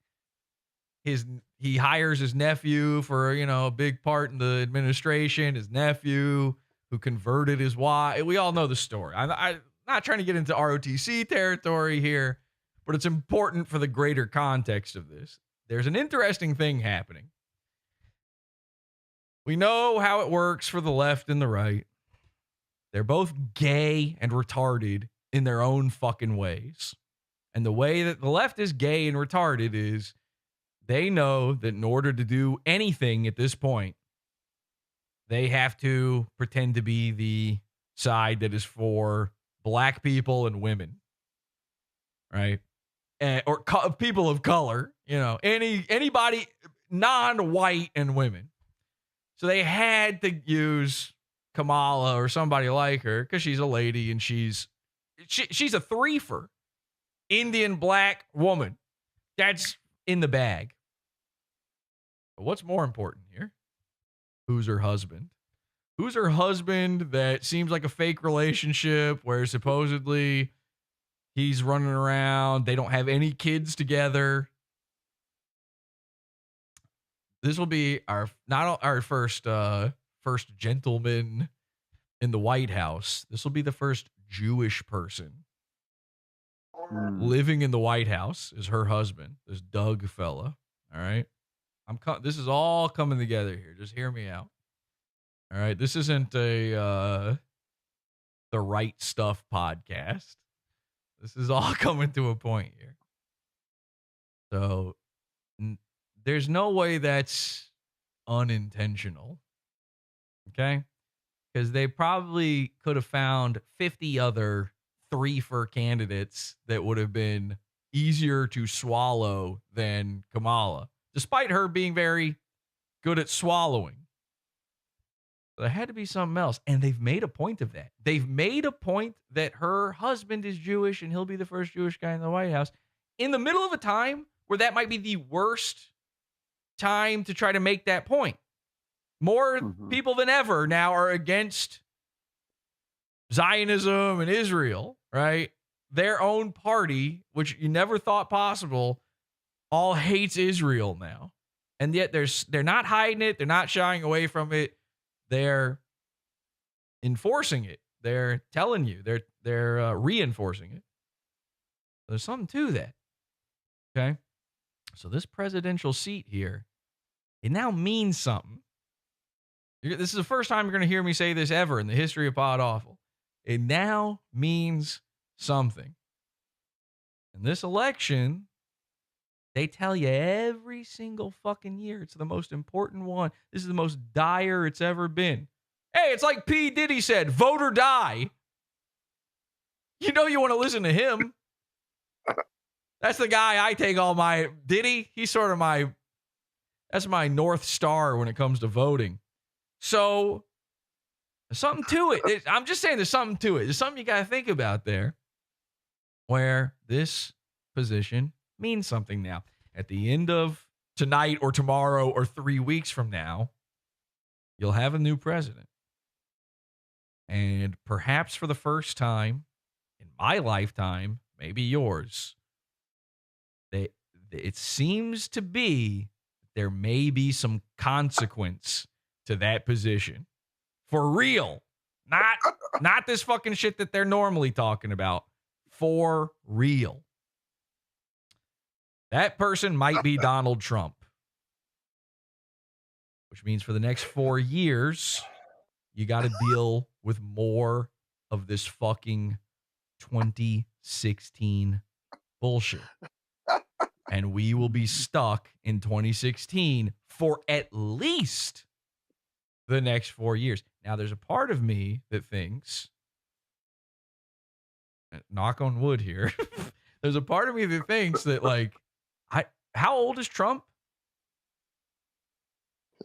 he hires his nephew for, a big part in the administration, his nephew who converted his wife. We all know the story. I'm not trying to get into ROTC territory here, but it's important for the greater context of this. There's an interesting thing happening. We know how it works for the left and the right. They're both gay and retarded in their own fucking ways. And the way that the left is gay and retarded is they know that in order to do anything at this point, they have to pretend to be the side that is for black people and women, right? Or people of color, anybody non-white and women. So they had to use Kamala or somebody like her because she's a lady and she's a threefer. Indian black woman. That's in the bag. But what's more important here? who's her husband. Who's her husband that seems like a fake relationship where supposedly he's running around. They don't have any kids together. This will be not our first gentleman in the White House. This will be the first Jewish person living in the White House is her husband, this Doug fella. All right. This is all coming together here. Just hear me out. All right. This isn't the Right Stuff podcast. This is all coming to a point here. So there's no way that's unintentional. Okay. Because they probably could have found 50 other 3-for candidates that would have been easier to swallow than Kamala, despite her being very good at swallowing. There had to be something else. And they've made a point of that. They've made a point that her husband is Jewish and he'll be the first Jewish guy in the White House in the middle of a time where that might be the worst time to try to make that point. More people than ever now are against Zionism and Israel, right? Their own party, which you never thought possible, all hates Israel now. And yet they're not hiding it. They're not shying away from it. They're enforcing it. They're telling you. They're reinforcing it. There's something to that. Okay? So this presidential seat here, it now means something. This is the first time you're going to hear me say this ever in the history of PodAWFUL. It now means something. In this election, they tell you every single fucking year it's the most important one. This is the most dire it's ever been. Hey, it's like P. Diddy said, vote or die. You know you want to listen to him. That's the guy I take all my... Diddy, he's sort of that's my North Star when it comes to voting. So, there's something to it. I'm just saying there's something to it. There's something you got to think about there where this position means something now. At the end of tonight or tomorrow or 3 weeks from now, you'll have a new president. And perhaps for the first time in my lifetime, maybe yours, it seems to be there may be some consequence to that position. For real. Not this fucking shit that they're normally talking about. For real. That person might be Donald Trump. Which means for the next 4 years, you got to deal with more of this fucking 2016 bullshit. And we will be stuck in 2016 for at least the next 4 years. Now, there's a part of me that thinks, knock on wood here, there's a part of me that thinks that, like, how old is Trump?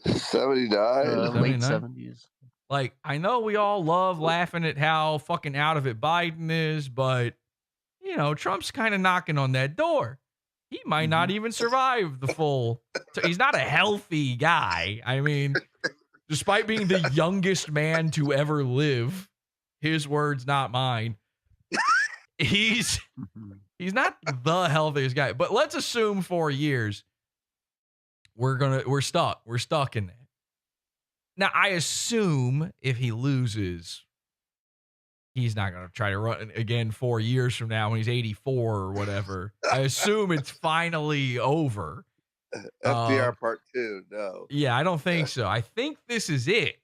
79. Late 70s. Like, I know we all love laughing at how fucking out of it Biden is, but, you know, Trump's kind of knocking on that door. He might not even survive the full. He's not a healthy guy. I mean, despite being the youngest man to ever live, his words, not mine. He's not the healthiest guy. But let's assume 4 years. We're stuck. We're stuck in that. Now, I assume if he loses, he's not going to try to run again 4 years from now when he's 84 or whatever. I assume it's finally over. FDR part 2, no. Yeah, I don't think so. I think this is it.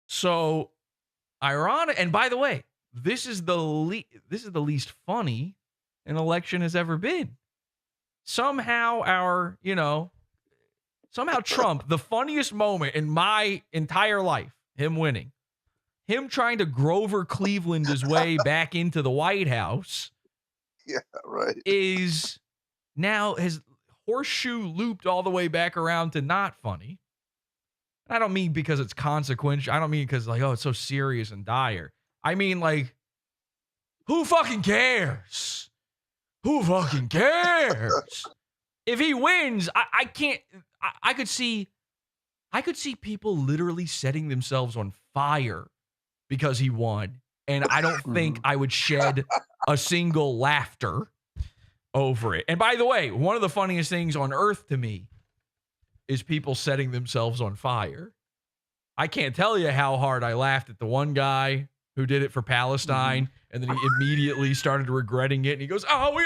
So, ironic. And by the way, this is the least funny an election has ever been. Somehow Trump, the funniest moment in my entire life, him winning, him trying to Grover Cleveland his way back into the White House. Yeah, right. Is now his horseshoe looped all the way back around to not funny. I don't mean because it's consequential. I don't mean because, like, oh, it's so serious and dire. I mean, like, who fucking cares? Who fucking cares? If he wins, I can't. I could see I could see people literally setting themselves on fire because he won. And I don't think I would shed a single laughter over it. And by the way, one of the funniest things on earth to me is people setting themselves on fire. I can't tell you how hard I laughed at the one guy who did it for Palestine, and then he immediately started regretting it, and he goes, and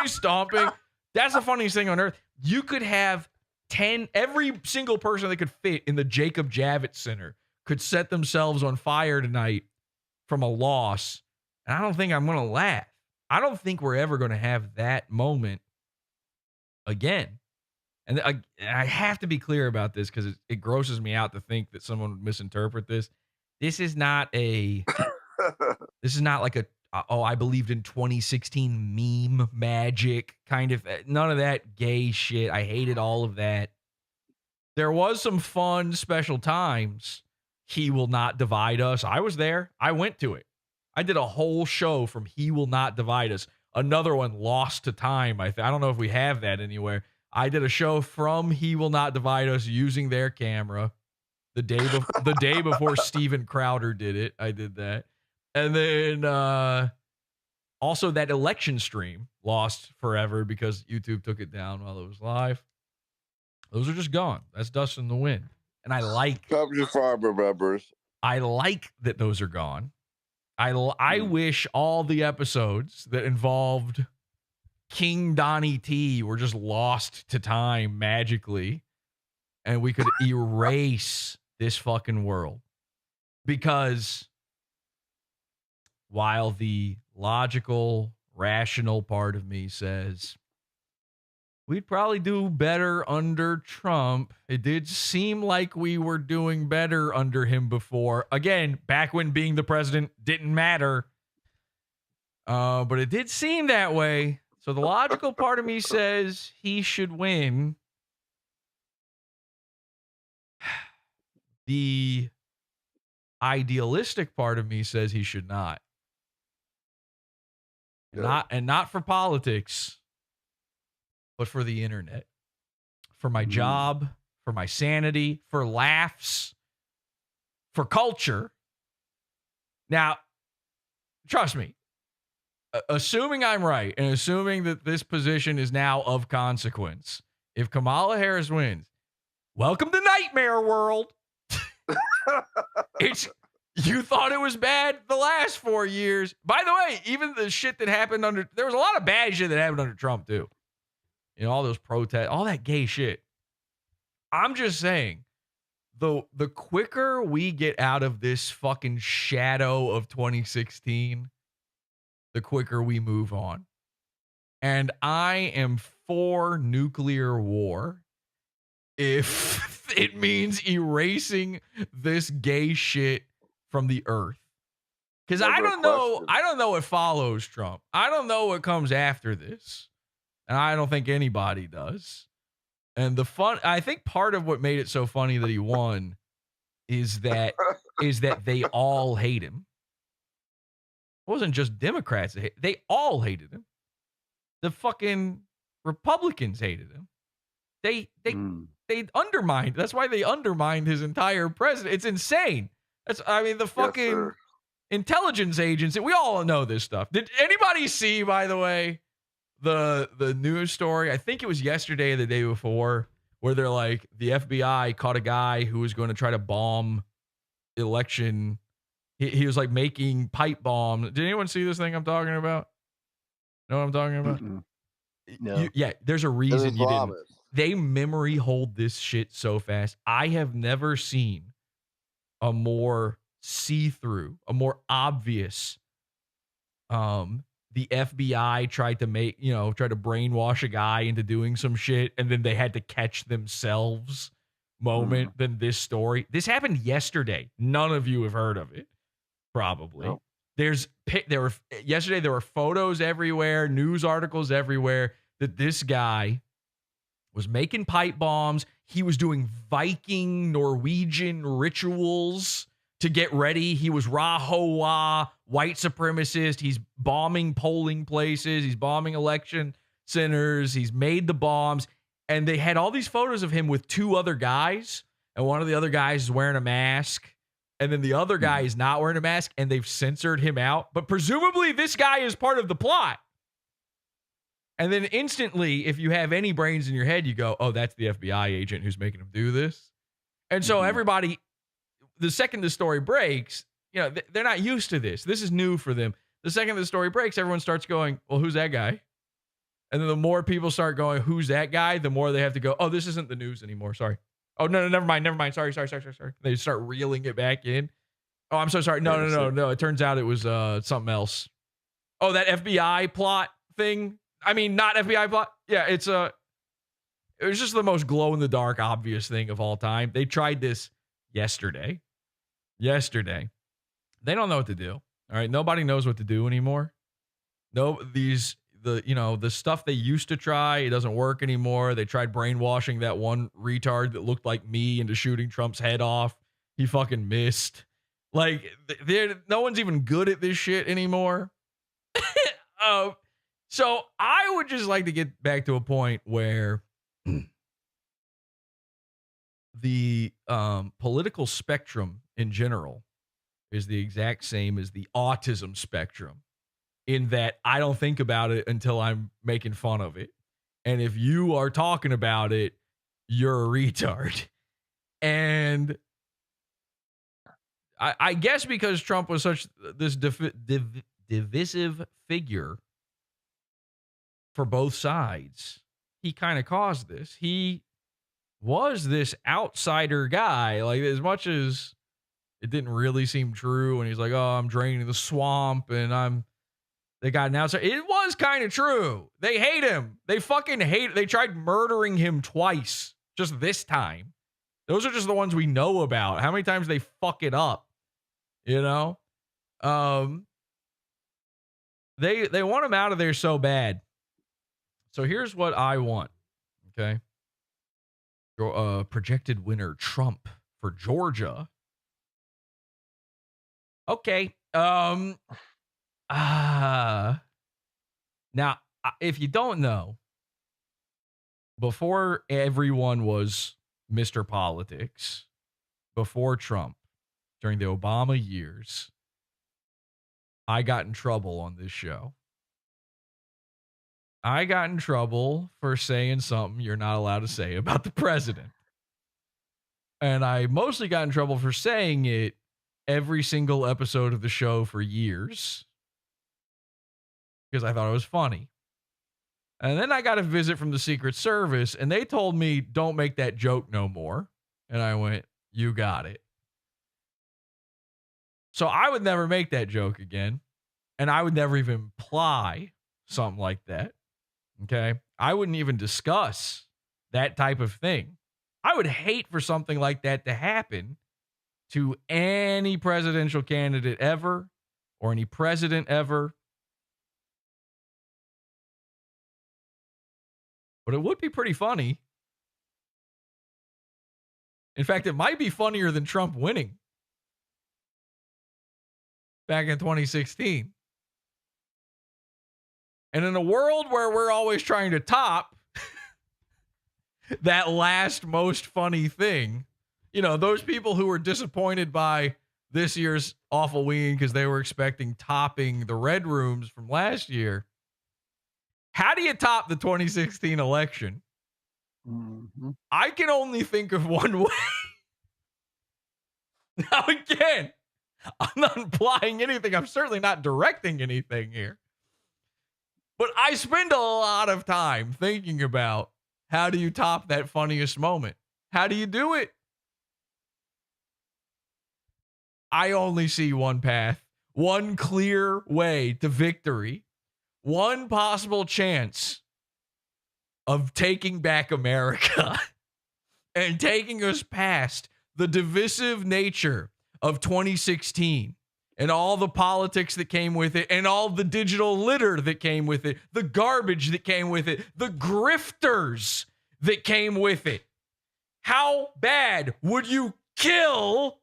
he's stomping. That's the funniest thing on earth. You could have every single person that could fit in the Jacob Javits Center could set themselves on fire tonight from a loss, and I don't think I'm going to laugh. I don't think we're ever going to have that moment again. And I have to be clear about this because it grosses me out to think that someone would misinterpret this. This is not like a, I believed in 2016 meme magic kind of, none of that gay shit. I hated all of that. There was some fun special times. He Will Not Divide Us. I was there. I went to it. I did a whole show from He Will Not Divide Us. Another one, Lost to Time. I don't know if we have that anywhere. I did a show from He Will Not Divide Us using their camera the day before Steven Crowder did it. I did that. And then also that election stream lost forever because YouTube took it down while it was live. Those are just gone. That's dust in the wind. And I like Captain Farmer members. I like that those are gone. I wish all the episodes that involved King Donny T were just lost to time magically, and we could erase this fucking world. Because while the logical, rational part of me says we'd probably do better under Trump, it did seem like we were doing better under him before. Again, back when being the president didn't matter. But it did seem that way. So the logical part of me says he should win. The idealistic part of me says he should not. Not for politics, but for the internet. For my job, for my sanity, for laughs, for culture. Now, trust me. Assuming I'm right and assuming that this position is now of consequence, if Kamala Harris wins, welcome to Nightmare World. You thought it was bad the last 4 years. By the way, even the shit that happened there was a lot of bad shit that happened under Trump too. You know, all those protests, all that gay shit. I'm just saying, the quicker we get out of this fucking shadow of 2016, the quicker we move on. And I am for nuclear war if it means erasing this gay shit from the earth. Because I don't know what follows Trump. I don't know what comes after this. And I don't think anybody does. And I think part of what made it so funny that he won is that they all hate him. It wasn't just Democrats that they all hated him. The fucking Republicans hated him. They undermined. That's why they undermined his entire president. It's insane. The fucking intelligence agency. We all know this stuff. Did anybody see, by the way, the news story? I think it was yesterday or the day before, where they're like, the FBI caught a guy who was going to try to bomb election. He was like making pipe bombs. Did anyone see this thing I'm talking about? Know what I'm talking about? No. There's a reason you didn't. They memory hold this shit so fast. I have never seen a more see-through, a more obvious. The FBI tried to brainwash a guy into doing some shit, and then they had to catch themselves moment than this story. This happened yesterday. None of you have heard of it. Probably. No. Yesterday there were photos everywhere, news articles everywhere that this guy was making pipe bombs. He was doing Viking Norwegian rituals to get ready. He was Rahowa, white supremacist. He's bombing polling places. He's bombing election centers. He's made the bombs. And they had all these photos of him with two other guys, and one of the other guys is wearing a mask, and then the other guy is not wearing a mask, and they've censored him out. But presumably this guy is part of the plot. And then instantly, if you have any brains in your head, you go, oh, that's the FBI agent who's making him do this. And so everybody, the second the story breaks, you know, they're not used to this. This is new for them. The second the story breaks, everyone starts going, well, who's that guy? And then the more people start going, who's that guy? The more they have to go, oh, this isn't the news anymore. Sorry. Oh, no, never mind. Sorry. They start reeling it back in. Oh, I'm so sorry. No. It turns out it was something else. Oh, that FBI plot thing. I mean, not FBI plot. Yeah, it was just the most glow in the dark, obvious thing of all time. They tried this yesterday. They don't know what to do. All right. Nobody knows what to do anymore. No, the stuff they used to try, it doesn't work anymore. They tried brainwashing that one retard that looked like me into shooting Trump's head off. He fucking missed. Like, no one's even good at this shit anymore. So I would just like to get back to a point where the political spectrum in general is the exact same as the autism spectrum, in that I don't think about it until I'm making fun of it. And if you are talking about it, you're a retard. And I guess because Trump was such this divisive figure for both sides, he kind of caused this. He was this outsider guy. Like, as much as it didn't really seem true, and he's like, oh, I'm draining the swamp, and they got an outsider. It was kind of true. They hate him. They fucking hate. They tried murdering him twice, just this time. Those are just the ones we know about. How many times they fuck it up, you know? They want him out of there so bad. So here's what I want, okay? Your projected winner, Trump, for Georgia. Okay. Now, if you don't know, before everyone was Mr. Politics, before Trump, during the Obama years, I got in trouble on this show. I got in trouble for saying something you're not allowed to say about the president. And I mostly got in trouble for saying it every single episode of the show for years, because I thought it was funny. And then I got a visit from the Secret Service, and they told me, don't make that joke no more. And I went, you got it. So I would never make that joke again. And I would never even imply something like that. Okay? I wouldn't even discuss that type of thing. I would hate for something like that to happen to any presidential candidate ever, or any president ever. But it would be pretty funny. In fact, it might be funnier than Trump winning back in 2016. And in a world where we're always trying to top that last most funny thing, you know, those people who were disappointed by this year's awful wing because they were expecting topping the red rooms from last year. How do you top the 2016 election? Mm-hmm. I can only think of one way. Now, again, I'm not implying anything. I'm certainly not directing anything here. But I spend a lot of time thinking about, how do you top that funniest moment? How do you do it? I only see one path, one clear way to victory, one possible chance of taking back America and taking us past the divisive nature of 2016 and all the politics that came with it, and all the digital litter that came with it, the garbage that came with it, the grifters that came with it. How bad would you kill?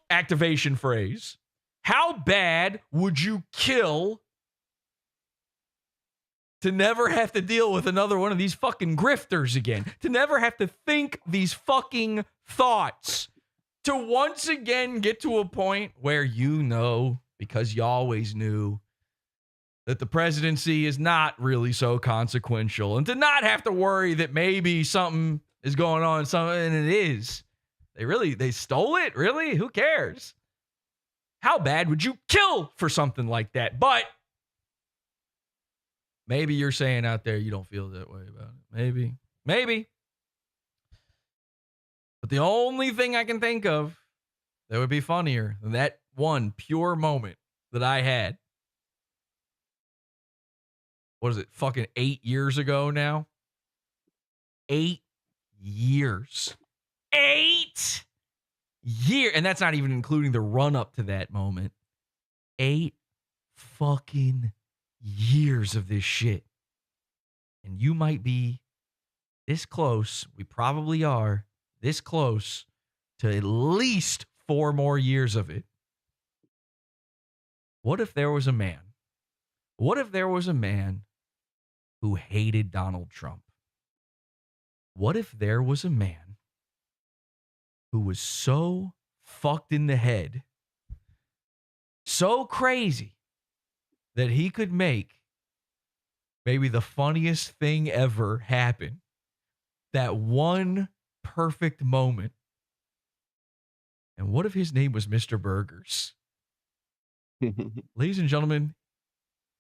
Activation phrase. How bad would you kill to never have to deal with another one of these fucking grifters again, to never have to think these fucking thoughts, to once again get to a point where you know, because you always knew, that the presidency is not really so consequential, and to not have to worry that maybe something is going on, and it is. They stole it? Really? Who cares? How bad would you kill for something like that? But maybe you're saying out there you don't feel that way about it. Maybe. But the only thing I can think of that would be funnier than that one pure moment that I had, what is it, fucking 8 years ago now? 8 years. 8 years. And that's not even including the run up to that moment. 8 fucking years of this shit. And you might be this close. We probably are this close to at least 4 more years of it. What if there was a man? What if there was a man who hated Donald Trump? What if there was a man who was so fucked in the head, so crazy, that he could make maybe the funniest thing ever happen? That one perfect moment. And what if his name was Mr. Burgers? Ladies and gentlemen,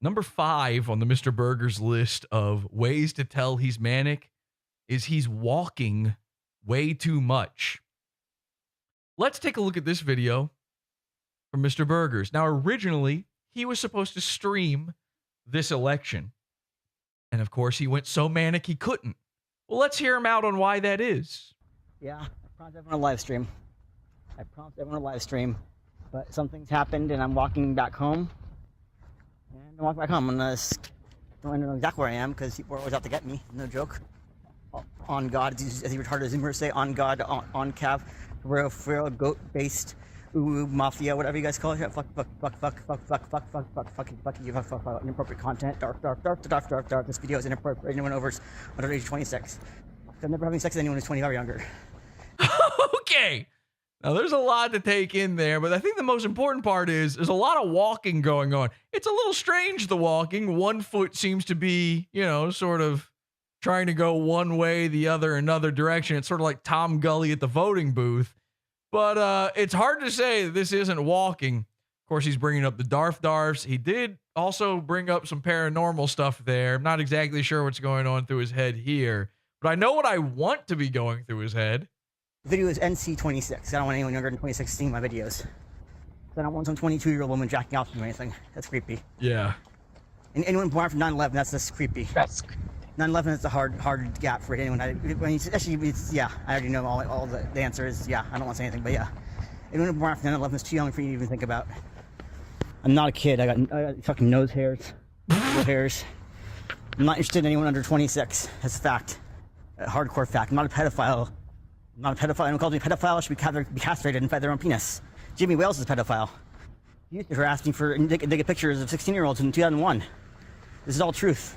number 5 on the Mr. Burgers list of ways to tell he's manic is he's walking way too much. Let's take a look at this video from Mr. Burgers. Now, originally, he was supposed to stream this election. And of course, he went so manic he couldn't. Well, let's hear him out on why that is. Yeah, I promised everyone a live stream. But some things happened, and I'm walking back home. And I walk back home, and I don't know exactly where I am, because people are always out to get me. No joke. On God, as he retarded as Zoomers say, on God, on Cav, real goat-based, mafia, whatever you guys call it. Fuck, inappropriate content. Dark. This video is inappropriate. Anyone over under age 26. I'm never having sex with anyone who's 20 or younger. Okay. Now, there's a lot to take in there, but I think the most important part is there's a lot of walking going on. It's a little strange, the walking. One foot seems to be, sort of trying to go one way, the other another direction. It's sort of like Tom Gulley at the voting booth. But it's hard to say that this isn't walking. Of course, he's bringing up the Darfs. He did also bring up some paranormal stuff there. I'm not exactly sure what's going on through his head here, but I know what I want to be going through his head. The video is NC26. I don't want anyone younger than 26 seeing my videos. I don't want some 22-year-old woman jacking off to me or anything. That's creepy. Yeah. And anyone born from 9/11, that's just creepy. 9/11 is a hard gap for anyone. I already know all the answers. Yeah, I don't want to say anything, but yeah. Anyone born after 9/11 is too young for you to even think about. I'm not a kid. I got fucking nose hairs, hairs. I'm not interested in anyone under 26. That's a fact. A hardcore fact. I'm not a pedophile. Anyone calls me a pedophile should be castrated and fed their own penis. Jimmy Wales is a pedophile. You were asking for naked pictures of 16-year-olds in 2001. This is all truth.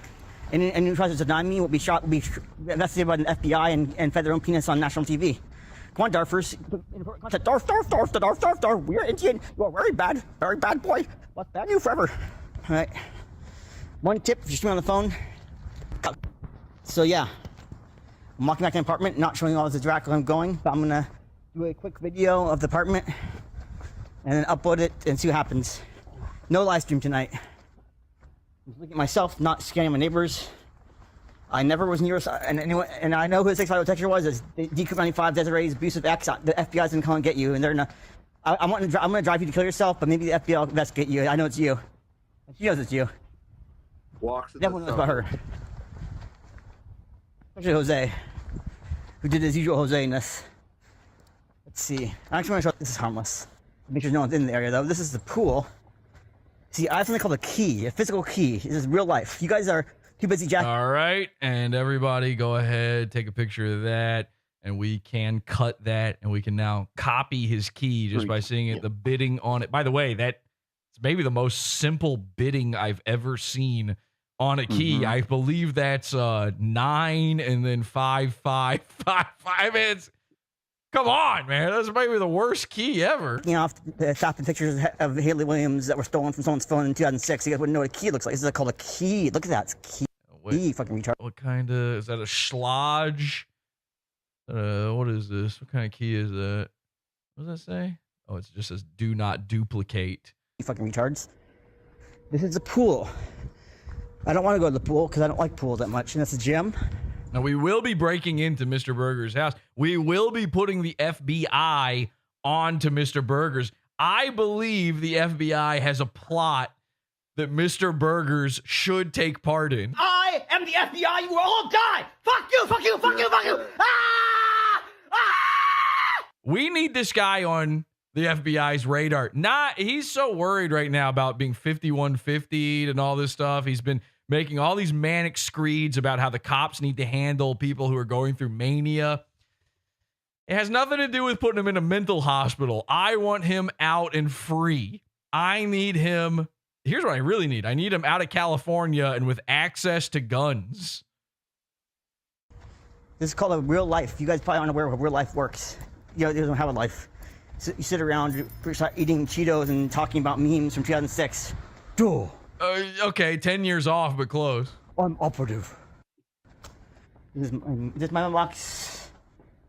And anyone who tries to deny me will be investigated by the FBI and fed their own penis on national TV. Come on, Darfers. Darf. We're Indian. You are very bad boy. What's bad you forever? All right. One tip, if you're streaming on the phone. So yeah. I'm walking back to my apartment, not showing all the direction I'm going, but I'm gonna do a quick video of the apartment and then upload it and see what happens. No live stream tonight. I'm looking at myself, not scanning my neighbors. I never was near and I know who the 650 texture was. It's DQ95 Desiree's abusive ex. The FBI's gonna come and get you, and they're gonna. I'm gonna drive you to kill yourself, but maybe the FBI will investigate you. I know it's you. She knows it's you. Everyone knows about her. Especially Jose, who did his usual Jose-ness. Let's see. I actually want to show this is harmless. Make sure no one's in the area, though. This is the pool. See, I have something called a key, a physical key. This is real life. You guys are too busy jacking. All right, and everybody go ahead, take a picture of that, and we can cut that, and we can now copy his key just by seeing it, the bidding on it. By the way, that's maybe the most simple bidding I've ever seen on a key. I believe that's 9 and then 5, 5, 5, 5. It's come on, man. That's maybe the worst key ever. You know, stopping pictures of Haley Williams that were stolen from someone's phone in 2006. You guys wouldn't know what a key looks like. This is called a key. Look at that. It's a key. Fucking retard. What kind of is that? A schlodge? What is this? What kind of key is that? What does that say? Oh, it just says do not duplicate. You fucking retards. This is a pool. I don't want to go to the pool because I don't like pools that much. And that's a gym. Now, we will be breaking into Mr. Burger's house. We will be putting the FBI onto Mr. Burger's. I believe the FBI has a plot that Mr. Burger's should take part in. I am the FBI. You will all die. Fuck you. Fuck you. Fuck you. Fuck you. We need this guy on the FBI's radar. He's so worried right now about being 5150'd and all this stuff. He's been making all these manic screeds about how the cops need to handle people who are going through mania. It has nothing to do with putting him in a mental hospital. I want him out and free. I need him. Here's what I really need. I need him out of California and with access to guns. This is called a real life. You guys probably aren't aware of how real life works. You don't have a life. So you sit around eating Cheetos and talking about memes from 2006. Duh. Okay, 10 years off, but close. I'm operative. This is my mailbox.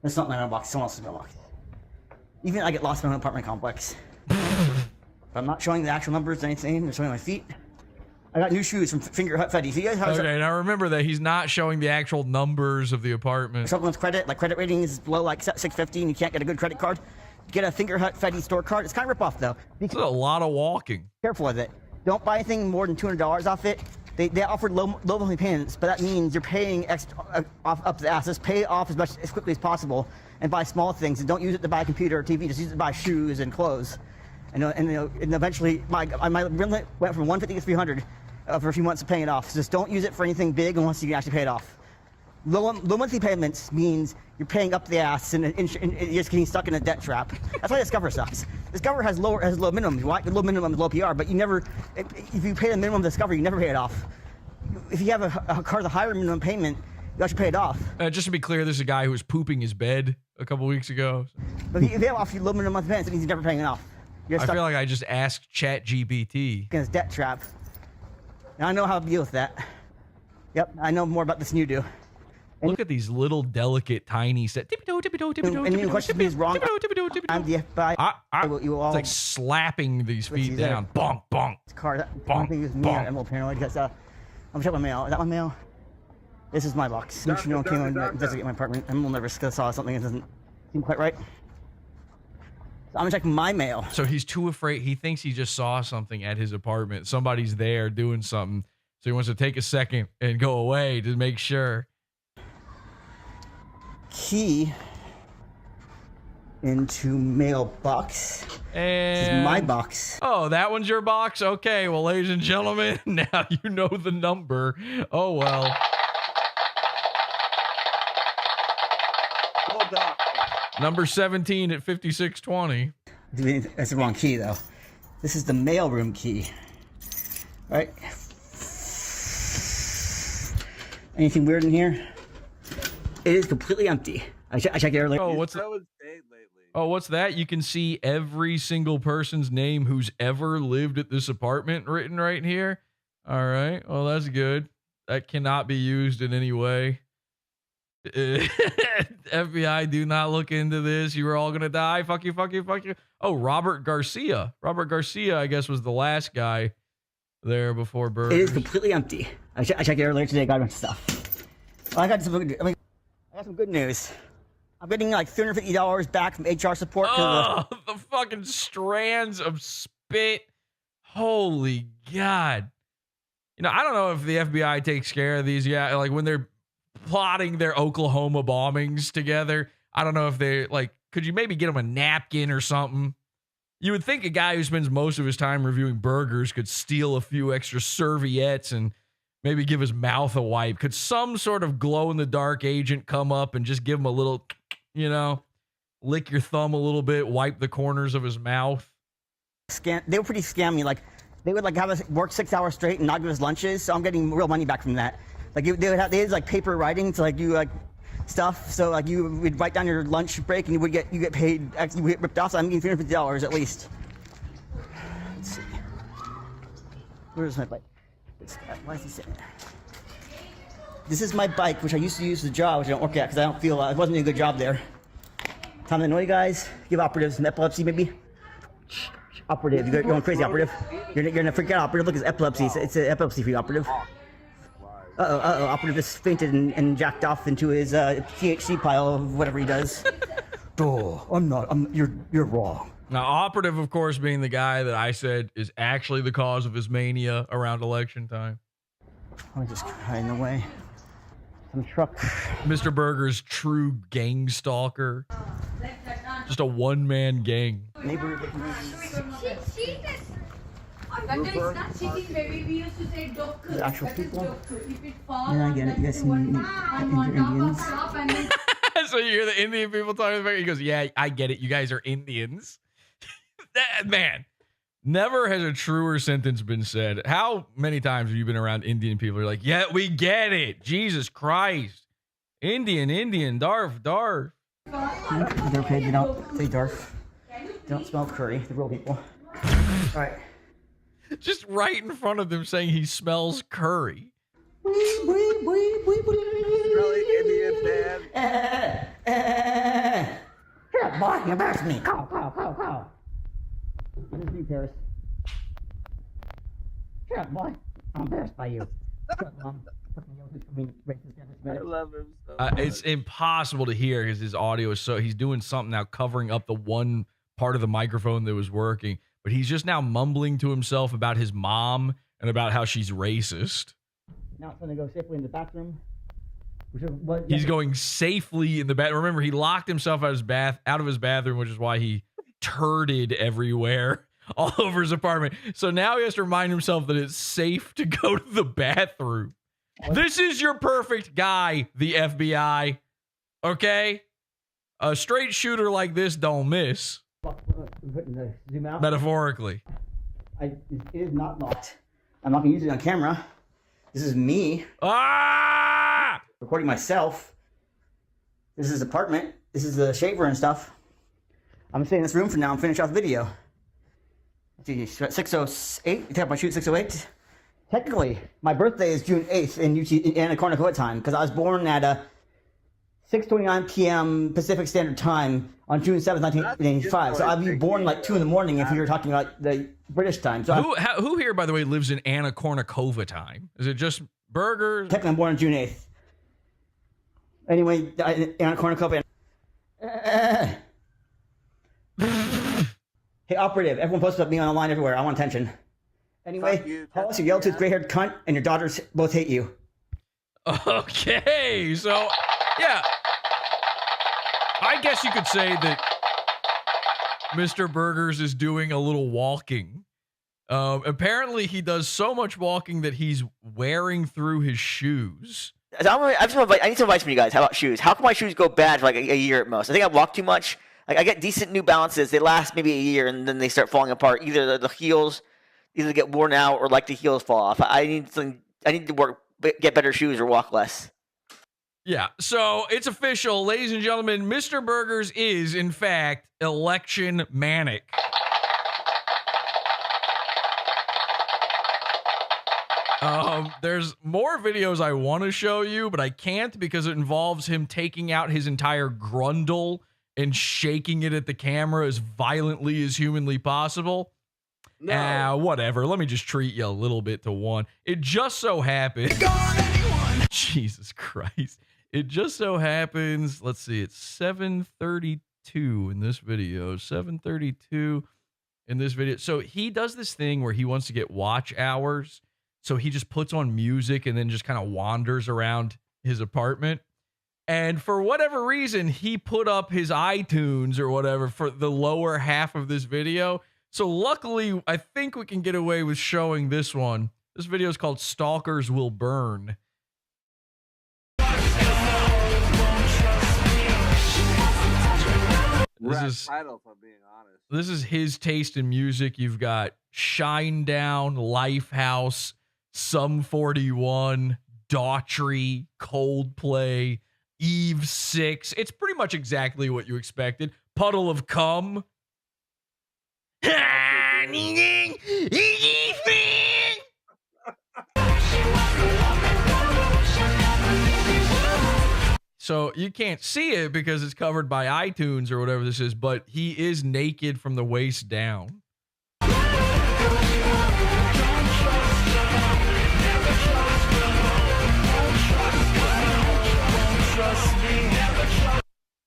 That's not my mailbox. Someone else's mailbox. Even I get lost in my own apartment complex. But I'm not showing the actual numbers or anything. I'm showing my feet. I got new shoes from Finger Hut Fetty. So you guys have okay, now remember that he's not showing the actual numbers of the apartment. Someone's credit, like credit rating is below like 650 and you can't get a good credit card. Get a Finger Hut Fetty store card. It's kind of rip-off though. It's a lot of walking. Careful with it. Don't buy anything more than $200 off it. They offer low monthly payments, but that means you're paying extra up the ass. Just pay it off as quickly as possible and buy small things. And don't use it to buy a computer or TV. Just use it to buy shoes and clothes. And eventually, my rent went from 150 to 300 for a few months of paying it off. So just don't use it for anything big unless you can actually pay it off. Low monthly payments means you're paying up the ass and you're just getting stuck in a debt trap. That's why Discover sucks. Discover has low minimums. Why? Low minimum is low PR, but you never, if you pay the minimum Discover, you never pay it off. If you have a car with a higher minimum payment, you actually pay it off. Just to be clear, this is a guy who was pooping his bed a couple weeks ago. But if they have off you low minimum monthly payments, it means you're never paying it off. I feel like I just asked ChatGPT. In his debt trap. Now I know how to deal with that. Yep, I know more about this than you do. Look at these little delicate tiny set. And you question me is wrong. I'm the FBI. You all it's like slapping these feet down. Bonk, bonk. Car. Bonk, me. I'm a little paranoid because I'm gonna check my mail. Is that my mail? This is my box. No one came and investigate my apartment. I'm a little nervous because I saw something that doesn't seem quite right. So I'm gonna check my mail. So he's too afraid. He thinks he just saw something at his apartment. Somebody's there doing something. So he wants to take a second and go away to make sure. Key into mailbox. And this is my box. Oh, that one's your box? Okay, well, ladies and gentlemen, now you know the number. Oh, well. Number 17 at 5620. That's the wrong key, though. This is the mailroom key. Right? Anything weird in here? It is completely empty. I checked it earlier. Oh, what's that? Oh, what's that? You can see every single person's name who's ever lived at this apartment written right here. All right. Well, that's good. That cannot be used in any way. FBI, do not look into this. You were all going to die. Fuck you, fuck you, fuck you. Oh, Robert Garcia. Robert Garcia, I guess, was the last guy there before Burgers. It is completely empty. I checked it earlier today. Got a bunch of stuff. I got some good news. I'm getting like $350 back from HR support. Oh, the fucking strands of spit. Holy God. You know, I don't know if the FBI takes care of these. Yeah, like when they're plotting their Oklahoma bombings together. I don't know if they like, could you maybe get them a napkin or something? You would think a guy who spends most of his time reviewing burgers could steal a few extra serviettes and maybe give his mouth a wipe. Could some sort of glow-in-the-dark agent come up and just give him a little, you know, lick your thumb a little bit, wipe the corners of his mouth? They were pretty scammy. Like, they would like have us work 6 hours straight and not give us lunches. So I'm getting real money back from that. Like they had like paper writing to like do like stuff. So like you would write down your lunch break and you get paid. Actually, you get ripped off. So I'm getting $350 at least. Let's see. Where's my bike? Why is he sitting there? This is my bike, which I used to use as a job, which I don't work at because I don't feel it wasn't doing a good job there. Time to annoy you guys. Give operatives some epilepsy, maybe. Operative, you're going crazy, operative. You're gonna freak out, operative. Look, it's epilepsy. It's an epilepsy for you, operative. Operative just fainted and jacked off into his THC pile of whatever he does. Oh, you're wrong. Now, operative, of course, being the guy that I said is actually the cause of his mania around election time. I'm just hiding away. Some truck. Mr. Burger's true gang stalker. Just a one-man gang. Neighbor. The actual people. Yeah, I get it. You guys Indians. So you hear the Indian people talking about it? He goes, yeah, I get it. You guys are Indians. Man, never has a truer sentence been said. How many times have you been around Indian people? You're like, yeah, we get it. Jesus Christ. Indian, Darf. They're okay. They don't say Darf. They don't smell curry. The real people. All right. Just right in front of them saying he smells curry. Really Indian, man. Here, boy, you embarrassed me. Go. This is you, Paris. Shut up, boy. I'm embarrassed by you. Shut up, Mom. I love him so It's impossible to hear because his audio is so... He's doing something now covering up the one part of the microphone that was working. But he's just now mumbling to himself about his mom and about how she's racist. Now it's going to go safely in the bathroom. He's going safely in the bathroom. Remember, he locked himself out of his bathroom, which is why he turded everywhere all over his apartment. So now he has to remind himself that it's safe to go to the bathroom. This is your perfect guy, the FBI. Okay? A straight shooter like this don't miss. Zoom out. Metaphorically. It is not locked. I'm not going to use it on camera. This is me. Recording myself. This is his apartment. This is the shaver and stuff. I'm staying in this room for now and finish off the video. Let's see, 6:08. You think I shoot 6:08? Technically, my birthday is June 8th in Anacornacoa time because I was born at 6:29 p.m. Pacific Standard Time on June 7th, 1985. So I'd be born like 2 in the morning if you were talking about the British time. So who here, by the way, lives in Anacornacoa time? Is it just Burgers? Technically, I'm born on June 8th. Anyway, Anacornacoa. Hey, operative, everyone posts about me online everywhere. I want attention. Anyway, Hollis, your yellow-toothed, gray-haired cunt, and your daughters both hate you. Okay, so, yeah. I guess you could say that Mr. Burgers is doing a little walking. Apparently, he does so much walking that he's wearing through his shoes. I need some advice from you guys. How about shoes? How can my shoes go bad for like a year at most? I think I walk too much. Like I get decent New Balances. They last maybe a year, and then they start falling apart. Either the heels either get worn out or like the heels fall off. I need to get better shoes or walk less. Yeah, so it's official, ladies and gentlemen. Mr. Burgers is, in fact, election manic. There's more videos I want to show you, but I can't because it involves him taking out his entire grundle and shaking it at the camera as violently as humanly possible. No. Whatever. Let me just treat you a little bit to one. It just so happens. Jesus Christ. It just so happens. Let's see. It's 7:32 in this video. 7:32 in this video. So he does this thing where he wants to get watch hours. So he just puts on music and then just kind of wanders around his apartment. And for whatever reason, he put up his iTunes or whatever for the lower half of this video. So luckily, I think we can get away with showing this one. This video is called Stalkers Will Burn. title, if I'm being honest. This is his taste in music. You've got Shinedown, Lifehouse, Sum 41, Daughtry, Coldplay, Eve 6. It's pretty much exactly what you expected. Puddle of Cum. So you can't see it because it's covered by iTunes or whatever this is, but he is naked from the waist down.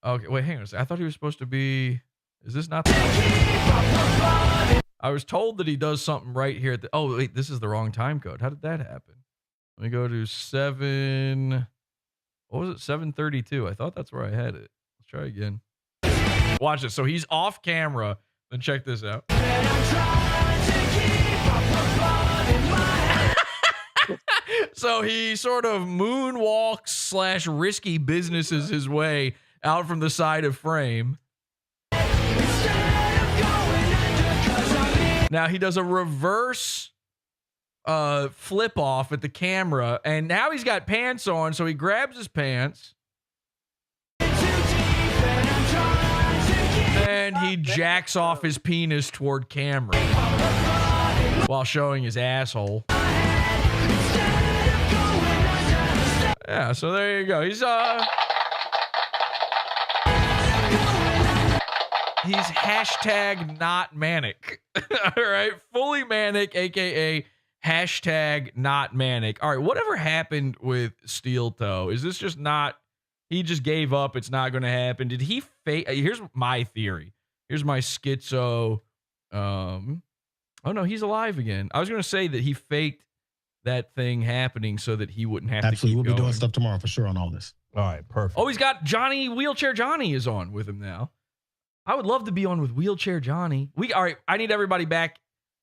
Okay, wait, hang on a second. I thought he was supposed to be... Is this not the... I was told that he does something right here at the... Oh, wait, this is the wrong time code. How did that happen? Let me go to 7... What was it? 732. I thought that's where I had it. Let's try again. Watch this. So he's off camera. Then check this out. So he sort of moonwalks / risky businesses his way out from the side of frame. Now he does a reverse flip off at the camera, and now he's got pants on, so he grabs his pants and he jacks off his penis toward camera while showing his asshole. Yeah, so there you go. He's hashtag not manic. All right, fully manic, aka hashtag not manic. All right, whatever happened with Steel Toe? Is this just not, he just gave up, it's not going to happen? Did he fake? Here's my theory. Here's my schizo. Oh no, he's alive again. I was going to say that he faked that thing happening so that he wouldn't have to keep We'll going. be doing stuff tomorrow for sure on all this. All right, perfect. Oh, he's got Johnny, Wheelchair Johnny is on with him now. I would love to be on with Wheelchair Johnny. All right, I need everybody back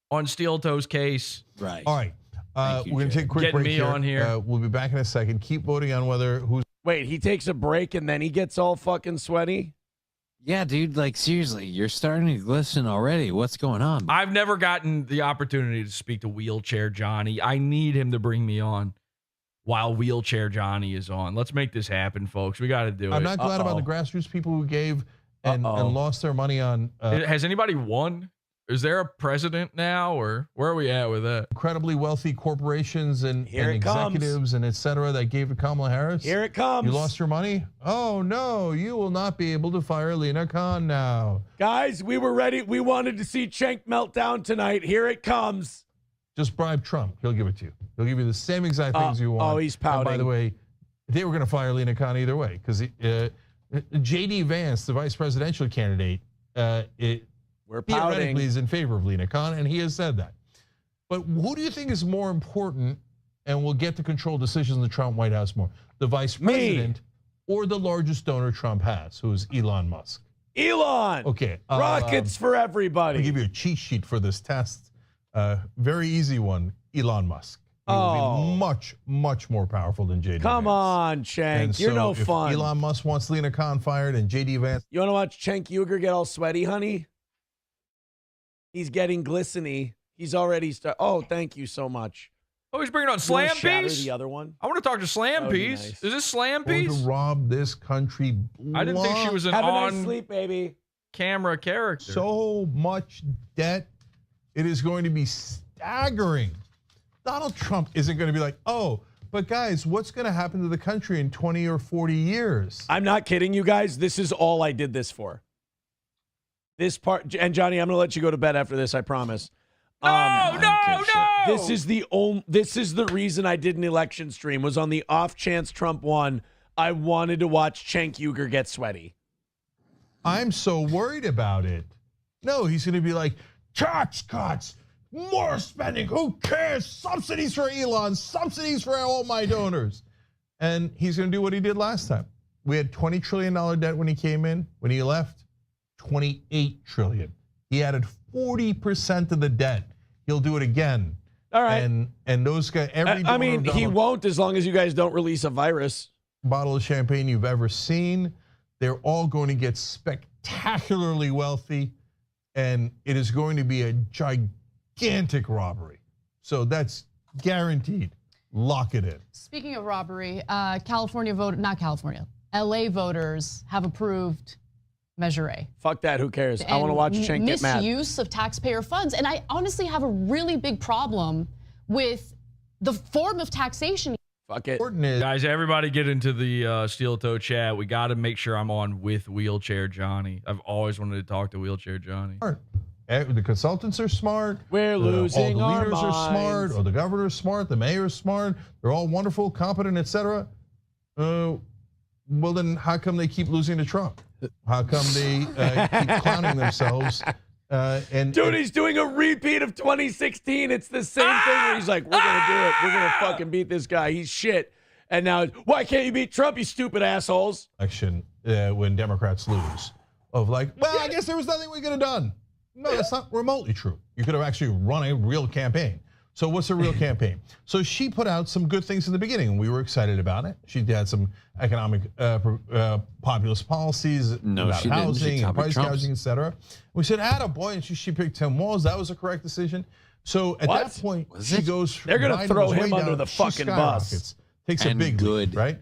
on Steel Toe's case. Right. All right. We're going to take a quick Getting break me here. on here. We'll be back in a second. Keep voting on whether who's... Wait, he takes a break and then he gets all fucking sweaty? Yeah, dude, like seriously, you're starting to glisten already. What's going on? I've never gotten the opportunity to speak to Wheelchair Johnny. I need him to bring me on while Wheelchair Johnny is on. Let's make this happen, folks. We got to do it. I'm not glad about the grassroots people who gave and lost their money on... Has anybody won? Is there a president now, or where are we at with that? Incredibly wealthy corporations and executives and et cetera that gave to Kamala Harris? Here it comes. You lost your money? Oh, no, you will not be able to fire Lena Khan now. Guys, we were ready. We wanted to see Cenk meltdown tonight. Here it comes. Just bribe Trump. He'll give it to you. He'll give you the same exact things you want. Oh, he's pouting. And by the way, they were going to fire Lena Khan either way because J.D. Vance, the vice presidential candidate, we're pouting. Theoretically is in favor of Lena Khan, and he has said that. But who do you think is more important and will get to control decisions in the Trump White House more? The vice president or the largest donor Trump has, who is Elon Musk? Elon! Okay. Rockets for everybody. I'll give you a cheat sheet for this test. Very easy one, Elon Musk. He will be much, much more powerful than J.D. Come Vance. on, Cenk. You're no fun. Elon Musk wants Lena Khan fired and J.D. Vance... You want to watch Cenk Uygur get all sweaty, honey? He's getting glistening. He's already Oh, thank you so much. Oh, he's bringing on Slam Piece? The other one? I want to talk to Slam Piece. Nice. Is this Slam Piece? Going to rob this country blind. I didn't think she was an Have a on nice sleep, baby. camera character. So much debt. It is going to be staggering. Donald Trump isn't going to be like, oh, but guys, what's going to happen to the country in 20 or 40 years? I'm not kidding you guys. This is all I did this for. This part, and Johnny, I'm going to let you go to bed after this, I promise. No. This is the reason I did an election stream, was on the off chance Trump won. I wanted to watch Cenk Uygur get sweaty. I'm so worried about it. No, he's going to be like, tax cuts, more spending, who cares? Subsidies for Elon, subsidies for all my donors. And he's going to do what he did last time. We had $20 trillion debt when he came in. When he left, 28 trillion. He added 40% of the debt. He'll do it again. All right. And those guys, I mean, he won't as long as you guys don't release a virus. Bottle of champagne you've ever seen. They're all going to get spectacularly wealthy, and it is going to be a gigantic robbery. So that's guaranteed. Lock it in. Speaking of robbery, LA voters have approved Measure A. Fuck that, who cares? I want to watch Cenk get mad. Misuse of taxpayer funds. And I honestly have a really big problem with the form of taxation. Fuck it. Guys, everybody get into the Steel Toe chat. We got to make sure I'm on with Wheelchair Johnny. I've always wanted to talk to Wheelchair Johnny. The consultants are smart. We're losing all the our leaders are smart, minds. or the governor's smart, the mayor's smart. They're all wonderful, competent, etc. Well, then how come they keep losing to Trump? How come they keep clowning themselves? Dude, he's doing a repeat of 2016. It's the same thing where he's like, we're gonna do it. We're gonna fucking beat this guy. He's shit. And now, why can't you beat Trump, you stupid assholes? Election when Democrats lose, of like, well, I guess there was nothing we could have done. No, that's not remotely true. You could have actually run a real campaign. So what's a real campaign? So she put out some good things in the beginning, and we were excited about it. She had some economic populist policies about housing and price gouging, etc. We said, attaboy, and she picked Tim Walz. That was a correct decision. So at that point, she goes. They're going to throw him under the fucking bus. Takes a big lead, right?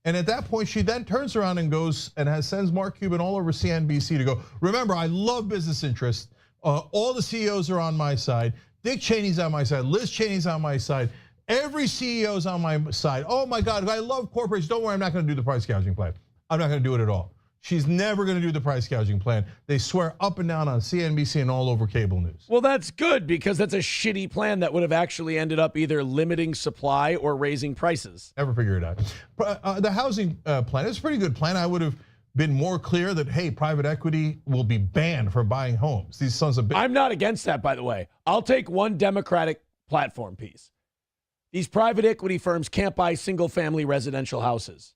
And at that point, she then turns around and goes and sends Mark Cuban all over CNBC to go, remember, I love business interests. All the CEOs are on my side. Dick Cheney's on my side. Liz Cheney's on my side. Every CEO's on my side. Oh my God, I love corporations. Don't worry, I'm not going to do the price gouging plan. I'm not going to do it at all. She's never going to do the price gouging plan. They swear up and down on CNBC and all over cable news. Well, that's good because that's a shitty plan that would have actually ended up either limiting supply or raising prices. Never figure it out. The housing plan is a pretty good plan. I would have been more clear that, hey, private equity will be banned from buying homes. These sons of bitches. I'm not against that, by the way. I'll take one Democratic platform piece. These private equity firms can't buy single-family residential houses.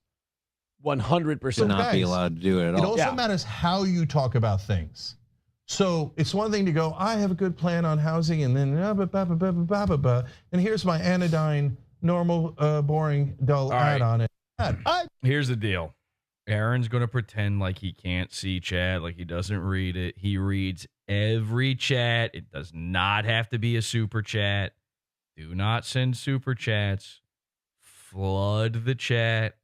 100%. Should not be allowed to do it at all. It also matters how you talk about things. So it's one thing to go, I have a good plan on housing, and then and here's my anodyne, normal, boring, dull ad on it. Here's the deal. Aaron's going to pretend like he can't see chat, like he doesn't read it. He reads every chat. It does not have to be a super chat. Do not send super chats. Flood the chat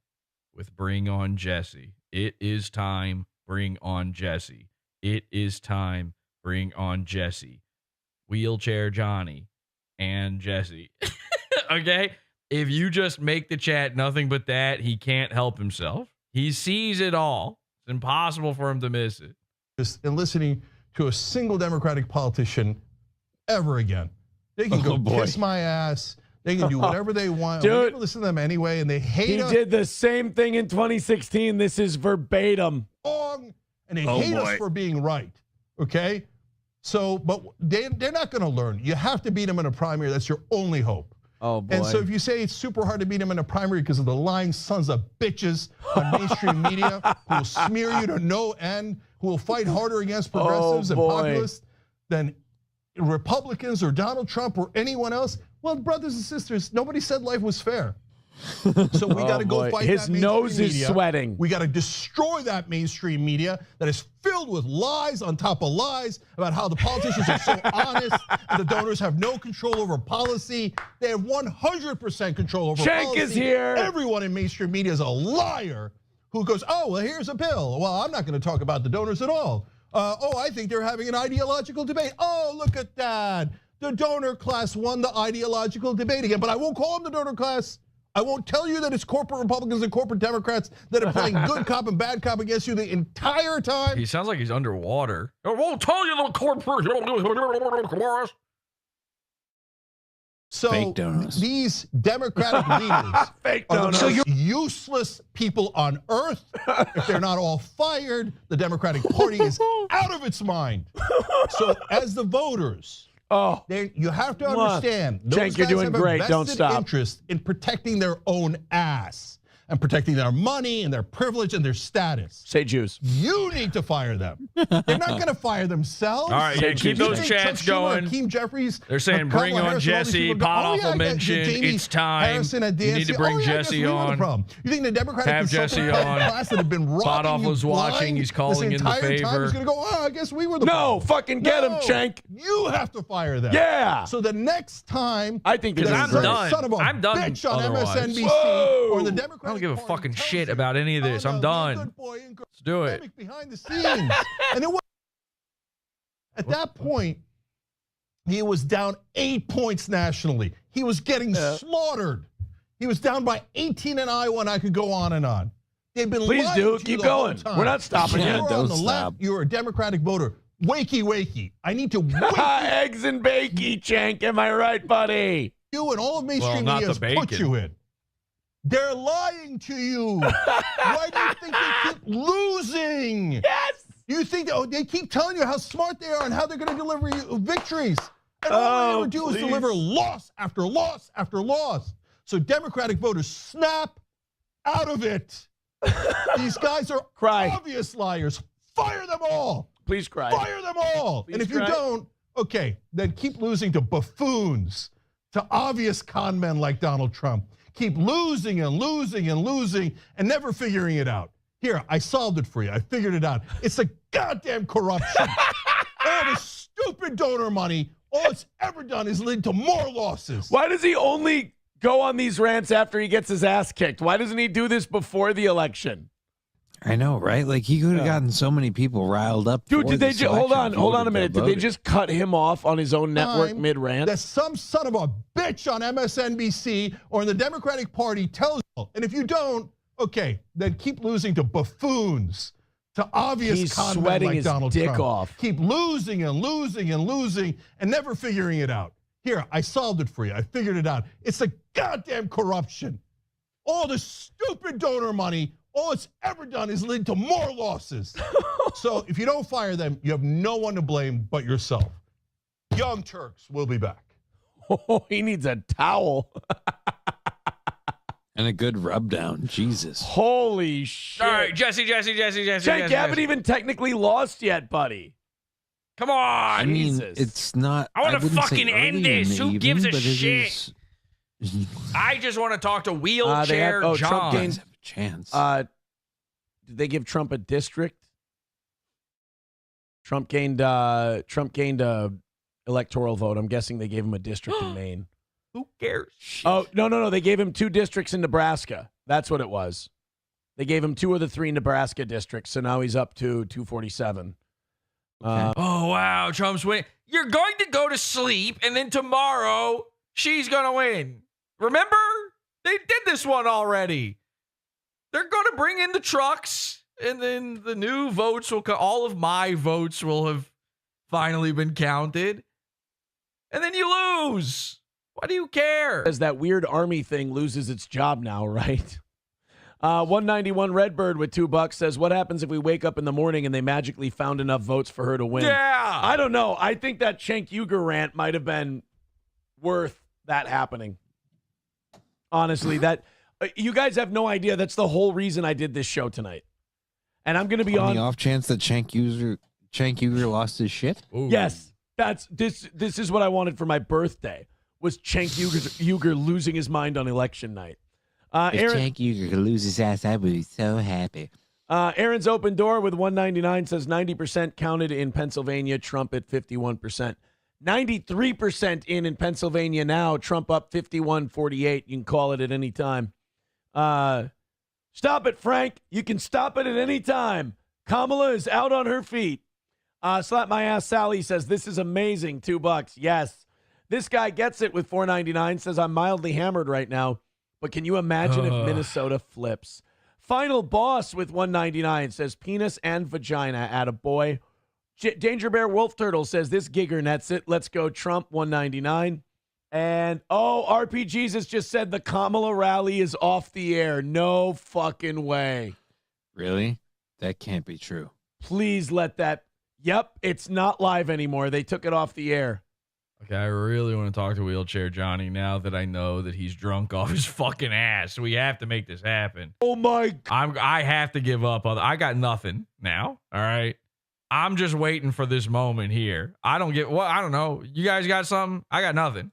with bring on Jesse. It is time. Bring on Jesse. It is time. Bring on Jesse. Wheelchair Johnny and Jesse. Okay? If you just make the chat nothing but that, he can't help himself. He sees it all. It's impossible for him to miss it. Just in listening to a single Democratic politician ever again. They can go kiss my ass. They can do whatever they want. Dude, we listen to them anyway, and they hate us. He did the same thing in 2016. This is verbatim. And they hate us for being right, okay? So, but they're not going to learn. You have to beat them in a primary. That's your only hope. Oh, boy. And so if you say it's super hard to beat them in a primary because of the lying sons of bitches on mainstream media who will smear you to no end, who will fight harder against progressives and populists than Republicans or Donald Trump or anyone else, well, brothers and sisters, nobody said life was fair. So we got to go fight His that mainstream nose is media. sweating. We got to destroy that mainstream media that is filled with lies on top of lies about how the politicians are so honest and the donors have no control over policy. They have 100% control over Cenk policy. is here. Everyone in mainstream media is a liar who goes, oh, well, here's a bill. Well, I'm not going to talk about the donors at all. I think they're having an ideological debate. Oh, look at that. The donor class won the ideological debate again, but I won't call them the donor class. I won't tell you that it's corporate Republicans and corporate Democrats that are playing good cop and bad cop against you the entire time. He sounds like he's underwater. I won't tell you the corporate. So these Democratic leaders are the most useless people on earth. If they're not all fired, the Democratic Party is out of its mind. So as the voters, you have to understand, those Cenk, you're guys doing have great. a Don't vested stop. interest in protecting their own ass. and protecting their money and their privilege and their status. Say Jews. You need to fire them. They're not going to fire themselves. All right, yeah, keep those chats going. Hakeem Jeffries. They're saying bring on Jesse. PODAWFUL mentioned it's time. You need to bring Jesse on. You think the Democratic have Jesse on. class that have been robbing PODAWFUL's watching. He's calling in the favor. He's going to go, I guess we were the No, problem. fucking get him, Cenk. You have to fire them. Yeah. So the next time, I think because I'm done. Son of a I'm done. bitch on Otherwise. MSNBC or the Democratic I don't give a fucking shit about any of this. I'm done. Let's do it. Behind the scenes. And it was, at that point, he was down 8 points nationally. He was getting slaughtered. He was down by 18 in Iowa, and I could go on and on. They've been Please lying do. to you Keep the whole going. time. We're not stopping you. You're on Don't the stop. left. You're a Democratic voter. Wakey. I need to wake Eggs and bakey, Cenk. Am I right, buddy? you and all of mainstream not media has the put bacon. you in. They're lying to you. Why do you think they keep losing? Yes. You think they keep telling you how smart they are and how they're going to deliver you victories. And all they ever do is deliver loss after loss after loss. So Democratic voters, snap out of it. These guys are obvious liars. Fire them all. Please cry. Fire them all. Please and if you cry. don't, okay, then keep losing to buffoons, to obvious con men like Donald Trump. Keep losing and losing and losing and never figuring it out. Here, I solved it for you. I figured it out. It's a goddamn corruption. All the stupid donor money, all it's ever done is lead to more losses. Why does he only go on these rants after he gets his ass kicked? Why doesn't he do this before the election? I know, right? Like he could have gotten so many people riled up. Dude, for did they this hold election on if a minute. Did they just cut him off on his own network Time mid-rant? that some son of a bitch on MSNBC or in the Democratic Party tells you. And if you don't, okay, then keep losing to buffoons, to obvious He's con men sweating like his Donald dick Trump. off. Keep losing and losing and losing and never figuring it out. Here, I solved it for you. I figured it out. It's a goddamn corruption. All the stupid donor money, all it's ever done is lead to more losses. So if you don't fire them, you have no one to blame but yourself. Young Turks will be back. Oh, he needs a towel. And a good rub down. Jesus. Holy shit. All right, Jesse. Cenk, you haven't even technically lost yet, buddy. Come on. I mean, Jesus. it's not. I want to wouldn't say fucking end early in this. the Who gives a evening, but it shit? is- I just want to talk to Wheelchair John. Trump gained have a chance. Did they give Trump a district? Trump gained a electoral vote. I'm guessing they gave him a district in Maine. Who cares? Oh, no. They gave him 2 districts in Nebraska. That's what it was. They gave him 2 of the 3 Nebraska districts, so now he's up to 247. Oh, wow, Trump's winning. You're going to go to sleep, and then tomorrow, she's going to win. Remember? They did this one already. They're going to bring in the trucks, and then the new votes will come. All of my votes will have finally been counted. And then you lose. Why do you care? As that weird army thing loses its job now, right? 191 Redbird with $2 says, what happens if we wake up in the morning and they magically found enough votes for her to win? Yeah. I don't know. I think that Cenk Uygur rant might have been worth that happening. Honestly, that you guys have no idea. That's the whole reason I did this show tonight. And I'm going to be on the off chance that Cenk Uygur lost his shit. Ooh. Yes, this is what I wanted for my birthday. Was Cenk Uygur losing his mind on election night? If Cenk Uygur could lose his ass, I would be so happy. Aaron's open door with 199 says 90% counted in Pennsylvania, Trump at 51%. 93% in Pennsylvania now, Trump up 51-48. You can call it at any time. Stop it, Frank. You can stop it at any time. Kamala is out on her feet. Slap my ass Sally says, this is amazing. $2. Yes. This guy gets it with 499, says I'm mildly hammered right now. But can you imagine if Minnesota flips? Final Boss with 199 says penis and vagina at a boy. Danger Bear Wolf Turtle says this gigger nets it. Let's go Trump 199. And RP Jesus just said the Kamala rally is off the air. No fucking way. Really? That can't be true. Please let that. Yep, it's not live anymore. They took it off the air. Okay, I really want to talk to Wheelchair Johnny now that I know that he's drunk off his fucking ass. We have to make this happen. Oh my! I have to give up. I got nothing now. All right. I'm just waiting for this moment here. I don't know. You guys got something? I got nothing.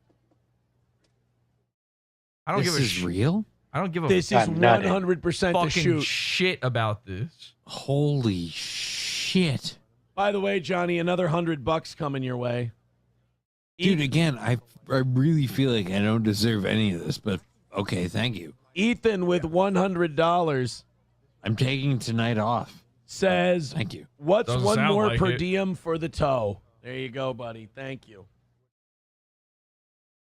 I don't This give a is real? I don't give a This is 100% the fucking shoot. shit about this. Holy shit. By the way, Johnny, another $100 coming your way. Dude, again, I really feel like I don't deserve any of this, but okay, thank you. Ethan with $100 I'm taking tonight off. says, Thank you. What's Doesn't one sound more like per it. diem for the toe? There you go, buddy. Thank you.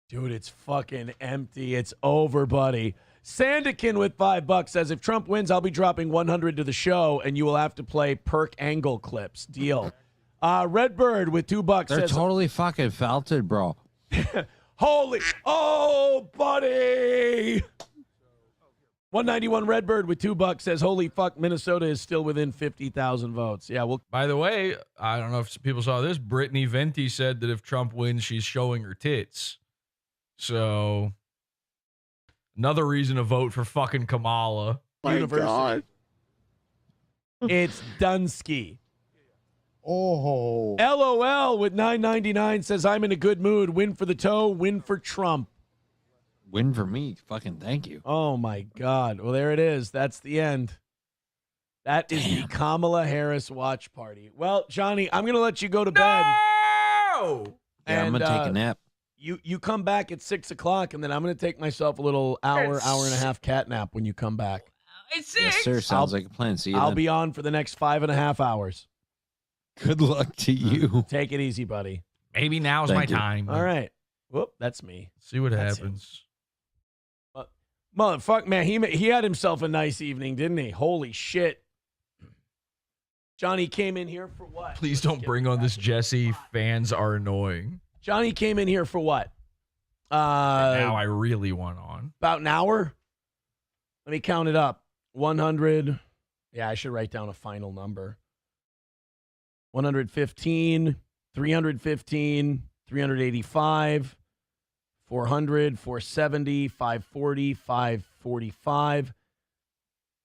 Dude, it's fucking empty. It's over, buddy. Sandikin with $5 says, if Trump wins, I'll be dropping 100 to the show, and you will have to play perk angle clips. Deal. Redbird with $2 They're says, totally fucking felted, bro. oh, buddy. 191 Redbird with $2 says, holy fuck, Minnesota is still within 50,000 votes. Yeah, well, By the way, I don't know if people saw this. Brittany Venti said that if Trump wins, she's showing her tits. So, another reason to vote for fucking Kamala. My University. God. It's Dunsky. Oh. LOL with $9.99 says, I'm in a good mood. Win for the toe, win for Trump. Win for me. Fucking thank you. Oh, my God. Well, there it is. That's the end. That is the Kamala Harris watch party. Well, Johnny, I'm going to let you go to bed. No! Yeah, I'm going to take a nap. You come back at 6 o'clock, and then I'm going to take myself a little hour and a half cat nap when you come back. It's Yes, sir. Sounds like a plan. See you I'll then. be on for the next 5.5 hours. Good luck to you. Take it easy, buddy. Maybe now's Thank my you. time. All right. Whoop, that's me. See what That's happens. Motherfuck, man, he had himself a nice evening, didn't he? Holy shit. Johnny came in here for what? Please don't bring on this Jesse. Fans are annoying. Johnny came in here for what? Now I really want on. About an hour? Let me count it up. 100. Yeah, I should write down a final number. 115, 315, 385, 400, 470, 540, 545.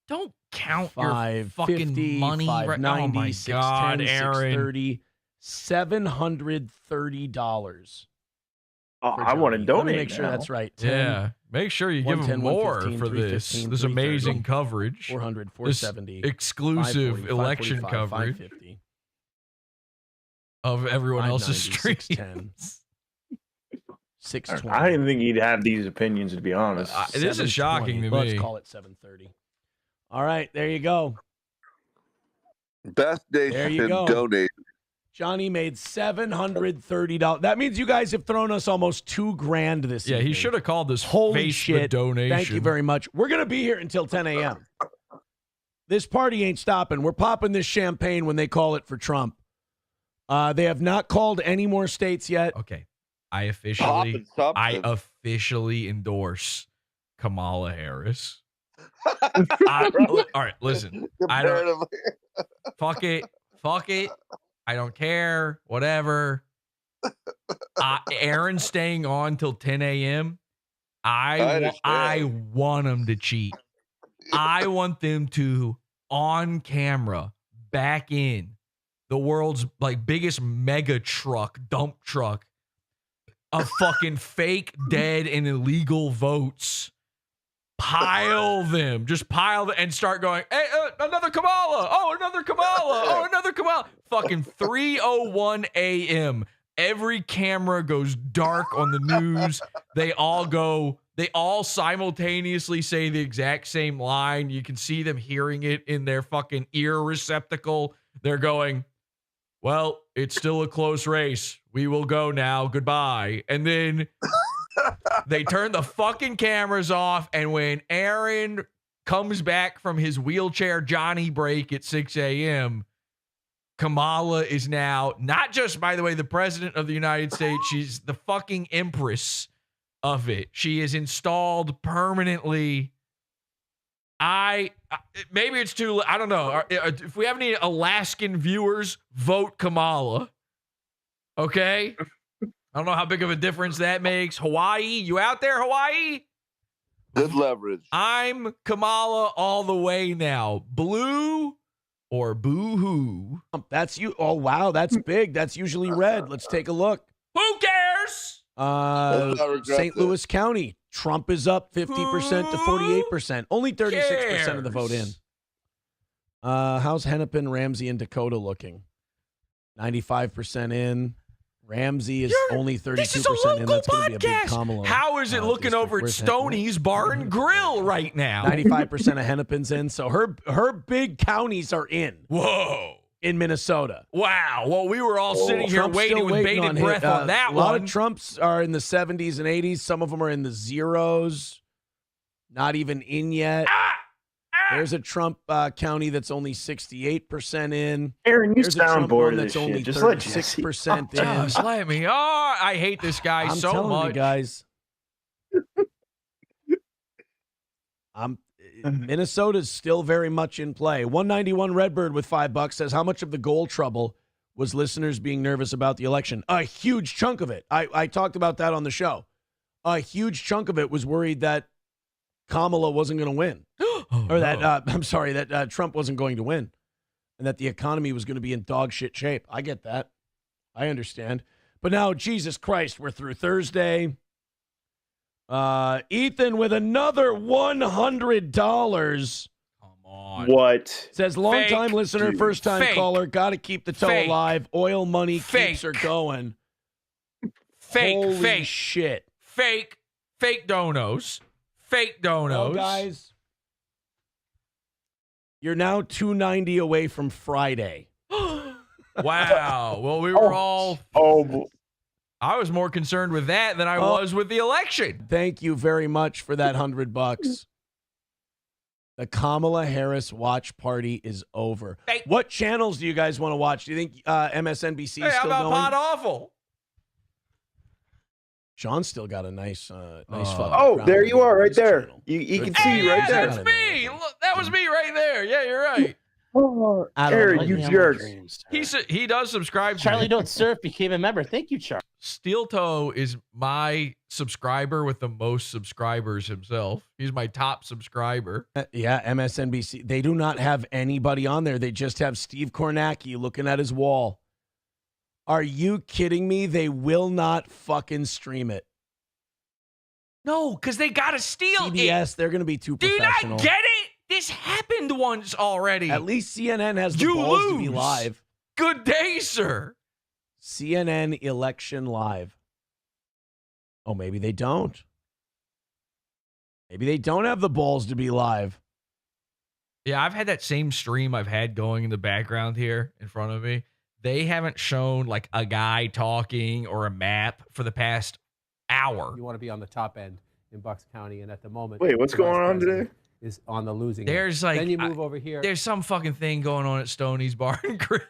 Don't count your 550, fucking money. Right? Oh 590, my 610, God, Aaron. 630, $730. Oh, I want to donate. Let me make sure now. that's right. 10, Yeah, make sure you give them 110, more 115, for this. 315, This 330, amazing coverage. 400, This 470, exclusive 540, election 545, coverage 550, of everyone else's 590, streams. 610, I didn't think he'd have these opinions, to be honest. This is shocking to me. Let's call it 730. All right, there you go. Best day There she you can go. donate. Johnny made $730. That means you guys have thrown us almost $2,000 this Yeah, evening. he should have called this Holy face shit. the donation. Thank you very much. We're going to be here until 10 a.m. This party ain't stopping. We're popping this champagne when they call it for Trump. They have not called any more states yet. Okay. I Poppin' something. officially endorse Kamala Harris. All right, listen. I don't fuck it. I don't care. Whatever. Aaron's staying on till 10 a.m. I want them to cheat. I want them to, on camera, back in the world's biggest mega truck, dump truck of fucking fake, dead, and illegal votes. Pile them, and start going, hey, another Kamala. Oh, another Kamala. Oh, another Kamala. Fucking 3:01 a.m. Every camera goes dark on the news. They all simultaneously say the exact same line. You can see them hearing it in their fucking ear receptacle. They're going, well, it's still a close race. We will go now. Goodbye. And then they turn the fucking cameras off. And when Aaron comes back from his wheelchair Johnny break at 6 a.m., Kamala is now not just, by the way, the president of the United States. She's the fucking empress of it. She is installed permanently. Maybe it's too, I don't know. If we have any Alaskan viewers, vote Kamala. Okay? I don't know how big of a difference that makes. Hawaii, you out there, Hawaii? Good leverage. I'm Kamala all the way now. Blue or boo-hoo? That's you. Oh, wow. That's big. That's usually red. Let's take a look. Who cares? St. Louis County. Trump is up 50% to 48%. Only 36% of the vote in. How's Hennepin, Ramsey, and Dakota looking? 95% in. Ramsey is only 32% in. That's going to be a big Kamala. How is it looking over at Stoney's Bar and Grill right now? 95% of Hennepin's in. So her big counties are in. Whoa. In Minnesota. Wow. Well, we were all sitting here waiting with bated breath on that one. A lot of Trumps are in the 70s and 80s. Some of them are in the zeros. Not even in yet. There's a Trump county that's only 68% in. Aaron, you There's sound bored of that's this only shit. Just let Jesse. 36% in. Just let me. Oh, I hate this guy I'm so telling much. you guys. Minnesota's still very much in play. 191 Redbird with $5 says, how much of the goal trouble was listeners being nervous about the election? A huge chunk of it. I talked about that on the show. A huge chunk of it was worried that Kamala wasn't going to win. That Trump wasn't going to win. And that the economy was going to be in dog shit shape. I get that. I understand. But now, Jesus Christ, we're through Thursday. Ethan with another $100. Come on. What? Says long-time listener, first-time caller, got to keep the toe alive. Oil money keeps her going. Holy shit. Fake donos. Fake donos. Well, guys, you're now 290 away from Friday. Wow. Well, we were all... I was more concerned with that than I was with the election. Thank you very much for that $100. The Kamala Harris watch party is over. What channels do you guys want to watch? Do you think MSNBC is still how about going? PODAWFUL? Sean's still got a nice fucking Oh, there you are, right there. You can see you right there. That's me. Look, that was me right there. Yeah, you're right. Oh, Aaron, you jerk. He does subscribe to Charlie me. Don't Surf became a member. Thank you, Charlie. Steel Toe is my subscriber with the most subscribers himself. He's my top subscriber. Yeah, MSNBC. They do not have anybody on there. They just have Steve Kornacki looking at his wall. Are you kidding me? They will not fucking stream it. No, because they got to steal CBS, it. they're going to be too Do you professional. not get it? This happened once already. At least CNN has the balls to be live. Good day, sir. CNN election live. Oh, maybe they don't. Maybe they don't have the balls to be live. Yeah, I've had that same stream I've had going in the background here in front of me. They haven't shown like a guy talking or a map for the past hour. You want to be on the top end in Bucks County, and at the moment, Wait, what's the going vice on president today? Is on the losing. There's end. like Then you move over here. There's some fucking thing going on at Stoney's Bar and Grill.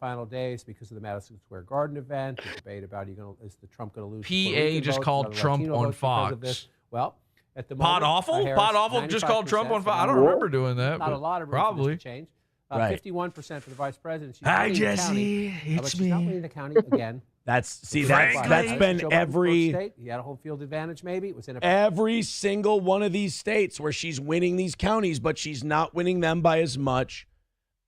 Final days because of the Madison Square Garden event. The debate about is the Trump going to lose? PA just called Trump on Fox. Well, at the moment, PODAWFUL? PODAWFUL just called Trump on Fox. I don't remember doing that. Not a lot of room probably for this to change. Right. 51% for the vice president. She's Hi, winning the Jesse. county, but It's she's me. not winning the county again. That's Joe been Biden every state. He had a home field advantage. Maybe it was in every single one of these states where she's winning these counties, but she's not winning them by as much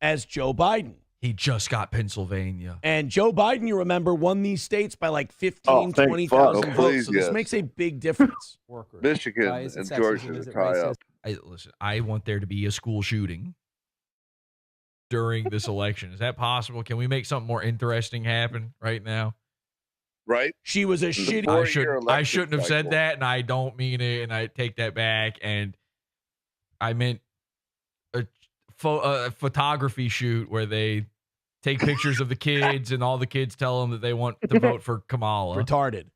as Joe Biden. He just got Pennsylvania. And Joe Biden, you remember, won these states by like 15, thank 20,000 fuck. votes. So this Yes. makes a big difference. Michigan Is it and sexism? Georgia Is to it tie up. Listen, I want there to be a school shooting during this election. Is that possible? Can we make something more interesting happen right now? Right? She was a shitty. I shouldn't have said that, and I don't mean it, and I take that back. And I meant a photography shoot where they take pictures of the kids, and all the kids tell them that they want to vote for Kamala. Retarded.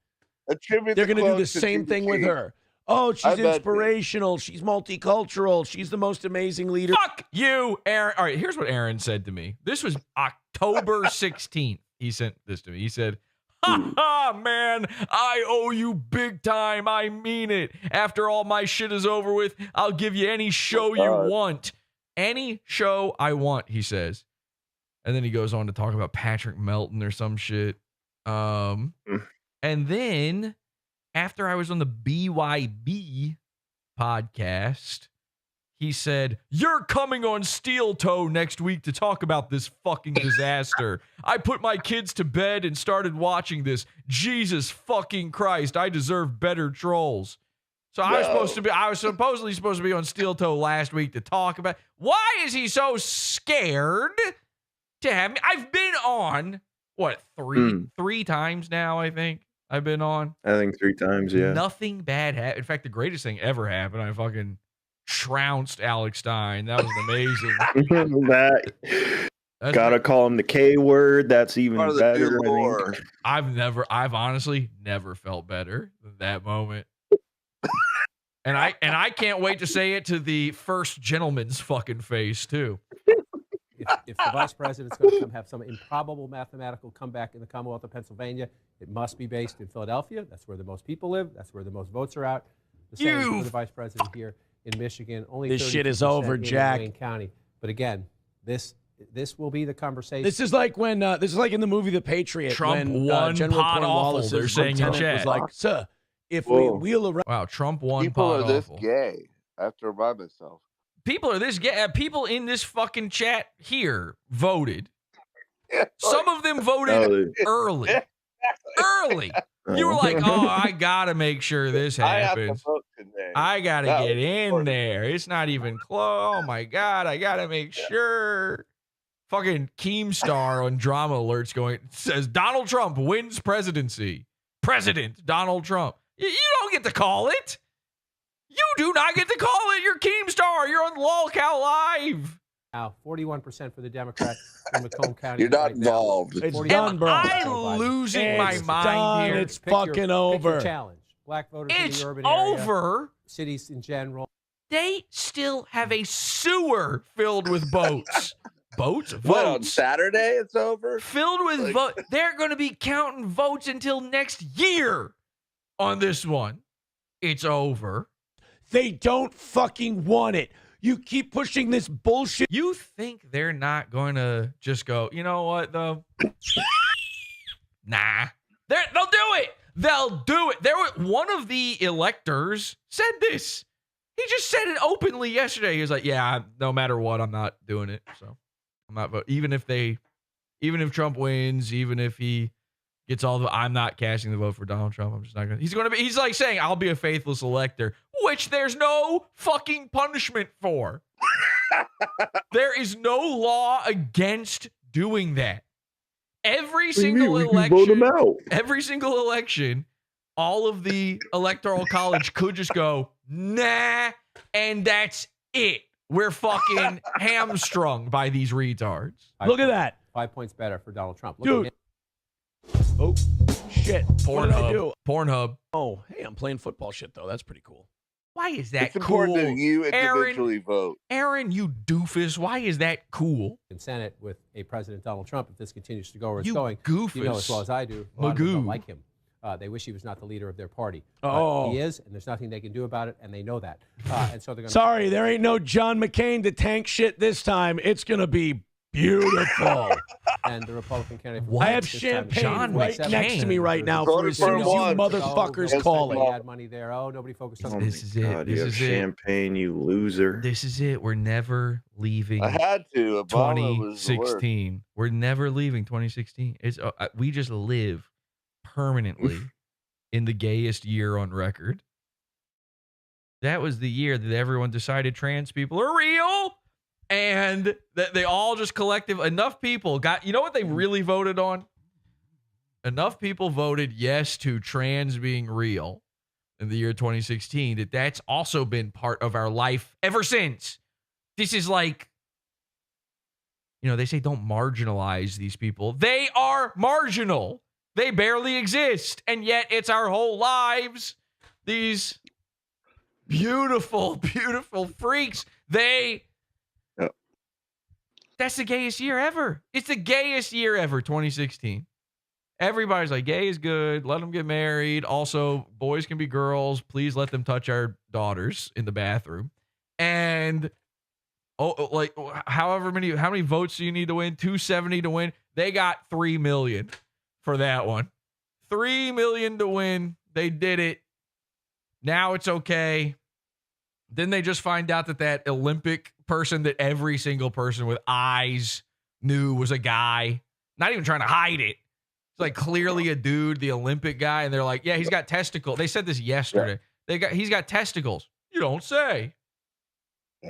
Attribute They're going to do the clothes to same Stevie thing with King. her. Oh, I she's bet- inspirational. She's multicultural. She's the most amazing leader. Fuck you, Aaron. All right, here's what Aaron said to me. This was October 16th. He sent this to me. He said, "Ha ha, man, I owe you big time. I mean it. After all my shit is over with, I'll give you any show you want. Any show I want," he says. And then he goes on to talk about Patrick Melton or some shit. And then after I was on the BYB podcast, he said, "You're coming on Steel Toe next week to talk about this fucking disaster. I put my kids to bed and started watching this. Jesus fucking Christ, I deserve better trolls." So I was supposedly supposed to be on Steel Toe last week to talk about. Why is he so scared to have me? I've been on three times now, I think. I've been on. I think 3 times, yeah. Nothing bad happened. In fact, the greatest thing ever happened. I fucking trounced Alex Stein. That was amazing. Gotta call him the K word. That's even better. I've honestly never felt better than that moment. And I can't wait to say it to the first gentleman's fucking face too. If the vice president's going to come have some improbable mathematical comeback in the Commonwealth of Pennsylvania, it must be based in Philadelphia. That's where the most people live. That's where the most votes are out. The same for the vice president here in Michigan. Only This shit is 32% over, in Jack. Wayne County. But again, this will be the conversation. This is like when this is like in the movie The Patriot. Trump when, won General PODAWFUL, they're saying in lieutenant chat. was like, "Sir, if we wheel around." Wow, Trump won People are this PODAWFUL. gay. I have to remind myself. People are this gay. People in this fucking chat here voted. Some of them voted early. Early. You were like, "Oh, I gotta make sure this happens. I gotta get in there. It's not even close. Oh my God, I gotta make sure." Fucking Keemstar on Drama Alerts says Donald Trump wins presidency. President Donald Trump. You don't get to call it. You do not get to call it. You're Keemstar. You're on LOLCOW Live. Now, 41% for the Democrat in Macomb County. You're not right now. involved. It's done, bro. I'm losing my mind here. It's fucking over. Pick your challenge. Black voters in It's the urban area. over. Cities in general. They still have a sewer filled with boats. Boats? What, on Votes. Saturday it's over? Filled with votes. They're going to be counting votes until next year on this one. It's over. They don't fucking want it. You keep pushing this bullshit. You think they're not going to just go, "You know what, though? Nah. They'll do it. They'll do it." One of the electors said this. He just said it openly yesterday. He was like, "Yeah, no matter what, I'm not doing it." So I'm not voting. Even if Trump wins, even if he gets all the, I'm not casting the vote for Donald Trump. I'm just not going to. He's like saying, "I'll be a faithless elector," which there's no fucking punishment for. There is no law against doing that. Every single election, all of the electoral college could just go, "Nah," and that's it. We're fucking hamstrung by these retards. Look at that. 5 points better for Donald Trump. Dude. Oh, shit. What did I do? Pornhub. Oh, hey, I'm playing football shit, though. That's pretty cool. Why is that It's important cool? that you individually vote. Aaron, you doofus. Why is that cool? In Senate with a President Donald Trump, if this continues to go where it's You going, goofus. you know as well as I do, a lot of them Magoo. don't like him. They wish he was not the leader of their party. Oh. He is, and there's nothing they can do about it, and they know that. And so they're going. Sorry, there ain't no John McCain to tank shit this time. It's going to be beautiful. And the Republican candidate. I have champagne right next to me right now for as soon as you motherfuckers call Nobody had it. money there. Oh, nobody focused on This is it. God, This you have is it. champagne, you loser. This is it. We're never leaving. I had to. Obama was the worst. 2016. We're never leaving 2016. It's we just live permanently in the gayest year on record. That was the year that everyone decided trans people are real, and that they all just enough people got. You know what they really voted on? Enough people voted yes to trans being real in the year 2016 that's also been part of our life ever since. This is like, they say don't marginalize these people. They are marginal. They barely exist, and yet it's our whole lives. These beautiful, beautiful freaks. That's the gayest year ever. It's the gayest year ever, 2016. Everybody's like, gay is good. Let them get married. Also, boys can be girls. Please let them touch our daughters in the bathroom. And how many votes do you need to win? 270 to win. They got 3 million for that one. $3 million to win. They did it. Now it's okay. Then they just find out that Olympic person that every single person with eyes knew was a guy. Not even trying to hide it. It's like clearly a dude, the Olympic guy, and they're like, yeah, he's got testicles. They said this yesterday. He's got testicles. You don't say.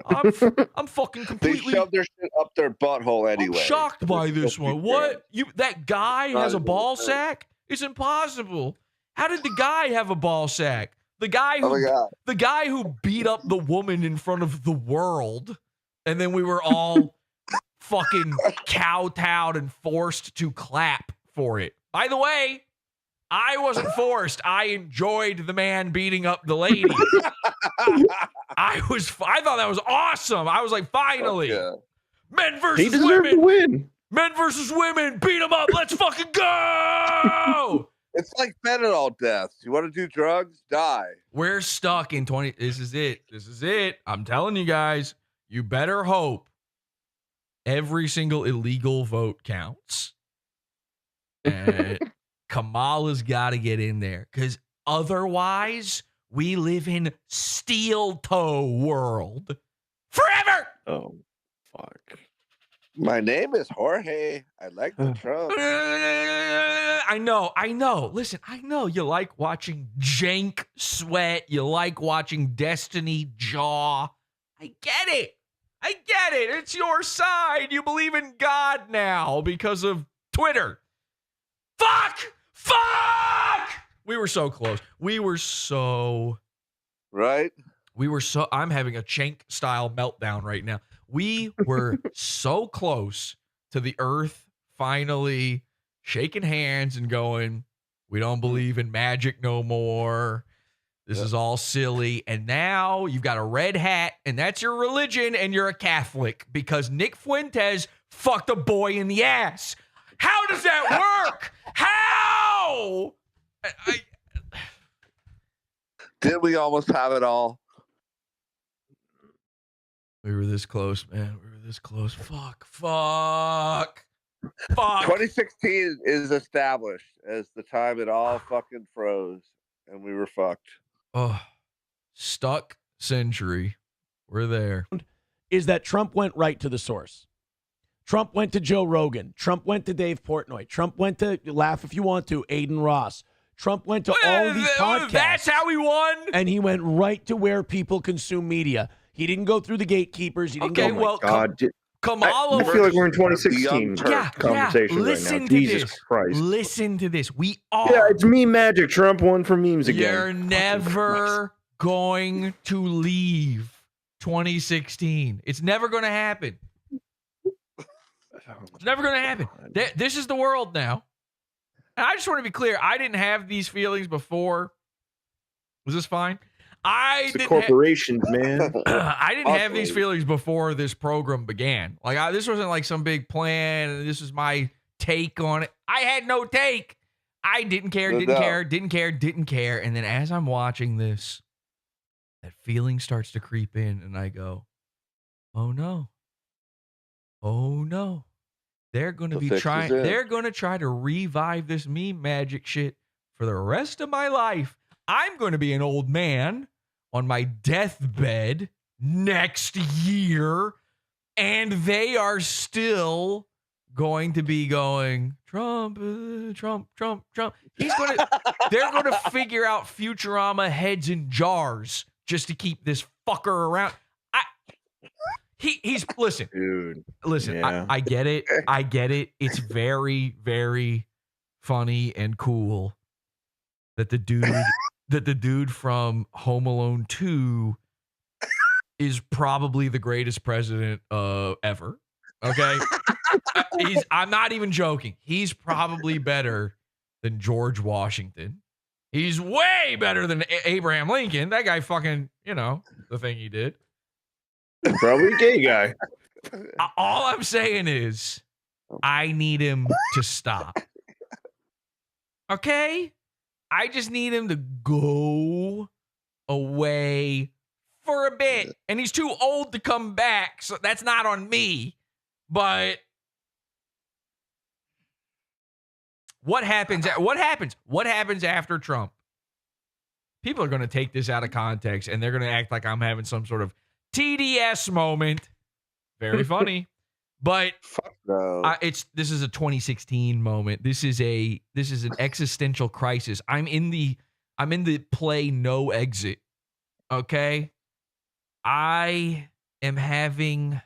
I'm fucking completely. They shoved their shit up their butthole anyway. I'm shocked by this one. What? That guy has a ball sack? It's impossible. How did the guy have a ball sack? The guy who beat up the woman in front of the world, and then we were all fucking kowtowed and forced to clap for it. By the way, I wasn't forced. I enjoyed the man beating up the lady. I thought that was awesome. I was like, finally. Men versus women. To win. Men versus women. Beat them up. Let's fucking go. It's like fentanyl deaths. You want to do drugs? Die. We're stuck in 20. This is it. This is it. I'm telling you guys, you better hope every single illegal vote counts. And Kamala's got to get in there because otherwise we live in steel toe world forever. Oh, fuck. My name is Jorge. I like the Trump. I know. Listen, I know you like watching Jank sweat. You like watching Destiny jaw. I get it. It's your side. You believe in God now because of Twitter. Fuck! We were so close. Right? I'm having a Chank style meltdown right now. We were so close to the earth finally shaking hands and going, we don't believe in magic no more. This is all silly. And now you've got a red hat, and that's your religion, and you're a Catholic because Nick Fuentes fucked a boy in the ass. How does that work? How? Did we almost have it all? We were this close, man. We were this close. Fuck. 2016 is established as the time it all fucking froze, and we were fucked. Oh, stuck century. We're there. Is that Trump went right to the source. Trump went to Joe Rogan. Trump went to Dave Portnoy. Trump went to, laugh if you want to, Aiden Ross. Trump went to all of these podcasts. That's how he won? And he went right to where people consume media. He didn't go through the gatekeepers. He didn't go. Oh my God. Kamala. I feel like we're in 2016 conversation Listen right to now. Jesus this. Christ. Listen to this. We are. Yeah, it's meme magic. Trump won for memes again. You're never going to leave 2016. It's never going to happen. It's never going to happen. This is the world now. And I just want to be clear. I didn't have these feelings before. Was this fine? It's the corporations, man. I didn't have these feelings before this program began. Like this wasn't like some big plan. And this is my take on it. I had no take. I didn't care. And then as I'm watching this, that feeling starts to creep in, and I go, "Oh no! They're going to be trying. They're going to try to revive this meme magic shit for the rest of my life. I'm going to be an old man on my deathbed next year, and they are still going to be going, Trump. They're going to figure out Futurama heads in jars just to keep this fucker around. He's listen, dude. Listen, yeah. I get it. It's very, very funny and cool that the dude from Home Alone 2 is probably the greatest president ever. Okay, I'm not even joking. He's probably better than George Washington. He's way better than Abraham Lincoln. That guy fucking, the thing he did. Probably a gay guy. All I'm saying is I need him to stop. Okay? I just need him to go away for a bit. And he's too old to come back, so that's not on me. But What happens? What happens after Trump? People are going to take this out of context and they're going to act like I'm having some sort of TDS moment. Very funny, but this is a 2016 moment. This is an existential crisis. I'm in the play no exit. Okay, I am having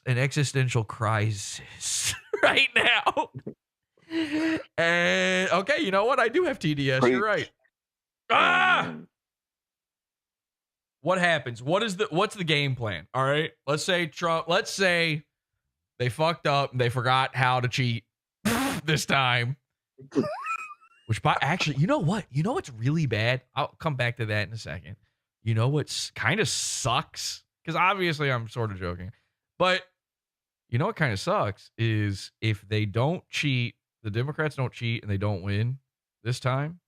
an existential crisis right now. And okay, you know what? I do have TDS. You're right. What happens? What's the game plan? All right. Let's say they fucked up and they forgot how to cheat this time. Which actually, you know what? You know what's really bad? I'll come back to that in a second. You know what's kind of sucks? Because obviously I'm sort of joking. But you know what kind of sucks is if they don't cheat, the Democrats don't cheat and they don't win this time.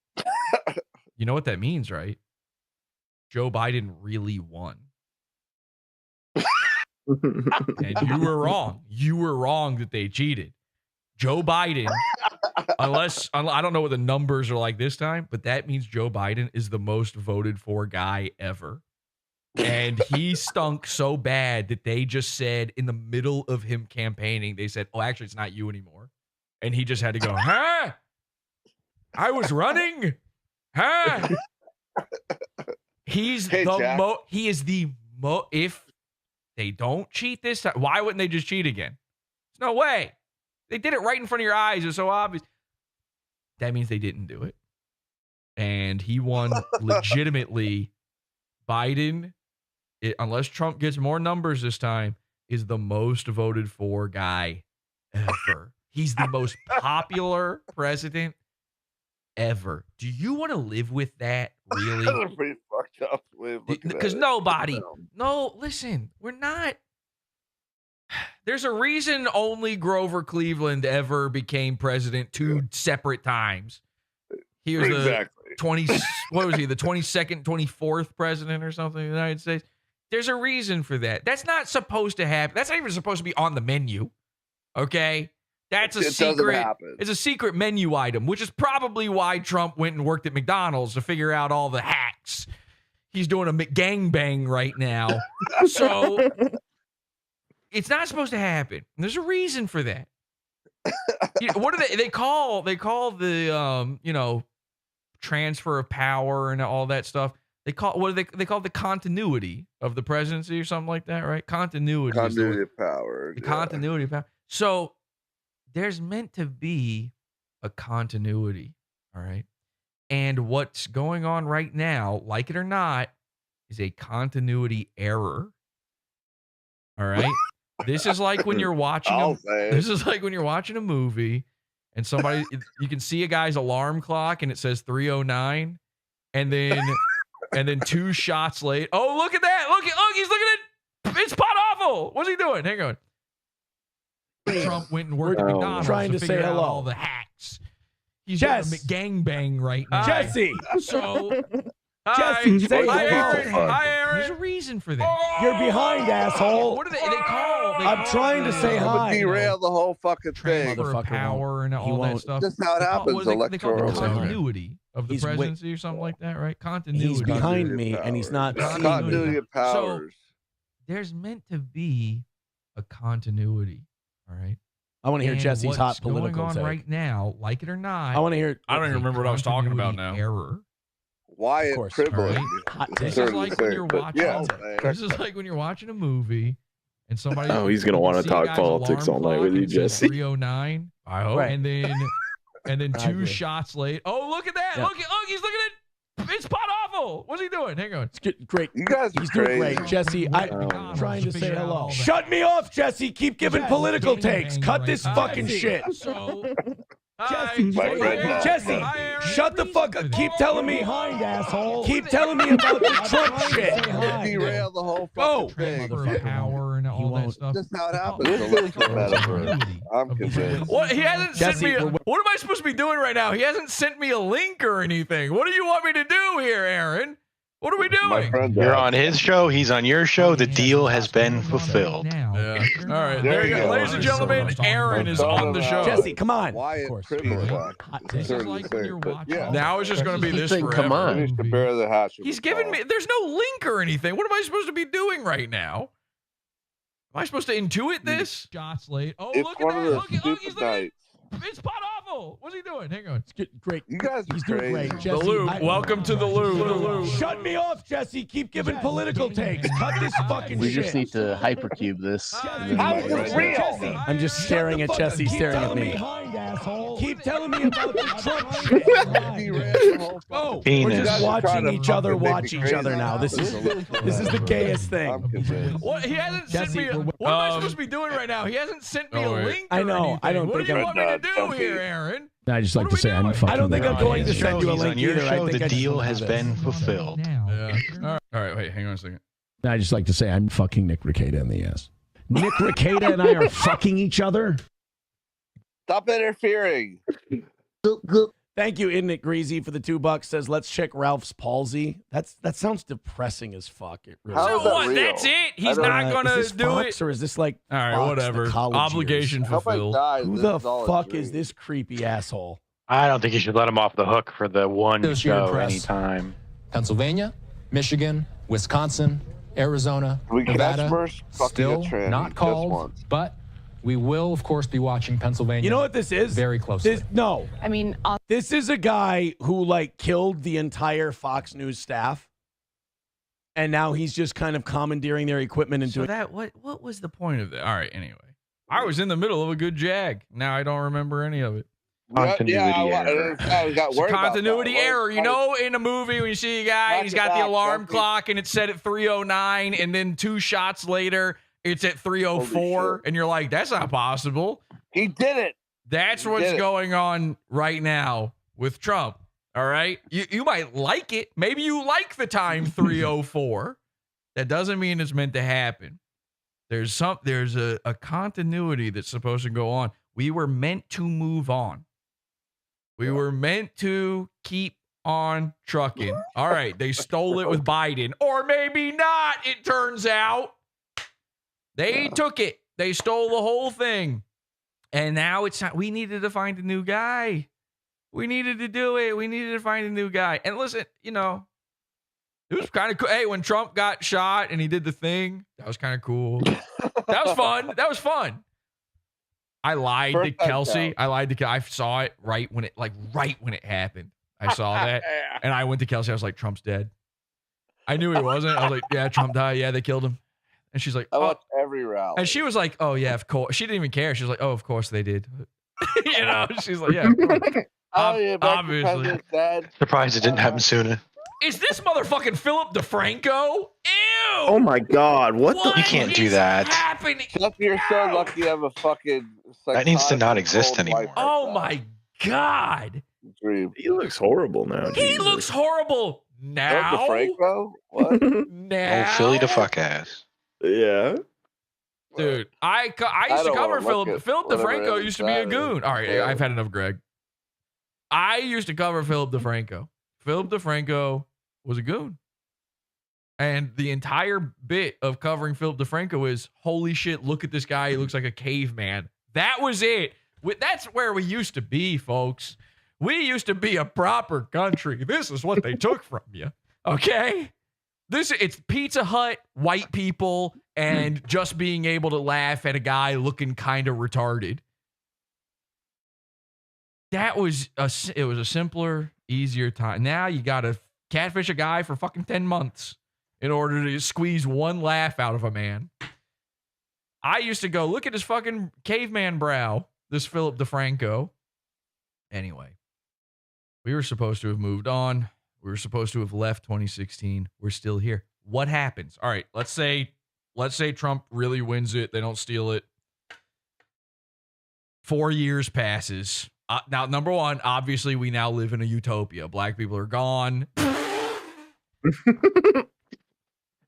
You know what that means, right? Joe Biden really won. And you were wrong. You were wrong that they cheated. Joe Biden, unless I don't know what the numbers are like this time, but that means Joe Biden is the most voted for guy ever. And he stunk so bad that they just said in the middle of him campaigning, they said, oh, actually, it's not you anymore. And he just had to go, huh? I was running. Huh? He is the if they don't cheat this time, why wouldn't they just cheat again? There's no way. They did it right in front of your eyes. It was so obvious. That means they didn't do it. And he won legitimately. Biden, unless Trump gets more numbers this time, is the most voted for guy ever. He's the most popular president ever. Do you want to live with that, really? That's a pretty fucked up way of looking Because at it. nobody, listen, we're not. There's a reason only Grover Cleveland ever became president 2 separate times. He was the 22nd, 24th president or something of the United States. There's a reason for that. That's not supposed to happen. That's not even supposed to be on the menu. Okay? That's a secret. It's a secret menu item, which is probably why Trump went and worked at McDonald's to figure out all the hacks. He's doing a gangbang right now. So it's not supposed to happen. And there's a reason for that. What do they call the transfer of power and all that stuff? They call they call the continuity of the presidency or something like that, right? Continuity of power. The continuity of power. So there's meant to be a continuity, all right? And what's going on right now, like it or not, is a continuity error. All right? This is like when you're watching a movie and somebody you can see a guy's alarm clock and it says 3:09 and then 2 shots later. Oh, look at that. Look, he's looking at it's PODAWFUL. What's he doing? Hang on. Trump went and worked at McDonald's trying to say hello. All the hacks. He's doing a gangbang right now. Jesse. So Jesse, say hi, hello. Aaron. Hi, Aaron. There's a reason for that. You're behind, asshole. What do they call? I'm trying to say hi. Derail the whole fucking thing. Transfer of power and all that stuff. That's how it happens. They call it continuity of the presidency or something like that, right? Continuity. He's behind me and he's not continuity of powers. So there's meant to be a continuity. All right. I want to hear Jesse's hot political going on take. right now, like it or not. I want to hear. I don't even remember what I was talking about now. Error. Why privilege? Right? This is like when you're watching. This is like when you're watching a movie, and somebody. Oh, he's gonna want to talk politics all night with you, Jesse. 3:09. I hope. Right. And then 2 shots late. Oh, look at that! Yeah. Look, he's looking at. It's PODAWFUL. What's he doing? Hang on. It's great. You guys are He's doing great, Jesse. I'm trying to say hello. Shut me off, Jesse. Keep giving political takes. Cut this fucking shit. So, Jesse, shut the fuck up. Keep telling me behind, asshole. Keep telling me about the Trump shit. Derail the whole fucking thing. Power and all that stuff. That's how it happens. I'm convinced. What? He hasn't sent me. What am I supposed to be doing right now? He hasn't sent me a link or anything. What do you want me to do here, Aaron? What are we My doing? friend You're does. on his show. He's on your show. The deal has been fulfilled. Yeah. All right. There There you you go. go. Ladies and gentlemen, Aaron is on the show. Jesse, come on. Wyatt Privilege. It's sort of the same, but yeah. Now it's just going to be this forever. Come on. Finish the bear the hatch. He's giving me. There's no link or anything. What am I supposed to be doing right now? Am I supposed to intuit this? Shots late. Oh, It's look one at of that. those Look at stupid he's nights. It's PODAWFUL. What's he doing? Hang on. It's good, great. You guys are He's doing crazy. great. The Jesse, loop. Welcome to the loop. Shut me off, Jesse. Keep giving political takes. Cut this fucking We shit. just need to hypercube this. How is it real? I'm just staring at Jesse staring at me. Keep telling me about the Trump shit. Oh, We're Penis. just watching each other watch each other now. This is the gayest thing. I'm convinced. What? He hasn't sent Jesse, me. What am I supposed to be doing right now? He hasn't sent me a link. I or know. anything. I don't What think do you I'm- want me to do here, Aaron? I just like What to are we say I'm doing? I don't think I'm going to send you a He's link on your either. I show. think The I just deal wanna do has this. been fulfilled. Yeah. All right. Wait. Hang on a second. I just like to say I'm fucking Nick Rekieta in the ass. Nick Rekieta and I are fucking each other. Stop interfering. Thank you, Nick Greasy, for the $2. Says, let's check Ralph's palsy. That sounds depressing as fuck. It really How So is that what? real? That's it. He's not gonna is this do Fox, it. or is this like All right. Fox, Whatever. the college Obligation years? I hope I fulfilled. die. Who This the is all a fuck dream. is this creepy asshole? I don't think you should let him off the hook for the one Associated show Press. anytime. Pennsylvania, Michigan, Wisconsin, Arizona, We can catch Nevada, Mersh fucking still a tranny not just called, once. but we will, of course, be watching Pennsylvania. You know what this is? Very closely. No. I mean, This is a guy who like killed the entire Fox News staff. And now he's just kind of commandeering their equipment and So doing that what was the point of that? All right. Anyway, I was in the middle of a good jag. Now I don't remember any of it. Continuity error. I got It's a worried about continuity that. error. You know, in a movie when you see a guy, he's got the alarm clock and it's set at 3:09, and then 2 shots later it's at 3:04, and you're like, that's not possible. He did it. That's He what's did it. going on right now with Trump. All right, you might like it. Maybe you like the time 3:04. That doesn't mean it's meant to happen. There's a continuity that's supposed to go on. We were meant to move on. We were meant to keep on trucking. All right, they stole it with Biden, or maybe not. It turns out they took it. They stole the whole thing, and now it's not. We needed to find a new guy. We needed to do it. We needed to find a new guy. And listen, you know, it was kind of cool. Hey, when Trump got shot and he did the thing, that was kind of cool. That was fun. That was fun. I lied to Kelsey. I saw it right when it happened. I saw that, and I went to Kelsey. I was like, Trump's dead. I knew he wasn't. I was like, yeah, Trump died. Yeah, they killed him. And she's like, I oh. watched every rally. And she was like, oh yeah, of course. She didn't even care. She was like, oh, of course they did. You know, she's like, yeah, of course. Obviously. Surprised it didn't happen sooner. Is this motherfucking Philip DeFranco? Ew! Oh my God! What the? You can't do that. Happening? You're so lucky you have a fucking. That needs to not exist anymore. Oh my God! Dream. He looks horrible now. He looks horrible now. DeFranco? What? Now. Oh, Philly to fuck ass. Yeah. Dude, I used to don't cover wanna look Philip. at Philip whatever DeFranco it used to be a is. goon. All right, Yeah. I've had enough, Greg. I used to cover Philip DeFranco. Philip DeFranco was a goon. And the entire bit of covering Philip DeFranco is, holy shit, look at this guy. He looks like a caveman. That was it. That's where we used to be, folks. We used to be a proper country. This is what they took from you. Okay? It's Pizza Hut, white people, and just being able to laugh at a guy looking kind of retarded. It was a simpler, easier time. Now you got to catfish a guy for fucking 10 months in order to squeeze one laugh out of a man. I used to go, look at his fucking caveman brow, this Philip DeFranco. Anyway, we were supposed to have moved on. We were supposed to have left 2016. We're still here. What happens? All right, let's say Trump really wins it. They don't steal it. 4 years passes. Now, number one, obviously, we now live in a utopia. Black people are gone.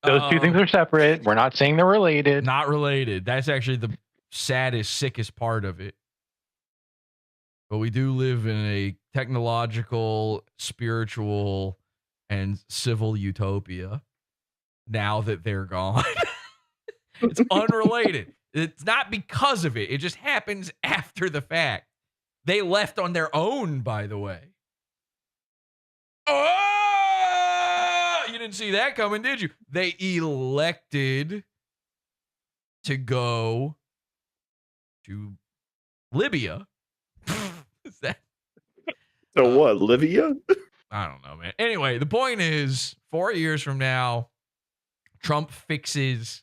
Those two things are separate. We're not saying they're related. Not related. That's actually the saddest, sickest part of it. But we do live in a technological, spiritual, and civil utopia now that they're gone. It's unrelated. It's not because of it. It just happens after the fact. They left on their own, by the way. Oh, you didn't see that coming, did you? They elected to go to Libya. Is that? So what, Libya? I don't know, man. Anyway, the point is, 4 years from now, Trump fixes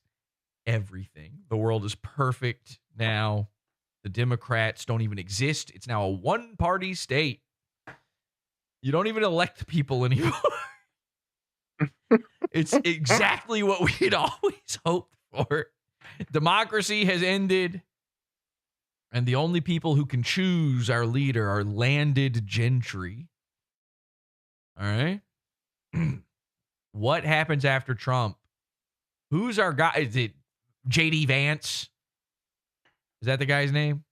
everything. The world is perfect now. The Democrats don't even exist. It's now a one-party state. You don't even elect people anymore. It's exactly what we'd always hoped for. Democracy has ended, and the only people who can choose our leader are landed gentry. All right? What happens after Trump? Who's our guy? Is it J.D. Vance? Is that the guy's name?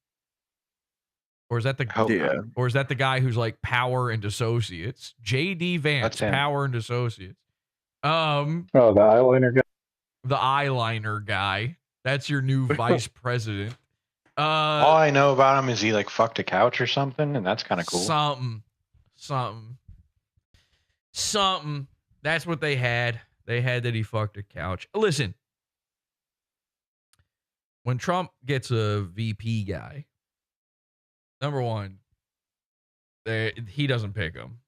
Or is that the Or is that the guy who's like Power and Associates? J.D. Vance, Power and Associates. Oh, the eyeliner guy. The eyeliner guy. That's your new vice president. All I know about him is he like fucked a couch or something, and that's kind of cool. Something. That's what they had. They had that he fucked a couch. Listen, when Trump gets a VP guy, number one, he doesn't pick him.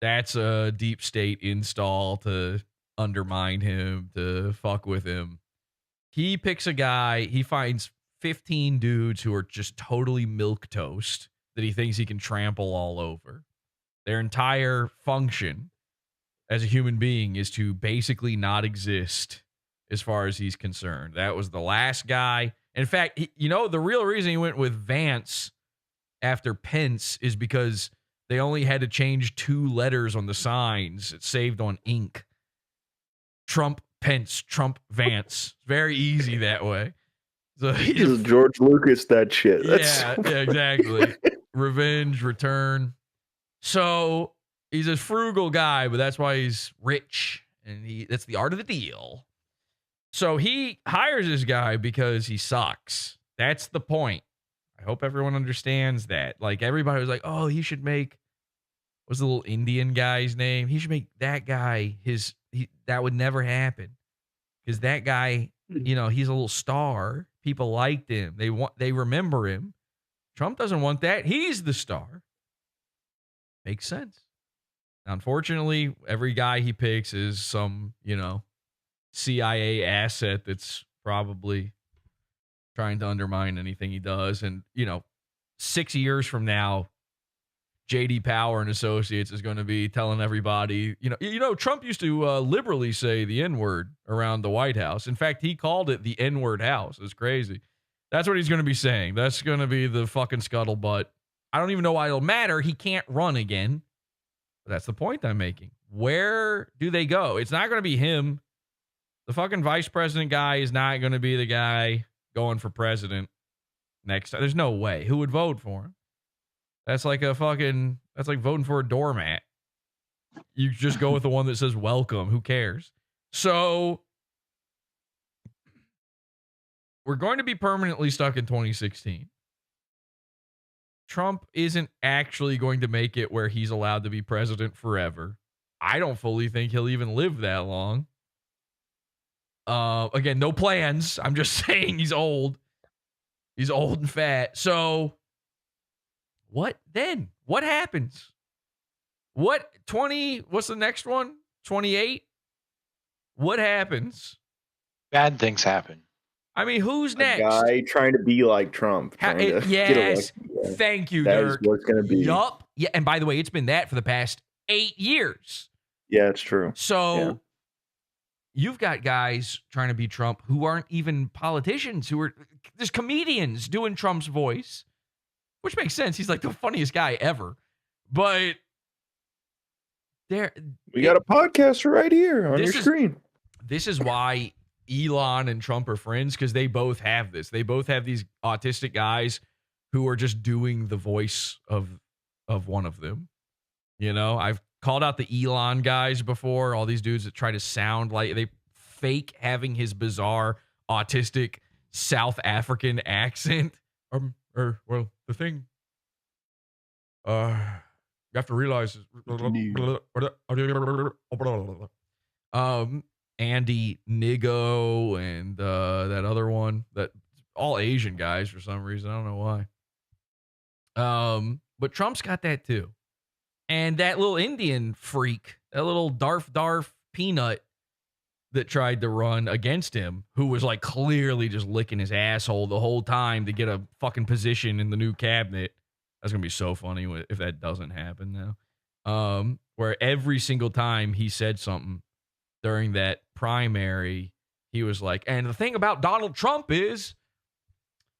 That's a deep state install to undermine him, to fuck with him. He picks a guy, he finds 15 dudes who are just totally milquetoast that he thinks he can trample all over. Their entire function as a human being is to basically not exist as far as he's concerned. That was the last guy. In fact, the real reason he went with Vance after Pence is because they only had to change 2 letters on the signs. It's saved on ink. Trump, Pence, Trump, Vance. Very easy that way. So He's George Lucas, that shit. Yeah, exactly. Revenge, return. So he's a frugal guy, but that's why he's rich. And that's the art of the deal. So he hires this guy because he sucks. That's the point. I hope everyone understands that. Like, everybody was like, oh, he should make, what's the little Indian guy's name? He should make that guy that would never happen. Because that guy, he's a little star. People liked him. They remember him. Trump doesn't want that. He's the star. Makes sense. Now, unfortunately, every guy he picks is some, CIA asset that's probably trying to undermine anything he does. And, 6 years from now, J.D. Power and Associates is going to be telling everybody, Trump used to liberally say the N-word around the White House. In fact, he called it the N-word house. It's crazy. That's what he's going to be saying. That's going to be the fucking scuttlebutt. I don't even know why it'll matter. He can't run again. But that's the point I'm making. Where do they go? It's not going to be him. The fucking vice president guy is not going to be the guy going for president next time. There's no way. Who would vote for him? That's like voting for a doormat. You just go with the one that says welcome. Who cares? So we're going to be permanently stuck in 2016. Trump isn't actually going to make it where he's allowed to be president forever. I don't fully think he'll even live that long. Again, no plans. I'm just saying he's old. He's old and fat. So what then? What happens? What's the next one? 28? What happens? Bad things happen. I mean, who's next? Guy trying to be like Trump. Yes. Thank you, Dirk. That is what's going to be. Yup. Yeah, and by the way, it's been that for the past 8 years. Yeah, it's true. So you've got guys trying to be Trump who aren't even politicians, there's comedians doing Trump's voice, which makes sense. He's like the funniest guy ever. But we got a podcaster right here on your screen. This is why Elon and Trump are friends, because they both have this. They both have these autistic guys who are just doing the voice of one of them. I've called out the Elon guys before, all these dudes that try to sound like they fake having his bizarre autistic South African accent. Well, the thing you have to realize is Andy Nigo and that other one, that all Asian guys for some reason. I don't know why. But Trump's got that too. And that little Indian freak, that little Darf peanut that tried to run against him, who was like clearly just licking his asshole the whole time to get a fucking position in the new cabinet. That's going to be so funny if that doesn't happen now. Where every single time he said something during that primary, he was like, and the thing about Donald Trump is,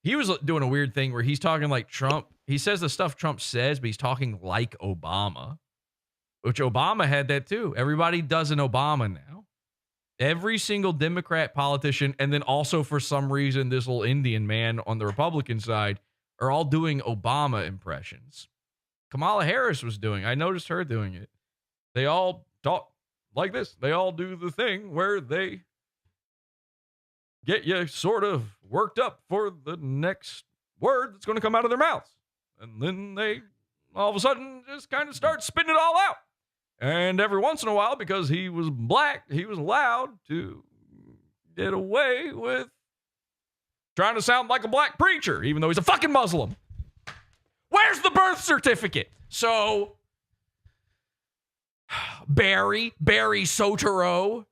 he was doing a weird thing where he's talking like Trump. He says the stuff Trump says, but he's talking like Obama, which Obama had that too. Everybody does an Obama now. Every single Democrat politician, and then also for some reason, this little Indian man on the Republican side, are all doing Obama impressions. Kamala Harris was doing. I noticed her doing it. They all talk like this. They all do the thing where they get you sort of worked up for the next word that's going to come out of their mouths. And then they all of a sudden just kind of start spitting it all out. And every once in a while, because he was black, he was allowed to get away with trying to sound like a black preacher, even though he's a fucking Muslim. Where's the birth certificate? So, Barry Soetoro.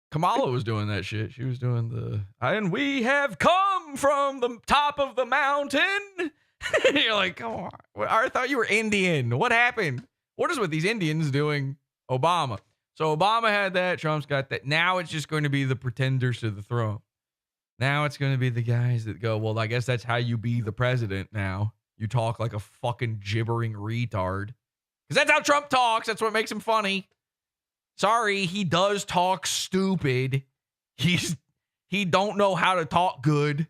Kamala was doing that shit. She was doing the, and we have come from the top of the mountain. You're like, come on. I thought you were Indian. What happened? What is with these Indians doing Obama? So Obama had that. Trump's got that. Now it's just going to be the pretenders to the throne. Now it's going to be the guys that go, well, I guess that's how you be the president now. You talk like a fucking gibbering retard. Because that's how Trump talks. That's what makes him funny. Sorry, he does talk stupid. He don't know how to talk good.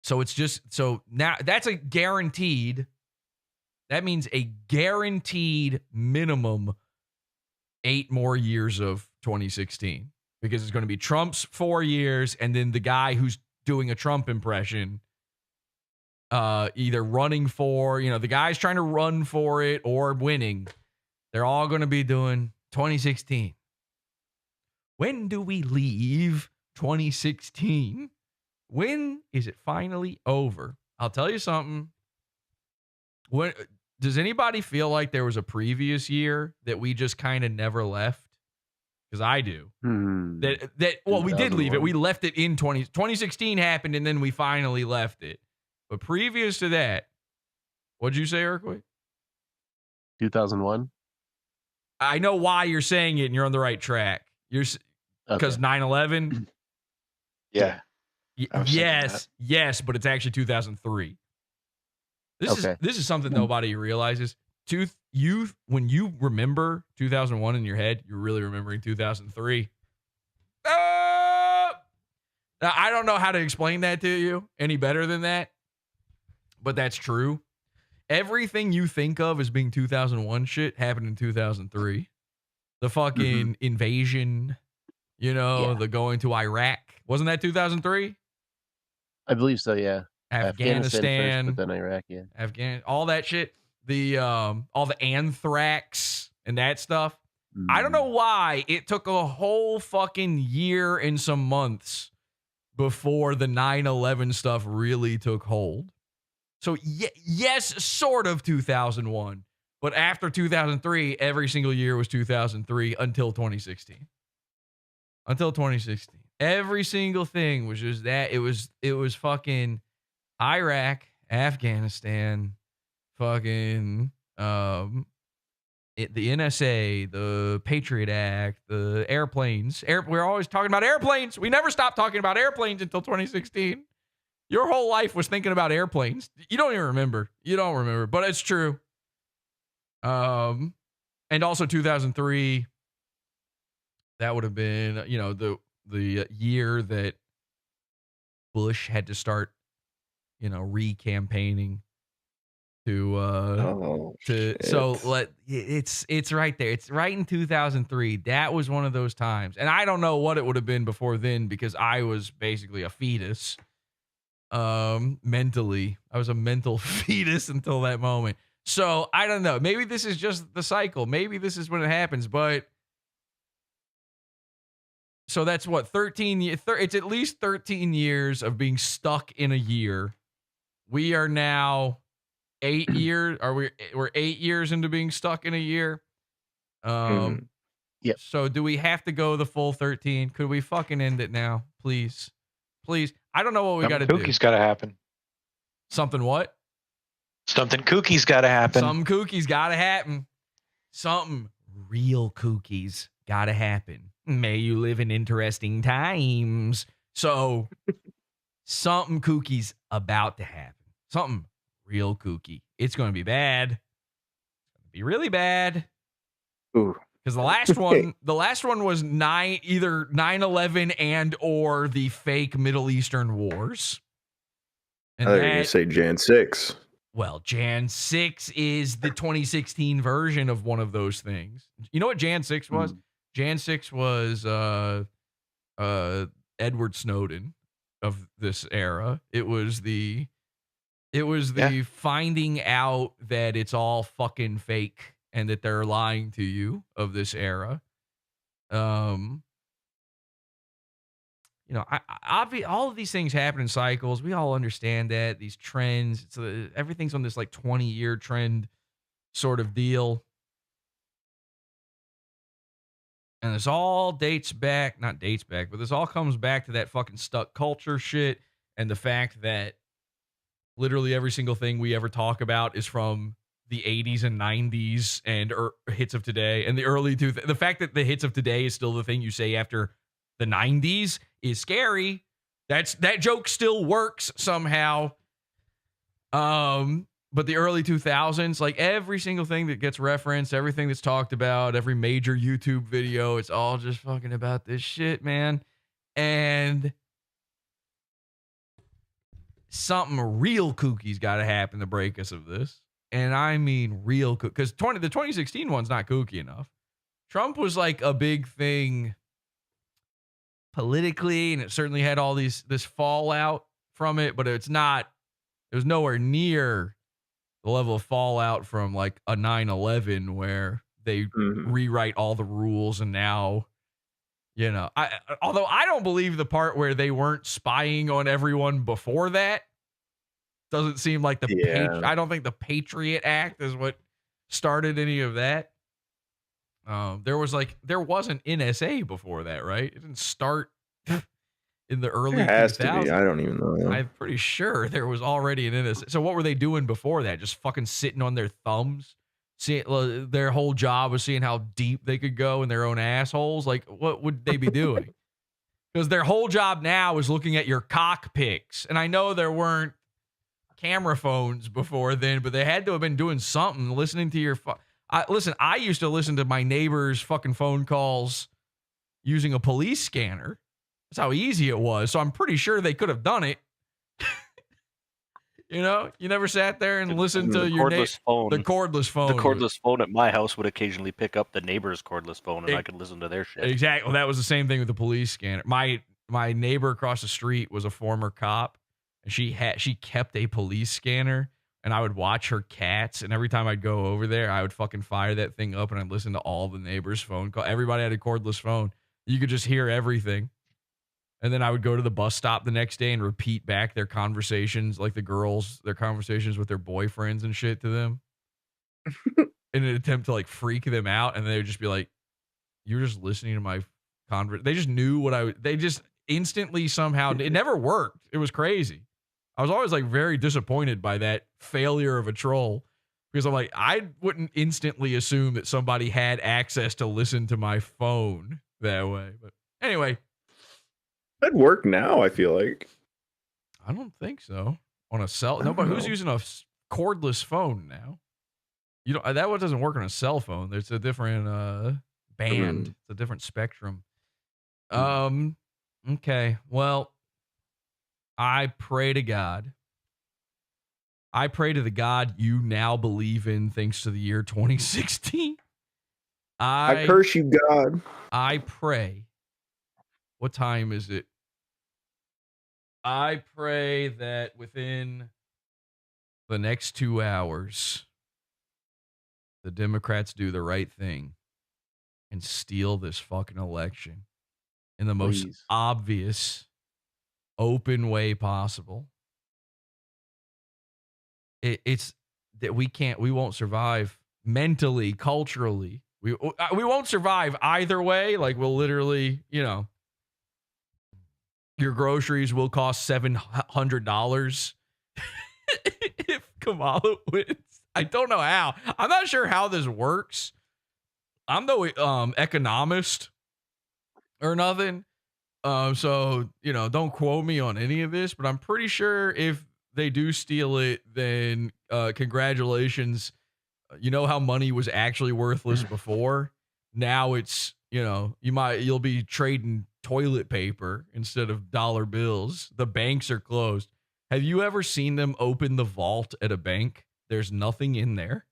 So it's just, so now that's a guaranteed, that means a guaranteed minimum 8 more years of 2016, because it's going to be Trump's 4 years. And then the guy who's doing a Trump impression, either running for, the guy's trying to run for it or winning. They're all going to be doing 2016. When do we leave 2016? When is it finally over? I'll tell you something. When does anybody feel like there was a previous year that we just kind of never left? Because I do. Well, we did leave it. We left it in 2016 happened, and then we finally left it. But previous to that, what'd you say, Earthquake? 2001. I know why you're saying it, and you're on the right track. Because 9/11. Yeah. Yes, but it's actually 2003. This is something nobody realizes. When you remember 2001 in your head, you're really remembering 2003. Now, I don't know how to explain that to you any better than that, but that's true. Everything you think of as being 2001 shit happened in 2003. The fucking invasion, the going to Iraq. Wasn't that 2003? I believe so, yeah. Afghanistan first, but then Iraq, yeah. All that shit. All the anthrax and that stuff. I don't know why it took a whole fucking year and some months before the 9/11 stuff really took hold. So yes, sort of 2001, but after 2003, every single year was 2003 until 2016. Until 2016. Every single thing was just that. It was fucking Iraq, Afghanistan, fucking the NSA, the Patriot Act, the airplanes. We're always talking about airplanes. We never stopped talking about airplanes until 2016. Your whole life was thinking about airplanes. You don't even remember. You don't remember, but it's true. And also 2003, that would have been, the year that Bush had to start re-campaigning to shit. it's right there. It's right in 2003. That was one of those times. And I don't know what it would have been before then because I was basically a fetus. Mentally. I was a mental fetus until that moment. So I don't know. Maybe this is just the cycle. Maybe this is when it happens, but so that's what 13 it's at least 13 years of being stuck in a year. We are now 8 years. We're 8 years into being stuck in a year. Yep. So do we have to go the full 13? Could we fucking end it now? Please. Please. I don't know what we got to do. Kookie's got to happen. Something what? Something kookie's got to happen. Some kookies got to happen. Something real kookies got to happen. May you live in interesting times. So something kookies about to happen. Something real kooky. It's going to be bad. It's going to be really bad. Ooh. Because the last one was either 9/11 and or the fake Middle Eastern wars. And I think you're going to say Jan 6. Well, Jan 6 is the 2016 version of one of those things. You know what Jan 6 was? Jan 6 was Edward Snowden of this era. It was the finding out that it's all fucking fake and that they're lying to you of this era. All of these things happen in cycles. We all understand that these trends. Everything's on this like 20-year trend sort of deal, and this all not dates back, but this all comes back to that fucking stuck culture shit and the fact that literally every single thing we ever talk about is from the 80s and 90s and hits of today and the early the fact that the hits of today is still the thing you say after the 90s is scary. That joke still works somehow. But the early 2000s, like every single thing that gets referenced, everything that's talked about, every major YouTube video, it's all just fucking about this shit, man. And something real kooky's got to happen to break us of this. And I mean real kooky. Because the 2016 one's not kooky enough. Trump was like a big thing politically, and it certainly had all this fallout from it, but it was nowhere near the level of fallout from like a 9/11 where they rewrite all the rules and now, although I don't believe the part where they weren't spying on everyone before that. Doesn't seem like I don't think the Patriot Act is what started any of that. There wasn't NSA before that, right? It didn't start in the early 2000s. It has to be. I don't even know. I'm pretty sure there was already an NSA. So what were they doing before that? Just fucking sitting on their thumbs? Their whole job was seeing how deep they could go in their own assholes? Like, what would they be doing? Because their whole job now is looking at your cock pics. And I know there weren't camera phones before then, but they had to have been doing something, listening to your listen, I used to listen to my neighbor's fucking phone calls using a police scanner. That's how easy it was. So I'm pretty sure they could have done it. You never sat there and listened to your cordless phone. The cordless phone. The cordless phone at my house would occasionally pick up the neighbor's cordless phone, and I could listen to their shit. Exactly. Well, that was the same thing with the police scanner. My neighbor across the street was a former cop, and she kept a police scanner, and I would watch her cats, and every time I'd go over there, I would fucking fire that thing up, and I'd listen to all the neighbors' phone call. Everybody had a cordless phone. You could just hear everything. And then I would go to the bus stop the next day and repeat back their conversations, like the girls, their conversations with their boyfriends and shit to them in an attempt to like freak them out. And they would just be like, you're just listening to my They just knew they just instantly somehow, it never worked. It was crazy. I was always like very disappointed by that failure of a troll because I'm like, I wouldn't instantly assume that somebody had access to listen to my phone that way. But anyway. That'd work now, I feel like. I don't think so. On a cell, nobody who's using a cordless phone now. That one doesn't work on a cell phone. There's a different band. It's a different spectrum. Okay. Well, I pray to God I pray to the God you now believe in thanks to the year 2016. I curse you, God. I pray. What time is it? I pray that within the next 2 hours, the Democrats do the right thing and steal this fucking election in the most obvious, open way possible. It's that we won't survive mentally, culturally. We won't survive either way. Like, we'll literally, your groceries will cost $700 if Kamala wins. I don't know how. I'm not sure how this works. I'm no economist or nothing. So, don't quote me on any of this, but I'm pretty sure if they do steal it, then congratulations. You know how money was actually worthless before? Now it's, you'll be trading toilet paper instead of dollar bills. The banks are closed. Have you ever seen them open the vault at a bank? There's nothing in there.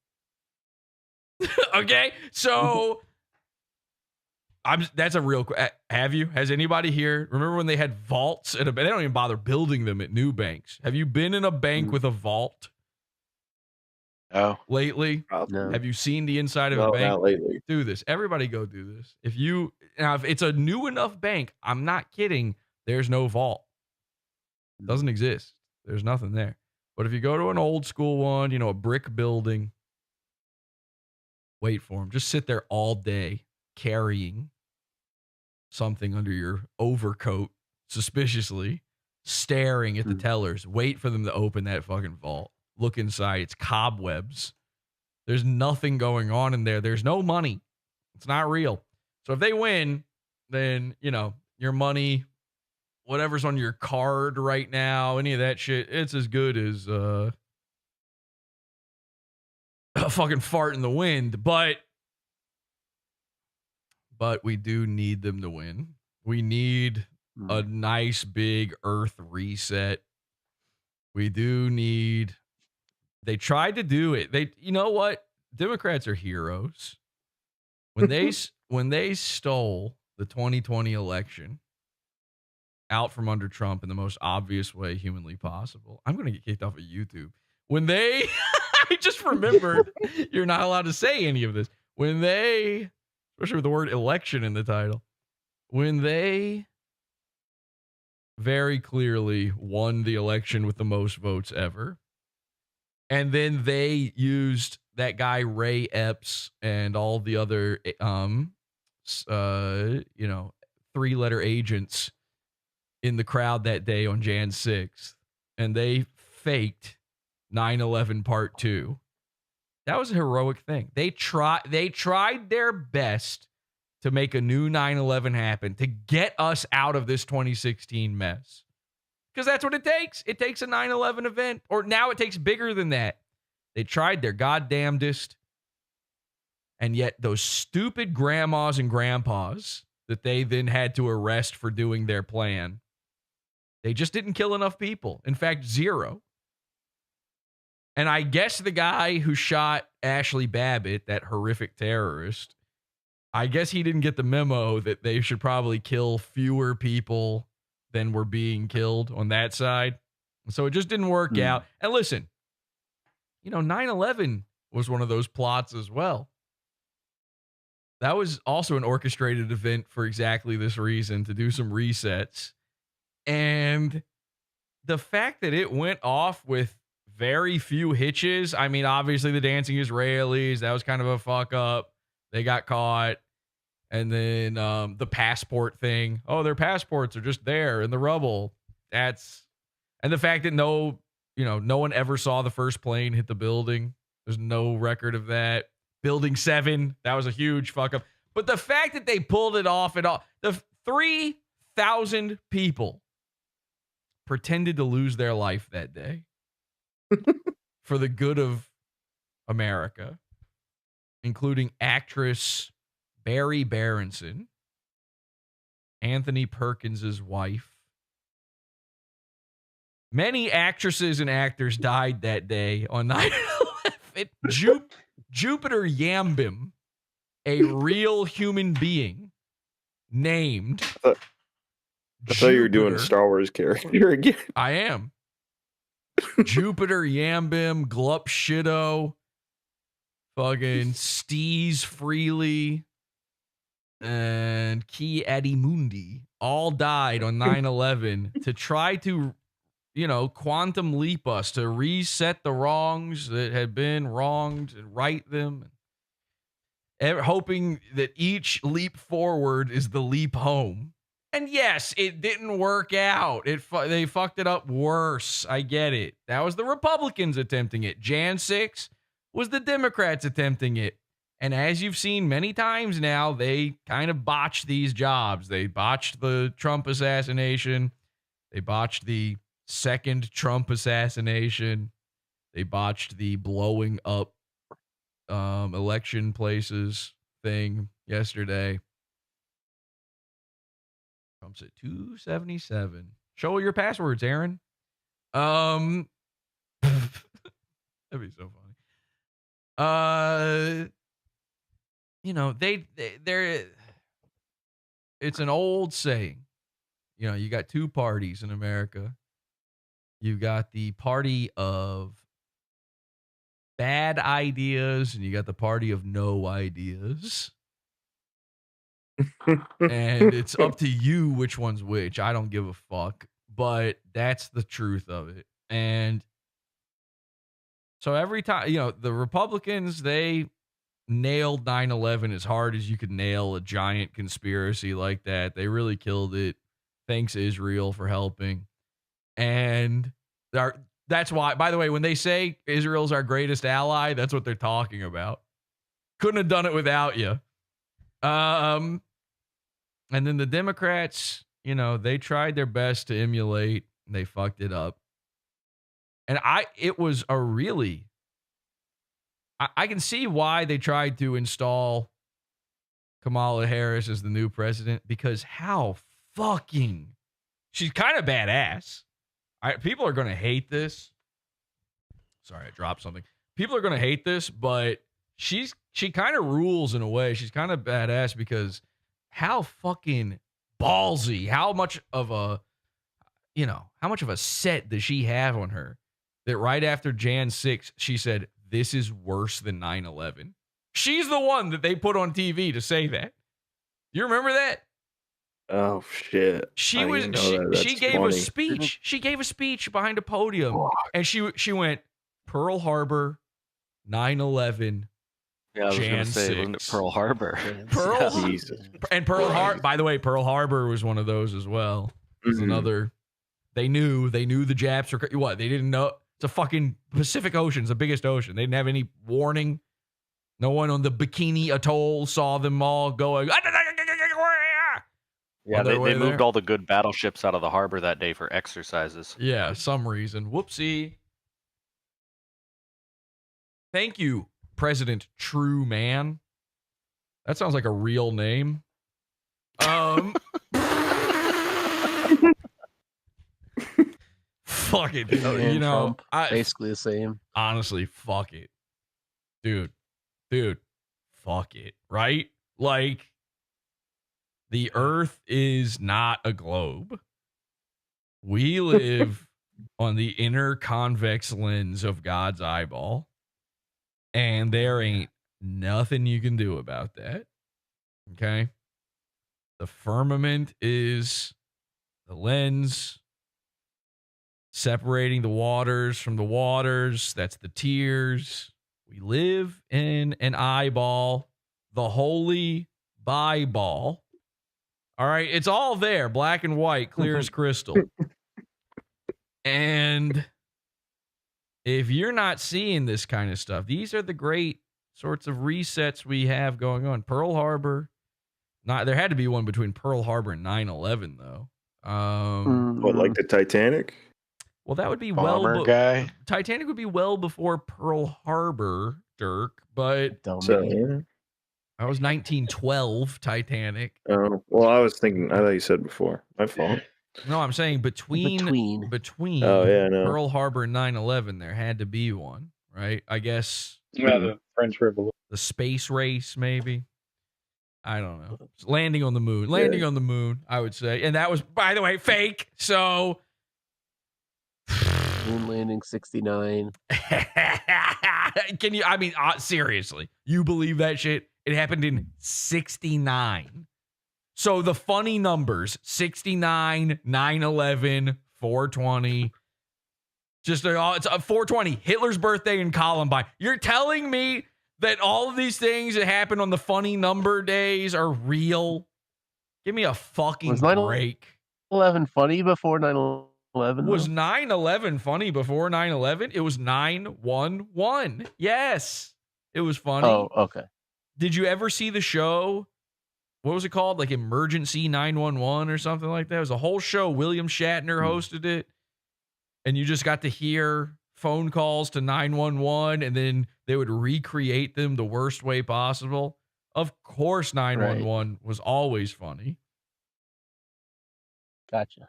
Okay, so that's a real. Have you? Has anybody here? Remember when they had vaults at a bank? They don't even bother building them at new banks. Have you been in a bank with a vault? No. Lately? No. Have you seen the inside of a bank? Not lately. Do this. Everybody go do this. If it's a new enough bank, I'm not kidding. There's no vault. It doesn't exist. There's nothing there. But if you go to an old school one, a brick building, wait for them. Just sit there all day carrying something under your overcoat suspiciously, staring at the tellers. Wait for them to open that fucking vault. Look inside. It's cobwebs. There's nothing going on in there. There's no money. It's not real. So if they win, then, your money, whatever's on your card right now, any of that shit, it's as good as a fucking fart in the wind. But we do need them to win. We need a nice big Earth reset. We do need. They tried to do it. You know what? Democrats are heroes. When they stole the 2020 election out from under Trump in the most obvious way humanly possible. I'm going to get kicked off of YouTube. When they, I just remembered, you're not allowed to say any of this. When they, especially with the word election in the title, when they very clearly won the election with the most votes ever, and then they used that guy Ray Epps and all the other, three-letter agents in the crowd that day on Jan 6th, and they faked 9/11 Part 2. That was a heroic thing. They tried their best to make a new 9/11 happen, to get us out of this 2016 mess. Because that's what it takes. It takes a 9/11 event, or now it takes bigger than that. They tried their goddamnedest, and yet those stupid grandmas and grandpas that they then had to arrest for doing their plan, they just didn't kill enough people. In fact, 0. And I guess the guy who shot Ashley Babbitt, that horrific terrorist, I guess he didn't get the memo that they should probably kill fewer people than were being killed on that side. So it just didn't work out. And listen, 9/11 was one of those plots as well. That was also an orchestrated event for exactly this reason, to do some resets. And the fact that it went off with very few hitches. I mean, obviously the dancing Israelis, that was kind of a fuck up. They got caught. And then the passport thing. Oh, their passports are just there in the rubble. And the fact that no one ever saw the first plane hit the building. There's no record of that. Building 7, that was a huge fuck up. But the fact that they pulled it off at all, the 3,000 people pretended to lose their life that day for the good of America, including actress Barry Berenson, Anthony Perkins' wife, Many actresses and actors died that day on 9/11. Jupiter Yambim, a real human being named. I thought you were doing a Star Wars character again. I am. Jupiter Yambim, Glup Shido, fucking Steez Freely, and Ki Adimundi all died on 9/11 to try to, quantum leap us, to reset the wrongs that had been wronged and right them, hoping that each leap forward is the leap home. And yes, it didn't work out. They fucked it up worse. I get it. That was the Republicans attempting it. Jan 6 was the Democrats attempting it. And as you've seen many times now, they kind of botched these jobs. They botched the Trump assassination. They botched the second Trump assassination. They botched the blowing up election places thing yesterday. Trump's at 277. Show your passwords, Aaron. That'd be so funny. They're it's an old saying. You got two parties in America. You got the party of bad ideas, and you got the party of no ideas. And it's up to you which one's which. I don't give a fuck, but that's the truth of it. And so every time, the Republicans, they nailed 9/11 as hard as you could nail a giant conspiracy like that. They really killed it. Thanks Israel for helping. And that's why, by the way, when they say Israel's our greatest ally, that's what they're talking about. Couldn't have done it without you. And then the Democrats, they tried their best to emulate, and they fucked it up. And it was a really, I can see why they tried to install Kamala Harris as the new president, because she's kind of badass. People are going to hate this. Sorry, I dropped something. People are going to hate this, but she kind of rules in a way. She's kind of badass because how fucking ballsy, how much of a set does she have on her that right after Jan 6, she said, this is worse than 9/11. She's the one that they put on TV to say that. You remember that? Oh shit. She gave a speech. She gave a speech behind a podium, and she went Pearl Harbor, 9/11. Yeah, I was going to say, wasn't it Pearl Harbor? Pearl Harbor. By the way, Pearl Harbor was one of those as well. It was another. They knew the Japs were what? They didn't know. It's a fucking Pacific Ocean. It's the biggest ocean. They didn't have any warning. No one on the Bikini Atoll saw them all going. Yeah, they moved all the good battleships out of the harbor that day for exercises. Yeah, some reason. Whoopsie. Thank you, President True Man. That sounds like a real name. Fuck it. Trump, basically the same. Honestly, fuck it. Dude, fuck it, right? Like, the Earth is not a globe. We live on the inner convex lens of God's eyeball, and there ain't nothing you can do about that. Okay? The firmament is the lens separating the waters from the waters. That's the tears. We live in an eyeball, the holy Bible. All right, it's all there, black and white, clear as crystal. And if you're not seeing this kind of stuff, these are the great sorts of resets we have going on. Pearl Harbor, there had to be one between Pearl Harbor and 9/11, though. What, like the Titanic? Well, that would be guy. Titanic would be well before Pearl Harbor, Dirk, but that was 1912 Titanic. Oh, well, I thought you said before. My fault. No, I'm saying between Oh, yeah, no. Pearl Harbor and 9/11, there had to be one, right? I guess Yeah, the French Revolution. the space race, maybe. I don't know. Landing on the moon. Landing on the moon, I would say. And that was, by the way, fake. So Moon landing 69. can you, I mean, seriously, you believe that shit? It happened in 69. So the funny numbers, 69, 9/11, 420, just it's a 420, Hitler's birthday and Columbine. You're telling me that all of these things that happen on the funny number days are real? Give me a fucking break. 9/11 funny before 9/11? Was 9/11 funny before 9/11? It was 9/11. Yes, it was funny. Oh, okay. Did you ever see the show? What was it called? Like Emergency 911 or something like that? It was a whole show. William Shatner hosted it. And you just got to hear phone calls to 911 and then they would recreate them the worst way possible. Of course, 911 was always funny. Gotcha.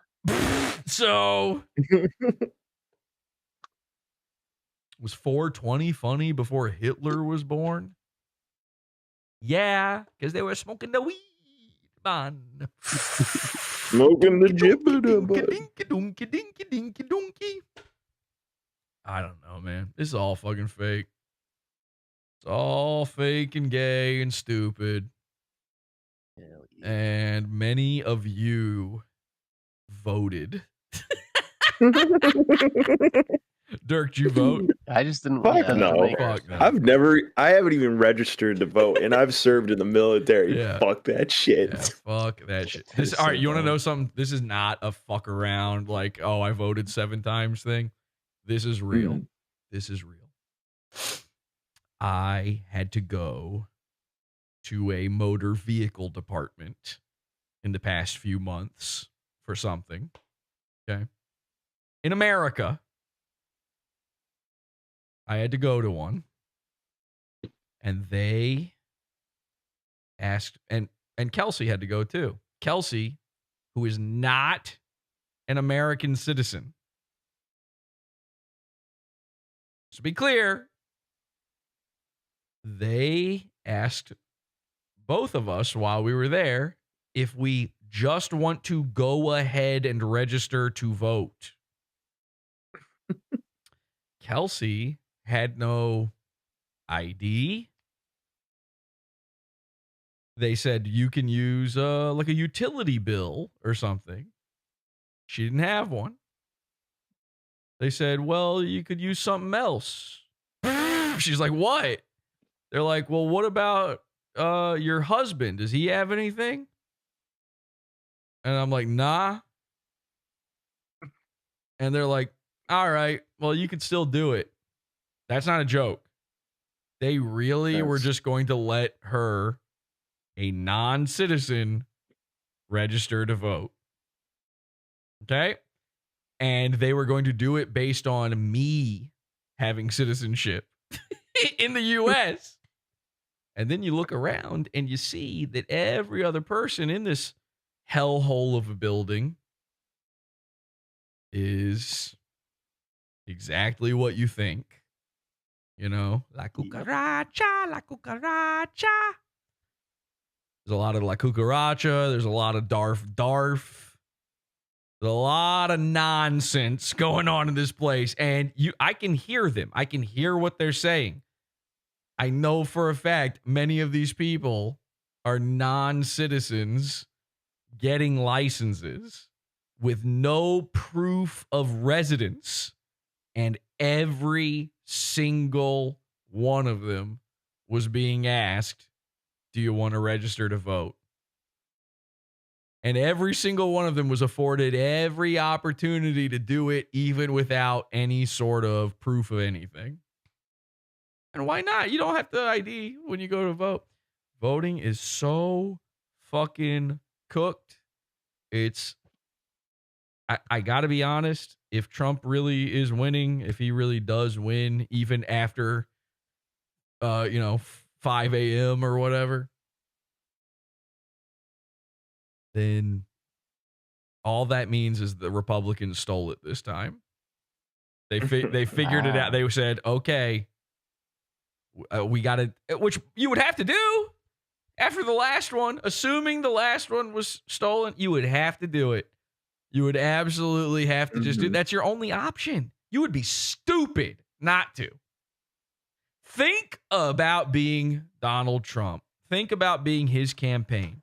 So was 420 funny before Hitler was born? Yeah, because they were smoking the weed, man. Smoking the jibba. I don't know, man. This is all fucking fake. It's all fake and gay and stupid. And many of you voted. Dirk, did you vote? I just didn't. Fuck no. Fuck no. I haven't even registered to vote, and I've served in the military. Yeah. Fuck that shit. Yeah, fuck that shit. All right, you want to know something? This is not a fuck around like, oh, I voted 7 times thing. This is real. This is real. I had to go to a motor vehicle department in the past few months for something. Okay. In America, I had to go to one, and they asked, and Kelsey had to go too. Kelsey, who is not an American citizen. So be clear, they asked both of us while we were there if we just want to go ahead and register to vote. Kelsey had no ID. They said you can use like a utility bill or something. She didn't have one. They said, well, you could use something else. She's like, what? They're like, well, what about your husband? Does he have anything? And I'm like, nah. And they're like, all right, well, you can still do it. That's not a joke. They really were just going to let her, a non-citizen, register to vote. Okay? And they were going to do it based on me having citizenship in the U.S. And then you look around and you see that every other person in this hellhole of a building is exactly what you think. You know, la cucaracha, la cucaracha. There's a lot of la cucaracha. There's a lot of darf. There's a lot of nonsense going on in this place. And I can hear them. I can hear what they're saying. I know for a fact many of these people are non-citizens getting licenses with no proof of residence. And every single one of them was being asked, do you want to register to vote? And every single one of them was afforded every opportunity to do it, even without any sort of proof of anything. And why not? You don't have to ID when you go to vote. Voting is so fucking cooked. I got to be honest. If Trump really is winning, if he really does win, even after, 5 a.m. or whatever, then all that means is the Republicans stole it this time. They figured it out. They said, okay, we got to, which you would have to do after the last one, assuming the last one was stolen, you would have to do it. You would absolutely have to just do, that's your only option. You would be stupid not to. Think about being Donald Trump. Think about being his campaign.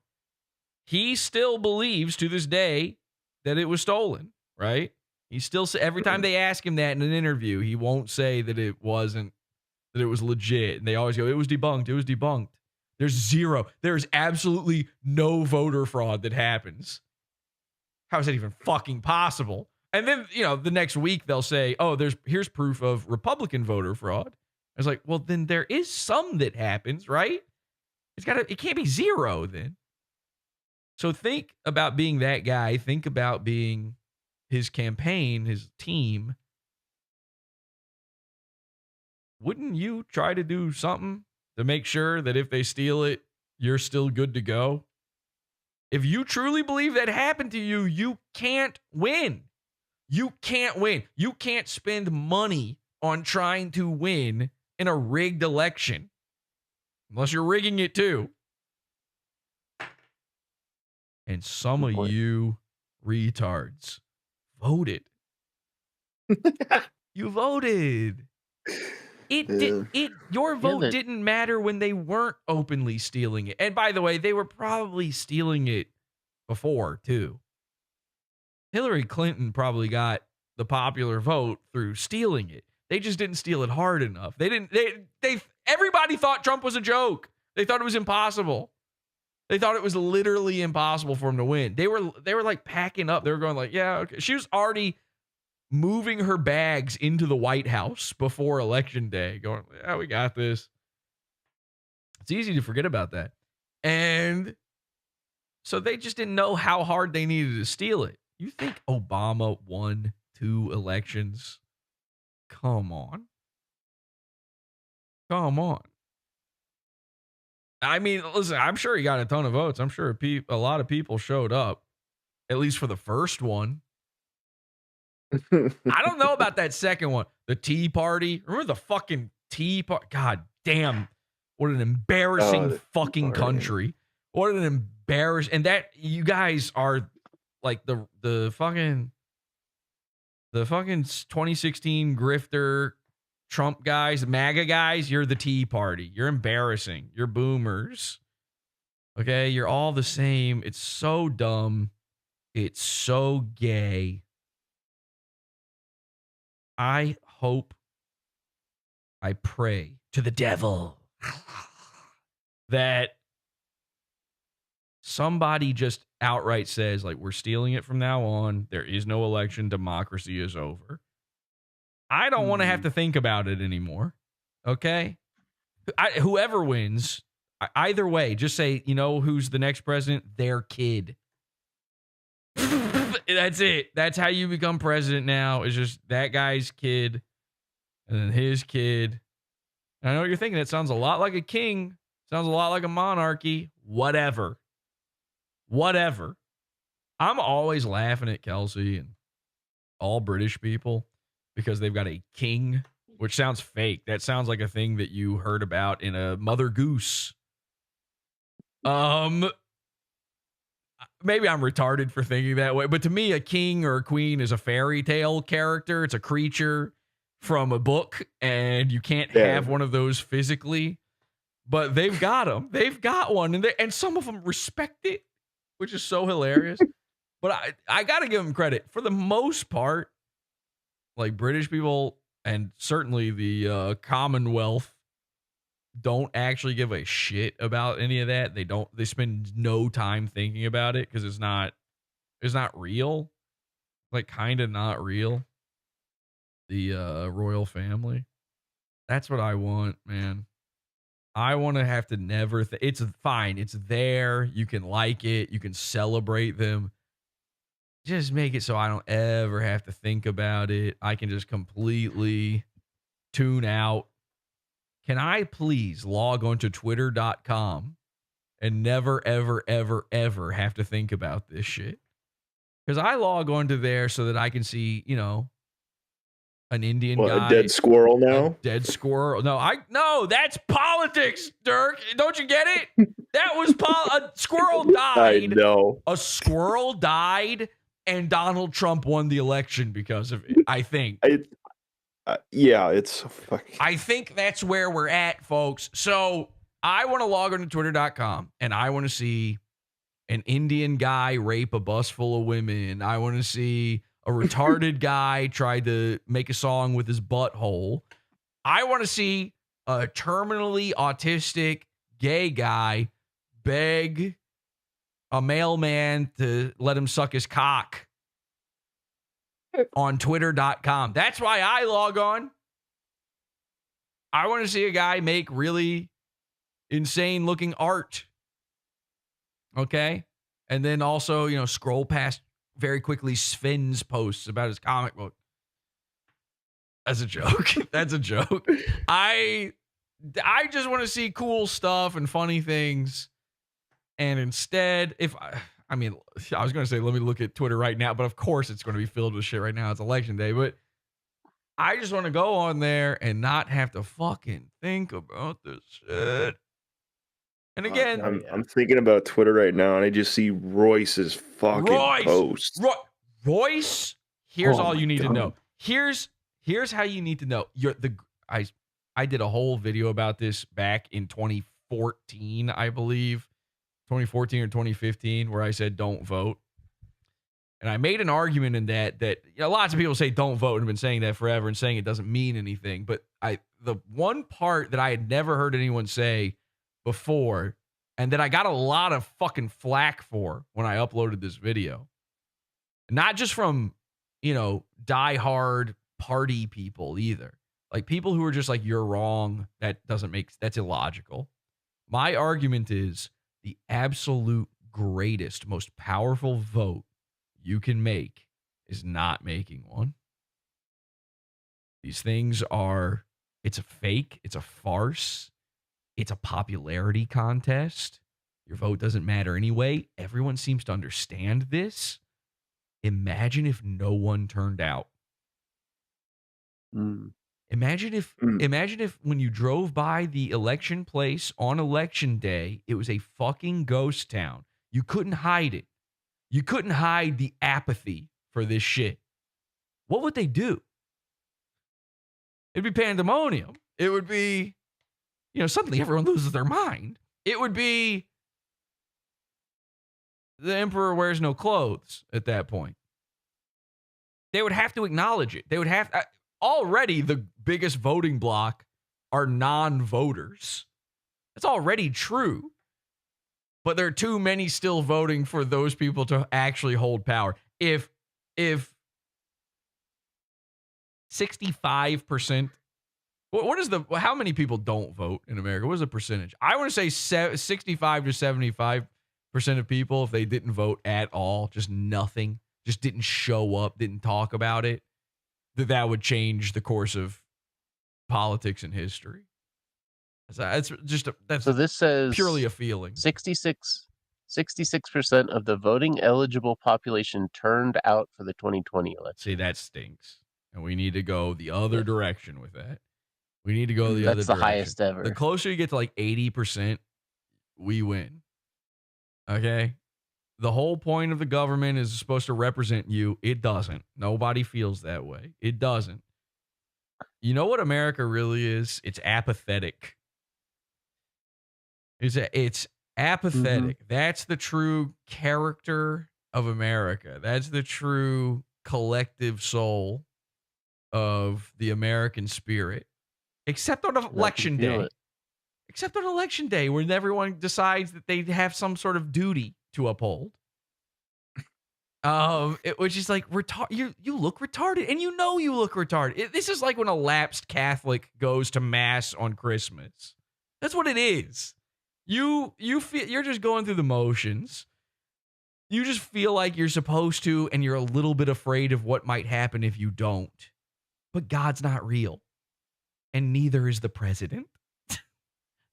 He still believes to this day that it was stolen, right? He still, every time they ask him that in an interview, he won't say that it wasn't, that it was legit. And they always go, it was debunked. It was debunked. There's absolutely no voter fraud that happens. How is that even fucking possible? And then, the next week they'll say, oh, here's proof of Republican voter fraud. I was like, well, then there is some that happens, right? It can't be zero then. So think about being that guy. Think about being his campaign, his team. Wouldn't you try to do something to make sure that if they steal it, you're still good to go? If you truly believe that happened to you, you can't win. You can't win. You can't spend money on trying to win in a rigged election. Unless you're rigging it too. And some of you retards voted. You voted. Your vote didn't matter when they weren't openly stealing it. And by the way, they were probably stealing it before too. Hillary Clinton probably got the popular vote through stealing it. They just didn't steal it hard enough. Everybody thought Trump was a joke. They thought it was impossible. They thought it was literally impossible for him to win. They were like packing up. They were going like, yeah, okay. She was already moving her bags into the White House before election day, going, yeah, we got this. It's easy to forget about that. And so they just didn't know how hard they needed to steal it. You think Obama won 2 elections? Come on. Come on. I mean, listen, I'm sure he got a ton of votes. I'm sure a lot of people showed up, at least for the first one. I don't know about that second one. The Tea Party. Remember the fucking Tea Party? God damn. What an embarrassing fucking country. What an embarrassing. And that, you guys are like the fucking 2016 grifter Trump guys, MAGA guys. You're the Tea Party. You're embarrassing. You're boomers. Okay. You're all the same. It's so dumb. It's so gay. I hope, I pray to the devil that somebody just outright says, like, we're stealing it from now on. There is no election. Democracy is over. I don't want to have to think about it anymore. Okay? Whoever wins, either way, just say, who's the next president? Their kid. That's it. That's how you become president now. It's just that guy's kid and then his kid. And I know what you're thinking. It sounds a lot like a king. Sounds a lot like a monarchy. Whatever. I'm always laughing at Kelsey and all British people because they've got a king, which sounds fake. That sounds like a thing that you heard about in a Mother Goose. Maybe I'm retarded for thinking that way, but to me, a king or a queen is a fairy tale character. It's a creature from a book, and you can't have one of those physically. But they've got them. They've got one, and some of them respect it, which is so hilarious. But I got to give them credit. For the most part, like British people and certainly the Commonwealth don't actually give a shit about any of that. They spend no time thinking about it because it's not real. Like kind of not real. The royal family. That's what I want, man. I want to have to never it's fine. It's there. You can like it. You can celebrate them. Just make it so I don't ever have to think about it. I can just completely tune out. Can I please log on to twitter.com and never, ever, ever, ever have to think about this shit? Because I log onto there so that I can see, an Indian guy. A dead squirrel now? A dead squirrel. No, that's politics, Dirk. Don't you get it? That was a squirrel died. I know. A squirrel died, and Donald Trump won the election because of it, I think. Yeah, it's fucking. I think that's where we're at, folks. So I want to log on to twitter.com, and I want to see an Indian guy rape a bus full of women. I want to see a retarded guy try to make a song with his butthole. I want to see a terminally autistic gay guy beg a mailman to let him suck his cock on twitter.com. That's why I log on. I want to see a guy make really insane looking art. Okay? And then also, scroll past very quickly Sven's posts about his comic book. That's a joke. That's a joke. I just want to see cool stuff and funny things. And instead, I was going to say, let me look at Twitter right now, but of course it's going to be filled with shit right now. It's election day, but I just want to go on there and not have to fucking think about this shit. And again, I'm thinking about Twitter right now, and I just see Royce's fucking post. Royce, here's all you need to know. Here's how you need to know. I did a whole video about this back in 2014, I believe. 2014 or 2015, where I said don't vote. And I made an argument in that lots of people say don't vote and have been saying that forever and saying it doesn't mean anything. But the one part that I had never heard anyone say before, and that I got a lot of fucking flack for when I uploaded this video, not just from, diehard party people either. Like people who are just like, you're wrong. That's illogical. My argument is the absolute greatest, most powerful vote you can make is not making one. These things it's a fake, it's a farce, it's a popularity contest. Your vote doesn't matter anyway. Everyone seems to understand this. Imagine if no one turned out. Imagine if when you drove by the election place on election day, it was a fucking ghost town. You couldn't hide it. You couldn't hide the apathy for this shit. What would they do? It'd be pandemonium. It would be, suddenly everyone loses their mind. It would be the emperor wears no clothes at that point. They would have to acknowledge it. They would have already the biggest voting bloc are non-voters. That's already true. But there are too many still voting for those people to actually hold power. If 65%, how many people don't vote in America? What is the percentage? I want to say 65 to 75% of people, if they didn't vote at all, just nothing, just didn't show up, didn't talk about it, that would change the course of politics and history. That's this says purely a feeling. 66% of the voting eligible population turned out for the 2020 election. See, that stinks. And we need to go the other direction with that. We need to go the other direction. That's the highest ever. The closer you get to like 80%, we win. Okay? The whole point of the government is supposed to represent you. It doesn't. Nobody feels that way. It doesn't. You know what America really is? It's apathetic. It's apathetic. Mm-hmm. That's the true character of America. That's the true collective soul of the American spirit. Except on election day. Except on election day, when everyone decides that they have some sort of duty to uphold. Which is like, you look retarded, and you look retarded. This is like when a lapsed Catholic goes to mass on Christmas. That's what it is. You feel you're just going through the motions. You just feel like you're supposed to, and you're a little bit afraid of what might happen if you don't. But God's not real, and neither is the president.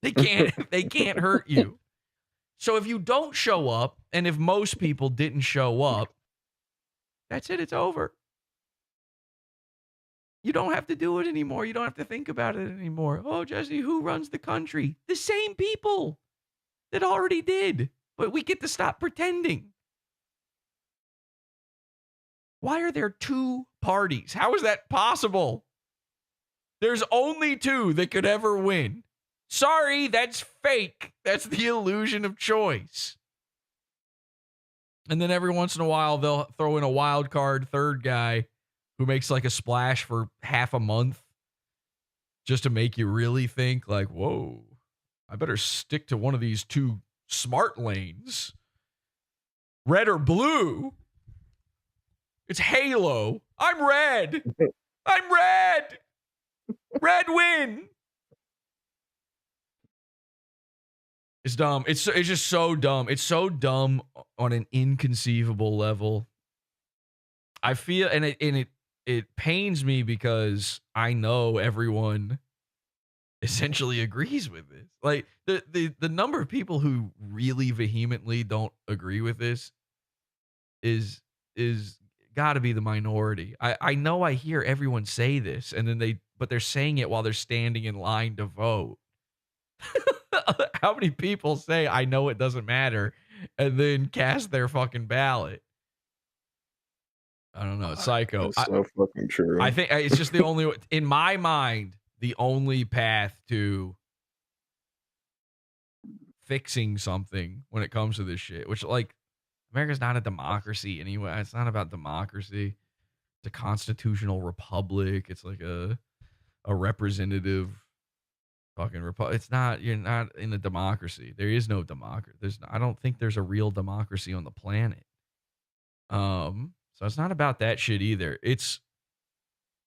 They can't hurt you. So if you don't show up, and if most people didn't show up, That's it. It's over. You don't have to do it anymore. You don't have to think about it anymore. Oh, Jesse, who runs the country? The same people that already did. But we get to stop pretending. Why are there two parties? How is that possible? There's only two that could ever win. Sorry, that's fake. That's the illusion of choice. And then every once in a while, they'll throw in a wild card third guy who makes like a splash for half a month just to make you really think like, whoa, I better stick to one of these two smart lanes. Red or blue? It's Halo. I'm red. I'm red. Red win. It's dumb. It's just so dumb. It's so dumb on an inconceivable level. I feel, and it pains me because I know everyone essentially agrees with this. Like the number of people who really vehemently don't agree with this is got to be the minority. I know I hear everyone say this, and then but they're saying it while they're standing in line to vote. How many people say, I know it doesn't matter, and then cast their fucking ballot? I don't know. It's psycho. That's so fucking true. I think it's just the only, in my mind, the only path to fixing something when it comes to this shit, which, like, America's not a democracy anyway. It's not about democracy. It's a constitutional republic. It's like a representative fucking republic. It's not, you're not in a democracy. There is no democracy. I don't think there's a real democracy on the planet. So it's not about that shit either. It's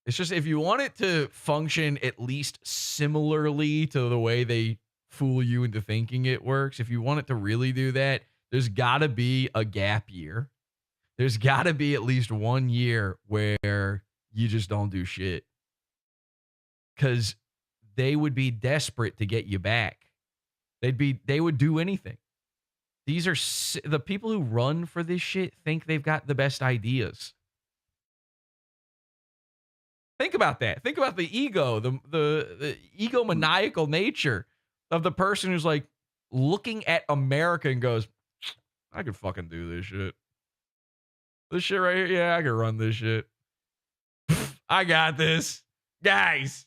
just, if you want it to function at least similarly to the way they fool you into thinking it works, if you want it to really do that, there's got to be a gap year. There's got to be at least 1 year where you just don't do shit. Because they would be desperate to get you back. They would do anything. These are the people who run for this shit think they've got the best ideas. Think about that. Think about the ego, the egomaniacal nature of the person who's like looking at America and goes, I could fucking do this shit. This shit right here, yeah, I could run this shit. I got this. Guys,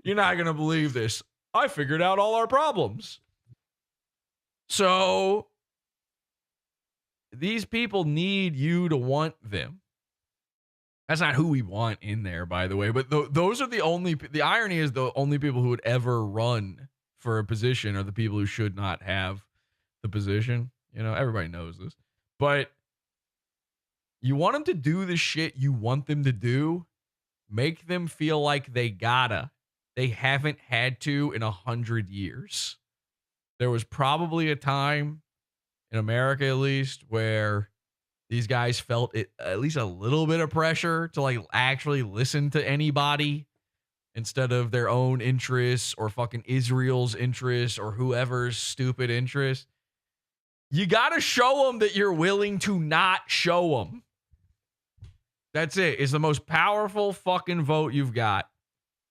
you're not going to believe this. I figured out all our problems. So these people need you to want them. That's not who we want in there, by the way. But those are the irony is the only people who would ever run for a position are the people who should not have the position. You know, everybody knows this. But you want them to do the shit you want them to do. Make them feel like they gotta. They haven't had to in 100 years. There was probably a time in America, at least, where these guys felt it, at least a little bit of pressure to like actually listen to anybody instead of their own interests or fucking Israel's interests or whoever's stupid interests. You gotta show them that you're willing to not show them. That's it. It's the most powerful fucking vote you've got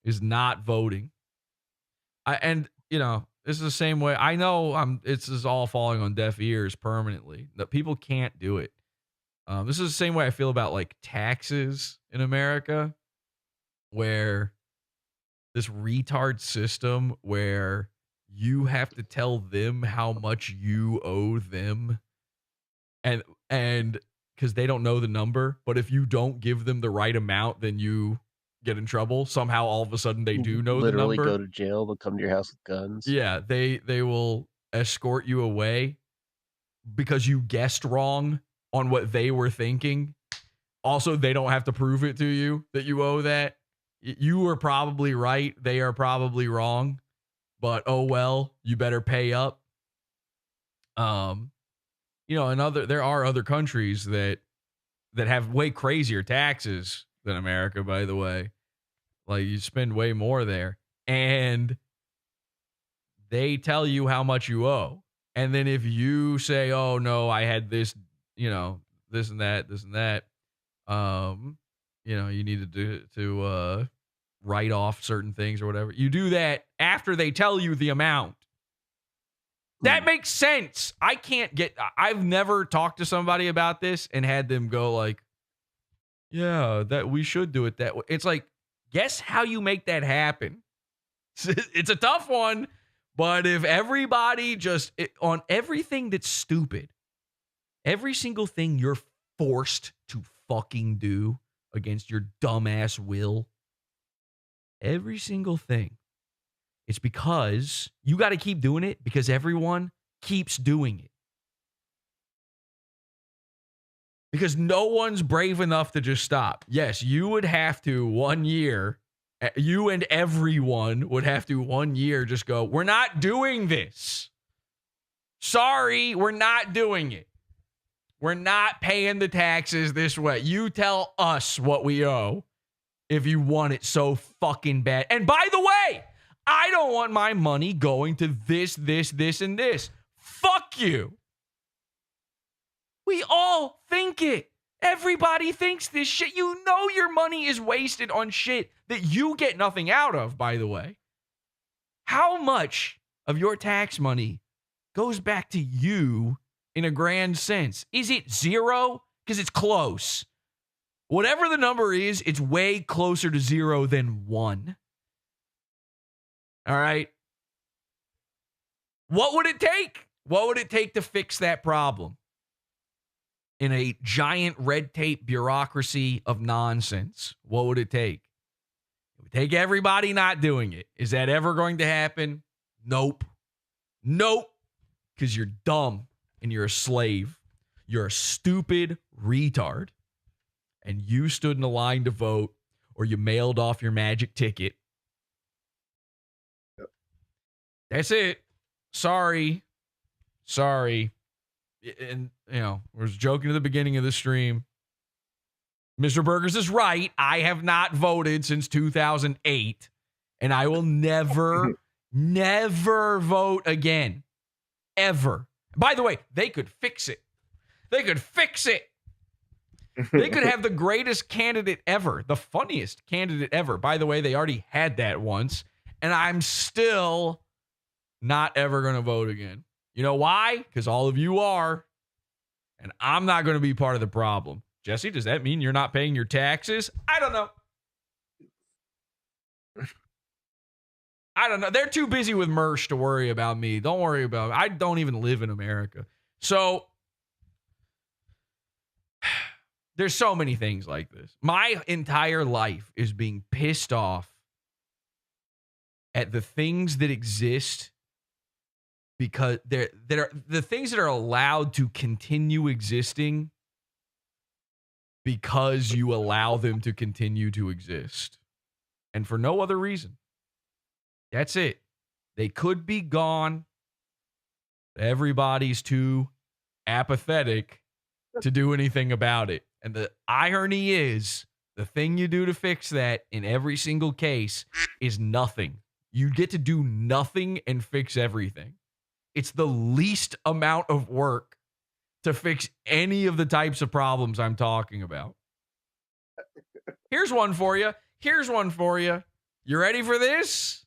is not voting. And you know, this is the same way. I know this is all falling on deaf ears permanently. That people can't do it. This is the same way I feel about like taxes in America, where this retard system where you have to tell them how much you owe them, and because they don't know the number, but if you don't give them the right amount, then you get in trouble. Somehow, all of a sudden, they do know the number. Literally go to jail. They'll come to your house with guns. Yeah, they will escort you away because you guessed wrong on what they were thinking. Also, they don't have to prove it to you that you owe that. You were probably right. They are probably wrong. But oh well, you better pay up. You know, there are other countries that have way crazier taxes than America, by the way. Like, you spend way more there. And they tell you how much you owe. And then if you say, oh, no, I had this, you know, this and that, You needed to write off certain things or whatever. You do that after they tell you the amount. That makes sense. I've never talked to somebody about this and had them go like, yeah, that we should do it that way. It's like, guess how you make that happen? It's a tough one, but if everybody on everything that's stupid, every single thing you're forced to fucking do against your dumbass will, every single thing, it's because you got to keep doing it because everyone keeps doing it. Because no one's brave enough to just stop. Yes, you would have to 1 year, you and everyone would have to 1 year just go, we're not doing this. Sorry, we're not doing it. We're not paying the taxes this way. You tell us what we owe if you want it so fucking bad. And by the way, I don't want my money going to this, and this. Fuck you. We all think it. Everybody thinks this shit. You know your money is wasted on shit that you get nothing out of, by the way. How much of your tax money goes back to you in a grand sense? Is it zero? Because it's close. Whatever the number is, it's way closer to zero than 1. All right. What would it take? What would it take to fix that problem? In a giant red tape bureaucracy of nonsense, what would it take? It would take everybody not doing it. Is that ever going to happen? Nope. Nope. Because you're dumb and you're a slave. You're a stupid retard. And you stood in a line to vote or you mailed off your magic ticket. That's it. Sorry. And, I was joking at the beginning of the stream. Mr. Burgers is right. I have not voted since 2008. And I will never, never vote again. Ever. By the way, they could fix it. They could have the greatest candidate ever. The funniest candidate ever. By the way, they already had that once. And I'm still not ever going to vote again. You know why? Because all of you are. And I'm not going to be part of the problem. Jesse, does that mean you're not paying your taxes? I don't know. They're too busy with Mersh to worry about me. Don't worry about me. I don't even live in America. So there's so many things like this. My entire life is being pissed off at the things that exist because they're the things that are allowed to continue existing because you allow them to continue to exist. And for no other reason. That's it. They could be gone. Everybody's too apathetic to do anything about it. And the irony is, the thing you do to fix that in every single case is nothing. You get to do nothing and fix everything. It's the least amount of work to fix any of the types of problems I'm talking about. Here's one for you. You ready for this?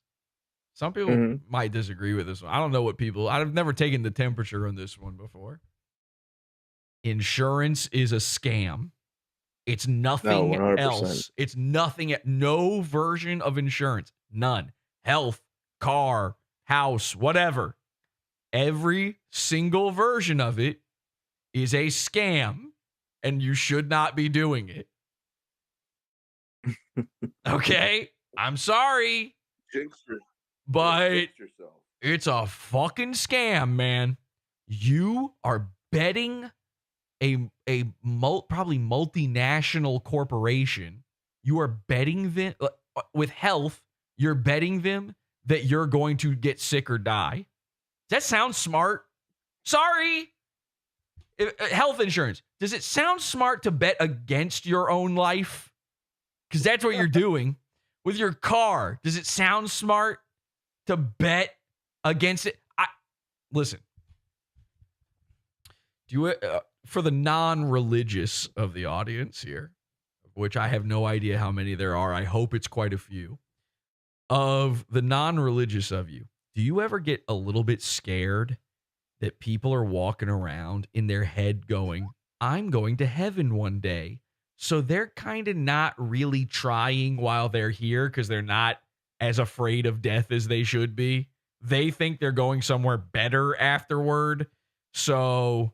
Some people might disagree with this one. I don't know what I've never taken the temperature on this one before. Insurance is a scam. It's nothing else. It's nothing. No version of insurance. None. Health, car, house, whatever. Every single version of it is a scam, and you should not be doing it. Okay? I'm sorry. But it's a fucking scam, man. You are betting a probably multinational corporation. You are betting them with health. You're betting them that you're going to get sick or die. Does that sound smart? Sorry. Health insurance. Does it sound smart to bet against your own life? Because that's what you're doing. With your car, does it sound smart to bet against it? Listen. Do you for the non-religious of the audience here? which I have no idea how many there are. I hope it's quite a few. Of the non-religious of you, do you ever get a little bit scared that people are walking around in their head going, I'm going to heaven one day? So they're kind of not really trying while they're here because they're not as afraid of death as they should be. They think they're going somewhere better afterward. So,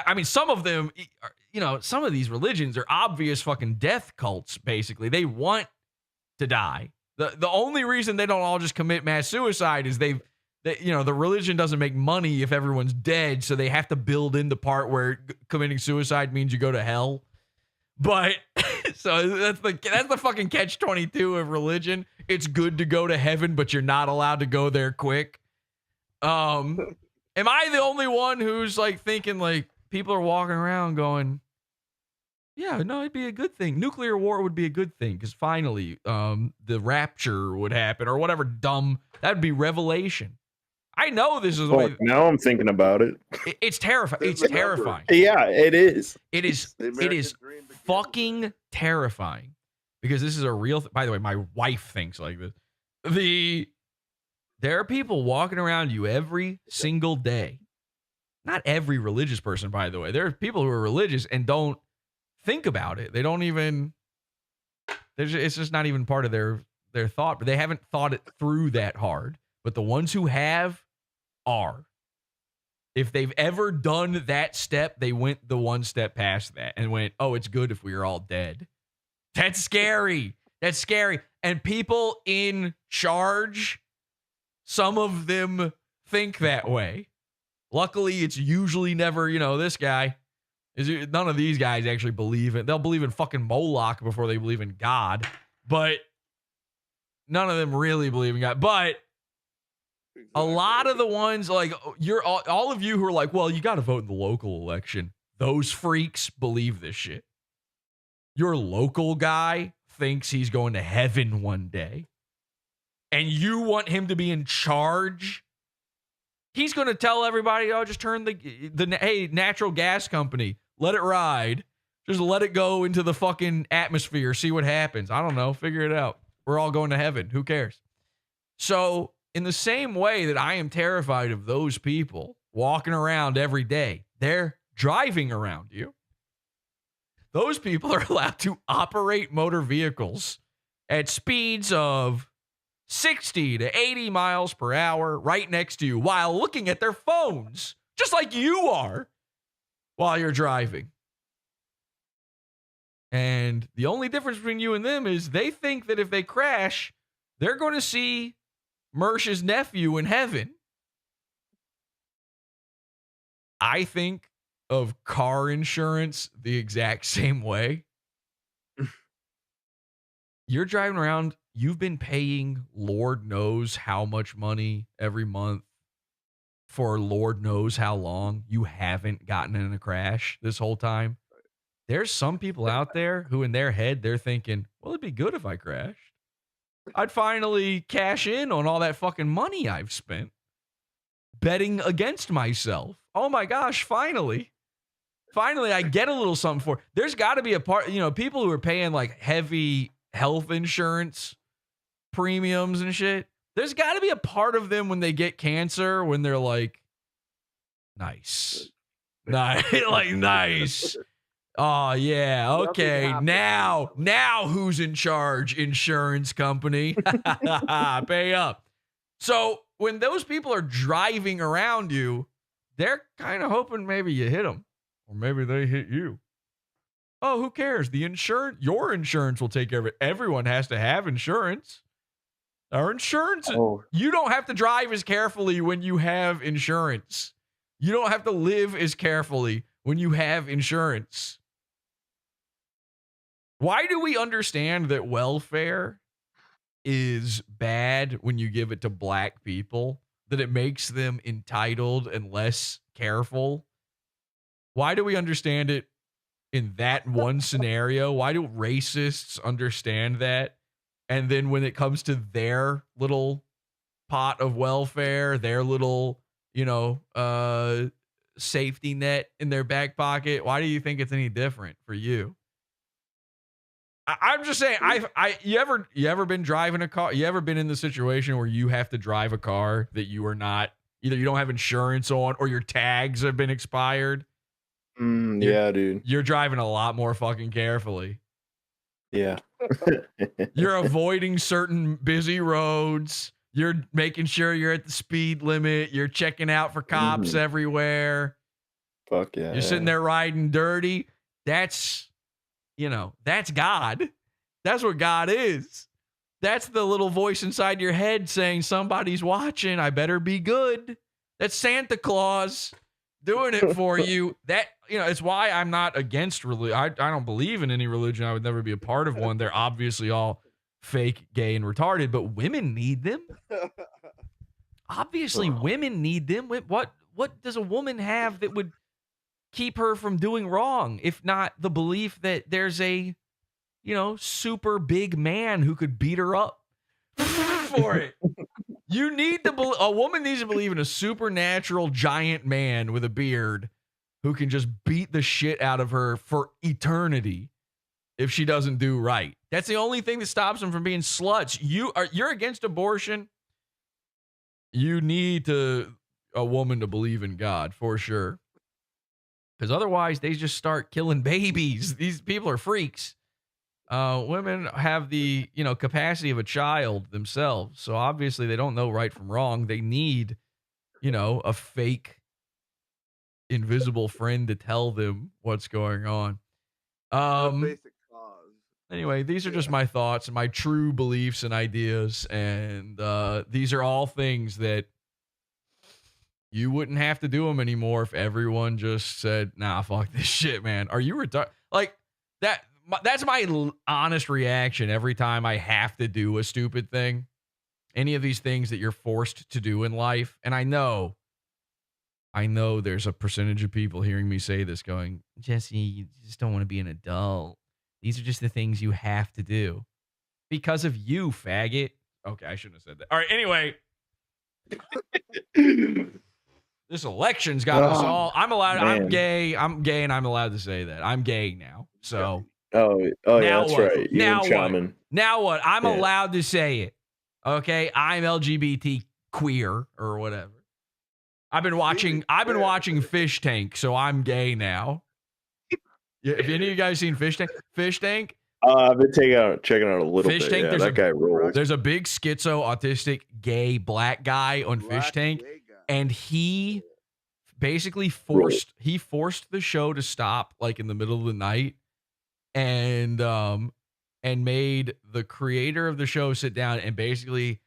I mean, some of them, you know, some of these religions are obvious fucking death cults, basically. They want to die. The only reason they don't all just commit mass suicide is the religion doesn't make money if everyone's dead, so they have to build in the part where committing suicide means you go to hell. But so that's the fucking catch-22 of religion. It's good to go to heaven, but you're not allowed to go there quick. Am I the only one who's like thinking like people are walking around going, yeah, no, it'd be a good thing. Nuclear war would be a good thing because finally the rapture would happen or whatever dumb. That would be revelation. I know this is the way. Now I'm thinking about it. It's terrifying. It's terrifying. Yeah, it is. It is fucking terrifying because this is a real. By the way, my wife thinks like this. There are people walking around you every single day. Not every religious person, by the way. There are people who are religious and don't think about it. They don't even. It's just not even part of their thought. But they haven't thought it through that hard. But the ones who have are. If they've ever done that step, they went the one step past that and went, oh, it's good if we are all dead. That's scary. That's scary. And people in charge, some of them think that way. Luckily, it's usually never, this guy. None of these guys actually believe it. They'll believe in fucking Moloch before they believe in God. But none of them really believe in God. But a lot of the ones, like, you're all of you who are like, well, you got to vote in the local election. Those freaks believe this shit. Your local guy thinks he's going to heaven one day. And you want him to be in charge? He's going to tell everybody, oh, just turn hey, natural gas company, let it ride. Just let it go into the fucking atmosphere, see what happens. I don't know, figure it out. We're all going to heaven. Who cares? So in the same way that I am terrified of those people walking around every day, they're driving around you. Those people are allowed to operate motor vehicles at speeds of 60 to 80 miles per hour right next to you while looking at their phones, just like you are while you're driving. And the only difference between you and them is they think that if they crash, they're going to see Mersh's nephew in heaven. I think of car insurance the exact same way. You're driving around, you've been paying Lord knows how much money every month for Lord knows how long. You haven't gotten in a crash this whole time. There's some people out there who in their head, they're thinking, well, it'd be good if I crashed. I'd finally cash in on all that fucking money I've spent betting against myself. Oh my gosh, finally I get a little something for it. There's got to be a part, people who are paying like heavy health insurance premiums and shit. There's got to be a part of them when they get cancer when they're like, nice. Like, nice. Oh, yeah. Okay. Now who's in charge? Insurance company. Pay up. So when those people are driving around you, they're kind of hoping maybe you hit them or maybe they hit you. Oh, who cares? Your insurance will take care of it. Everyone has to have insurance. Our insurance, You don't have to drive as carefully when you have insurance. You don't have to live as carefully when you have insurance. Why do we understand that welfare is bad when you give it to black people? That it makes them entitled and less careful? Why do we understand it in that one scenario? Why do racists understand that? And then when it comes to their little pot of welfare, their little, safety net in their back pocket, why do you think it's any different for you? I'm just saying, you ever been driving a car? You ever been in the situation where you have to drive a car that you are not, either you don't have insurance on or your tags have been expired? Yeah, dude. You're driving a lot more fucking carefully. Yeah. You're avoiding certain busy roads. You're making sure you're at the speed limit. You're checking out for cops everywhere. Fuck yeah. You're sitting there riding dirty. That's God. That's what God is. That's the little voice inside your head saying somebody's watching. I better be good. That's Santa Claus doing it for you. That, it's why I'm not against religion. I don't believe in any religion. I would never be a part of one. They're obviously all fake, gay, and retarded, but women need them. Obviously, women need them. What does a woman have that would keep her from doing wrong, if not the belief that there's a, super big man who could beat her up for it? You need to a woman needs to believe in a supernatural giant man with a beard who can just beat the shit out of her for eternity if she doesn't do right. That's the only thing that stops them from being sluts. You're against abortion. You need a woman to believe in God for sure. Because otherwise, they just start killing babies. These people are freaks. Women have the capacity of a child themselves, so obviously they don't know right from wrong. They need a fake, invisible friend to tell them what's going on. Basic cause. Anyway, these are just my thoughts and my true beliefs and ideas, and these are all things that you wouldn't have to do them anymore if everyone just said, nah, fuck this shit, man. Are you retarded? Like, that's my honest reaction every time I have to do a stupid thing. Any of these things that you're forced to do in life. And I know there's a percentage of people hearing me say this going, Jesse, you just don't want to be an adult. These are just the things you have to do. Because of you, faggot. Okay, I shouldn't have said that. All right, anyway. This election's got us all. I'm gay, and I'm allowed to say that. I'm gay now. So. Oh yeah, that's right. You now and Shaman. Now what? I'm allowed to say it. Okay? I'm LGBT queer or whatever. I've been watching Fish Tank, so I'm gay now. Yeah, have any of you guys seen Fish Tank? Fish Tank? I've been checking out a little Fish bit. Tank, Yeah, that guy rules. There's a big schizo, autistic, gay, black guy on Fish Tank, and he basically forced the show to stop like in the middle of the night, and made the creator of the show sit down and basically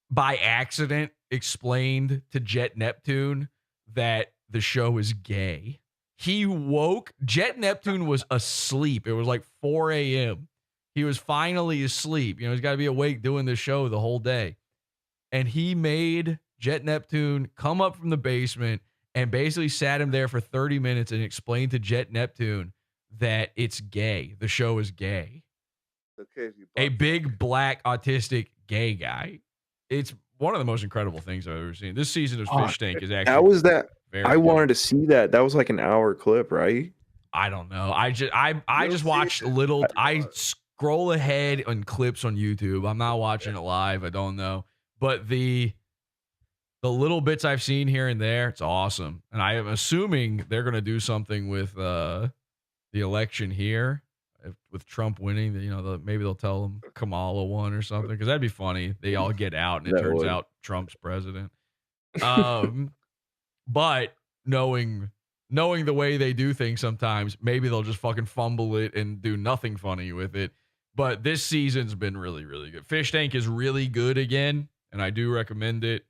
by accident explained to Jet Neptune that the show is gay. He woke. Jet Neptune was asleep. It was like 4 a.m. He was finally asleep. He's got to be awake doing this show the whole day. And he made Jet Neptune come up from the basement and basically sat him there for 30 minutes and explained to Jet Neptune that it's gay. The show is gay. A big black autistic gay guy. It's one of the most incredible things I've ever seen. This season of Fish Tank is actually. How was that? I wanted to see that. That was like an hour clip, right? I don't know. I just watched little. I scroll ahead on clips on YouTube. I'm not watching it live. I don't know, but the little bits I've seen here and there, it's awesome. And I am assuming they're gonna do something with the election here, with Trump winning. Maybe they'll tell them Kamala won or something, because that'd be funny. They all get out and it turns out Trump's president. But knowing the way they do things sometimes, maybe they'll just fucking fumble it and do nothing funny with it. But this season's been really, really good. Fish Tank is really good again, and I do recommend it.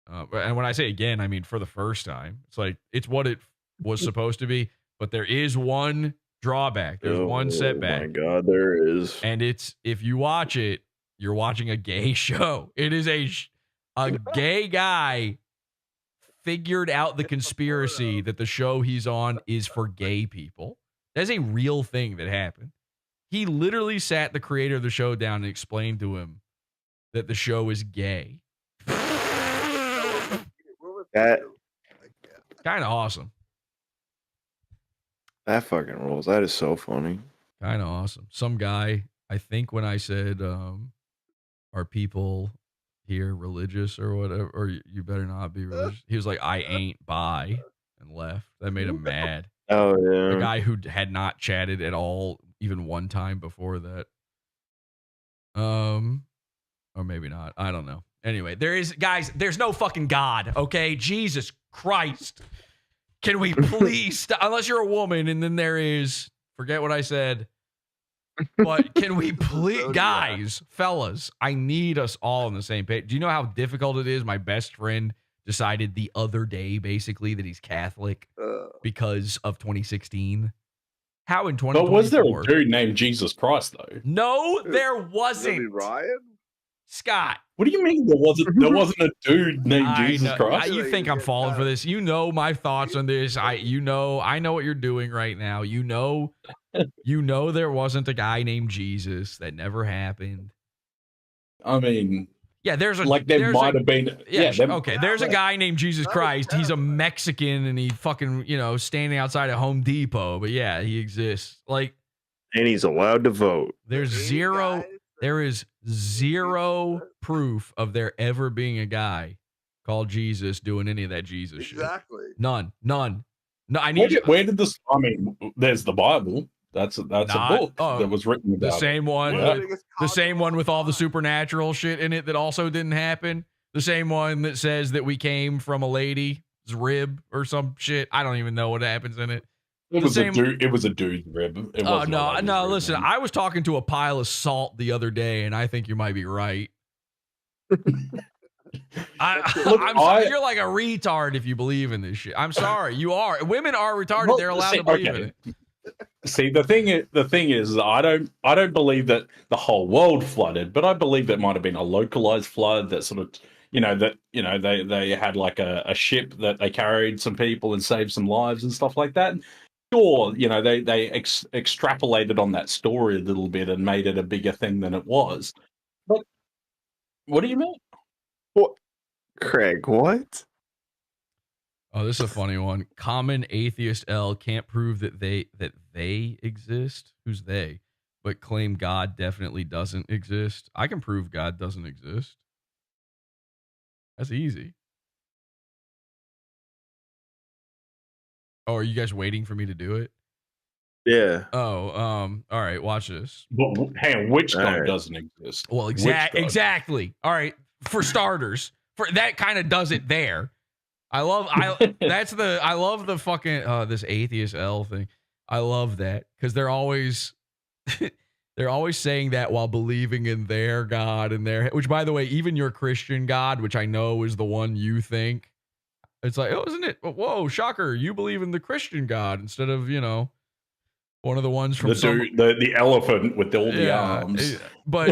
And when I say again, I mean for the first time. It's like, it's what it was supposed to be, but there is one drawback. There's one setback. Oh my God, there is. And it's, if you watch it, you're watching a gay show. It is a gay guy figured out the conspiracy that the show he's on is for gay people. That's a real thing that happened. He literally sat the creator of the show down and explained to him that the show is gay. That kind of awesome. That fucking rules. That is so funny. Kind of awesome. Some guy, I think when I said, are people here religious or whatever, or you better not be religious, he was like, I ain't bi, and left. That made him mad. Oh, yeah. A guy who had not chatted at all, even one time before that. Or maybe not. I don't know. Anyway, there's no fucking God, okay? Jesus Christ. Can we please stop? Unless you're a woman, and then there is, forget what I said. But can we please, guys, fellas, I need us all on the same page. Do you know how difficult it is? My best friend decided the other day, basically, that he's Catholic because of 2016. How in 2024? But was there a dude named Jesus Christ, though? No, there wasn't. Ryan? Scott. What do you mean there wasn't a dude named Jesus Christ? You think I'm falling for this? You know my thoughts on this. I know what you're doing right now. You know there wasn't a guy named Jesus. That never happened. I mean, yeah, there might have been. Okay, there's a guy named Jesus Christ. He's a Mexican and he fucking, standing outside of Home Depot. But yeah, he exists. Like, and he's allowed to vote. There is zero proof of there ever being a guy called Jesus doing any of that Jesus shit. Exactly. None. No, where did this? I mean, there's the Bible. That's a book that was written about the same one. Yeah. The same one with all the supernatural shit in it that also didn't happen. The same one that says that we came from a lady's rib or some shit. I don't even know what happens in it. It was a dude's rib. No. Listen, I was talking to a pile of salt the other day, and I think you might be right. I'm sorry, you're like a retard if you believe in this shit. I'm sorry, you are. Women are retarded. Well, they're allowed to believe in it. See, the thing is, I don't believe that the whole world flooded, but I believe it might have been a localized flood that sort of, they had like a ship that they carried some people and saved some lives and stuff like that. Sure, they extrapolated on that story a little bit and made it a bigger thing than it was. But what do you mean? What, Craig? What? Oh, this is a funny one. Common atheist L can't prove that they exist. Who's they? But claim God definitely doesn't exist. I can prove God doesn't exist. That's easy. Oh, are you guys waiting for me to do it? Yeah. Oh, all right, watch this. But hey, which God doesn't exist? Well, exactly. All right, for starters, for that kind of does it there. I love the fucking this atheist L thing. I love that because they're always saying that while believing in their God and which, by the way, even your Christian God, which I know is the one you think. It's like, oh, isn't it? Whoa, shocker! You believe in the Christian God instead of one of the ones from the elephant with all the arms. But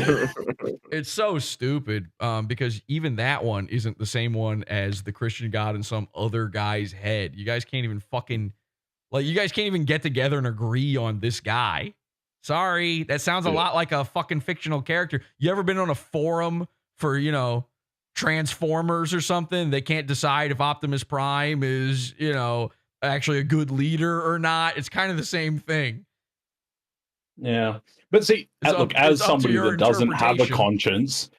it's so stupid because even that one isn't the same one as the Christian God in some other guy's head. You guys can't even get together and agree on this guy. Sorry, that sounds a lot like a fucking fictional character. You ever been on a forum for Transformers or something? They can't decide if Optimus Prime is actually a good leader or not. It's kind of the same thing. Yeah, but see, as somebody that doesn't have a conscience,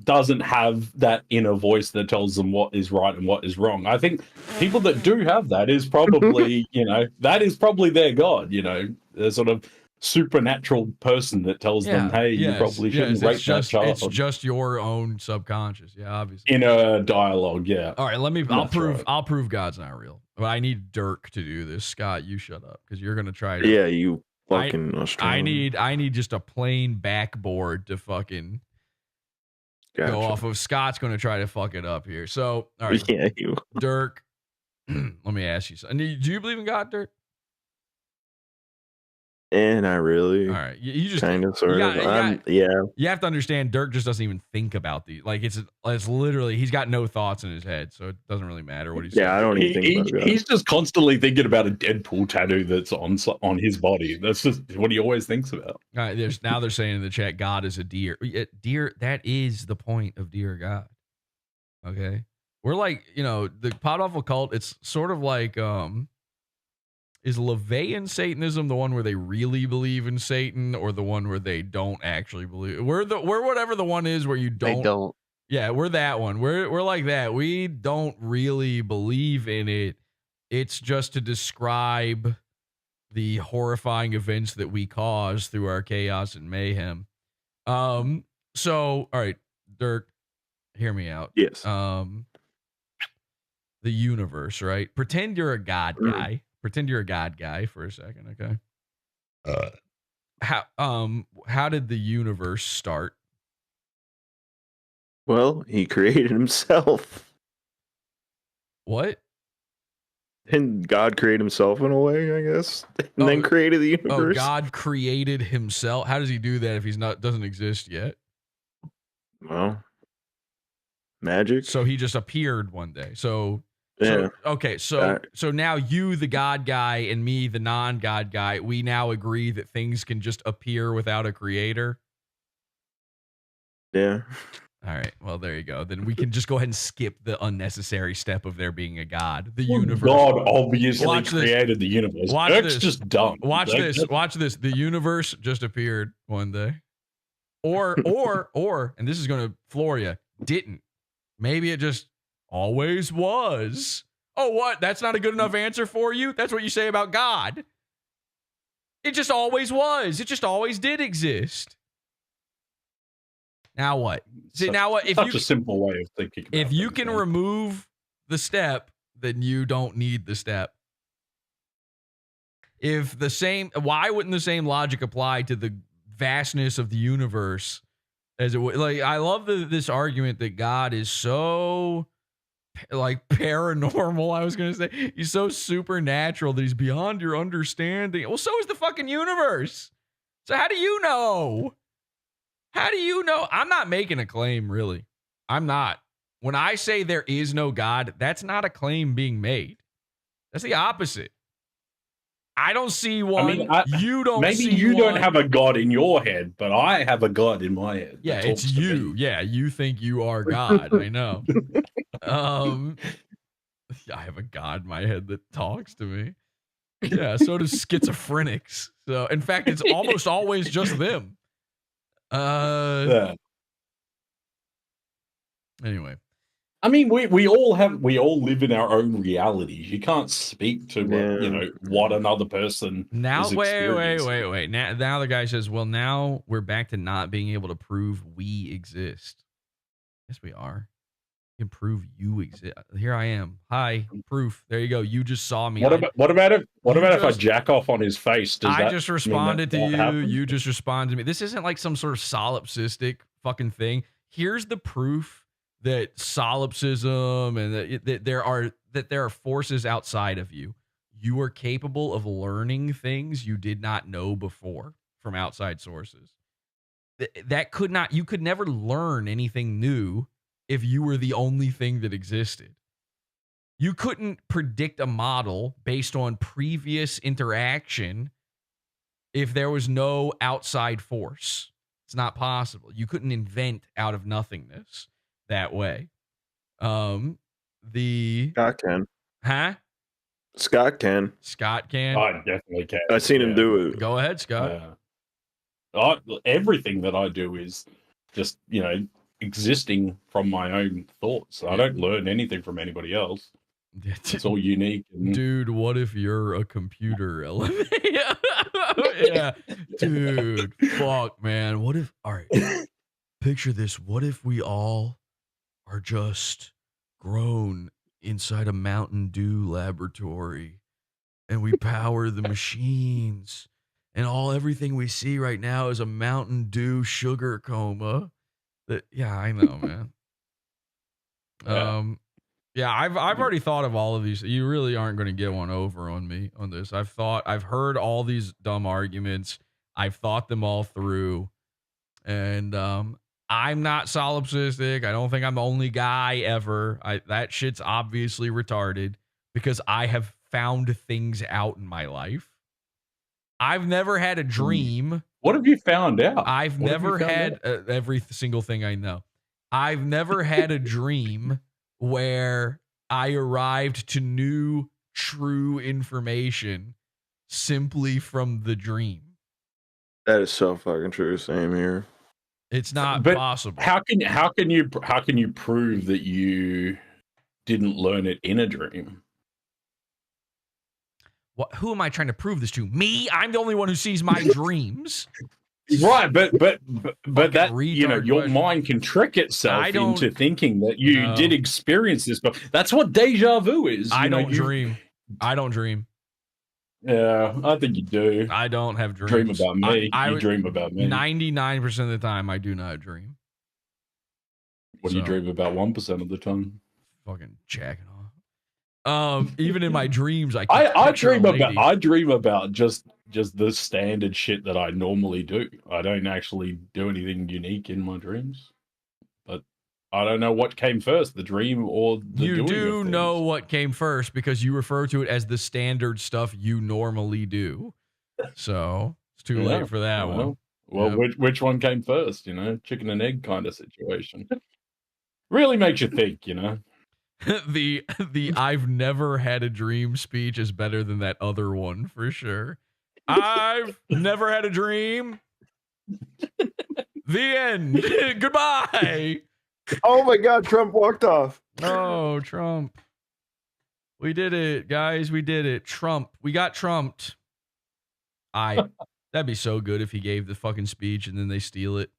doesn't have that inner voice that tells them what is right and what is wrong. I think people that do have that is probably, that is probably their God. A sort of supernatural person that tells them, hey, you probably shouldn't rape that child. It's just your own subconscious. Yeah, obviously. Inner dialogue. Yeah. All right, I'll prove God's not real. But I need Dirk to do this. Scott, you shut up because you're gonna try to. Yeah, you fucking Australian. I need just a plain backboard to fucking go off of. Scott's gonna try to fuck it up here. So, all right, yeah, you Dirk. Let me ask you something. Do you believe in God, Dirk? And I really, all right, you just kind of sort of, yeah. You have to understand, Dirk just doesn't even think about these. Like it's literally, he's got no thoughts in his head, so it doesn't really matter what he's. Yeah, I don't even think about it. He's just constantly thinking about a Deadpool tattoo that's on his body. That's just what he always thinks about. All right, now they're saying in the chat, God is a deer. Deer, that is the point of Dear God. Okay, we're like, the PODAWFUL cult. It's sort of like Is LaVeyan Satanism the one where they really believe in Satan, or the one where they don't actually believe? We're whatever the one is where you don't. They don't. Yeah, we're that one. We're like that. We don't really believe in it. It's just to describe the horrifying events that we cause through our chaos and mayhem. So, all right, Dirk, hear me out. Yes. The universe, right? Pretend you're a god guy. Pretend you're a god guy for a second, okay? How did the universe start? Well, he created himself. What? And God created himself in a way, I guess, and then created the universe. Oh, God created himself. How does he do that if he's doesn't exist yet? Well, magic. So he just appeared one day. So yeah. So now you, the God guy, and me, the non-God guy, we now agree that things can just appear without a creator. Yeah. All right. Well, there you go. Then we can just go ahead and skip the unnecessary step of there being a God. The universe. God obviously created the universe. Watch Eric's this. just dumb. Watch this. Watch this. The universe just appeared one day. Or, and this is going to floor you, didn't. Maybe it just always was. Oh, what? That's not a good enough answer for you? That's what you say about God. It just always was. It just always did exist. Now what? See, now what? If Such a simple way of thinking. If you can remove the step, then you don't need the step. If the same, why wouldn't the same logic apply to the vastness of the universe as it would? Like, I love this argument that God is so like paranormal. I was gonna say he's so supernatural that he's beyond your understanding. Well, so is the fucking universe. So how do you know? How do you know? I'm not making a claim, really. I'm not. When I say there is no God, that's not a claim being made. That's the opposite. I don't see one. You don't maybe see you one. don't have a God in your head, but I have a God in my head. Yeah, that it's talks to you. me. Yeah, you think you are God. I know. I have a God in my head that talks to me. Yeah, so does schizophrenics. So, in fact, it's almost always just them. Yeah. Anyway, I mean, we all live in our own realities. You can't speak to what another person now is wait. experiencing. Now the guy says, well, now we're back to not being able to prove we exist. Yes, we are. You can prove you exist. Here I am. Hi, proof. There you go. You just saw me. What about if I jack off on his face? Does I that just mean responded that to you. happens? You just responded to me. This isn't like some sort of solipsistic fucking thing. Here's the proof that solipsism and that there are forces outside of you. You are capable of learning things you did not know before from outside sources. You could never learn anything new if you were the only thing that existed. You couldn't predict a model based on previous interaction if there was no outside force. It's not possible. You couldn't invent out of nothingness that way. Scott can. Huh? Scott can. Scott can. I definitely can. I've seen him do it. Go ahead, Scott. Everything that I do is just, existing from my own thoughts. I don't learn anything from anybody else. It's all unique. Dude, what if you're a computer element? Yeah. Dude, fuck, man. What if, all right, picture this. What if we all are just grown inside a Mountain Dew laboratory and we power the machines and everything we see right now is a Mountain Dew sugar coma? Yeah, I know, man. Yeah, I've already thought of all of these. You really aren't going to get one over on me on this. I've heard all these dumb arguments. I've thought them all through, and I'm not solipsistic. I don't think I'm the only guy ever. That shit's obviously retarded because I have found things out in my life. I've never had a dream. What have you found out? I've never had every single thing I know. I've never had a dream where I arrived to new, true information simply from the dream. That is so fucking true. Same here. It's not But possible. How can you prove that you didn't learn it in a dream? What? Who am I trying to prove this to? Me? I'm the only one who sees my dreams. Right, but that retard your question. mind can trick itself I don't- into thinking that you No. did experience this, but that's what deja vu is. I You know, don't dream. I don't dream. Yeah, I think you do. I don't have dreams. Dream about me. I You would- dream about me. 99% of the time, I do not dream. What do you So- dream about 1% of the time? Fucking jacking off. Even in my dreams, I dream about just the standard shit that I normally do. I don't actually do anything unique in my dreams. But I don't know what came first, the dream or the You doing do of things. know what came first because you refer to it as the standard stuff you normally do. So it's too Yeah, late for that one. Well, Yep. which one came first? You know, chicken and egg kind of situation. Really makes you think. You know. the I've never had a dream speech is better than that other one for sure. I've never had a dream. The end. Goodbye. Oh my God, Trump walked off. Oh, Trump. We did it, guys. We did it. Trump. We got trumped. That'd be so good if he gave the fucking speech and then they steal it.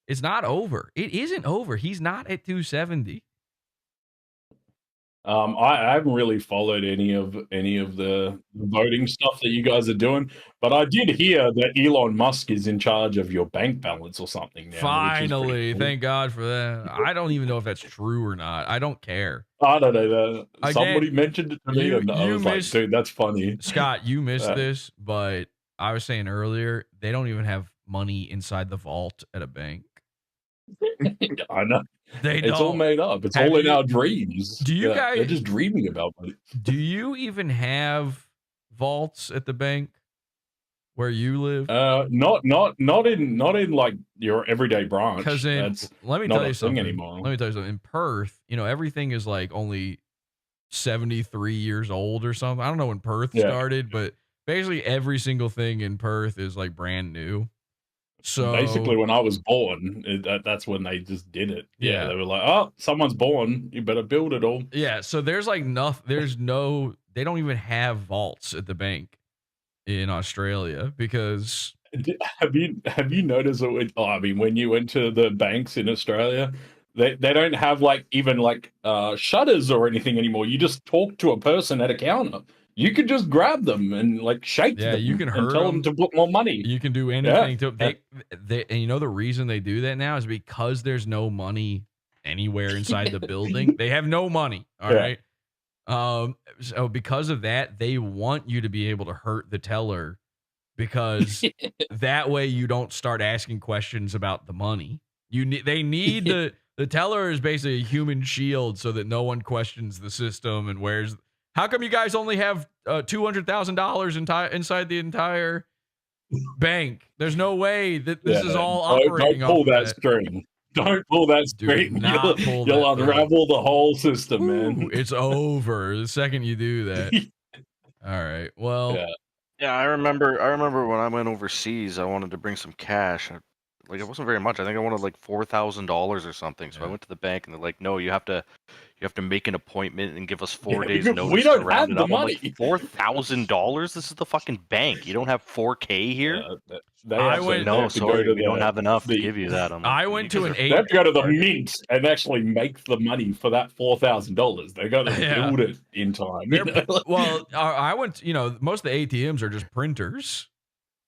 It's not over. It isn't over. He's not at 270. I haven't really followed any of the voting stuff that you guys are doing, but I did hear that Elon Musk is in charge of your bank balance or something now. Finally, thank God for that. I don't even know if that's true or not. I don't care. I don't know. Again, Somebody mentioned it to me, and I was like, dude, that's funny. Scott, you missed Yeah. this, but I was saying earlier, they don't even have money inside the vault at a bank. I know. It's all made up. It's all in our dreams. Do you guys? They're just dreaming about it. Do you even have vaults at the bank where you live? Not in like your everyday branch. Because let me not tell a you thing something. anymore. Let me tell you something. In Perth, everything is like only 73 years old or something. I don't know when Perth started, but basically every single thing in Perth is like brand new. So basically, when I was born, that's when they just did it. Yeah. They were like, "Oh, someone's born. You better build it all." Yeah, so there's like nothing. They don't even have vaults at the bank in Australia because Have you noticed that? When you went to the banks in Australia, they don't have even shutters or anything anymore. You just talk to a person at a counter. You could just grab them and shake them. you can and hurt tell them to put more money. You can do anything to they and the reason they do that now is because there's no money anywhere inside the building. They have no money. All right. So because of that, they want you to be able to hurt the teller because that way you don't start asking questions about the money. They need the teller is basically a human shield so that no one questions the system and how come you guys only have $200,000 inside the entire bank? There's no way that this is all operating. Don't pull off that of string. Don't pull that string. not pull You'll that unravel the whole system, man. It's over the second you do that. All right. Well, Yeah, I remember when I went overseas, I wanted to bring some cash. It wasn't very much. I think I wanted like $4,000 or something. So I went to the bank and they're like, "No, you have to make an appointment and give us 4 days we notice." don't to round have it the up." I'm like, money. $4,000? This is the fucking bank. You don't have 4K here? They No, have to go sorry, to we don't the- have enough to the- give you that. I'm like, I went to an They have to go to the mint and actually make the money for that $4,000. They got to build it in time. well, I went. Most of the ATMs are just printers.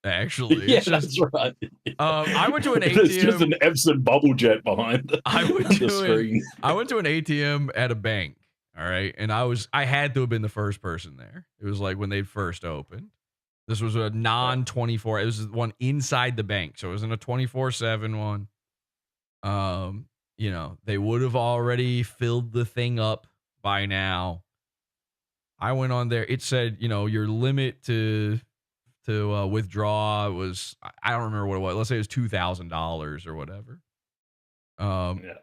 Actually, Yeah, it's just, that's right. I went to an ATM. There's just an Epson bubble jet behind the screen. I went to an ATM at a bank. All right, and I had to have been the first person there. It was like when they first opened. This was a non-24. It was one inside the bank, so it wasn't a 24/7 one. They would have already filled the thing up by now. I went on there. It said, your limit to withdraw was, I don't remember what it was. Let's say it was $2,000 or whatever.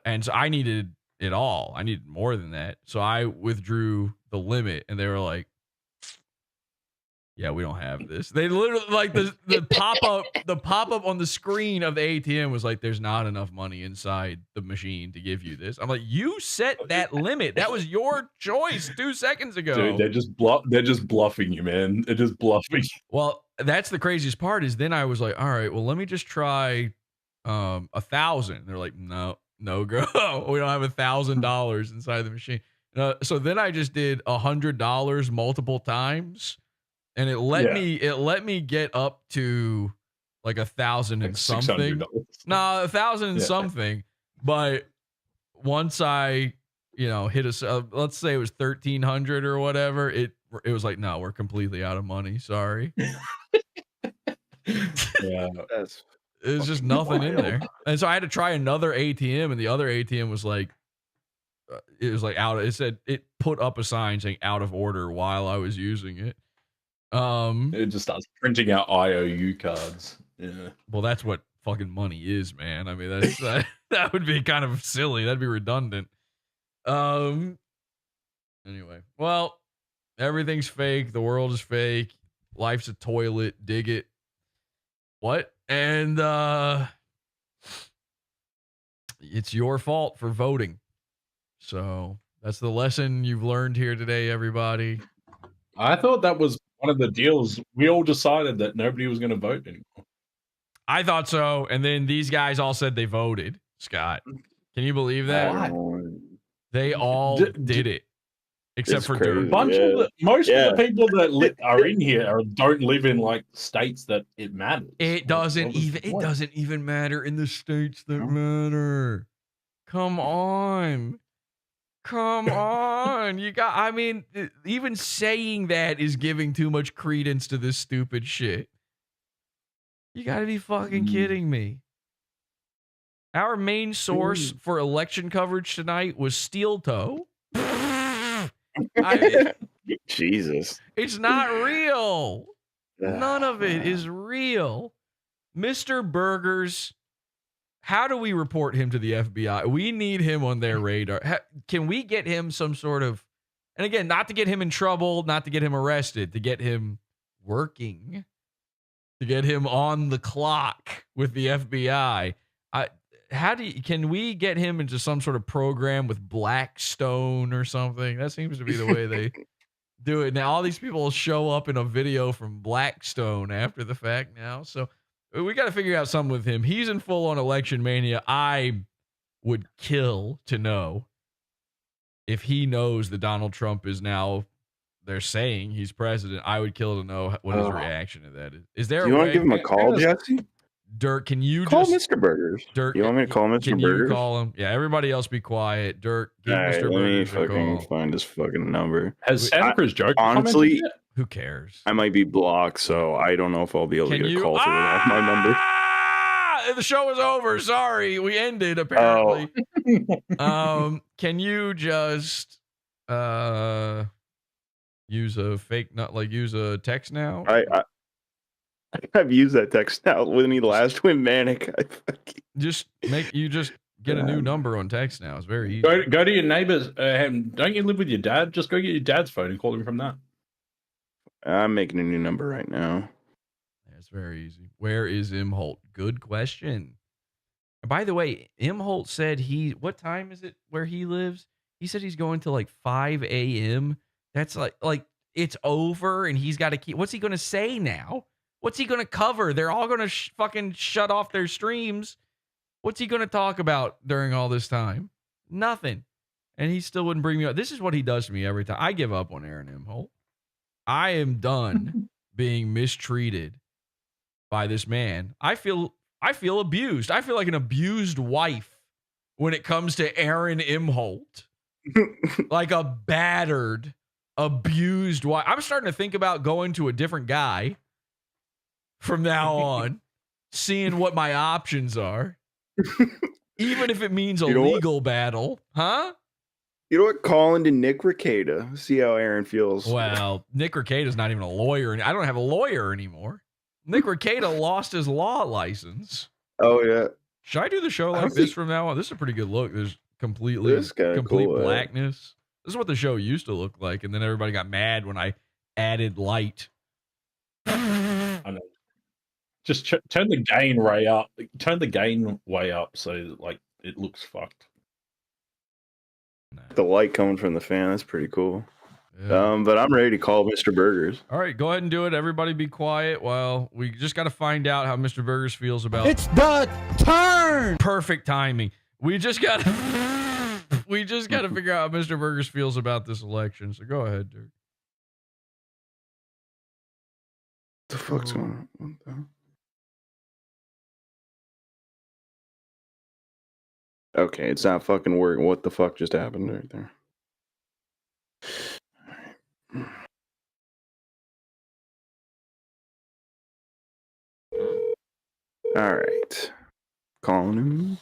And so I needed it all. I needed more than that. So I withdrew the limit and they were like, Yeah, we don't have this. They literally like the pop up on the screen of the ATM was like, there's not enough money inside the machine to give you this. I'm like, you set that limit. That was your choice 2 seconds ago. Dude, they're just bluffing you, man. They're just bluffing. Well, that's the craziest part is then I was like, all right, well, let me just try 1,000. They're like, no, go. We don't have $1,000 inside the machine. So then I just did $100 multiple times. And it let me get up to like 1,000 and something. No, 1,000 and something. But once I, hit let's say it was 1,300 or whatever, it was like, no, we're completely out of money. Sorry. Yeah, there's just nothing in there. And so I had to try another ATM, and the other ATM was like, it was like it said it put up a sign saying out of order while I was using it. It just starts printing out IOU cards. Yeah. Well, that's what fucking money is, man. I mean, that's that would be kind of silly. That'd be redundant. Anyway, well, everything's fake. The world is fake. Life's a toilet. Dig it. What? And it's your fault for voting. So that's the lesson you've learned here today, everybody. I thought that was one of the deals. We all decided that nobody was going to vote anymore. I thought so, and then these guys all said they voted. Scott, can you believe that? They all did it, except for Dirt. Most of the people that are in here don't live in like states that it matters. It doesn't even matter in the states that matter. Come on. Even saying that is giving too much credence to this stupid shit. You gotta be fucking kidding me. Our main source for election coverage tonight was Steel Toe. Jesus. It's not real. None of it is real. Mr. Burgers, how do we report him to the FBI? We need him on their radar. Can we get him some sort of, and again, not to get him in trouble, not to get him arrested, to get him working, to get him on the clock with the FBI? Can we get him into some sort of program with Blackstone or something? That seems to be the way they do it. Now, all these people show up in a video from Blackstone after the fact now. So we got to figure out something with him. He's in full on election mania. I would kill to know if he knows that Donald Trump is now, they're saying he's president. I would kill to know what his reaction to that is. Is there you want to give him a call, Jesse? Dirk, can you call just Mr. Burgers? Dirk, you want me to call Mr. Can Burgers? You call him? Yeah, everybody else be quiet. Dirk, give All right, Mr. Burgers let me a fucking call. find his fucking number. Has Santa Cruz Joke honestly, who cares? I might be blocked, so I don't know if I'll be able to get a call to off my number. The show is over. Sorry, we ended apparently. Can you just use a fake, not like use a text now? I've used that text now when he last went manic. Just get a new number on text now. It's very easy. Go to your neighbors. Don't you live with your dad? Just go get your dad's phone and call him from that. I'm making a new number right now. It's very easy. Where is Imholte? Good question. And by the way, Imholte said what time is it where he lives? He said he's going to like 5 a.m. That's like it's over and he's got to keep. What's he going to say now? What's he going to cover? They're all going to fucking shut off their streams. What's he going to talk about during all this time? Nothing. And he still wouldn't bring me up. This is what he does to me every time. I give up on Aaron Imholte. I am done being mistreated by this man. I feel abused. I feel like an abused wife when it comes to Aaron Imholte. Like a battered, abused wife. I'm starting to think about going to a different guy from now on, seeing what my options are, even if it means a legal battle. Huh? You know what? Call into Nick Rekieta. See how Aaron feels. Well, Nick Rekieta's not even a lawyer. I don't have a lawyer anymore. Nick Rekieta lost his law license. Oh, yeah. Should I do the show like this from now on? This is a pretty good look. There's complete cool, blackness. This is what the show used to look like, and then everybody got mad when I added light. I know. Just turn the gain way up. Turn the gain way up so like it looks fucked. The light coming from the fan, that's pretty cool. Yeah. But I'm ready to call Mr. Burgers. All right, go ahead and do it. Everybody be quiet. Well, we just got to find out how Mr. Burgers feels about It's the turn. Perfect timing. We just got to figure out how Mr. Burgers feels about this election. So go ahead, Dirk. What the fuck's going on? Okay, it's not fucking working. What the fuck just happened right there? All right. Calling him.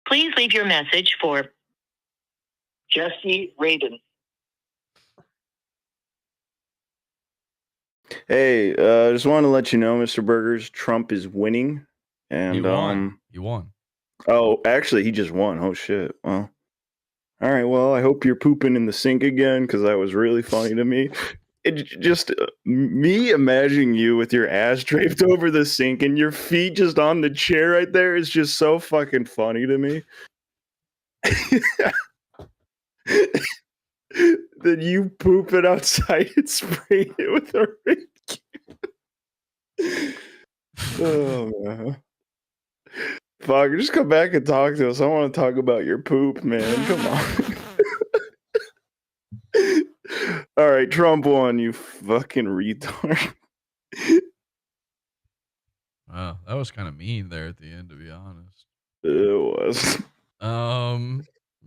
Please leave your message for Jesse Radin. Hey, just wanted to let you know, Mr. Burgers, Trump is winning. And He won. He won. Oh, actually, he just won. Oh shit. Well, all right. Well, I hope you're pooping in the sink again because that was really funny to me. It just me imagining you with your ass draped over the sink and your feet just on the chair right there is just so fucking funny to me. Then you poop it outside and spray it with a rake. Oh man. Fuck, just come back and talk to us. I want to talk about your poop, man. Come on. All right, Trump won, you fucking retard. Wow, that was kind of mean there at the end, to be honest. It was. All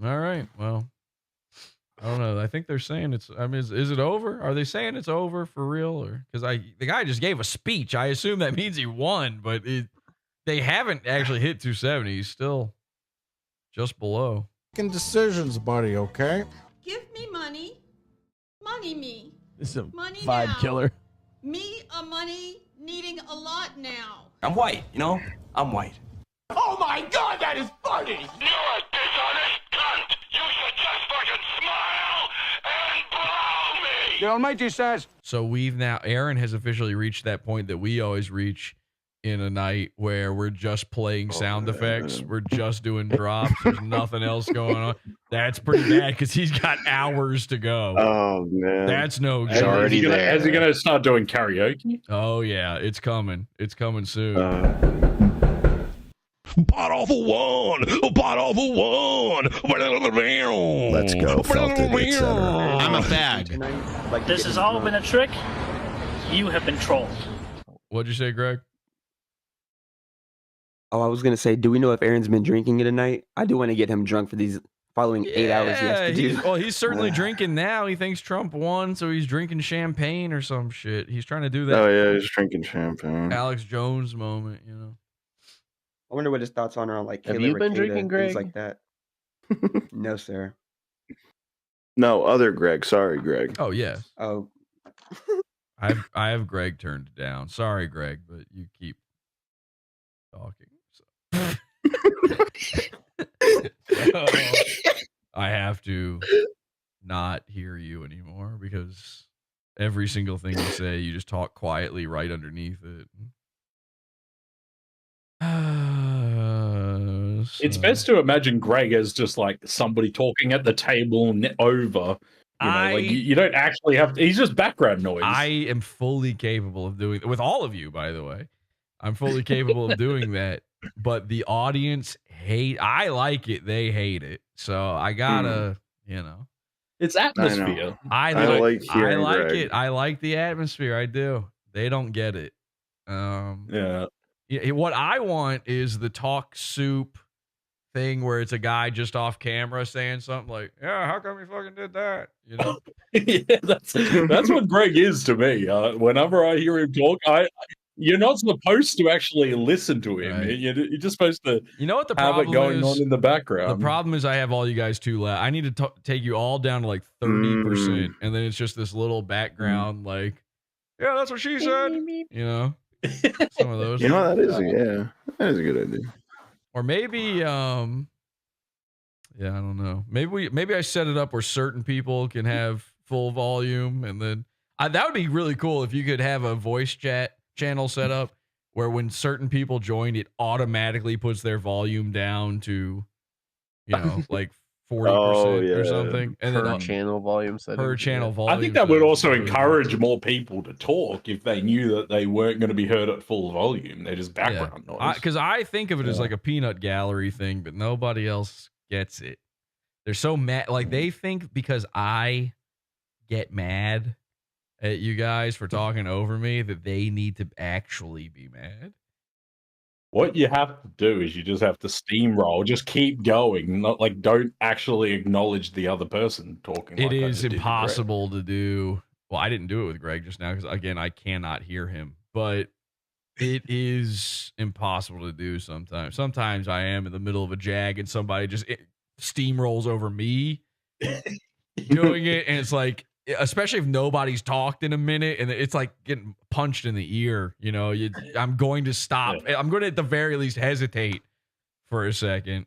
right. Well, I don't know. I think they're saying it's. I mean, is it over? Are they saying it's over for real, or because the guy just gave a speech? I assume that means he won, but they haven't actually hit 270. He's still just below. Making decisions, buddy. Okay. Give me money. Money me. This is a Money vibe now. killer. Me a money needing a lot now. I'm white, you know? I'm white. Oh my god, that is funny! You're a dishonest cunt! You should just fucking smile and blow me! The Almighty says. So Aaron has officially reached that point that we always reach in a night where we're just playing sound effects. We're just doing drops. There's nothing else going on. That's pretty bad because he's got hours to go. Oh man, that's no Is joke. he gonna start doing karaoke? Oh yeah, it's coming. It's coming soon. PODAWFUL one. PODAWFUL one. Let's go, Felton, etc. I'm a fag. This has all been a trick. You have been trolled. What'd you say, Greg? Oh, I was gonna say, do we know if Aaron's been drinking tonight? I do want to get him drunk for these following 8 hours he has to do. He's certainly drinking now. He thinks Trump won, so he's drinking champagne or some shit. He's trying to do that. Oh yeah, he's drinking champagne. Alex Jones moment, you know. I wonder what his thoughts on like Have Hila you been Klein, drinking, Greg? things like that. No, sir. No, other Greg. Sorry, Greg. Oh yes. Oh. I have Greg turned down. Sorry, Greg, but you keep talking. So. I have to not hear you anymore because every single thing you say, you just talk quietly right underneath it. It's best to imagine Greg as just like somebody talking at the table over. You don't actually have to, he's just background noise. I am fully capable of doing with all of you, by the way. I'm fully capable of doing that, but the audience I like it, they hate it. So I gotta, it's atmosphere. I like like Greg. it. I like the atmosphere. I do. They don't get it. Yeah. What I want is the talk soup thing where it's a guy just off camera saying something like, "Yeah, how come you fucking did that?" You know? Yeah, that's what Greg is to me. Whenever I hear him talk, You're not supposed to actually listen to him. Right. You're just supposed to You know what the have problem it going is? on in the background. The problem is I have all you guys too loud. I need to take you all down to like 30%, and then it's just this little background, like, yeah, that's what she said. You know, some of those. You know, that is a good idea. Or maybe, yeah, I don't know. Maybe I set it up where certain people can have full volume, and then that would be really cool if you could have a voice chat channel set up where when certain people join, it automatically puts their volume down to, you know, like 40% or something, and per then channel volume setting. per channel volume. I think that would also settings. encourage more people to talk if they knew that they weren't going to be heard at full volume. They're just background noise. Because I think of it as like a peanut gallery thing, but nobody else gets it. They're so mad. Like, they think because I get mad at you guys for talking over me that they need to actually be mad. What you have to do is you just have to steamroll, just keep going, not like don't actually acknowledge the other person talking. It like I is just did with Greg. impossible to do. Well, I didn't do it with Greg just now because, again, I cannot hear him. But it is impossible to do sometimes. Sometimes I am in the middle of a jag and somebody just steamrolls over me doing it, and it's like, especially if nobody's talked in a minute, and it's like getting punched in the ear. You know, I'm going to stop. I'm going to at the very least hesitate for a second.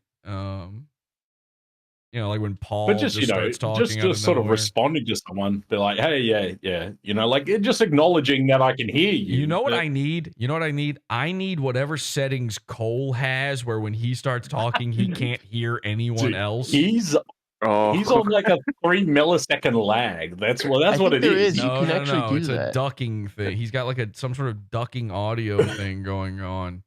You know, like when Paul But just, starts talking, just sort of responding to someone, be like, hey, yeah, you know, like just acknowledging that I can hear you. You know what I need? You know what I need? I need whatever settings Cole has where when he starts talking, he can't hear anyone else. He's on like a 3 millisecond lag. That's what it is. No, it's a ducking thing. He's got like some sort of ducking audio thing going on.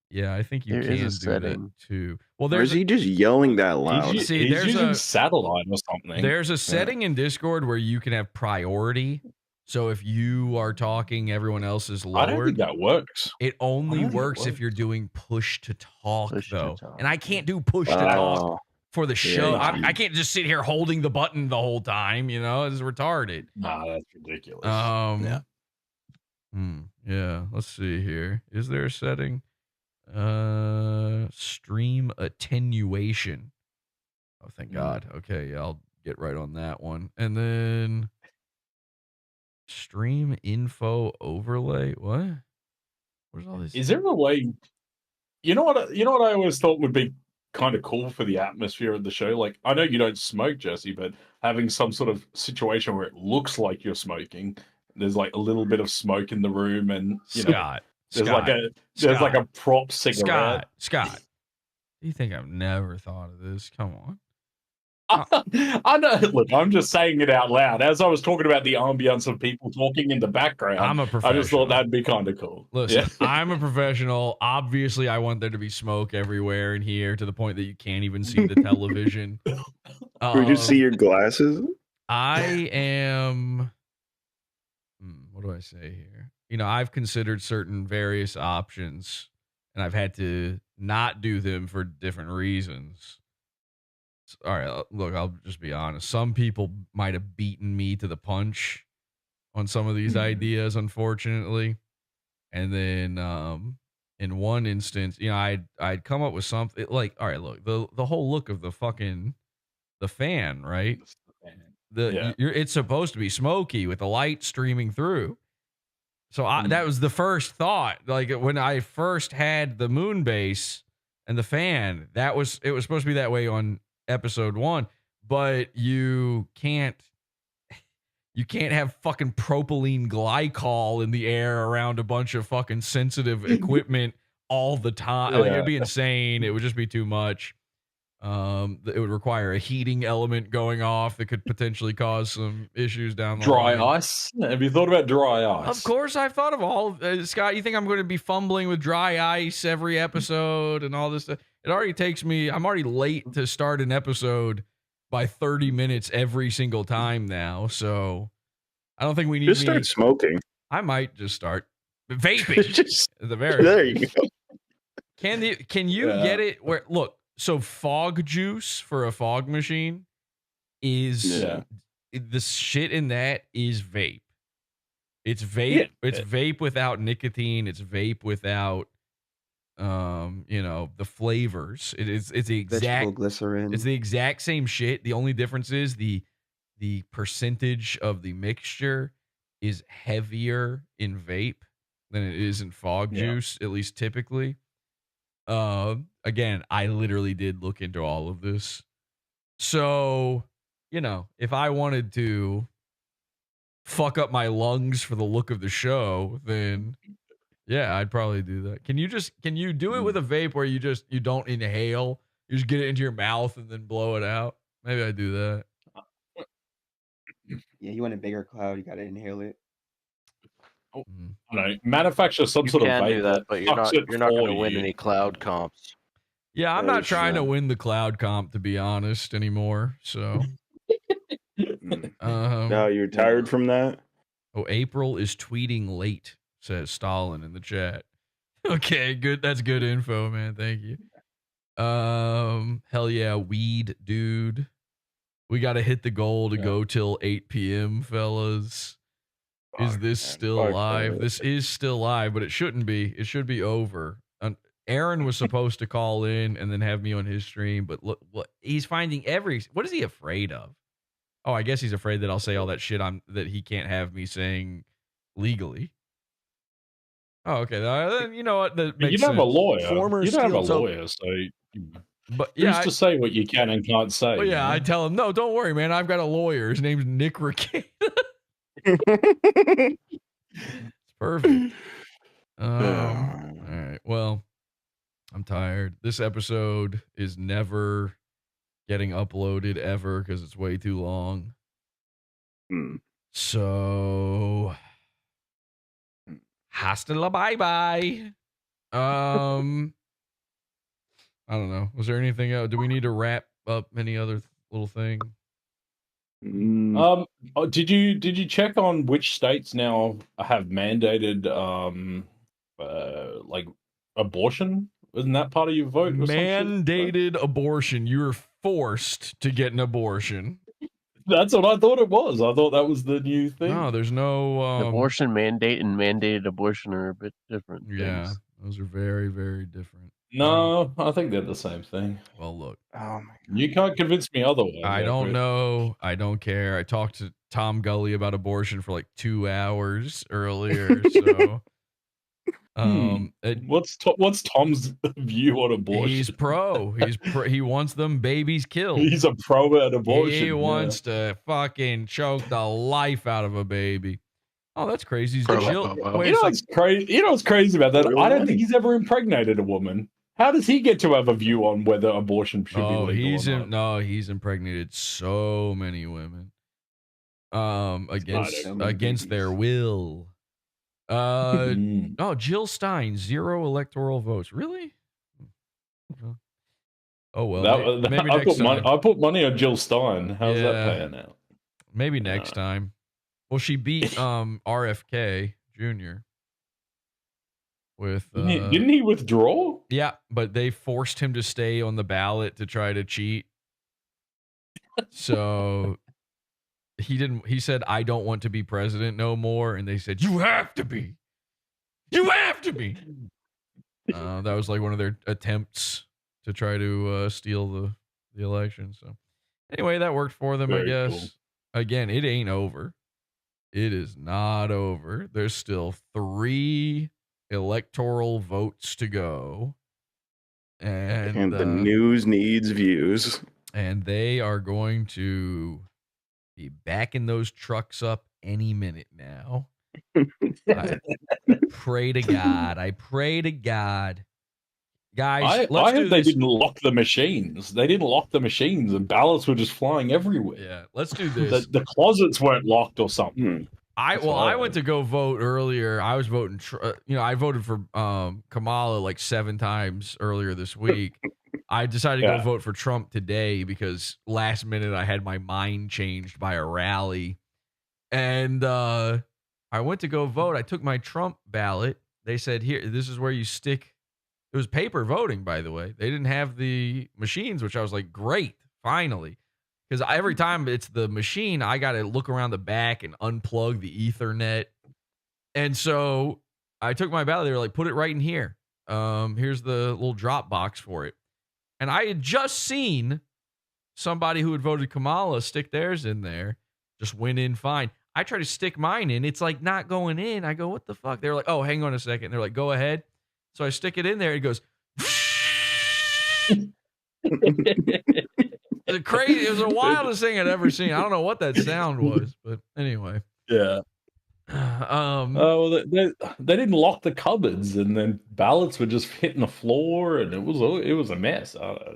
Yeah, I think you There can is a do setting. that too. Well, Or is he just yelling that loud? He's using satellite or something. There's a setting in Discord where you can have priority. So if you are talking, everyone else is lowered. I don't think that works. It only works if you're doing push to talk, though. And I can't do push to talk for the show. Yeah. I can't just sit here holding the button the whole time. You know, it's retarded. Nah, that's ridiculous. Yeah. Let's see here. Is there a setting? Stream attenuation. Oh, thank God. Okay, yeah, I'll get right on that one. And then stream info overlay. What? Where's all this? Is there a way? You know what I always thought would be kind of cool for the atmosphere of the show. Like, I know you don't smoke, Jesse, but having some sort of situation where it looks like you're smoking. There's like a little bit of smoke in the room, and there's like a prop cigarette. Scott. You think I've never thought of this? Come on. I know. Look, I'm just saying it out loud. As I was talking about the ambience of people talking in the background, I'm a I just professional. thought that'd be kind of cool. Listen, I'm a professional. Obviously, I want there to be smoke everywhere in here to the point that you can't even see the television. We just see your glasses. I am. What do I say here? You know, I've considered certain various options, and I've had to not do them for different reasons. All right, look, I'll just be honest. Some people might have beaten me to the punch on some of these ideas, unfortunately. And then in one instance, you know, I'd come up with something like, all right, look, the whole look of the fan, right? It's supposed to be smoky with the light streaming through. So that was the first thought. Like when I first had the moon base and the fan, it was supposed to be that way on episode 1, but you can't have fucking propylene glycol in the air around a bunch of fucking sensitive equipment all the time. Like, it'd be insane. It would just be too much. It would require a heating element going off that could potentially cause some issues down the line. Dry ice? Have you thought about dry ice? Of course, I've thought of all. Scott, you think I'm going to be fumbling with dry ice every episode and all this stuff? It already takes me. I'm already late to start an episode by 30 minutes every single time now. So I don't think we need. Just start smoking. I might just start vaping. At the very there you go. Can you get it where? Look. So fog juice for a fog machine is the shit in that is vape. It's vape. It's vape without nicotine. It's vape without, the flavors. It's the Vegetable exact glycerin. It's the exact same shit. The only difference is the percentage of the mixture is heavier in vape than it is in fog juice, at least typically. Again, I literally did look into all of this. So, if I wanted to fuck up my lungs for the look of the show, then yeah, I'd probably do that. Can you do it with a vape where you don't inhale, you just get it into your mouth and then blow it out? Maybe I do that. Yeah, you want a bigger cloud, you gotta inhale it. No, manufacture some sort of can vape do that, but you're not going to win any cloud comps. Yeah, I'm not trying to win the cloud comp, to be honest, anymore. So, No, you're tired from that? Oh, April is tweeting late, says Stalin in the chat. Okay, good. That's good info, man. Thank you. Hell yeah, weed, dude. We got to hit the goal to go till 8 p.m., fellas. Is this still live? This is still live, but it shouldn't be. It should be over. Aaron was supposed to call in and then have me on his stream, but look, he's finding what is he afraid of? Oh, I guess he's afraid that I'll say all that shit that he can't have me saying legally. Oh, okay. Then you know what? That makes You don't have a sense. lawyer. You don't have a lawyer, so. But who's to say what you can and can't say? Well, yeah, I tell him, no, don't worry, man. I've got a lawyer. His name's Nick Ricada. It's perfect. All right. Well, I'm tired. This episode is never getting uploaded ever because it's way too long. So, hasta la bye-bye. I don't know. Was there anything else? Do we need to wrap up any other little thing? Did you check on which states now have mandated like abortion? Isn't that part of your vote? Or Mandated abortion. You're forced to get an abortion. That's what I thought it was. I thought that was the new thing. No, there's no abortion mandate and mandated abortion are a bit different. Yeah, things. those are very, very different. No, I think they're the same thing. Well, look. You can't convince me otherwise. I don't know. I don't care. I talked to Tom Gulley about abortion for like 2 hours earlier. So, what's Tom's view on abortion? He's pro. He wants them babies killed. He's a pro at abortion. He wants to fucking choke the life out of a baby. Oh, that's crazy. You know what's crazy? You know what's crazy about that? I don't think he's ever impregnated a woman. How does he get to have a view on whether abortion should be legal? He's impregnated so many women. Against their will. Oh, Jill Stein, 0 electoral votes. Really? Oh well. Maybe next time. I put money on Jill Stein. How's that playing out? Maybe next time. Well, she beat RFK Jr. with didn't he withdraw? Yeah, but they forced him to stay on the ballot to try to cheat. So he said, I don't want to be president no more, and they said, you have to be. You have to be. That was like one of their attempts to try to steal the election. So anyway, that worked for them, I guess. Cool. Again, it ain't over. It is not over. There's still 3 electoral votes to go. And the news needs views. And they are going to be backing those trucks up any minute now. I pray to God. Guys, I heard they didn't lock the machines. They didn't lock the machines, and ballots were just flying everywhere. Yeah, let's do this. The closets weren't locked or something. I went to go vote earlier. I was voting. I voted for Kamala like 7 times earlier this week. I decided to go vote for Trump today because last minute I had my mind changed by a rally, and I went to go vote. I took my Trump ballot. They said, "Here, this is where you stick." It was paper voting, by the way. They didn't have the machines, which I was like, great, finally. Because every time it's the machine, I got to look around the back and unplug the Ethernet And so I took my ballot. They were like, put it right in here. Here's the little drop box for it. And I had just seen somebody who had voted Kamala stick theirs in there. Just went in fine. I tried to stick mine in. It's like not going in. I go, what the fuck? They're like, oh, hang on a second. They're like, go ahead. So I stick it in there. It goes. It's crazy. It was the wildest thing I'd ever seen. I don't know what that sound was, but anyway. Yeah. Well, they didn't lock the cupboards, and then ballots were just hitting the floor, and it was a mess.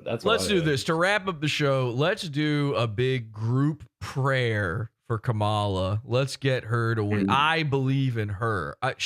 That's what Let's do this to wrap up the show. Let's do a big group prayer for Kamala. Let's get her to win. I believe in her. What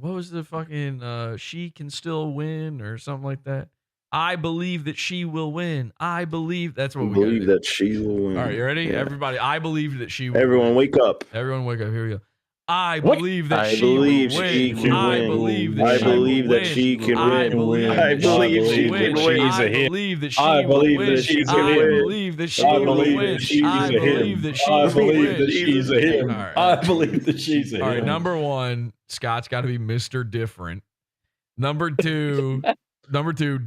was the fucking she can still win or something like that? I believe that she will win. I believe that's what we believe that she will win. All right, you ready? Yeah. Everybody, I believe that she will Everyone win. wake up. Everyone wake up. Here we go. I believe that I she believe will she win. can I win. believe that I she believe will that she win. can I win. believe I that believe she she will win. can win. I believe that she I will believe win. that she's a I hit. believe that she I will believe win. that she's I a believe hit. that she I will believe win. that she's a hit. All right, I believe that she's a all right, hit. number one, Scott's got to be Mr. Different. Number two,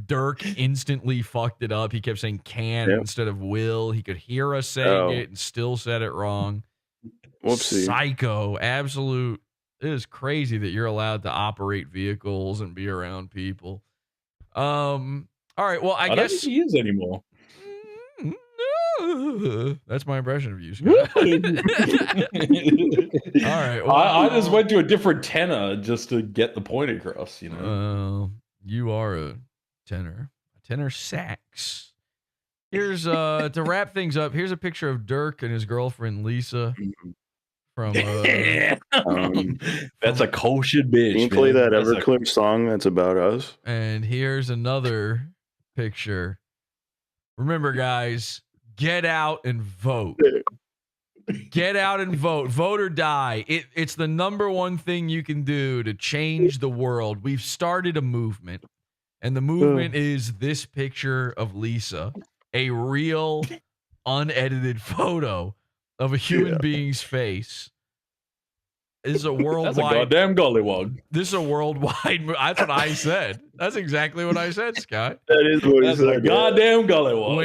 Dirk instantly fucked it up. He kept saying can instead of will. He could hear us saying it and still said it wrong. Whoopsie. Psycho. Absolute. It is crazy that you're allowed to operate vehicles and be around people. All right. Well, I don't guess think he is anymore. That's my impression of you, Scott. All right. Well, I just went to a different tenor just to get the point across, you know. You are a tenor sax. Here's to wrap things up. Here's a picture of Dirk and his girlfriend Lisa from. That's a kosher bitch. Can you play man. that That's a- Everclear song that's about us? And here's another picture. Remember, guys, get out and vote. Get out and vote. Vote or die. It's the number one thing you can do to change the world. We've started a movement, and the movement is this picture of Lisa, a real, unedited photo of a human being's face. This is a worldwide. That's a goddamn gollywog. This is a worldwide. That's what I said. That's exactly what I said, Scott. That is what he That's a said. goddamn gollywog.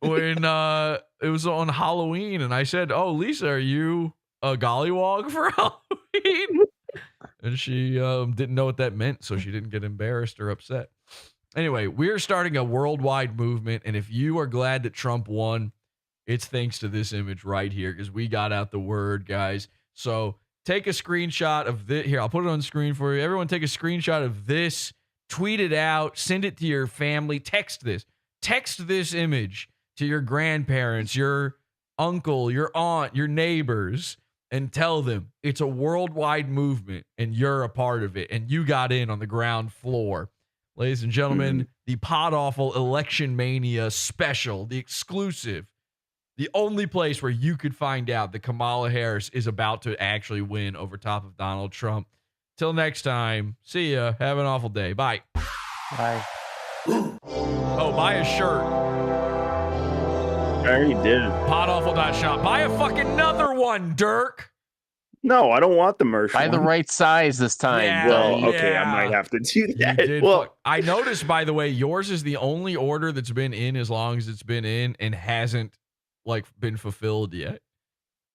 When it was on Halloween, and I said, "Oh, Lisa, are you a gollywog for Halloween?" And she didn't know what that meant, so she didn't get embarrassed or upset. Anyway, we're starting a worldwide movement, and if you are glad that Trump won, it's thanks to this image right here, because we got out the word, guys. So take a screenshot of this. Here, I'll put it on the screen for you. Everyone take a screenshot of this, tweet it out, send it to your family, text this image to your grandparents, your uncle, your aunt, your neighbors, and tell them it's a worldwide movement and you're a part of it and you got in on the ground floor. Ladies and gentlemen, the PODAWFUL ELECTION-MANIA special, the exclusive, the only place where you could find out that Kamala Harris is about to actually win over top of Donald Trump. Till next time, see ya. Have an awful day. Bye. Bye. Oh, buy a shirt. I already did. PODAWFUL.shop. Buy a fucking another one, Dirk. No, I don't want the Mersh. Buy the one. right size this time. Yeah, Well, okay, yeah. I might have to do You that. did Well, fuck- I noticed, by the way, yours is the only order that's been in as long as it's been in and hasn't been fulfilled yet.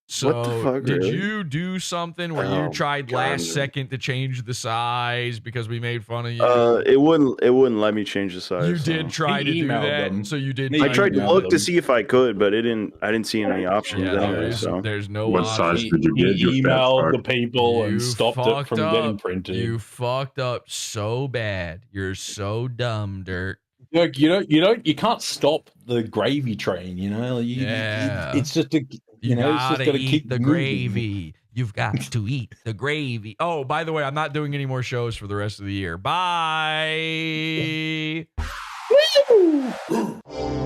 So What the fuck, did really? you do something where Oh, you tried God. last second to change the size because we made fun of you? it wouldn't let me change the size. You so. did try to do that, so you did. I try tried to do look that. to see if I could, but I didn't see any options. Yeah, anyway, so. there's no What option. size did you get, you fat emailed fuck? the people and You stopped it fucked from up. getting printed. You fucked up so bad. You're so dumb, Dirk. Look, you can't stop the gravy train. You know, it's just a, You it's just gotta gotta eat keep the moving. gravy. You've got to eat the gravy. Oh, by the way, I'm not doing any more shows for the rest of the year. Bye.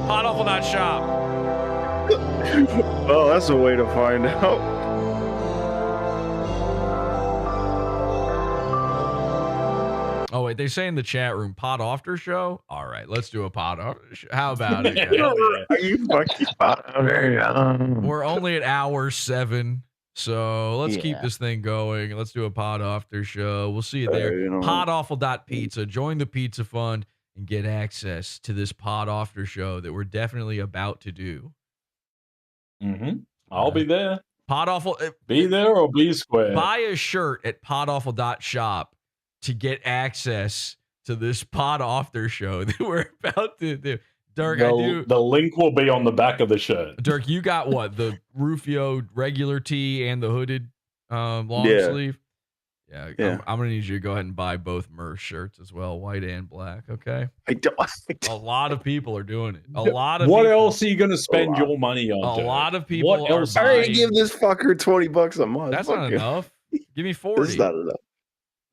PODAWFUL.shop. Well, that's a way to find out. Oh, wait, they say in the chat room, pod after show? All right, let's do a pod after show. How about it, guys? Are you fucking We're only at hour 7. So let's keep this thing going. Let's do a pod after show. We'll see you there. Podawful.pizza. Join the pizza fund and get access to this pod after show that we're definitely about to do. I'll be there. Podawful. Be there or be square. Buy a shirt at podawful.shop to get access to this pod after show that we're about to do. Dirk, The link will be on the back of the shirt. Dirk, you got what? The Rufio regular tee and the hooded long sleeve? Yeah. I'm going to need you to go ahead and buy both Mersh shirts as well, white and black, okay? A lot of people are doing it. What else are you going to spend your money on? A lot of people What are else? I buying. already give this fucker $20 a month. That's Fuck not you. enough. Give me 40. This is not enough.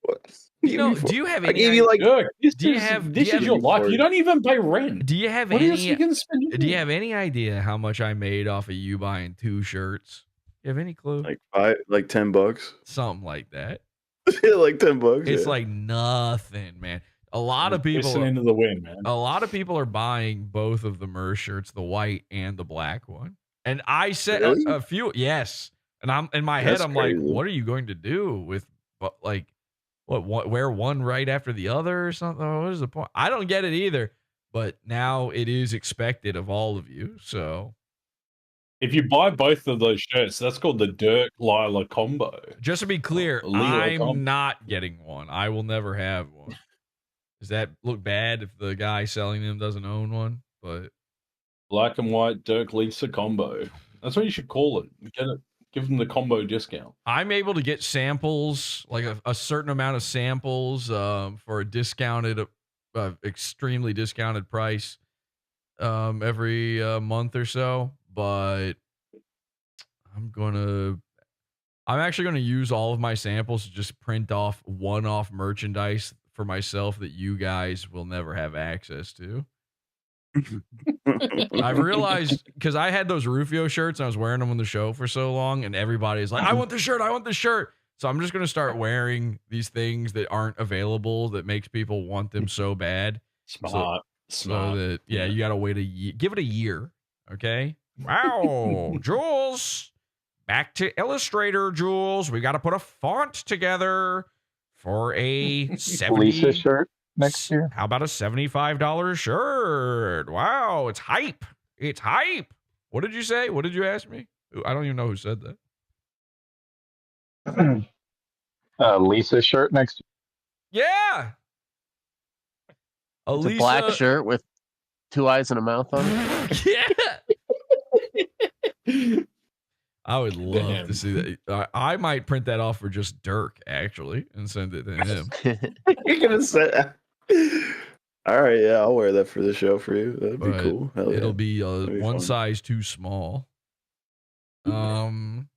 What? Do you have any? I gave you like. This is your life. You don't even pay rent. Do you have What else are any? you gonna spend your Do you have any idea how much I made off of you buying 2 shirts? You have any clue? Like $10. Something like that. Like $10. It's yeah. like nothing, man. A lot of people Listening to the wind, man. A lot of people are buying both of the Mersh shirts, the white and the black one. And I said a few, yes. And I'm in my head, I'm crazy. like, what are you going to do with, like, what wear one right after the other or something? What is the point? I don't get it either. But now it is expected of all of you. So if you buy both of those shirts, that's called the Dirk Lila combo. Just to be clear, I'm not getting one. I will never have one. Does that look bad if the guy selling them doesn't own one? But black and white Dirk Lisa combo. That's what you should call it. Get it. Give them the combo discount. I'm able to get samples, like a certain amount of samples, for a discounted, extremely discounted price, every month or so. But I'm actually gonna use all of my samples to just print off one-off merchandise for myself that you guys will never have access to. I've realized, because I had those Rufio shirts and I was wearing them on the show for so long, and everybody's like, I want the shirt, I want the shirt. So I'm just going to start wearing these things that aren't available that makes people want them so bad. Smart. So that, yeah, you got to wait a year. Give it a year. Okay. Wow. Jules. Back to Illustrator, Jules. We got to put a font together for a 70 Lisa shirt next year. How about a $75 shirt? Wow, it's hype. It's hype. What did you say? What did you ask me? I don't even know who said that. Lisa shirt next year. Yeah. It's a black shirt with 2 eyes and a mouth on it. Yeah. I would love to see that. I might print that off for just Dirk, actually, and send it to him. You're gonna say, all right, yeah, I'll wear that for the show for you. That'd be cool. Hell yeah. It'll be That'd be one fun. size too small. And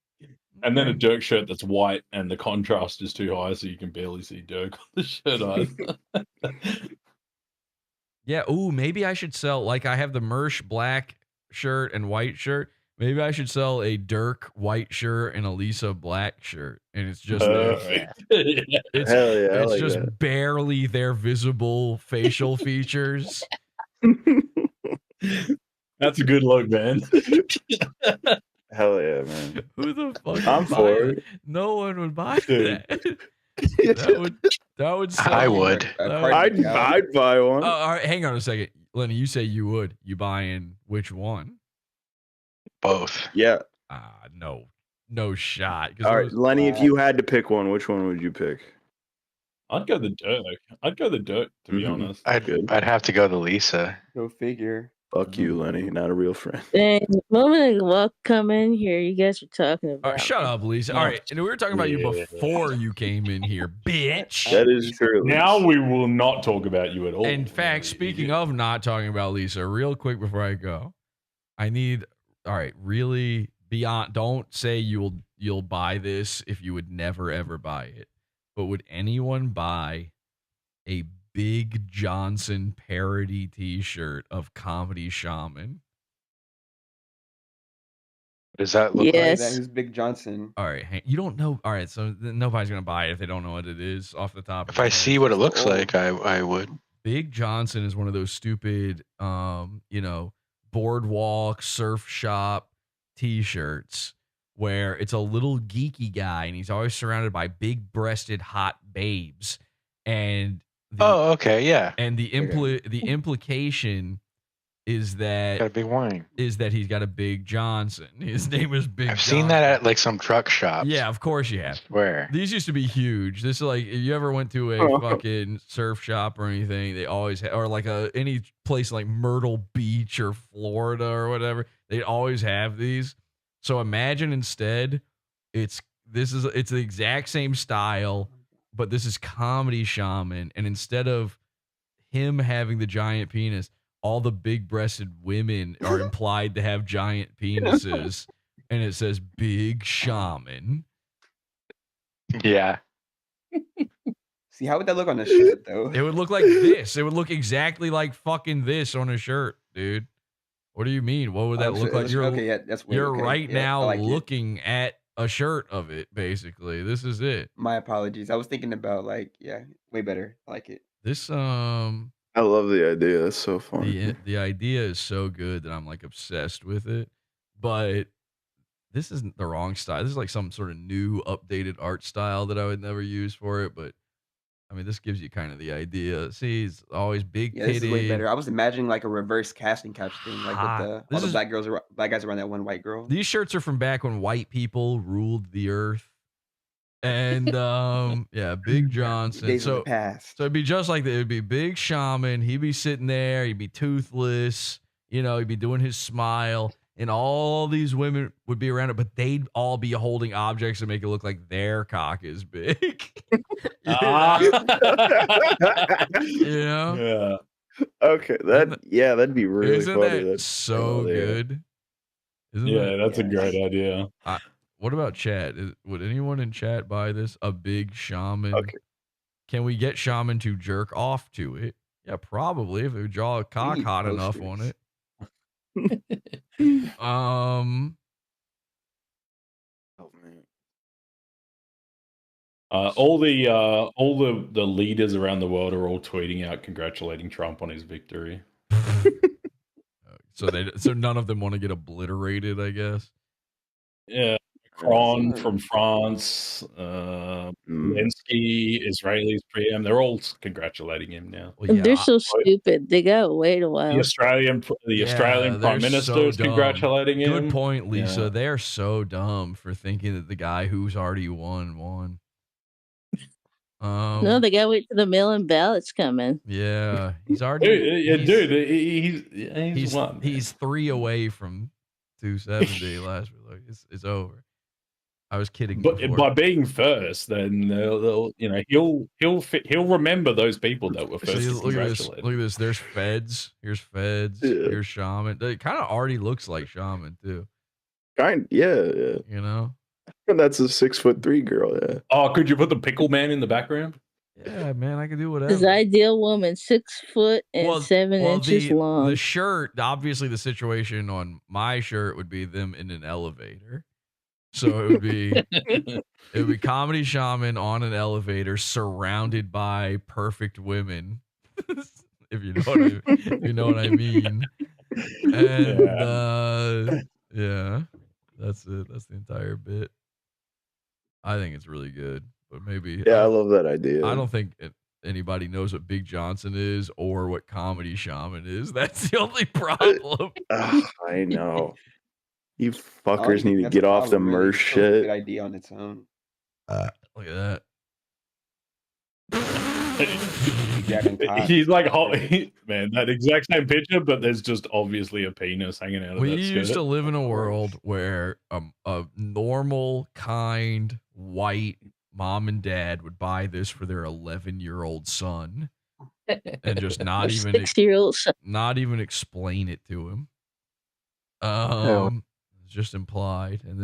then a Dirk shirt that's white and the contrast is too high, so you can barely see Dirk on the shirt either. Yeah. Ooh, maybe I should sell, like, I have the Mersh black shirt and white shirt. Maybe I should sell a Dirk white shirt and a Lisa black shirt, and it's just it's, Hell yeah, I it's like just that. barely their visible facial features. That's a good look, man. Hell yeah, man. Who the fuck? I'm would buy for it? it. No one would buy Dude. that. That would. Sell. I would. I'd buy one. Oh, all right, hang on a second, Lenny. You say you would. You buying which one? Both. Yeah. No shot. All right, Lenny, if you had to pick one, which one would you pick? I'd go the Dirk, to be honest. I'd have to go to Lisa. Go figure. Fuck you, Lenny. Not a real friend. Dang, moment of luck come in here. You guys were talking about. All right, shut up, Lisa. All right, and we were talking about you before you came in here, bitch. That is true. Now we will not talk about you at all. In fact, speaking of not talking about Lisa, real quick before I go, I need. All right, really beyond. Don't say you'll buy this if you would never ever buy it. But would anyone buy a Big Johnson parody T-shirt of Comedy Shaman? Does that look That Yes. who's Big Johnson? All right, you don't know. All right, so nobody's gonna buy it if they don't know what it is off the top. If I see what it looks like, I would. Big Johnson is one of those stupid, boardwalk surf shop T-shirts where it's a little geeky guy and he's always surrounded by big-breasted hot babes. And Oh, okay, yeah. And the implication is that got a big wang. Is that he's got a Big Johnson. His name is Big I've Johnson. seen that at like some truck shops. Yeah, of course you have. I swear. These used to be huge. This is like if you ever went to a fucking surf shop or anything, they always or like any place like Myrtle Beach or Florida or whatever, they always have these. So imagine instead it's the exact same style, but this is Comedy Shaman, and instead of him having the giant penis, all the big-breasted women are implied to have giant penises, and it says Big Shaman. Yeah. See, how would that look on a shirt, though? It would look like this. It would look exactly like fucking this on a shirt, dude. What do you mean? What would that look like? You're, okay, yeah, that's weird. You're Okay, right yeah, now I like it. looking at a shirt of it, basically. This is it. My apologies. I was thinking about way better. I like it. This I love the idea. That's so fun. the idea is so good that I'm like obsessed with it, but this isn't the wrong style. This is like some sort of new updated art style that I would never use for it, but I mean, this gives you kind of the idea. See, it's always big Yeah, this is way titty. better. I was imagining like a reverse casting couch thing, like Hot. with all This the is- black guys around that one white girl. These shirts are from back when white people ruled the earth. And yeah, Big Johnson. Days of So the past. it'd be just like that. It'd be Big Shaman. He'd be sitting there. He'd be toothless. You know, he'd be doing his smile, and all these women would be around it, but they'd all be holding objects to make it look like their cock is big. You know? Yeah. Okay. That'd be really Isn't funny. that That's so good? Isn't Yeah, that- that's a great idea. What about chat? Would anyone in chat buy this? A Big Shaman? Okay. Can we get Shaman to jerk off to it? Yeah, probably if it would draw a cock need hot enough posters. on it. Oh man. All the leaders around the world are all tweeting out congratulating Trump on his victory. So none of them want to get obliterated, I guess. Yeah, Macron from France, Zelensky, Israelis PM, they're all congratulating him now. They're so stupid. They gotta wait a while. The Australian they're Prime Minister so is dumb. congratulating him. Good point, Lisa. Yeah. They're so dumb for thinking that the guy who's already won. No, they gotta wait till the mail-in ballots come in. Yeah, he's already. He's won. He's 3 away from 270 last week. Like, it's over. I was kidding. But before. by being first, then they'll he'll remember those people that were first. See, to look at this. congratulate. Look at this. There's Feds. Here's Feds. Yeah. Here's Shaman. It kind of already looks like Shaman too. Yeah. You know. And that's a 6'3" girl. Yeah. Oh, could you put the pickle man in the background? Yeah, man, I can do whatever. His ideal woman, 6 foot and 7 inches long. The shirt, obviously, the situation on my shirt would be them in an elevator. So it would be Comedy Shaman on an elevator, surrounded by perfect women. if you know what I mean. And yeah, that's it. That's the entire bit. I think it's really good, but maybe Yeah, I love that idea. I don't think anybody knows what Big Johnson is or what Comedy Shaman is. That's the only problem. I know. You I don't fuckers think need to that's get a off the problem, really. Mersh It's a good shit. idea on its own. Look at that. He's like, man, that exact same picture, but there's just obviously a penis hanging out of We that skirt. used to live in a world where a normal, kind, white mom and dad would buy this for their 11-year-old son and just not Or even 6-year-old son. not even explain it to him. It's just implied, and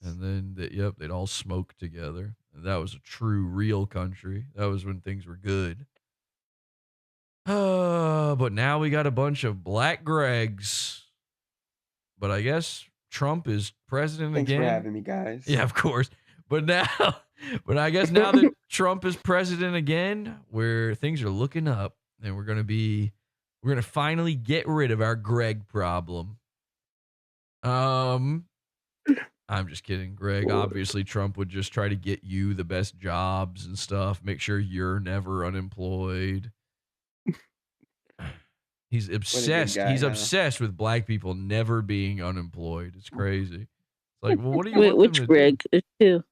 then they'd all smoke together. And that was a true, real country. That was when things were good. But now we got a bunch of black Gregs. But I guess Trump is president Thanks again. for having me, guys. Yeah, of course. But I guess now that Trump is president again, where things are looking up, and we're gonna finally get rid of our Greg problem. I I'm just kidding, Greg. Obviously, Trump would just try to get you the best jobs and stuff, make sure you're never unemployed. He's obsessed. guy, He's huh? obsessed with black people never being unemployed. It's crazy. It's like, well, what do you Wait, want them which to Greg? There's two. do?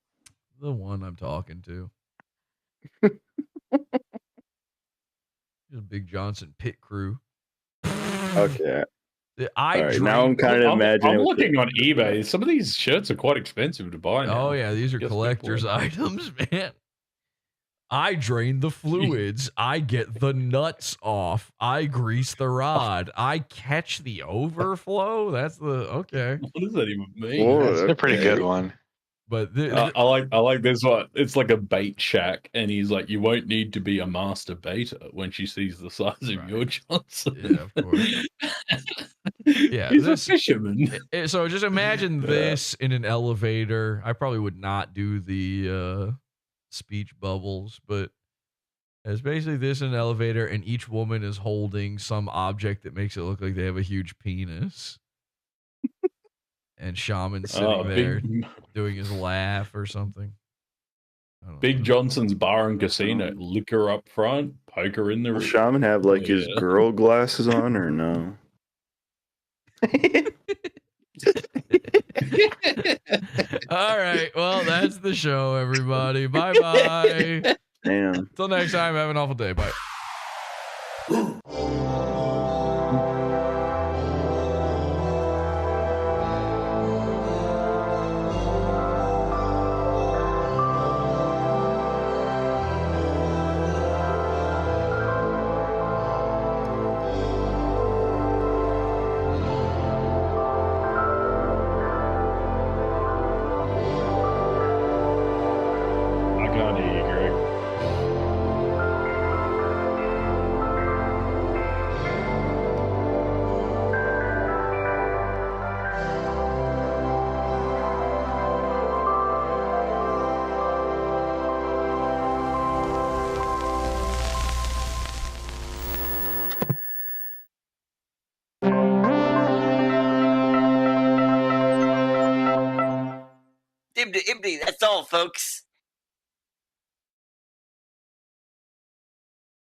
The one I'm talking to. The Big Johnson pit crew. Okay. I All right, now I'm kind of imagining. I'm what the- looking on eBay. Some of these shirts are quite expensive to buy now. Oh yeah, these are Guess collector's they're items, man. I drain the fluids. I get the nuts off. I grease the rod. I catch the overflow. That's the okay. What does that even mean? Oh, That's a pretty okay. good one. But I like this one. It's like a bait shack, and he's like, "You won't need to be a master baiter when she sees the size of your Johnson." Yeah, of course. Yeah, he's a fisherman. So just imagine this in an elevator. I probably would not do the speech bubbles, but it's basically this in an elevator, and each woman is holding some object that makes it look like they have a huge penis. And Shaman's sitting there doing his laugh or something. Big Johnson's Bar and Casino. Liquor up front, poker in the Does rear. Shaman have like his Yeah. girl glasses on or no? All right. Well, that's the show, everybody. Bye-bye. Damn. Till next time, have an awful day. Bye. I can't hear you, Greg. Ibdi, that's all, folks.